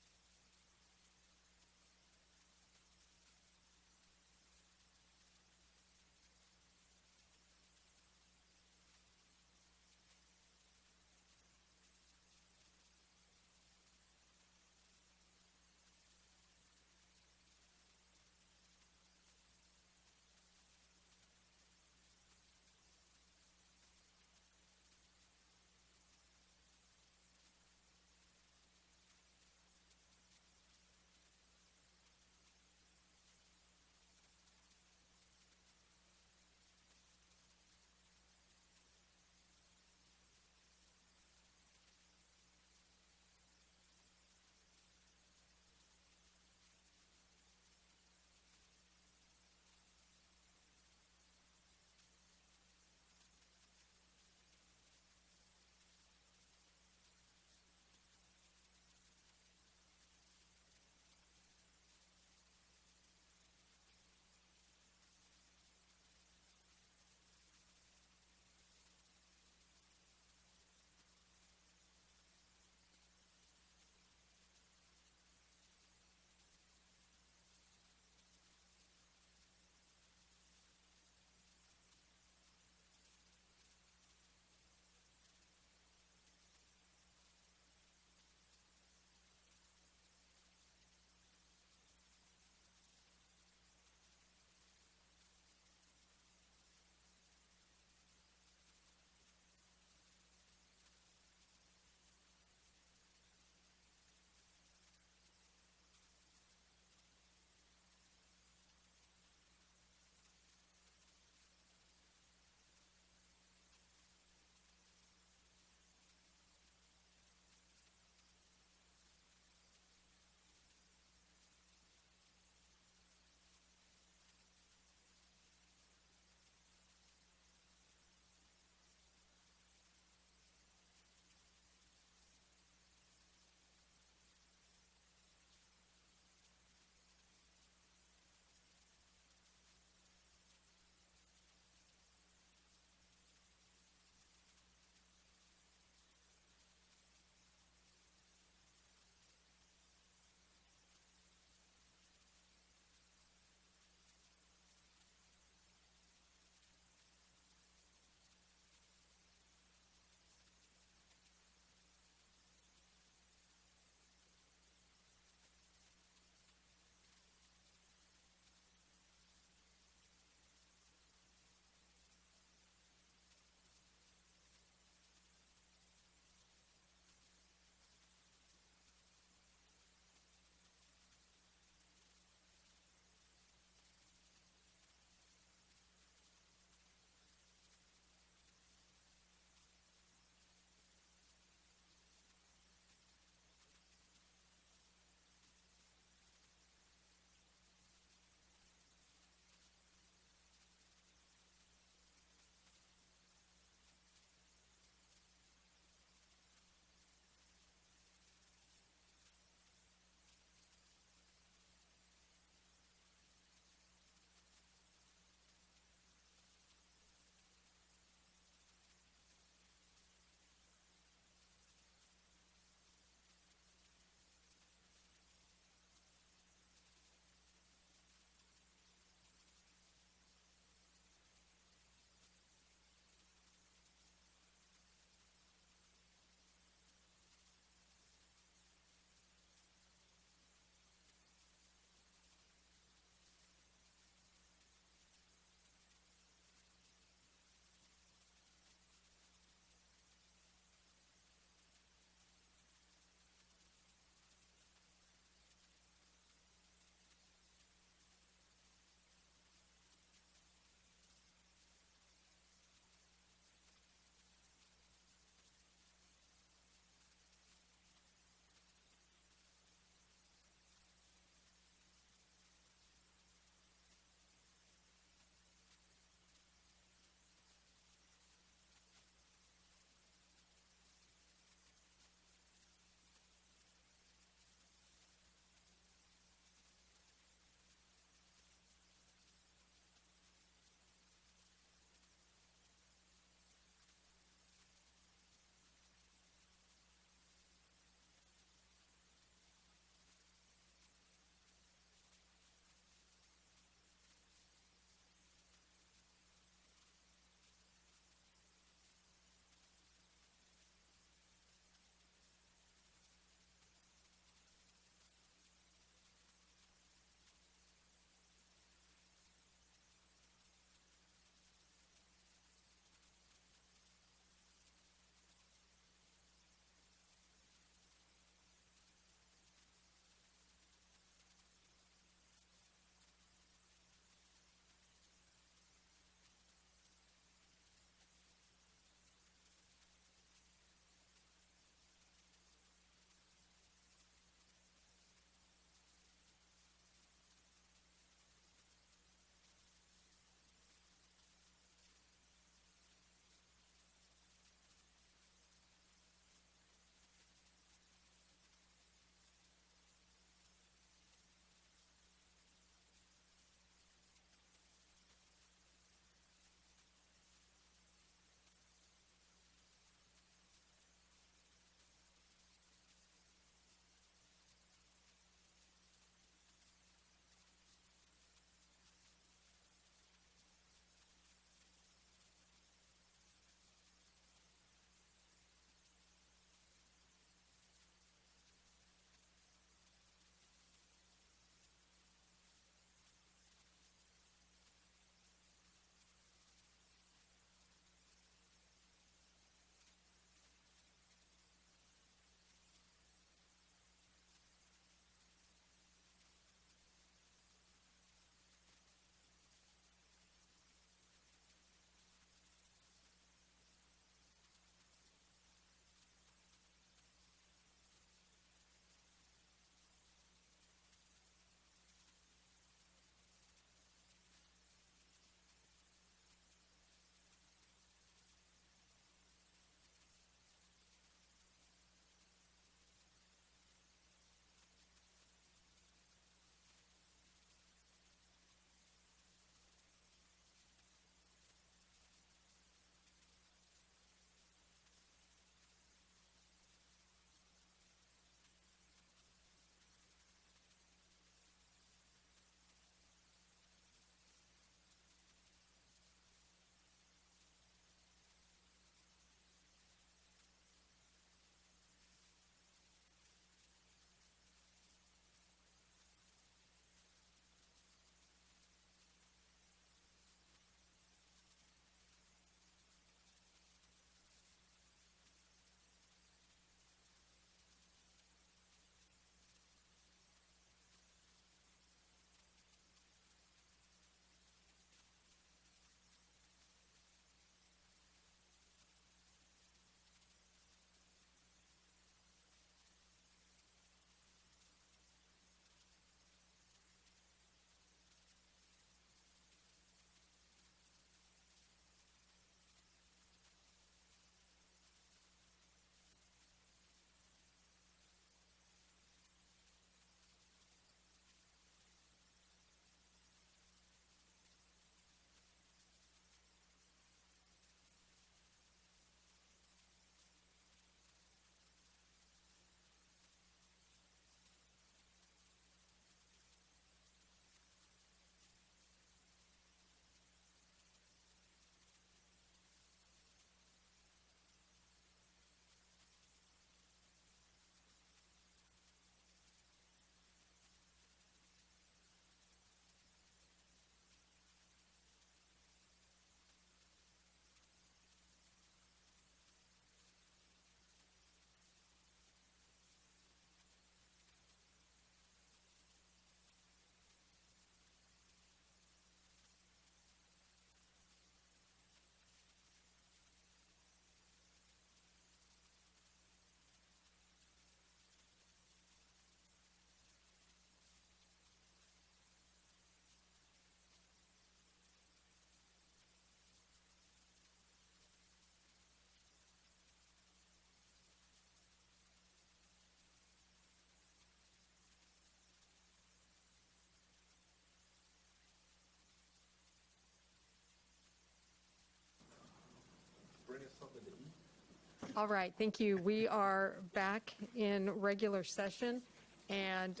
Speaker 14: All right, thank you. We are back in regular session, and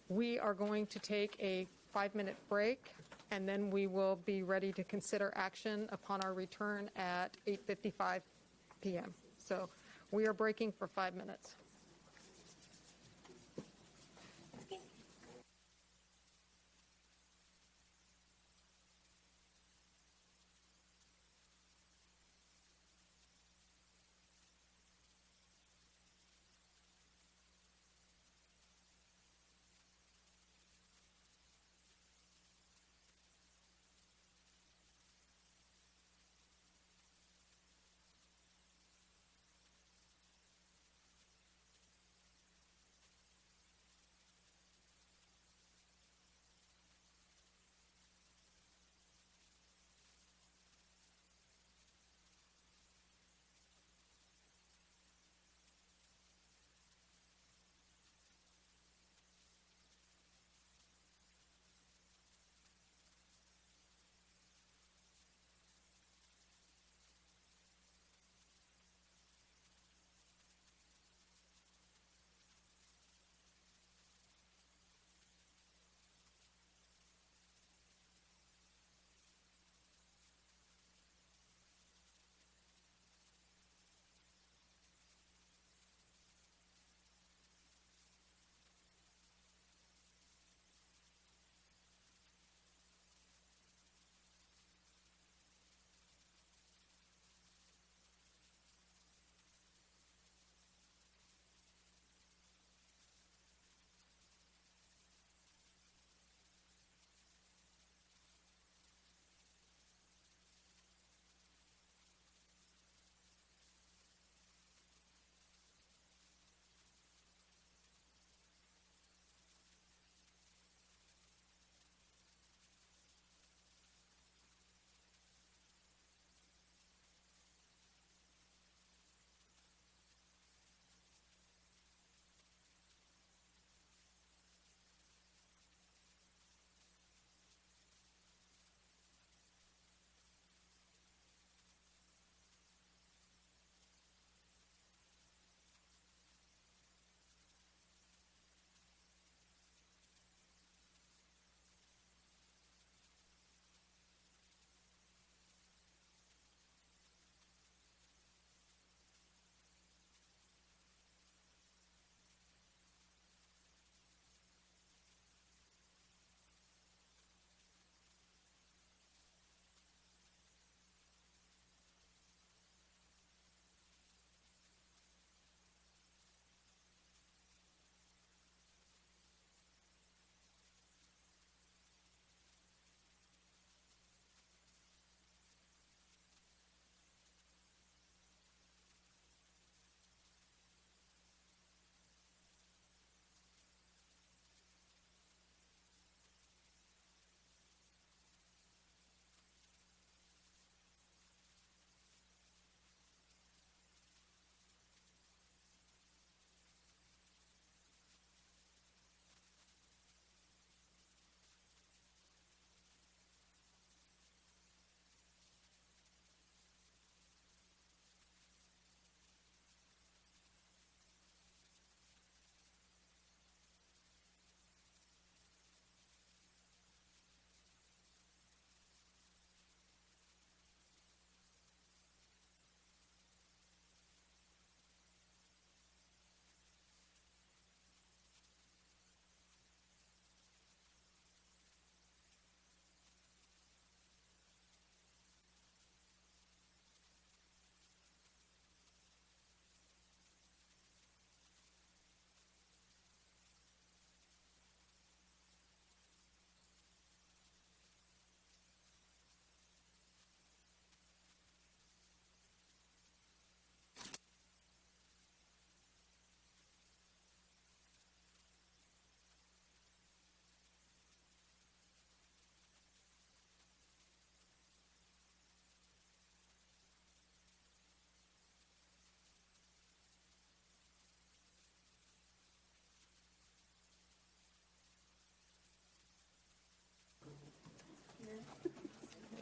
Speaker 14: we are going to take a 5-minute break, and then we will be ready to consider action upon our return at 8:55 p.m. So we are breaking for 5 minutes.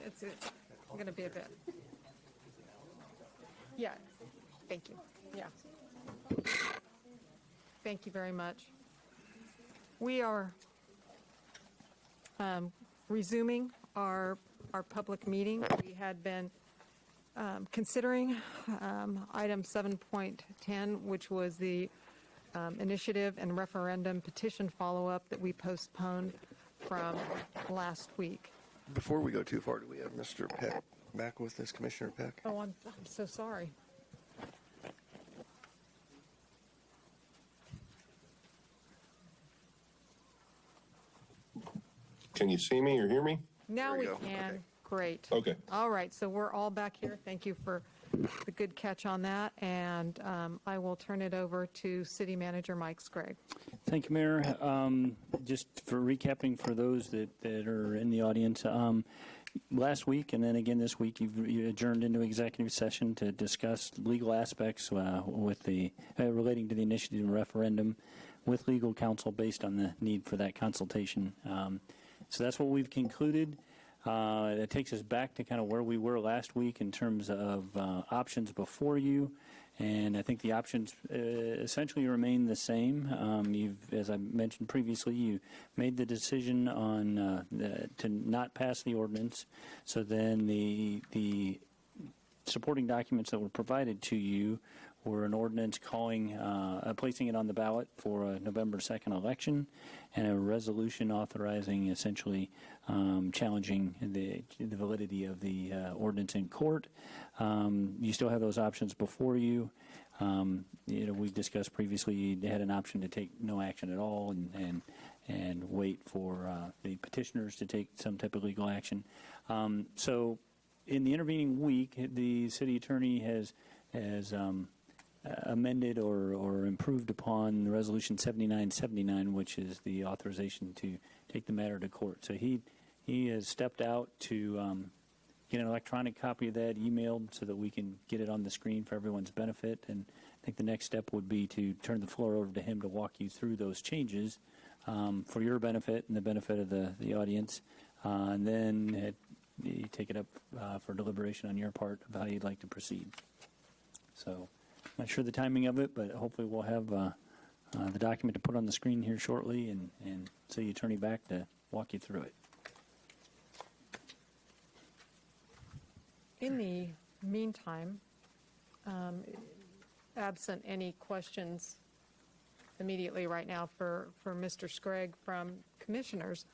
Speaker 14: It's going to be a bit. Yeah, Thank you. Yeah. Thank you very much. We are resuming our public meeting. We had been considering item 7.10, which was the initiative and referendum petition follow-up that we postponed from last week.
Speaker 11: Before we go too far, do we have Mr. Peck back with us, Commissioner Peck?
Speaker 14: Oh, I'm so sorry.
Speaker 6: Can you see me or hear me?
Speaker 14: Now
Speaker 11: There
Speaker 14: we
Speaker 11: you go.
Speaker 14: can.
Speaker 11: Okay.
Speaker 14: Great.
Speaker 6: Okay.
Speaker 14: All right, so we're all back here. Thank you for the good catch on that, and I will turn it over to City Manager Mike Scragg.
Speaker 9: Thank you, Mayor. Just for recapping for those that are in the audience, last week and then again this week, you adjourned into executive session to discuss legal aspects with the relating to the initiative and referendum with legal counsel based on the need for that consultation. So that's what we've concluded. That takes us back to kind of where we were last week in terms of options before you. And I think the options essentially remain the same. As I mentioned previously, you made the decision on to not pass the ordinance. So then the supporting documents that were provided to you were an ordinance calling, placing it on the ballot for a November 2nd election, and a resolution authorizing essentially challenging the validity of the ordinance in court. You still have those options before you. We discussed previously you had an option to take no action at all and wait for the petitioners to take some type of legal action. So in the intervening week, the city attorney has amended or improved upon Resolution 7979, which is the authorization to take the matter to court. So he has stepped out to get an electronic copy of that emailed so that we can get it on the screen for everyone's benefit. And I think the next step would be to turn the floor over to him to walk you through those changes for your benefit and the benefit of the audience. And then you take it up for deliberation on your part of how you'd like to proceed. So I'm not sure the timing of it, but hopefully we'll have the document to put on the screen here shortly and city attorney back to walk you through it.
Speaker 14: In the meantime, absent any questions immediately right now for Mr. Scragg from commissioners,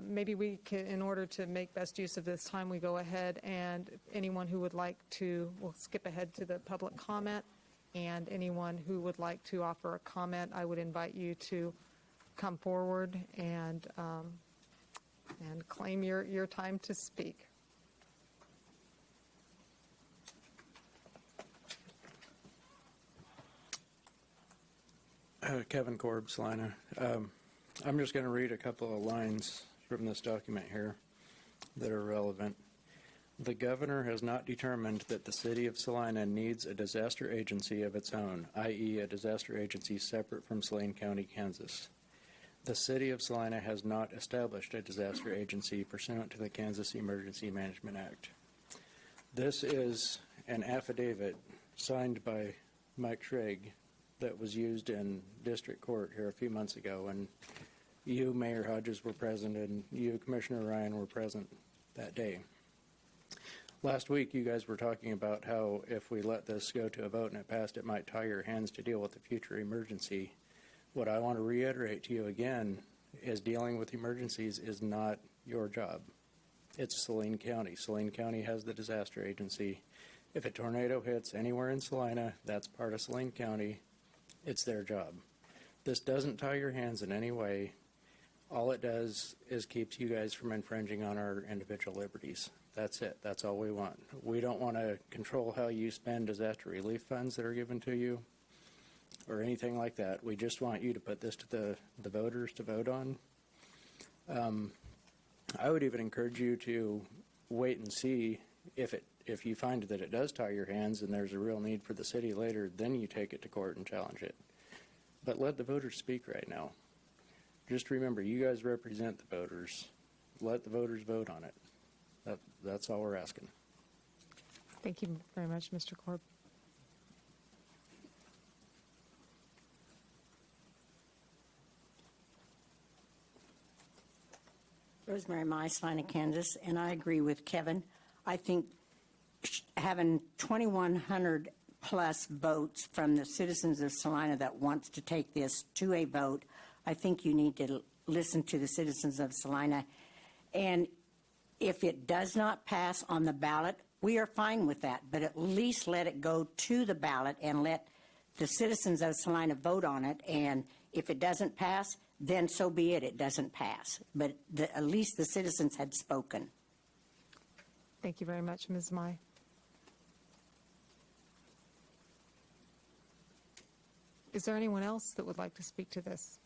Speaker 14: maybe we can, in order to make best use of this time, we go ahead and anyone who would like to, we'll skip ahead to the public comment, and anyone who would like to offer a comment, I would invite you to come forward and claim your time to speak.
Speaker 15: Kevin Korb, Salina. I'm just going to read a couple of lines from this document here that are relevant. The governor has not determined that the city of Salina needs a disaster agency of its own, i.e. a disaster agency separate from Saline County, Kansas. The city of Salina has not established a disaster agency pursuant to the Kansas Emergency Management Act. This is an affidavit signed by Mike Scragg that was used in district court here a few months ago, and you, Mayor Hodges, were present, and you, Commissioner Ryan, were present that day. Last week, you guys were talking about how if we let this go to a vote and it passed, it might tie your hands to deal with the future emergency. What I want to reiterate to you again is dealing with emergencies is not your job. It's Saline County. Saline County has the disaster agency. If a tornado hits anywhere in Salina, that's part of Saline County. It's their job. This doesn't tie your hands in any way. All it does is keeps you guys from infringing on our individual liberties. That's it. That's all we want. We don't want to control how you spend disaster relief funds that are given to you or anything like that. We just want you to put this to the voters to vote on. I would even encourage you to wait and see if you find that it does tie your hands and there's a real need for the city later, then you take it to court and challenge it. But let the voters speak right now. Just remember, you guys represent the voters. Let the voters vote on it. That's all we're asking.
Speaker 14: Thank you very much, Mr. Korb.
Speaker 16: Rosemary Mai, Salina, Kansas, and I agree with Kevin. I think having 2,100 plus votes from the citizens of Salina that wants to take this to a vote, I think you need to listen to the citizens of Salina. And if it does not pass on the ballot, we are fine with that, but at least let it go to the ballot and let the citizens of Salina vote on it. And if it doesn't pass, then so be it, it doesn't pass. But at least the citizens had spoken.
Speaker 14: Thank you very much, Ms. Mai. Is there anyone else that would like to speak to this?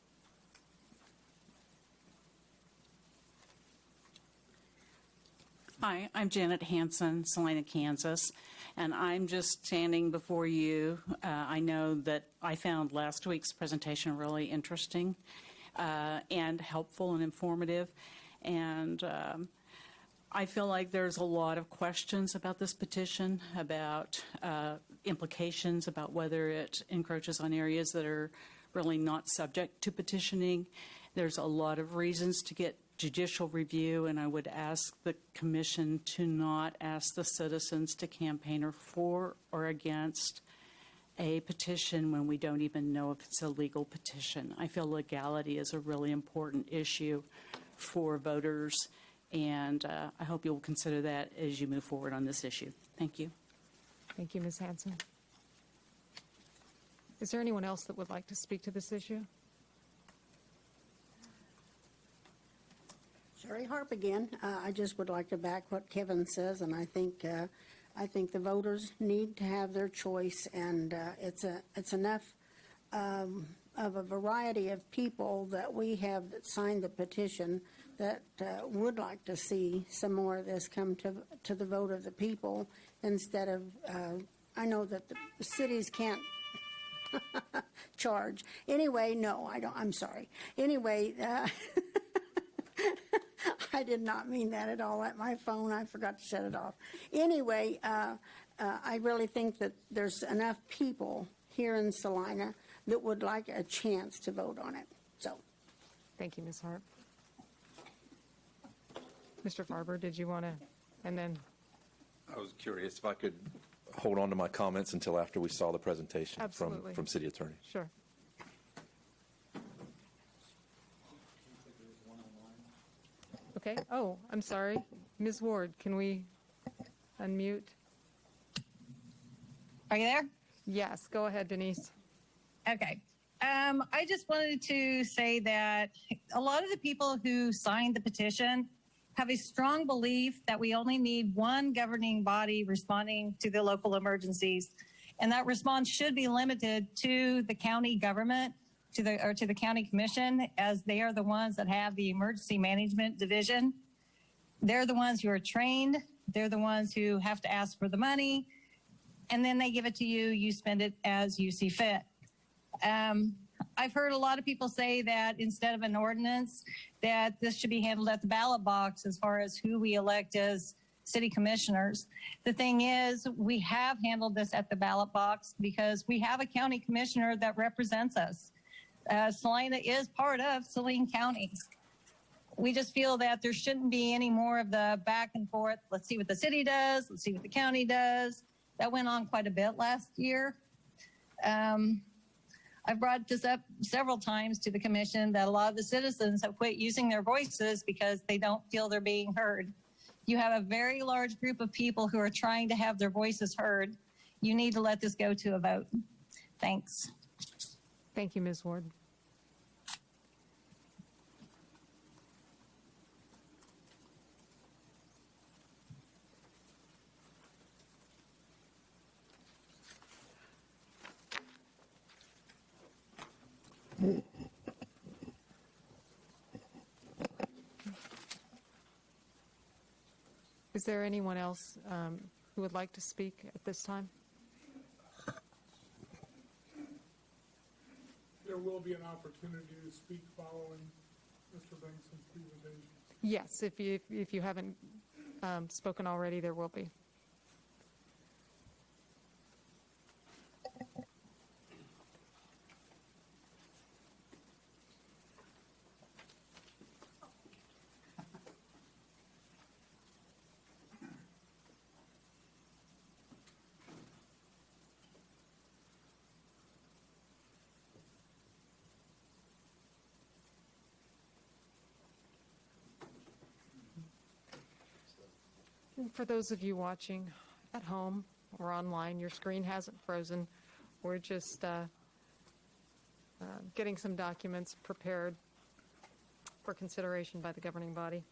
Speaker 21: Hi, I'm Janet Hanson, Salina, Kansas, and I'm just standing before you. I know that I found last week's presentation really interesting and helpful and informative, and I feel like there's a lot of questions about this petition, about implications, about whether it encroaches on areas that are really not subject to petitioning. There's a lot of reasons to get judicial review, and I would ask the commission to not ask the citizens to campaign or for or against a petition when we don't even know if it's a legal petition. I feel legality is a really important issue for voters, and I hope you'll consider that as you move forward on this issue. Thank you.
Speaker 14: Thank you, Ms. Hanson. Is there anyone else that would like to speak to this issue?
Speaker 10: Sherry Harp again. I just would like to back what Kevin says, and I think the voters need to have their choice, and it's enough of a variety of people that we have that signed the petition that would like to see some more of this come to the vote of the people instead of. I know that the cities can't charge. Anyway, no, I don't. I'm sorry. Anyway. I did not mean that at all. At my phone, I forgot to shut it off. Anyway, I really think that there's enough people here in Salina that would like a chance to vote on it. So,
Speaker 14: thank you, Ms. Hart. Mr. Farber, did you want to? And then
Speaker 3: I was curious if I could hold on to my comments until after we saw the presentation from City Attorney.
Speaker 14: Sure. Okay. Oh, I'm sorry. Ms. Ward, can we unmute?
Speaker 17: Are you there?
Speaker 14: Yes. Go ahead, Denise.
Speaker 17: Okay. I just wanted to say that a lot of the people who signed the petition have a strong belief that we only need one governing body responding to the local emergencies, and that response should be limited to the county government, to the county commission, as they are the ones that have the emergency management division. They're the ones who are trained. They're the ones who have to ask for the money, and then they give it to you. You spend it as you see fit. I've heard a lot of people say that instead of an ordinance, that this should be handled at the ballot box as far as who we elect as city commissioners. The thing is, we have handled this at the ballot box because we have a county commissioner that represents us. Salina is part of Saline County. We just feel that there shouldn't be any more of the back and forth. Let's see what the city does. Let's see what the county does. That went on quite a bit last year. I've brought this up several times to the commission that a lot of the citizens have quit using their voices because they don't feel they're being heard. You have a very large group of people who are trying to have their voices heard. You need to let this go to a vote. Thanks.
Speaker 14: Thank you, Ms. Ward. Is there anyone else who would like to speak at this time?
Speaker 22: There will be an opportunity to speak following Mr. Bankston's presentation.
Speaker 14: Yes, if you haven't spoken already, there will be. For those of you watching at home or online, your screen hasn't frozen. We're just getting some documents prepared for consideration by the governing body.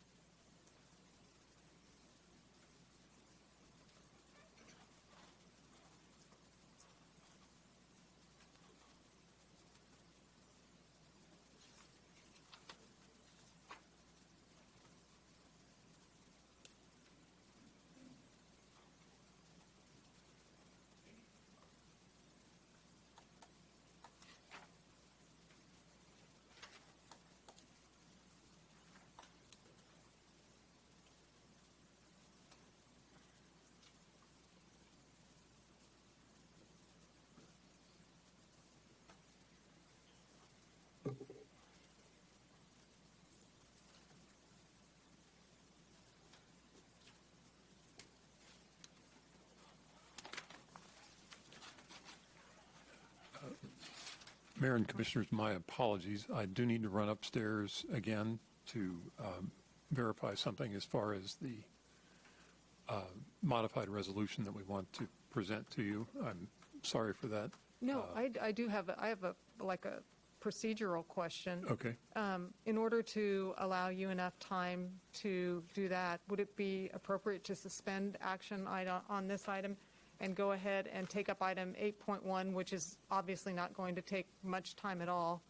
Speaker 8: Mayor and Commissioners, my apologies. I do need to run upstairs again to verify something as far as the modified resolution that we want to present to you. I'm sorry for that.
Speaker 14: No, I do have I have a procedural question.
Speaker 8: Okay.
Speaker 14: In order to allow you enough time to do that, would it be appropriate to suspend action on this item and go ahead and take up item 8.1, which is obviously not going to take much time at all?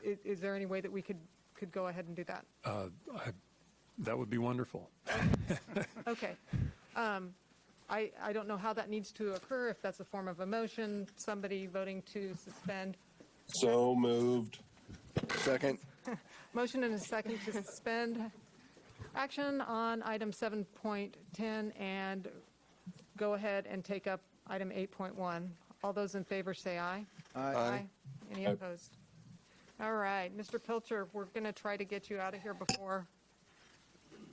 Speaker 14: Is there any way that we could go ahead and do that?
Speaker 8: That would be wonderful.
Speaker 14: Okay. I don't know how that needs to occur, if that's a form of a motion, somebody voting to suspend.
Speaker 6: So moved.
Speaker 11: Second.
Speaker 14: Motion and a second to suspend action on item 7.10 and go ahead and take up item 8.1. All those in favor say aye.
Speaker 11: Aye.
Speaker 14: Any opposed? All right, Mr. Pilcher, we're going to try to get you out of here before,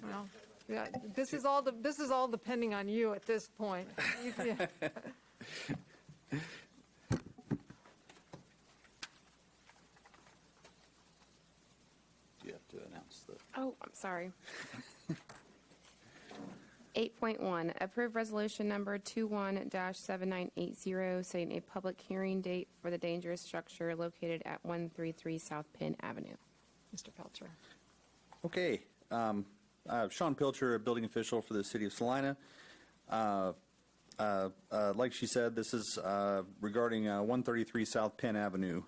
Speaker 14: well, yeah, this is all depending on you at this point. Yeah.
Speaker 19: You have to announce the.
Speaker 2: Oh, I'm sorry. 8.1, approve resolution number 21-7980, setting a public hearing date for the dangerous structure located at 133 South Penn Avenue.
Speaker 14: Mr. Pelcher.
Speaker 1: Okay. Sean Pilcher, a building official for the city of Salina. Like she said, this is regarding 133 South Penn Avenue.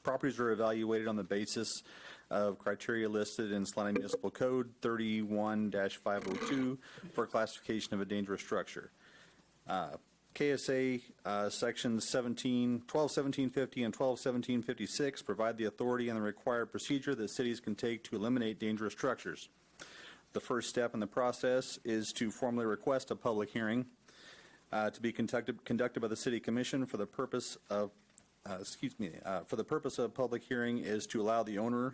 Speaker 1: Properties are evaluated on the basis of criteria listed in Salina Municipal Code 31-502 for classification of a dangerous structure. KSA sections 121750 and 121756 provide the authority and the required procedure that cities can take to eliminate dangerous structures. The first step in the process is to formally request a public hearing to be conducted by the City Commission for the purpose of public hearing is to allow the owner's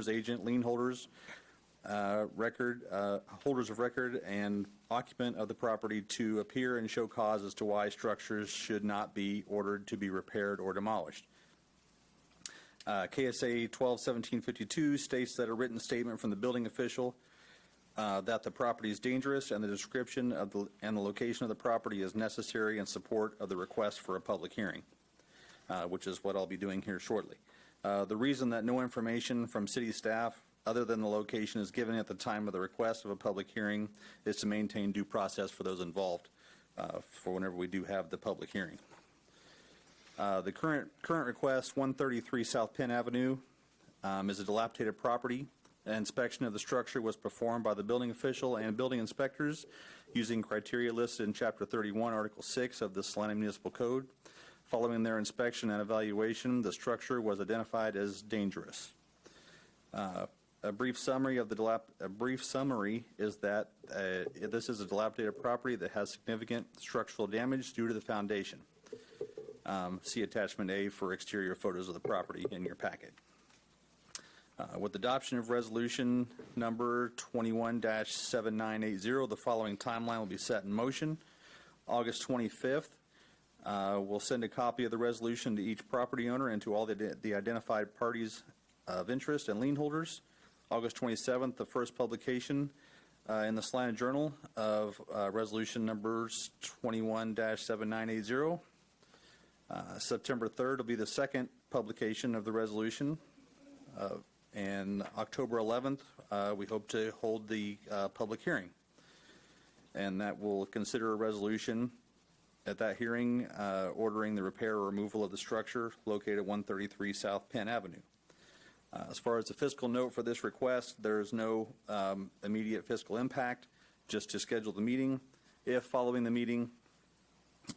Speaker 1: agent, lien holders, holders of record, and occupant of the property to appear and show cause as to why structures should not be ordered to be repaired or demolished. KSA 121752 states that a written statement from the building official that the property is dangerous and the description of and the location of the property is necessary in support of the request for a public hearing, which is what I'll be doing here shortly. The reason that no information from city staff other than the location is given at the time of the request of a public hearing is to maintain due process for those involved for whenever we do have the public hearing. The current request, 133 South Penn Avenue, is a dilapidated property. An inspection of the structure was performed by the building official and building inspectors using criteria listed in Chapter 31, Article 6 of the Salina Municipal Code. Following their inspection and evaluation, the structure was identified as dangerous. A brief summary is that this is a dilapidated property that has significant structural damage due to the foundation. See attachment A for exterior photos of the property in your packet. With adoption of resolution number 21-7980, the following timeline will be set in motion. August 25th, we'll send a copy of the resolution to each property owner and to all the identified parties of interest and lien holders. August 27th, the first publication in the Salina Journal of resolution numbers 21-7980. September 3rd will be the second publication of the resolution. And October 11th, we hope to hold the public hearing. And that will consider a resolution at that hearing ordering the repair or removal of the structure located at 133 South Penn Avenue. As far as the fiscal note for this request, there is no immediate fiscal impact, just to schedule the meeting. If following the meeting,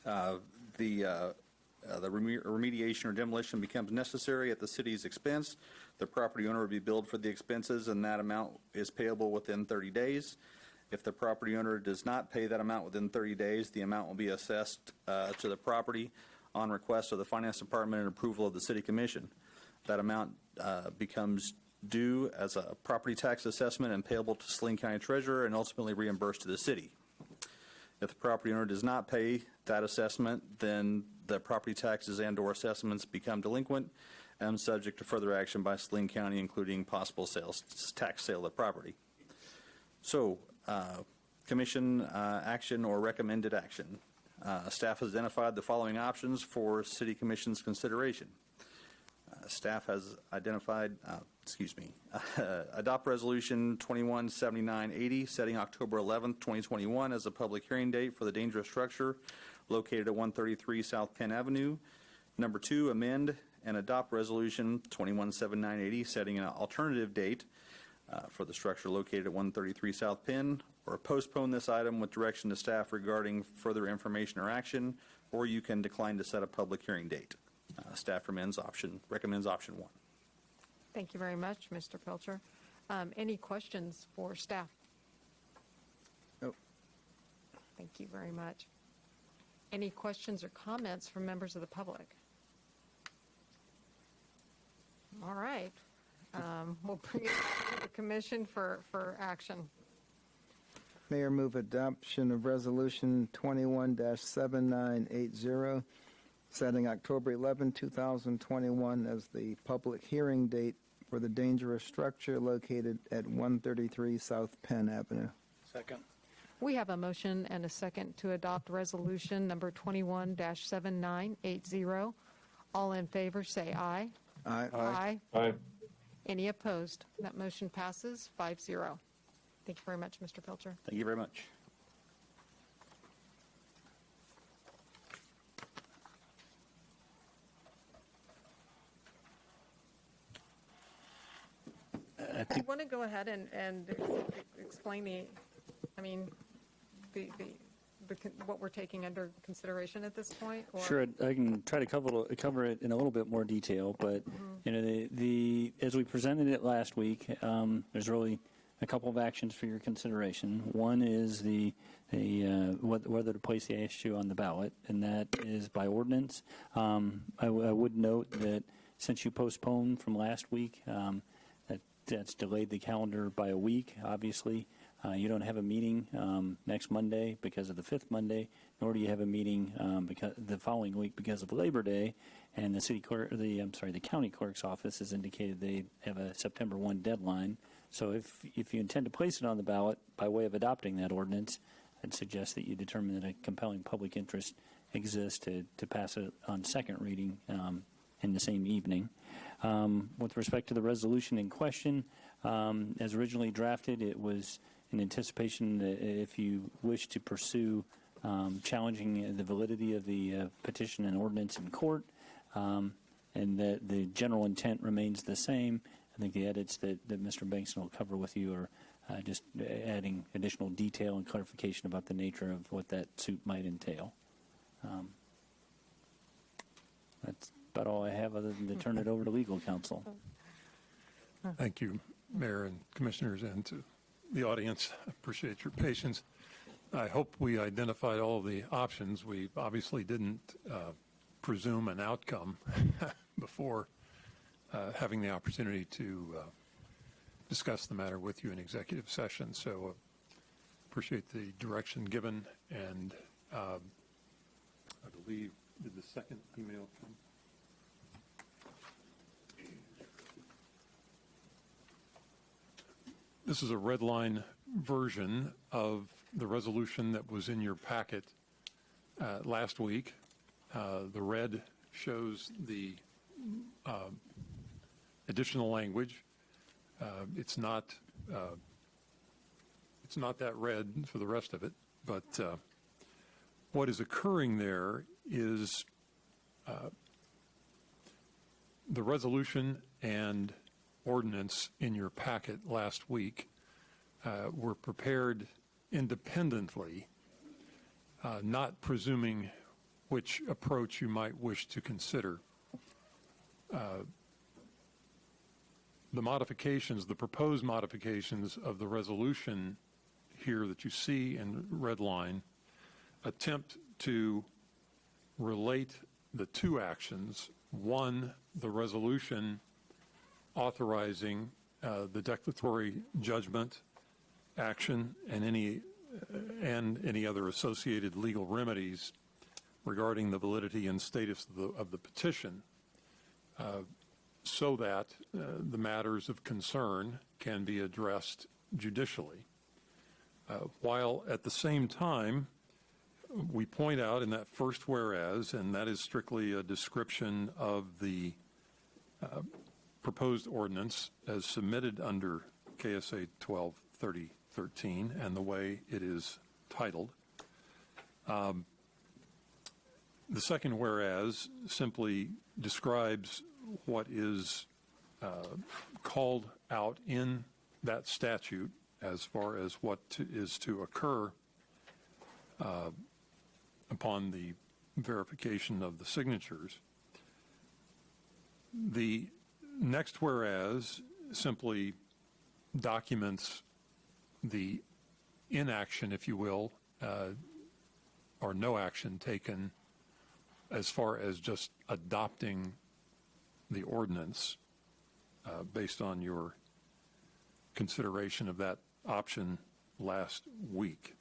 Speaker 1: the remediation or demolition becomes necessary at the city's expense, the property owner will be billed for the expenses, and that amount is payable within 30 days. If the property owner does not pay that amount within 30 days, the amount will be assessed to the property on request of the Finance Department and approval of the City Commission. That amount becomes due as a property tax assessment and payable to Salina County Treasurer and ultimately reimbursed to the city. If the property owner does not pay that assessment, then the property taxes and or assessments become delinquent and subject to further action by Salina County, including possible tax sale of the property. So, Commission action or recommended action. Staff has identified the following options for City Commission's consideration. Staff has identified, adopt Resolution 217980, setting October 11th, 2021 as a public hearing date for the dangerous structure located at 133 South Penn Avenue. Number 2, amend and adopt Resolution 217980, setting an alternative date for the structure located at 133 South Penn, or postpone this item with direction to staff regarding further information or action, or you can decline to set a public hearing date. Staff recommends option 1.
Speaker 14: Thank you very much, Mr. Pilcher. Any questions for staff?
Speaker 12: Nope.
Speaker 14: Thank you very much. Any questions or comments from members of the public? All right. We'll bring it back to the commission for action.
Speaker 12: Mayor, move adoption of Resolution 21-7980, setting October 11, 2021 as the public hearing date for the dangerous structure located at 133 South Penn Avenue.
Speaker 5: Second.
Speaker 14: We have a motion and a second to adopt resolution number 21-7980. All in favor, say aye.
Speaker 12: Aye.
Speaker 14: Aye.
Speaker 6: Aye.
Speaker 14: Any opposed? That motion passes 5-0. Thank you very much, Mr. Pilcher.
Speaker 9: Thank you very much.
Speaker 14: I want to go ahead and explain what we're taking under consideration at this point? Or?
Speaker 9: Sure, I can try to cover it in a little bit more detail, but as we presented it last week, there's really a couple of actions for your consideration. One is whether to place the issue on the ballot, and that is by ordinance. I would note that since you postponed from last week, that's delayed the calendar by a week, obviously. You don't have a meeting next Monday because of the fifth Monday, nor do you have a meeting the following week because of Labor Day. And the county clerk's office has indicated they have a September 1 deadline. So if you intend to place it on the ballot by way of adopting that ordinance, I'd suggest that you determine that a compelling public interest exists to pass it on second reading in the same evening. With respect to the resolution in question, as originally drafted, it was in anticipation that if you wish to pursue challenging the validity of the petition and ordinance in court, and that the general intent remains the same. I think the edits that Mr. Bankston will cover with you are just adding additional detail and clarification about the nature of what that suit might entail. That's about all I have other than to turn it over to legal counsel.
Speaker 8: Thank you, Mayor and Commissioners, and to the audience. I appreciate your patience. I hope we identified all the options. We obviously didn't presume an outcome before having the opportunity to discuss the matter with you in executive session. So appreciate the direction given, and I believe, did the second email come? This is a red line version of the resolution that was in your packet last week. The red shows the additional language. It's not that red for the rest of it, but what is occurring there is the resolution and ordinance in your packet last week were prepared independently, not presuming which approach you might wish to consider. The modifications, the proposed modifications of the resolution here that you see in red line attempt to relate the two actions. One, the resolution authorizing the declaratory judgment action and any other associated legal remedies regarding the validity and status of the petition, so that the matters of concern can be addressed judicially. While at the same time, we point out in that first whereas, and that is strictly a description of the proposed ordinance as submitted under KSA 123013 and the way it is titled. The second whereas simply describes what is called out in that statute as far as what is to occur upon the verification of the signatures. The next whereas simply documents the inaction, if you will, or no action taken as far as just adopting the ordinance based on your consideration of that option last week.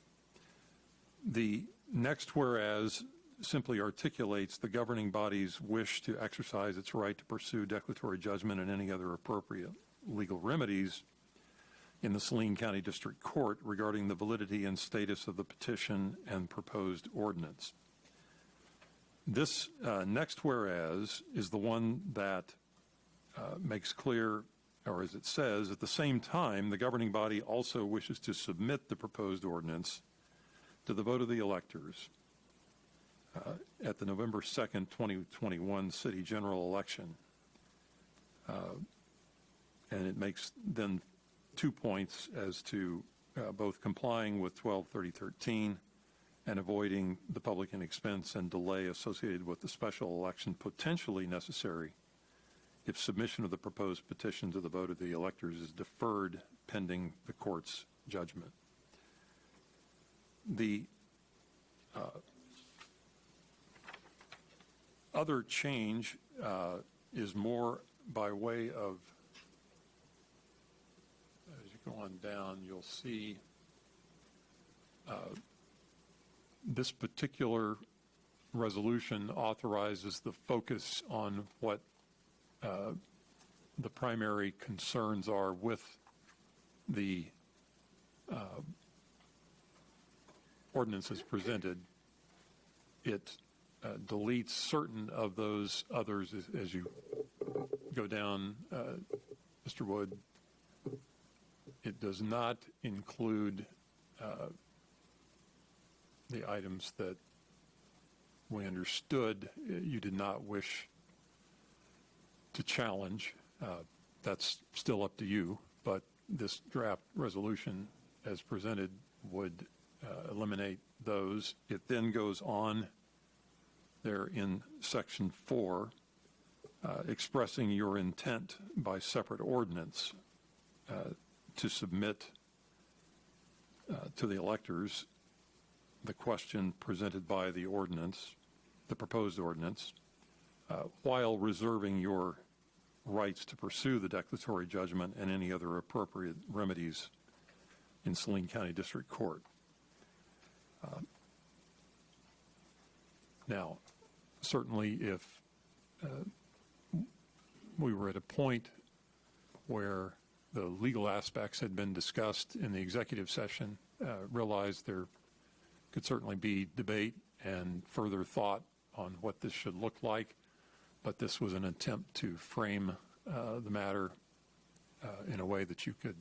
Speaker 8: The next whereas simply articulates the governing body's wish to exercise its right to pursue declaratory judgment and any other appropriate legal remedies in the Saline County District Court regarding the validity and status of the petition and proposed ordinance. This next whereas is the one that makes clear, or as it says, at the same time, the governing body also wishes to submit the proposed ordinance to the vote of the electors at the November 2nd, 2021 city general election. And it makes then 2 points as to both complying with 123013 and avoiding the public expense and delay associated with the special election potentially necessary if submission of the proposed petition to the vote of the electors is deferred pending the court's judgment. The other change is more by way of, as you go on down, you'll see this particular resolution authorizes the focus on what the primary concerns are with the ordinances presented. It deletes certain of those others as you go down, Mr. Wood. It does not include the items that we understood you did not wish to challenge. That's still up to you, but this draft resolution as presented would eliminate those. It then goes on there in section 4, expressing your intent by separate ordinance to submit to the electors the question presented by the ordinance, the proposed ordinance, while reserving your rights to pursue the declaratory judgment and any other appropriate remedies in Saline County District Court. Now, certainly if we were at a point where the legal aspects had been discussed in the executive session, realized there could certainly be debate and further thought on what this should look like, but this was an attempt to frame the matter in a way that you could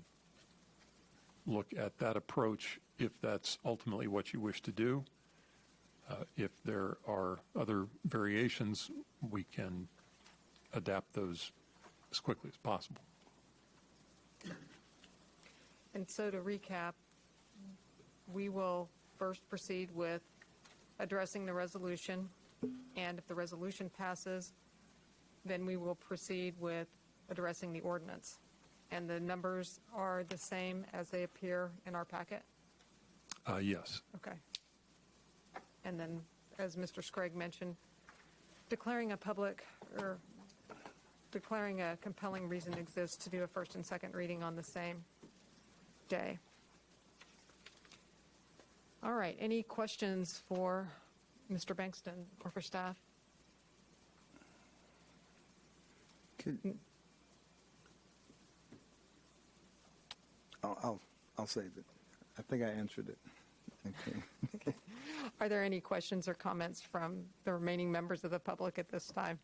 Speaker 8: look at that approach if that's ultimately what you wish to do. If there are other variations, we can adapt those as quickly as possible.
Speaker 14: And so to recap, we will first proceed with addressing the resolution, and if the resolution passes, then we will proceed with addressing the ordinance. And the numbers are the same as they appear in our packet?
Speaker 8: Yes.
Speaker 14: Okay. And then, as Mr. Scragg mentioned, declaring a compelling reason exists to do a first and second reading on the same day. All right, any questions for Mr. Bankston or for staff?
Speaker 12: I'll save it. I think I answered it. Okay.
Speaker 14: Are there any questions or comments from the remaining members of the public at this time?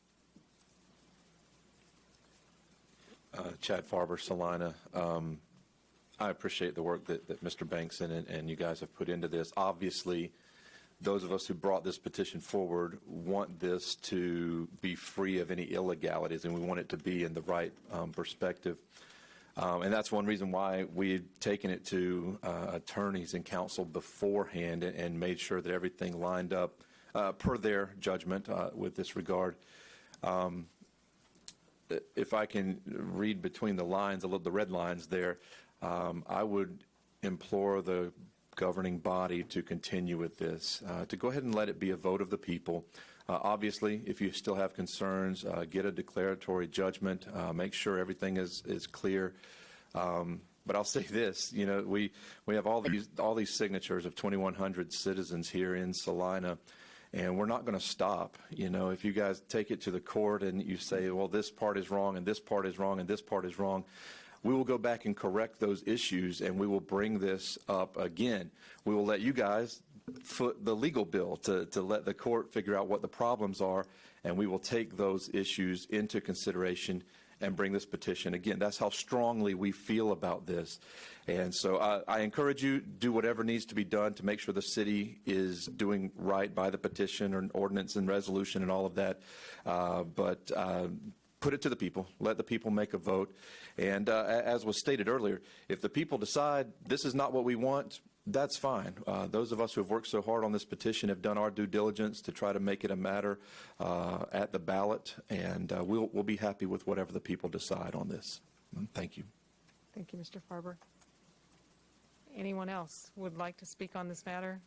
Speaker 3: Chad Farber, Salina. I appreciate the work that Mr. Bankson and you guys have put into this. Obviously, those of us who brought this petition forward want this to be free of any illegalities, and we want it to be in the right perspective. And that's one reason why we've taken it to attorneys and counsel beforehand and made sure that everything lined up per their judgment with this regard. If I can read between the lines, the red lines there, I would implore the governing body to continue with this, to go ahead and let it be a vote of the people. Obviously, if you still have concerns, get a declaratory judgment, make sure everything is clear. But I'll say this, we have all these signatures of 2,100 citizens here in Salina, and we're not going to stop. If you guys take it to the court and you say, well, this part is wrong and this part is wrong and this part is wrong, we will go back and correct those issues, and we will bring this up again. We will let you guys foot the legal bill to let the court figure out what the problems are, and we will take those issues into consideration and bring this petition again. That's how strongly we feel about this. And so I encourage you, do whatever needs to be done to make sure the city is doing right by the petition or ordinance and resolution and all of that. But put it to the people. Let the people make a vote. And as was stated earlier, if the people decide this is not what we want, that's fine. Those of us who have worked so hard on this petition have done our due diligence to try to make it a matter at the ballot, and we'll be happy with whatever the people decide on this. Thank you.
Speaker 14: Thank you, Mr. Farber. Anyone else would like to speak on this matter?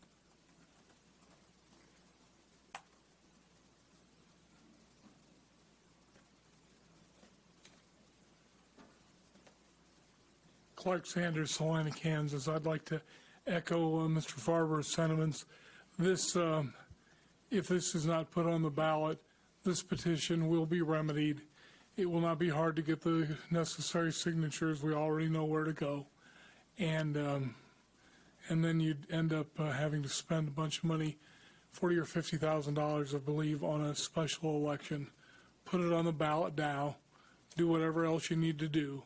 Speaker 22: Clark Sanders, Salina, Kansas. I'd like to echo Mr. Farber's sentiments. This, if this is not put on the ballot, this petition will be remedied. It will not be hard to get the necessary signatures. We already know where to go. And then you'd end up having to spend a bunch of money, $40,000 or $50,000, I believe, on a special election. Put it on the ballot now. Do whatever else you need to do,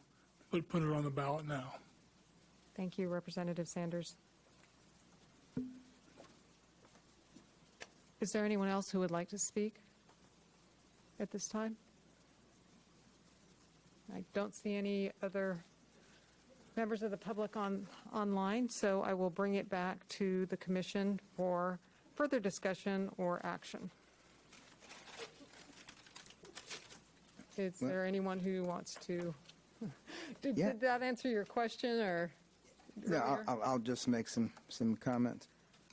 Speaker 22: but put it on the ballot now.
Speaker 14: Thank you, Representative Sanders. Is there anyone else who would like to speak at this time? I don't see any other members of the public online, so I will bring it back to the commission for further discussion or action. Is there anyone who wants to? Did that answer your question, or?
Speaker 12: Yeah, I'll just make some comments.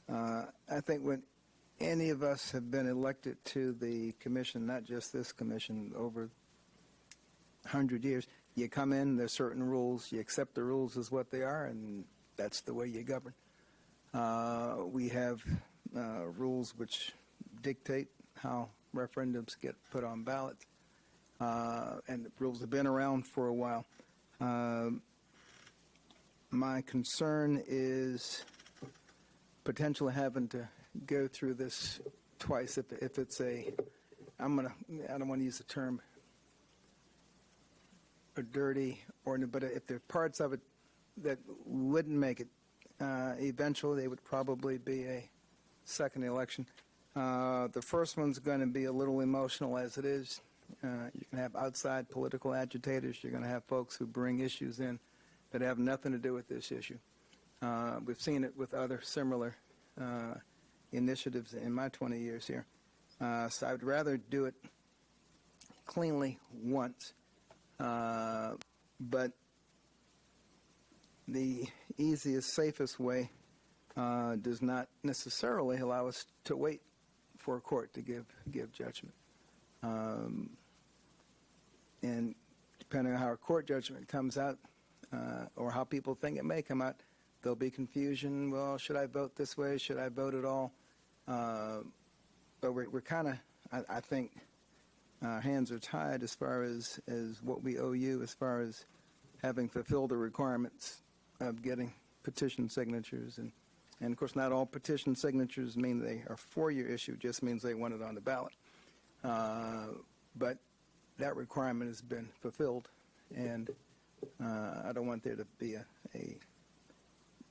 Speaker 12: I think when any of us have been elected to the commission, not just this commission, over 100 years, you come in, there's certain rules, you accept the rules as what they are, and that's the way you govern. We have rules which dictate how referendums get put on ballots, and the rules have been around for a while. My concern is potentially having to go through this twice if it's I don't want to use the term a dirty ordinance, but if there are parts of it that wouldn't make it, eventually they would probably be a second election. The first one's going to be a little emotional as it is. You can have outside political agitators. You're going to have folks who bring issues in that have nothing to do with this issue. We've seen it with other similar initiatives in my 20 years here. So I would rather do it cleanly once. But the easiest, safest way does not necessarily allow us to wait for a court to give judgment. And depending on how a court judgment comes out, or how people think it may come out, there'll be confusion. Well, should I vote this way? Should I vote at all? But we're kind of, I think, our hands are tied as far as what we owe you, as far as having fulfilled the requirements of getting petition signatures. And of course, not all petition signatures mean they are for your issue, just means they want it on the ballot. But that requirement has been fulfilled, and I don't want there to be a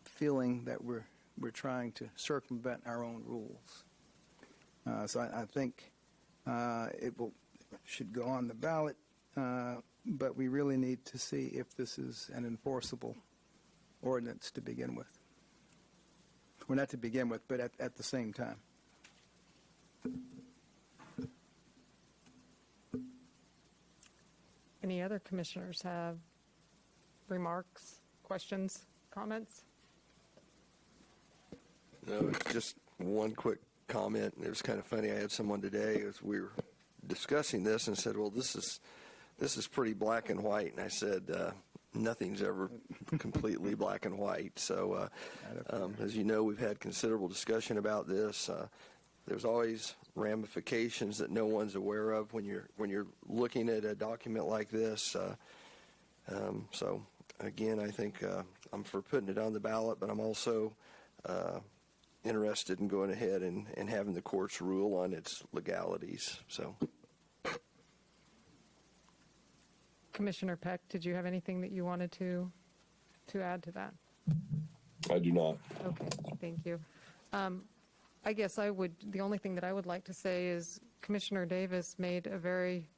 Speaker 12: feeling that we're trying to circumvent our own rules. So I think it should go on the ballot, but we really need to see if this is an enforceable ordinance to begin with. Well, not to begin with, but at the same time.
Speaker 14: Any other commissioners have remarks, questions, comments?
Speaker 11: No, it's just one quick comment. It was kind of funny. I had someone today as we were discussing this and said, well, this is pretty black and white. And I said, nothing's ever completely black and white. So as you know, we've had considerable discussion about this. There's always ramifications that no one's aware of when you're looking at a document like this. So again, I think I'm for putting it on the ballot, but I'm also interested in going ahead and having the courts rule on its legalities. So,
Speaker 14: Commissioner Peck, did you have anything that you wanted to add to that?
Speaker 6: I do not.
Speaker 14: Okay, thank you. I guess the only thing that I would like to say is Commissioner Davis made a very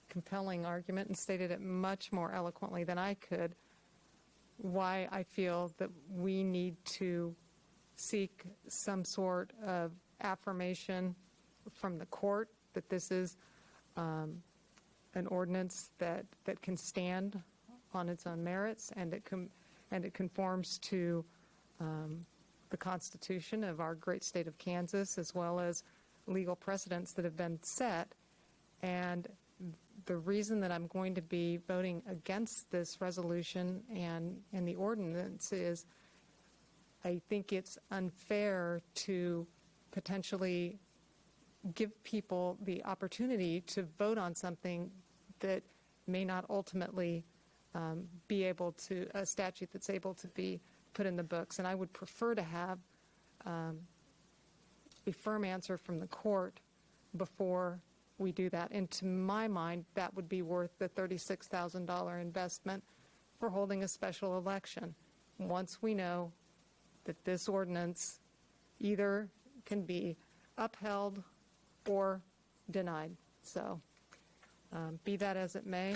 Speaker 14: compelling argument and stated it much more eloquently than I could, why I feel that we need to seek some sort of affirmation from the court that this is an ordinance that can stand on its own merits, and it conforms to the Constitution of our great state of Kansas, as well as legal precedents that have been set. And the reason that I'm going to be voting against this resolution and the ordinance is I think it's unfair to potentially give people the opportunity to vote on something that may not ultimately be able to, a statute that's able to be put in the books. And I would prefer to have a firm answer from the court before we do that. And to my mind, that would be worth the $36,000 investment for holding a special election. Once we know that this ordinance either can be upheld or denied. So be that as it may.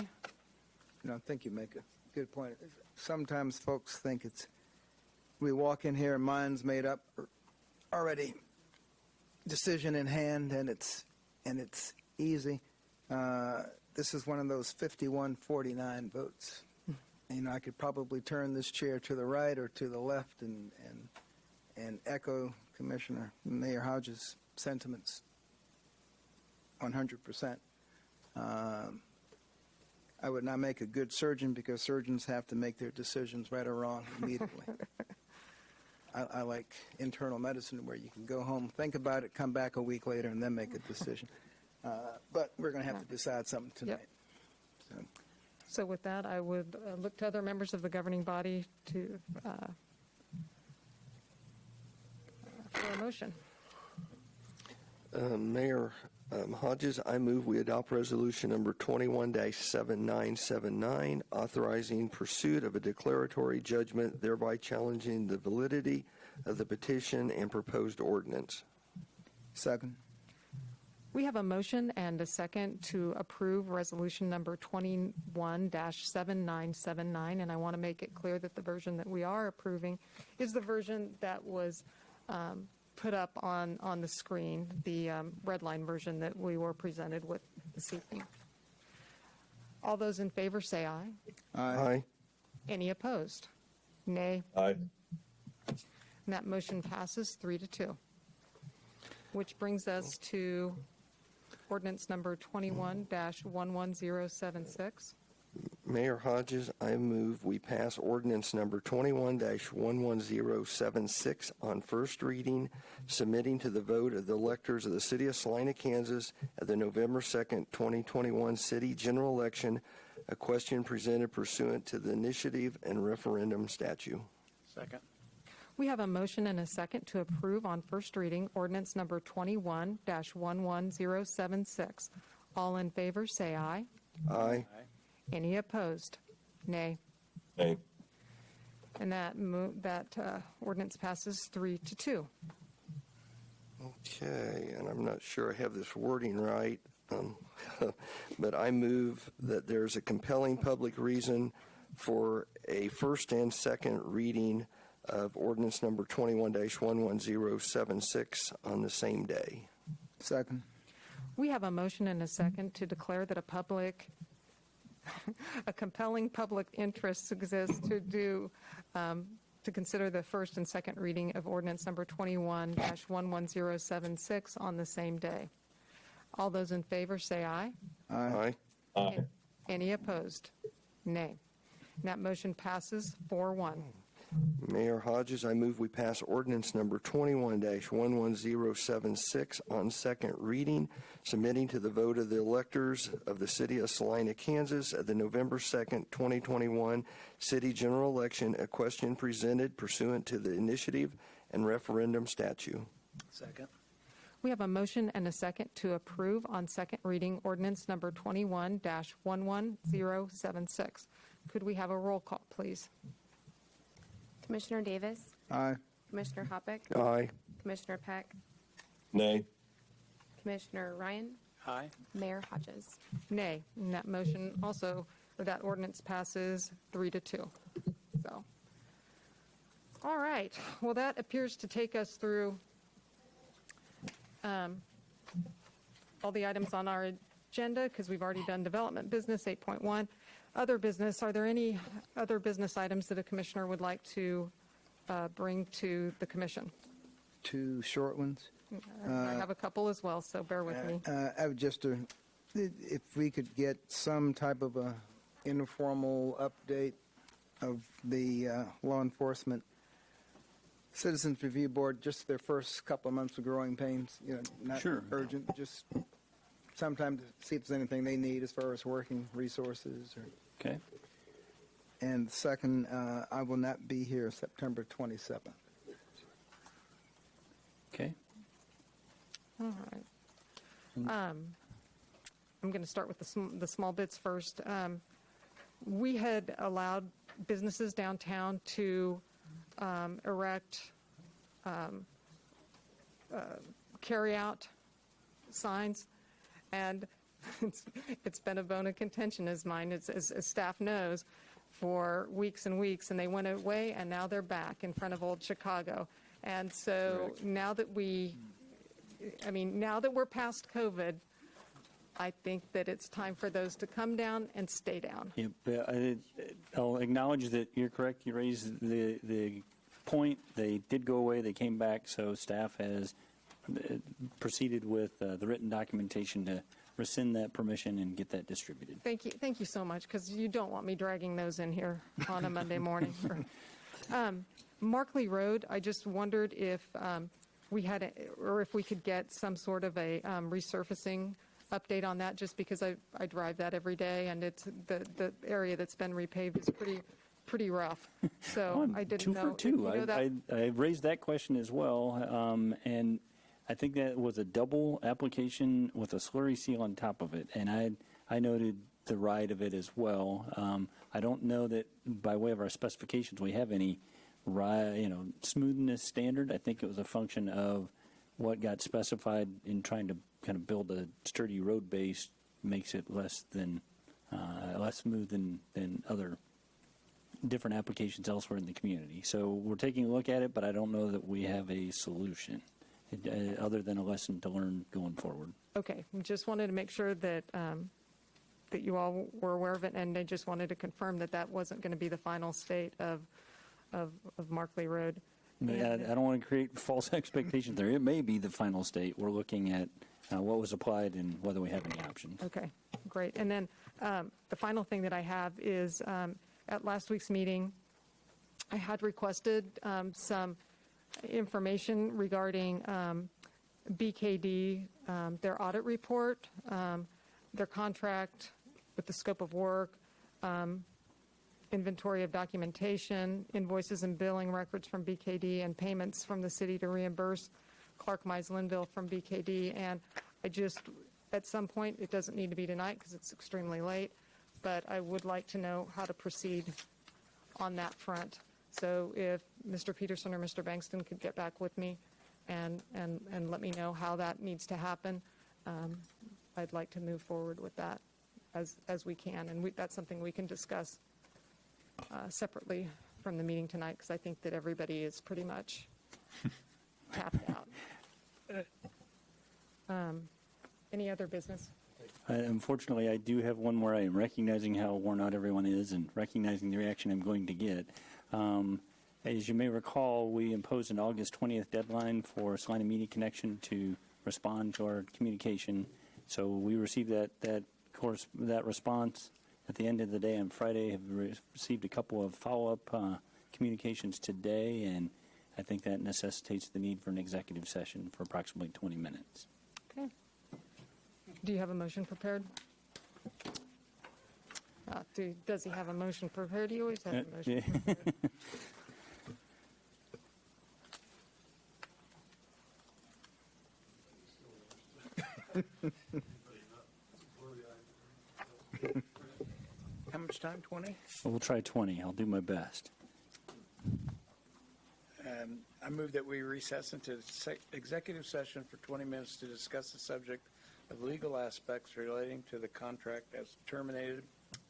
Speaker 12: I think you make a good point. Sometimes folks think we walk in here, minds made up, already decision in hand, and it's easy. This is one of those 51-49 votes. I could probably turn this chair to the right or to the left and echo Commissioner Mayor Hodges' sentiments 100%. I would not make a good surgeon because surgeons have to make their decisions right or wrong immediately. I like internal medicine where you can go home, think about it, come back a week later, and then make a decision. But we're going to have to decide something tonight.
Speaker 14: So with that, I would look to other members of the governing body to for a motion.
Speaker 11: Mayor Hodges, I move we adopt resolution number 21-7979, authorizing pursuit of a declaratory judgment, thereby challenging the validity of the petition and proposed ordinance.
Speaker 12: Second.
Speaker 14: We have a motion and a second to approve resolution number 21-7979, and I want to make it clear that the version that we are approving is the version that was put up on the screen, the red line version that we were presented with this evening. All those in favor say aye.
Speaker 11: Aye.
Speaker 14: Any opposed? Nay.
Speaker 6: Aye.
Speaker 14: And that motion passes 3-2. Which brings us to ordinance number 21-11076.
Speaker 11: Mayor Hodges, I move we pass ordinance number 21-11076 on first reading, submitting to the vote of the electors of the City of Salina, Kansas at the November 2nd, 2021 City General Election, a question presented pursuant to the initiative and referendum statute.
Speaker 5: Second.
Speaker 14: We have a motion and a second to approve on first reading ordinance number 21-11076. All in favor say aye.
Speaker 11: Aye.
Speaker 14: Any opposed? Nay.
Speaker 6: Nay.
Speaker 14: And that ordinance passes 3-2.
Speaker 11: Okay, and I'm not sure I have this wording right, but I move that there's a compelling public reason for a first and second reading of ordinance number 21-11076 on the same day.
Speaker 12: Second.
Speaker 14: We have a motion and a second to declare that a compelling public interest exists to consider the first and second reading of ordinance number 21-11076 on the same day. All those in favor say aye.
Speaker 11: Aye.
Speaker 6: Aye.
Speaker 14: Any opposed? Nay. And that motion passes 4-1.
Speaker 11: Mayor Hodges, I move we pass ordinance number 21-11076 on second reading, submitting to the vote of the electors of the City of Salina, Kansas at the November 2nd, 2021 City General Election, a question presented pursuant to the initiative and referendum statute.
Speaker 5: Second.
Speaker 14: We have a motion and a second to approve on second reading ordinance number 21-11076. Could we have a roll call, please?
Speaker 2: Commissioner Davis?
Speaker 12: Aye.
Speaker 2: Commissioner Hoppick?
Speaker 11: Aye.
Speaker 2: Commissioner Peck?
Speaker 6: Nay.
Speaker 2: Commissioner Ryan?
Speaker 5: Aye.
Speaker 2: Mayor Hodges?
Speaker 14: Nay. And that motion also, or that ordinance passes 3-2. So, all right. Well, that appears to take us through all the items on our agenda because we've already done development business 8.1. Other business, are there any other business items that a commissioner would like to bring to the commission?
Speaker 12: Two short ones.
Speaker 14: I have a couple as well, so bear with me.
Speaker 12: I would just, if we could get some type of a informal update of the law enforcement Citizens Review Board, just their first couple of months of growing pains, not
Speaker 9: Sure.
Speaker 12: urgent, just sometime to see if there's anything they need as far as working resources.
Speaker 9: Okay.
Speaker 12: And second, I will not be here September 27th.
Speaker 9: Okay.
Speaker 14: All right. I'm going to start with the small bits first. We had allowed businesses downtown to erect carry-out signs, and it's been a bone of contention as staff knows, for weeks and weeks, and they went away, and now they're back in front of Old Chicago. And so now that we're past COVID, I think that it's time for those to come down and stay down.
Speaker 9: Yeah, I'll acknowledge that you're correct. You raised the point. They did go away. They came back. So staff has proceeded with the written documentation to rescind that permission and get that distributed.
Speaker 14: Thank you so much, because you don't want me dragging those in here on a Monday morning. Markley Road, I just wondered if we had, or if we could get some sort of a resurfacing update on that, just because I drive that every day, and it's the area that's been repaved is pretty rough. So I didn't
Speaker 9: two
Speaker 14: know.
Speaker 9: for
Speaker 14: if
Speaker 9: two.
Speaker 14: you know that.
Speaker 9: I raised that question as well, and I think that was a double application with a slurry seal on top of it, and I noted the ride of it as well. I don't know that by way of our specifications we have any smoothness standard. I think it was a function of what got specified in trying to kind of build a sturdy road base makes it less smooth than other different applications elsewhere in the community. So we're taking a look at it, but I don't know that we have a solution other than a lesson to learn going forward.
Speaker 14: Okay, just wanted to make sure that that you all were aware of it, and I just wanted to confirm that that wasn't going to be the final state of Markley Road.
Speaker 9: I don't want to create false expectations there. It may be the final state. We're looking at what was applied and whether we have any options.
Speaker 14: Okay, great. And then the final thing that I have is at last week's meeting, I had requested some information regarding BKD, their audit report, their contract with the scope of work, inventory of documentation, invoices and billing records from BKD, and payments from the city to reimburse Clark Mize Linville from BKD. And I just, at some point, it doesn't need to be tonight because it's extremely late, but I would like to know how to proceed on that front. So if Mr. Peterson or Mr. Bankston could get back with me and let me know how that needs to happen, I'd like to move forward with that as we can. And that's something we can discuss separately from the meeting tonight, because I think that everybody is pretty much tapped out. Any other business?
Speaker 9: Unfortunately, I do have one more item, recognizing how worn out everyone is and recognizing the reaction I'm going to get. As you may recall, we imposed an August 20th deadline for Salina Media Connection to respond to our communication. So we received that response at the end of the day on Friday. Have received a couple of follow-up communications today, and I think that necessitates the need for an executive session for approximately 20 minutes.
Speaker 14: Okay. Do you have a motion prepared? Does he have a motion prepared? He always has a motion prepared.
Speaker 5: How much time, 20?
Speaker 9: We'll try 20. I'll do my best.
Speaker 5: I move that we recess into executive session for 20 minutes to discuss the subject of legal aspects relating to the contract as terminated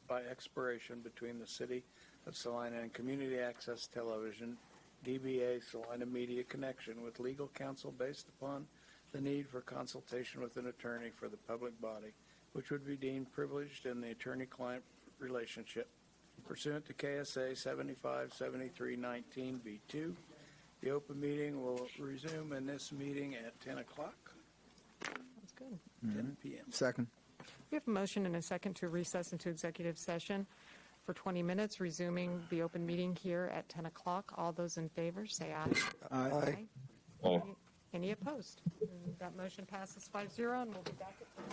Speaker 5: by expiration between the City of Salina and Community Access Television, DBA Salina Media Connection, with legal counsel based upon the need for consultation with an attorney for the public body, which would be deemed privileged in the attorney-client relationship pursuant to KSA 757319B2. The open meeting will resume in this meeting at 10 o'clock.
Speaker 14: That's good.
Speaker 5: 10 p.m.
Speaker 12: Second.
Speaker 14: We have a motion and a second to recess into executive session for 20 minutes, resuming the open meeting here at 10 o'clock. All those in favor, say aye.
Speaker 12: Aye.
Speaker 6: Aye.
Speaker 14: Any opposed? And that motion passes 5-0, and we'll be back at 10.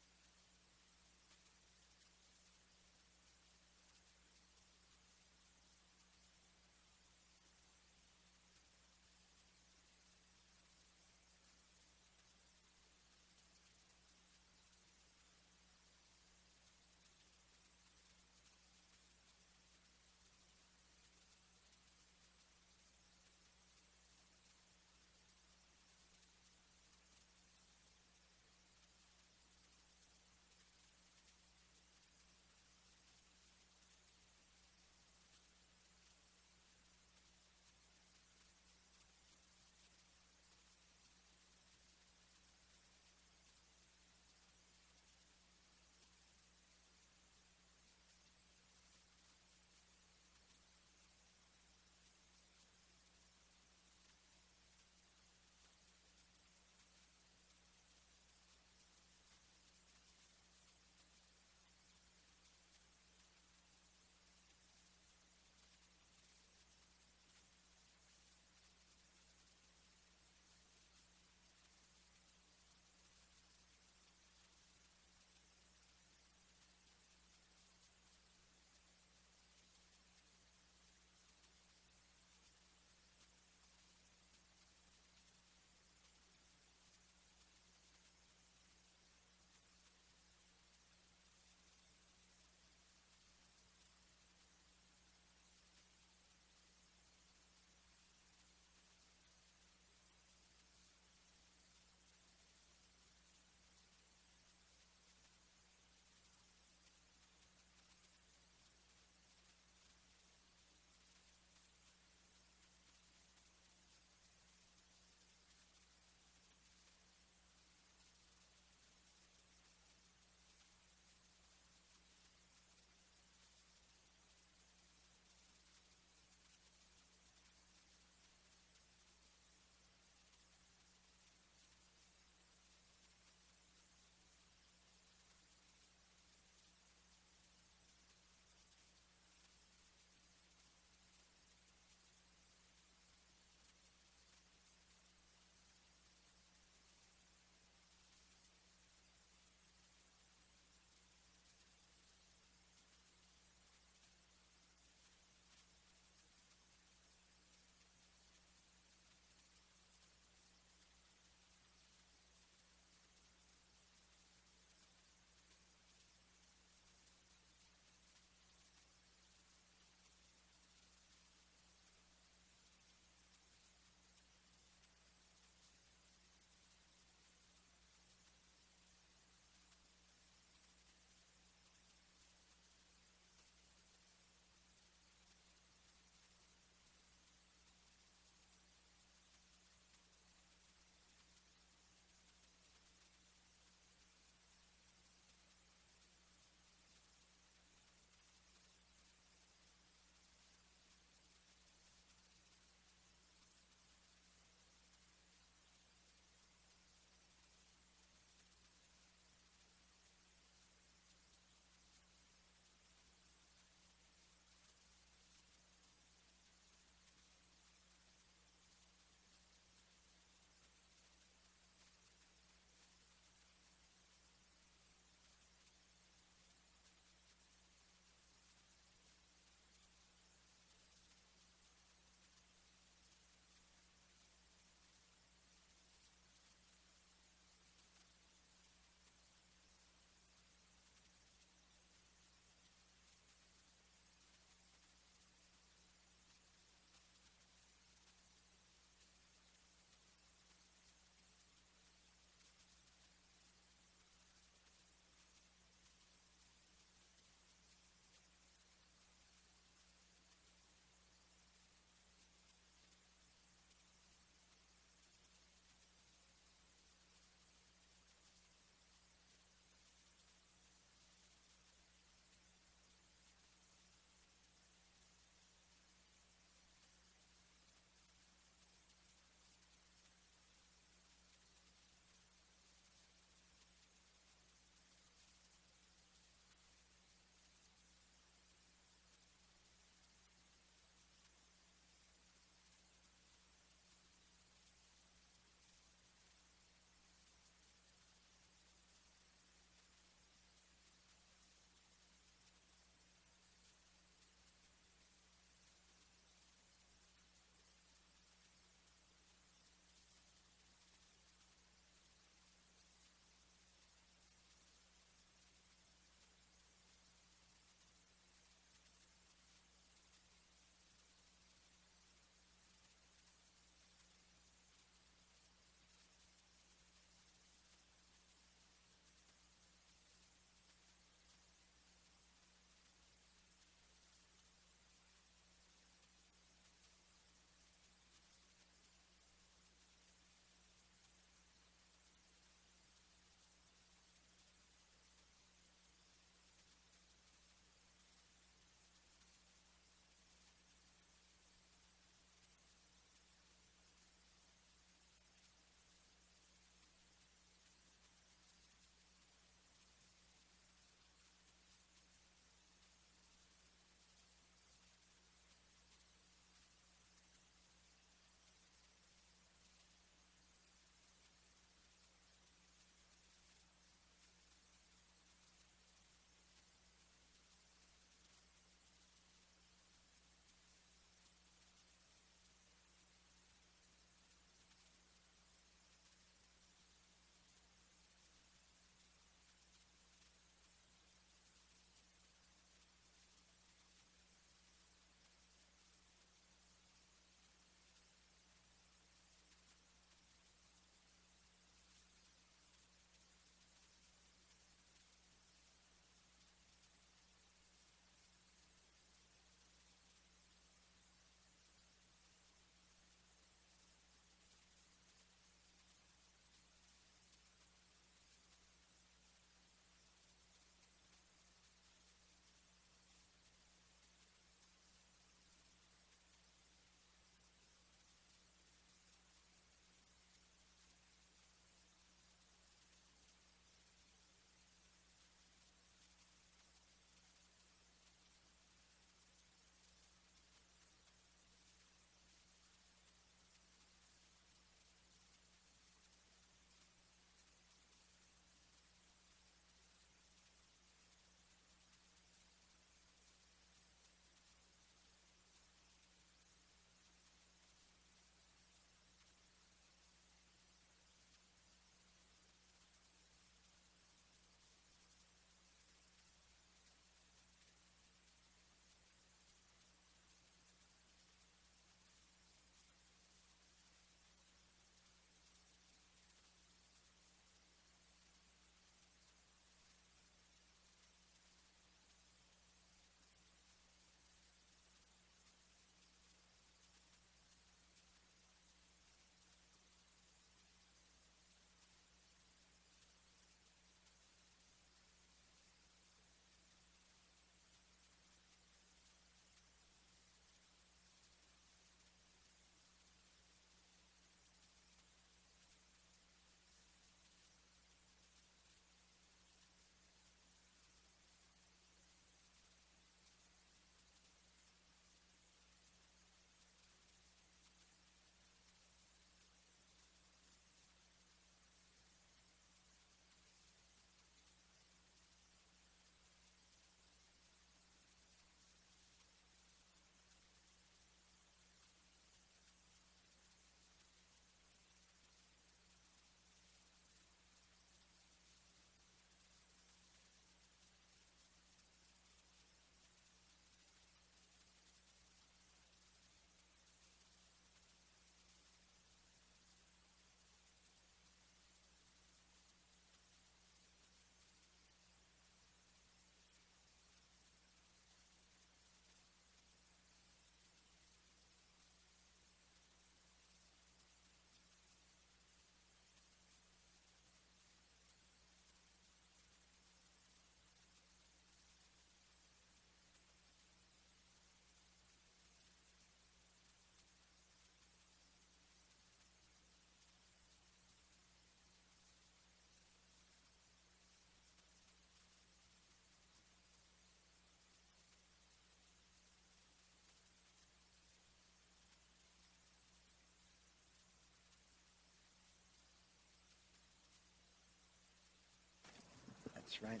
Speaker 12: That's right.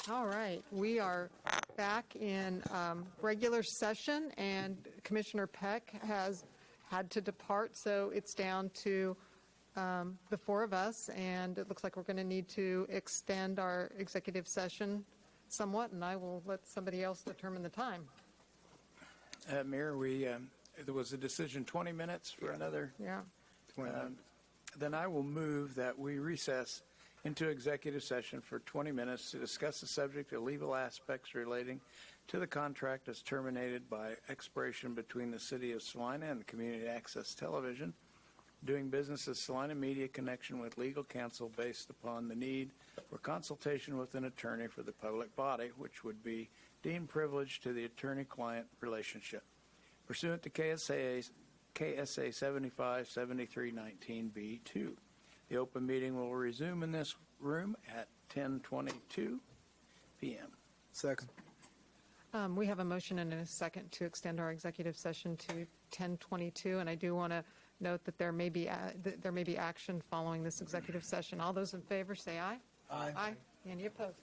Speaker 14: All right, we are back in regular session, and Commissioner Peck has had to depart, so it's down to the four of us, and it looks like we're going to need to extend our executive session somewhat, and I will let somebody else determine the time.
Speaker 5: Mayor, there was a decision 20 minutes for another.
Speaker 14: Yeah.
Speaker 5: Then I will move that we recess into executive session for 20 minutes to discuss the subject of legal aspects relating to the contract as terminated by expiration between the City of Salina and the Community Access Television, doing business as Salina Media Connection with legal counsel based upon the need for consultation with an attorney for the public body, which would be deemed privileged to the attorney-client relationship. Pursuant to KSA 757319B2. The open meeting will resume in this room at 10:22 p.m.
Speaker 12: Second.
Speaker 14: We have a motion and a second to extend our executive session to 10:22, and I do want to note that there may be action following this executive session. All those in favor say aye.
Speaker 12: Aye.
Speaker 14: Aye. Any opposed?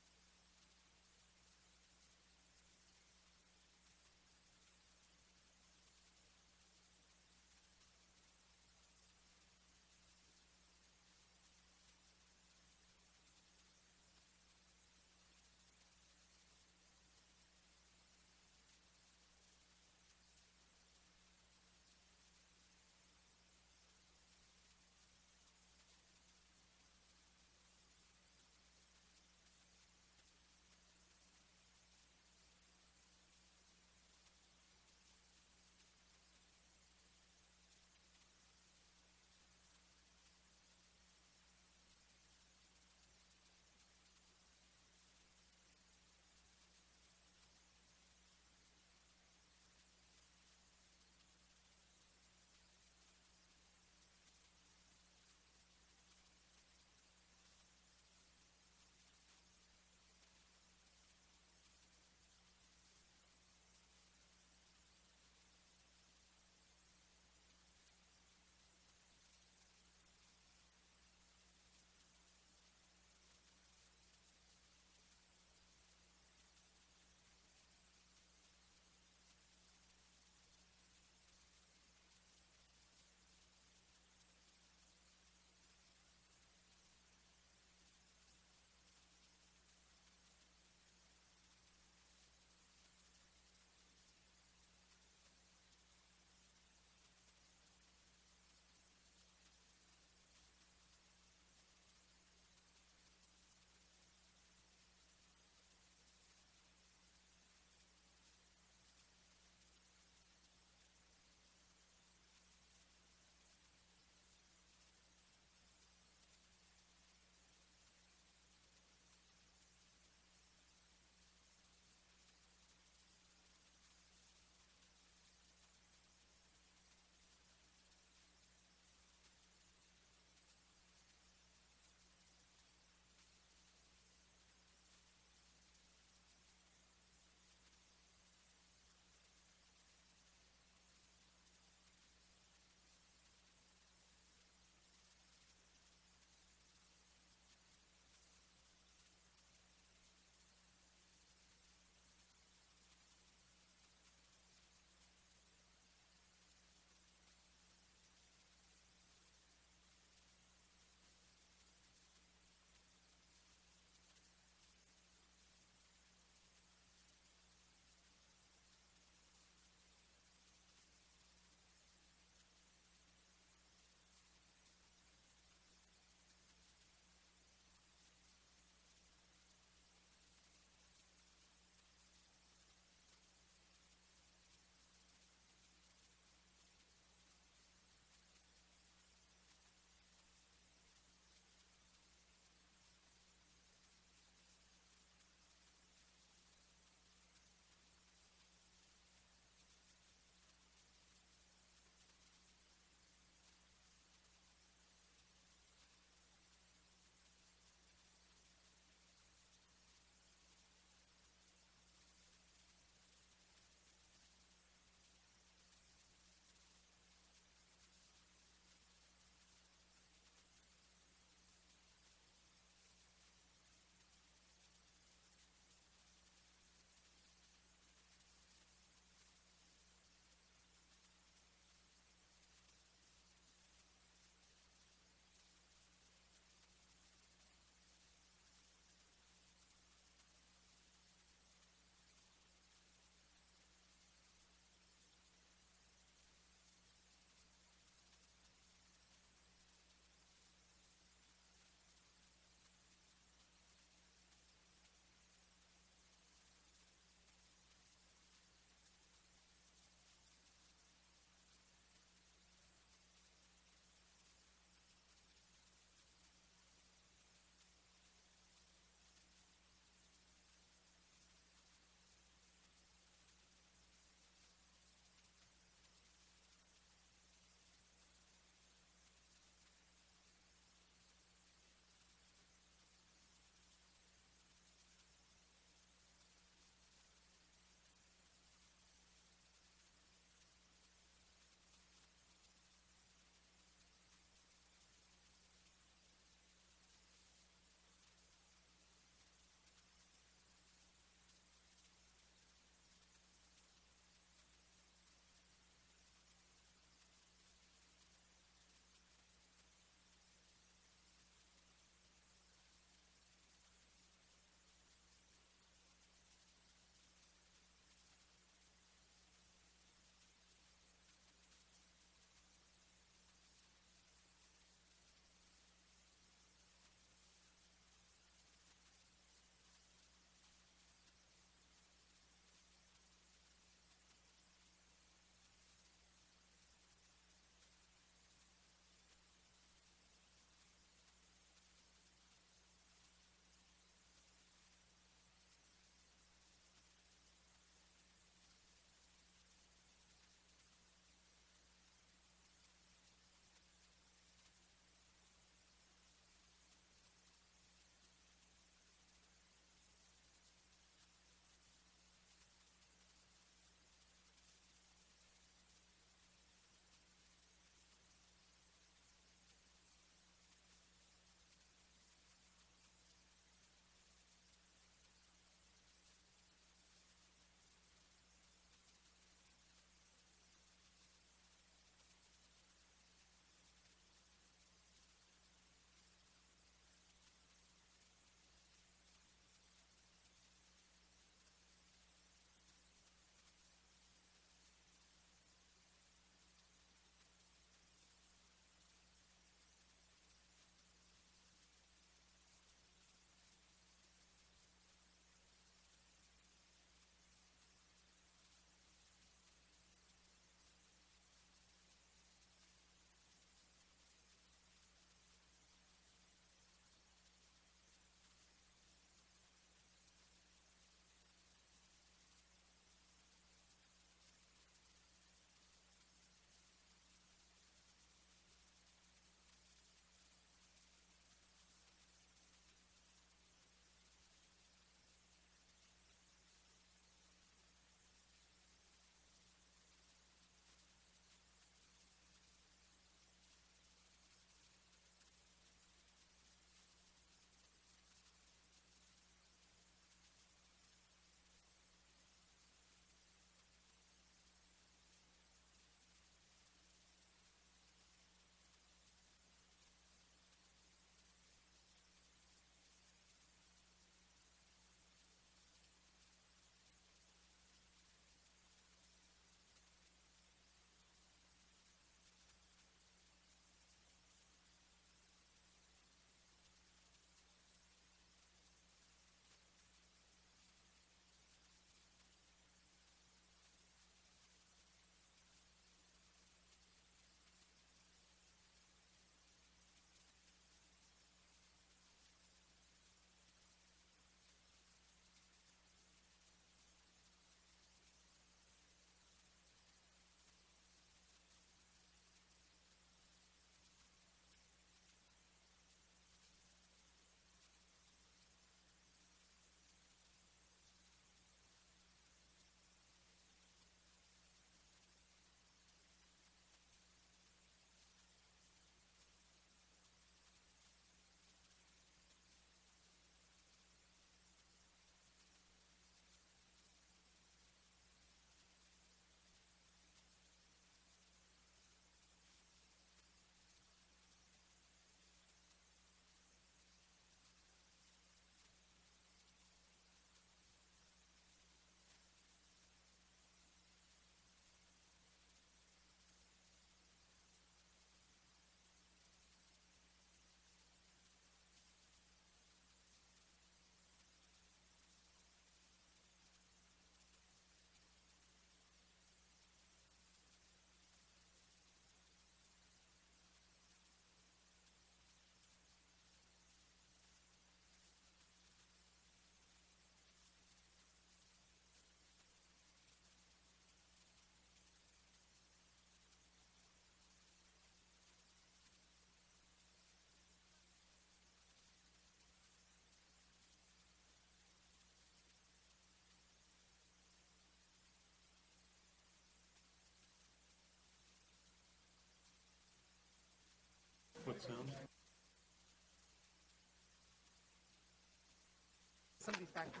Speaker 14: Somebody's back in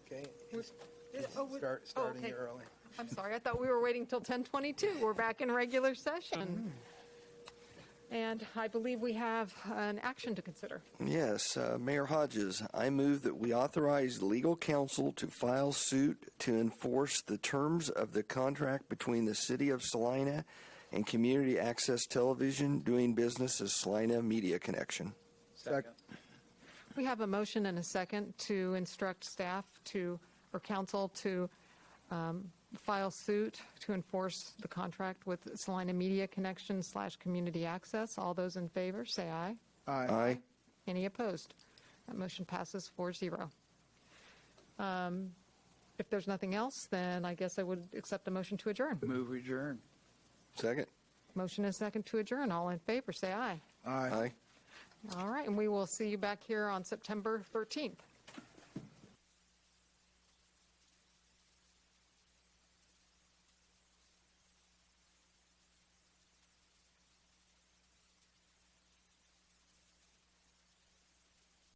Speaker 12: Okay,
Speaker 14: starting
Speaker 12: it early.
Speaker 14: I'm sorry, I thought we were waiting till 10:22. We're back in regular session. And I believe we have an action to consider.
Speaker 11: Yes, Mayor Hodges, I move that we authorize legal counsel to file suit to enforce the terms of the contract between the City of Salina and Community Access Television doing business as Salina Media Connection.
Speaker 12: Second.
Speaker 14: We have a motion and a second to instruct staff to, or council to file suit to enforce the contract with Salina Media Connection / Community Access. All those in favor, say aye.
Speaker 11: Aye.
Speaker 14: Any opposed? That motion passes 4-0. If there's nothing else, then I guess I would accept a motion to adjourn.
Speaker 5: Move adjourn.
Speaker 11: Second.
Speaker 14: Motion and second to adjourn. All in favor, say aye.
Speaker 11: Aye.
Speaker 14: All right, and we will see you back here on September 13th.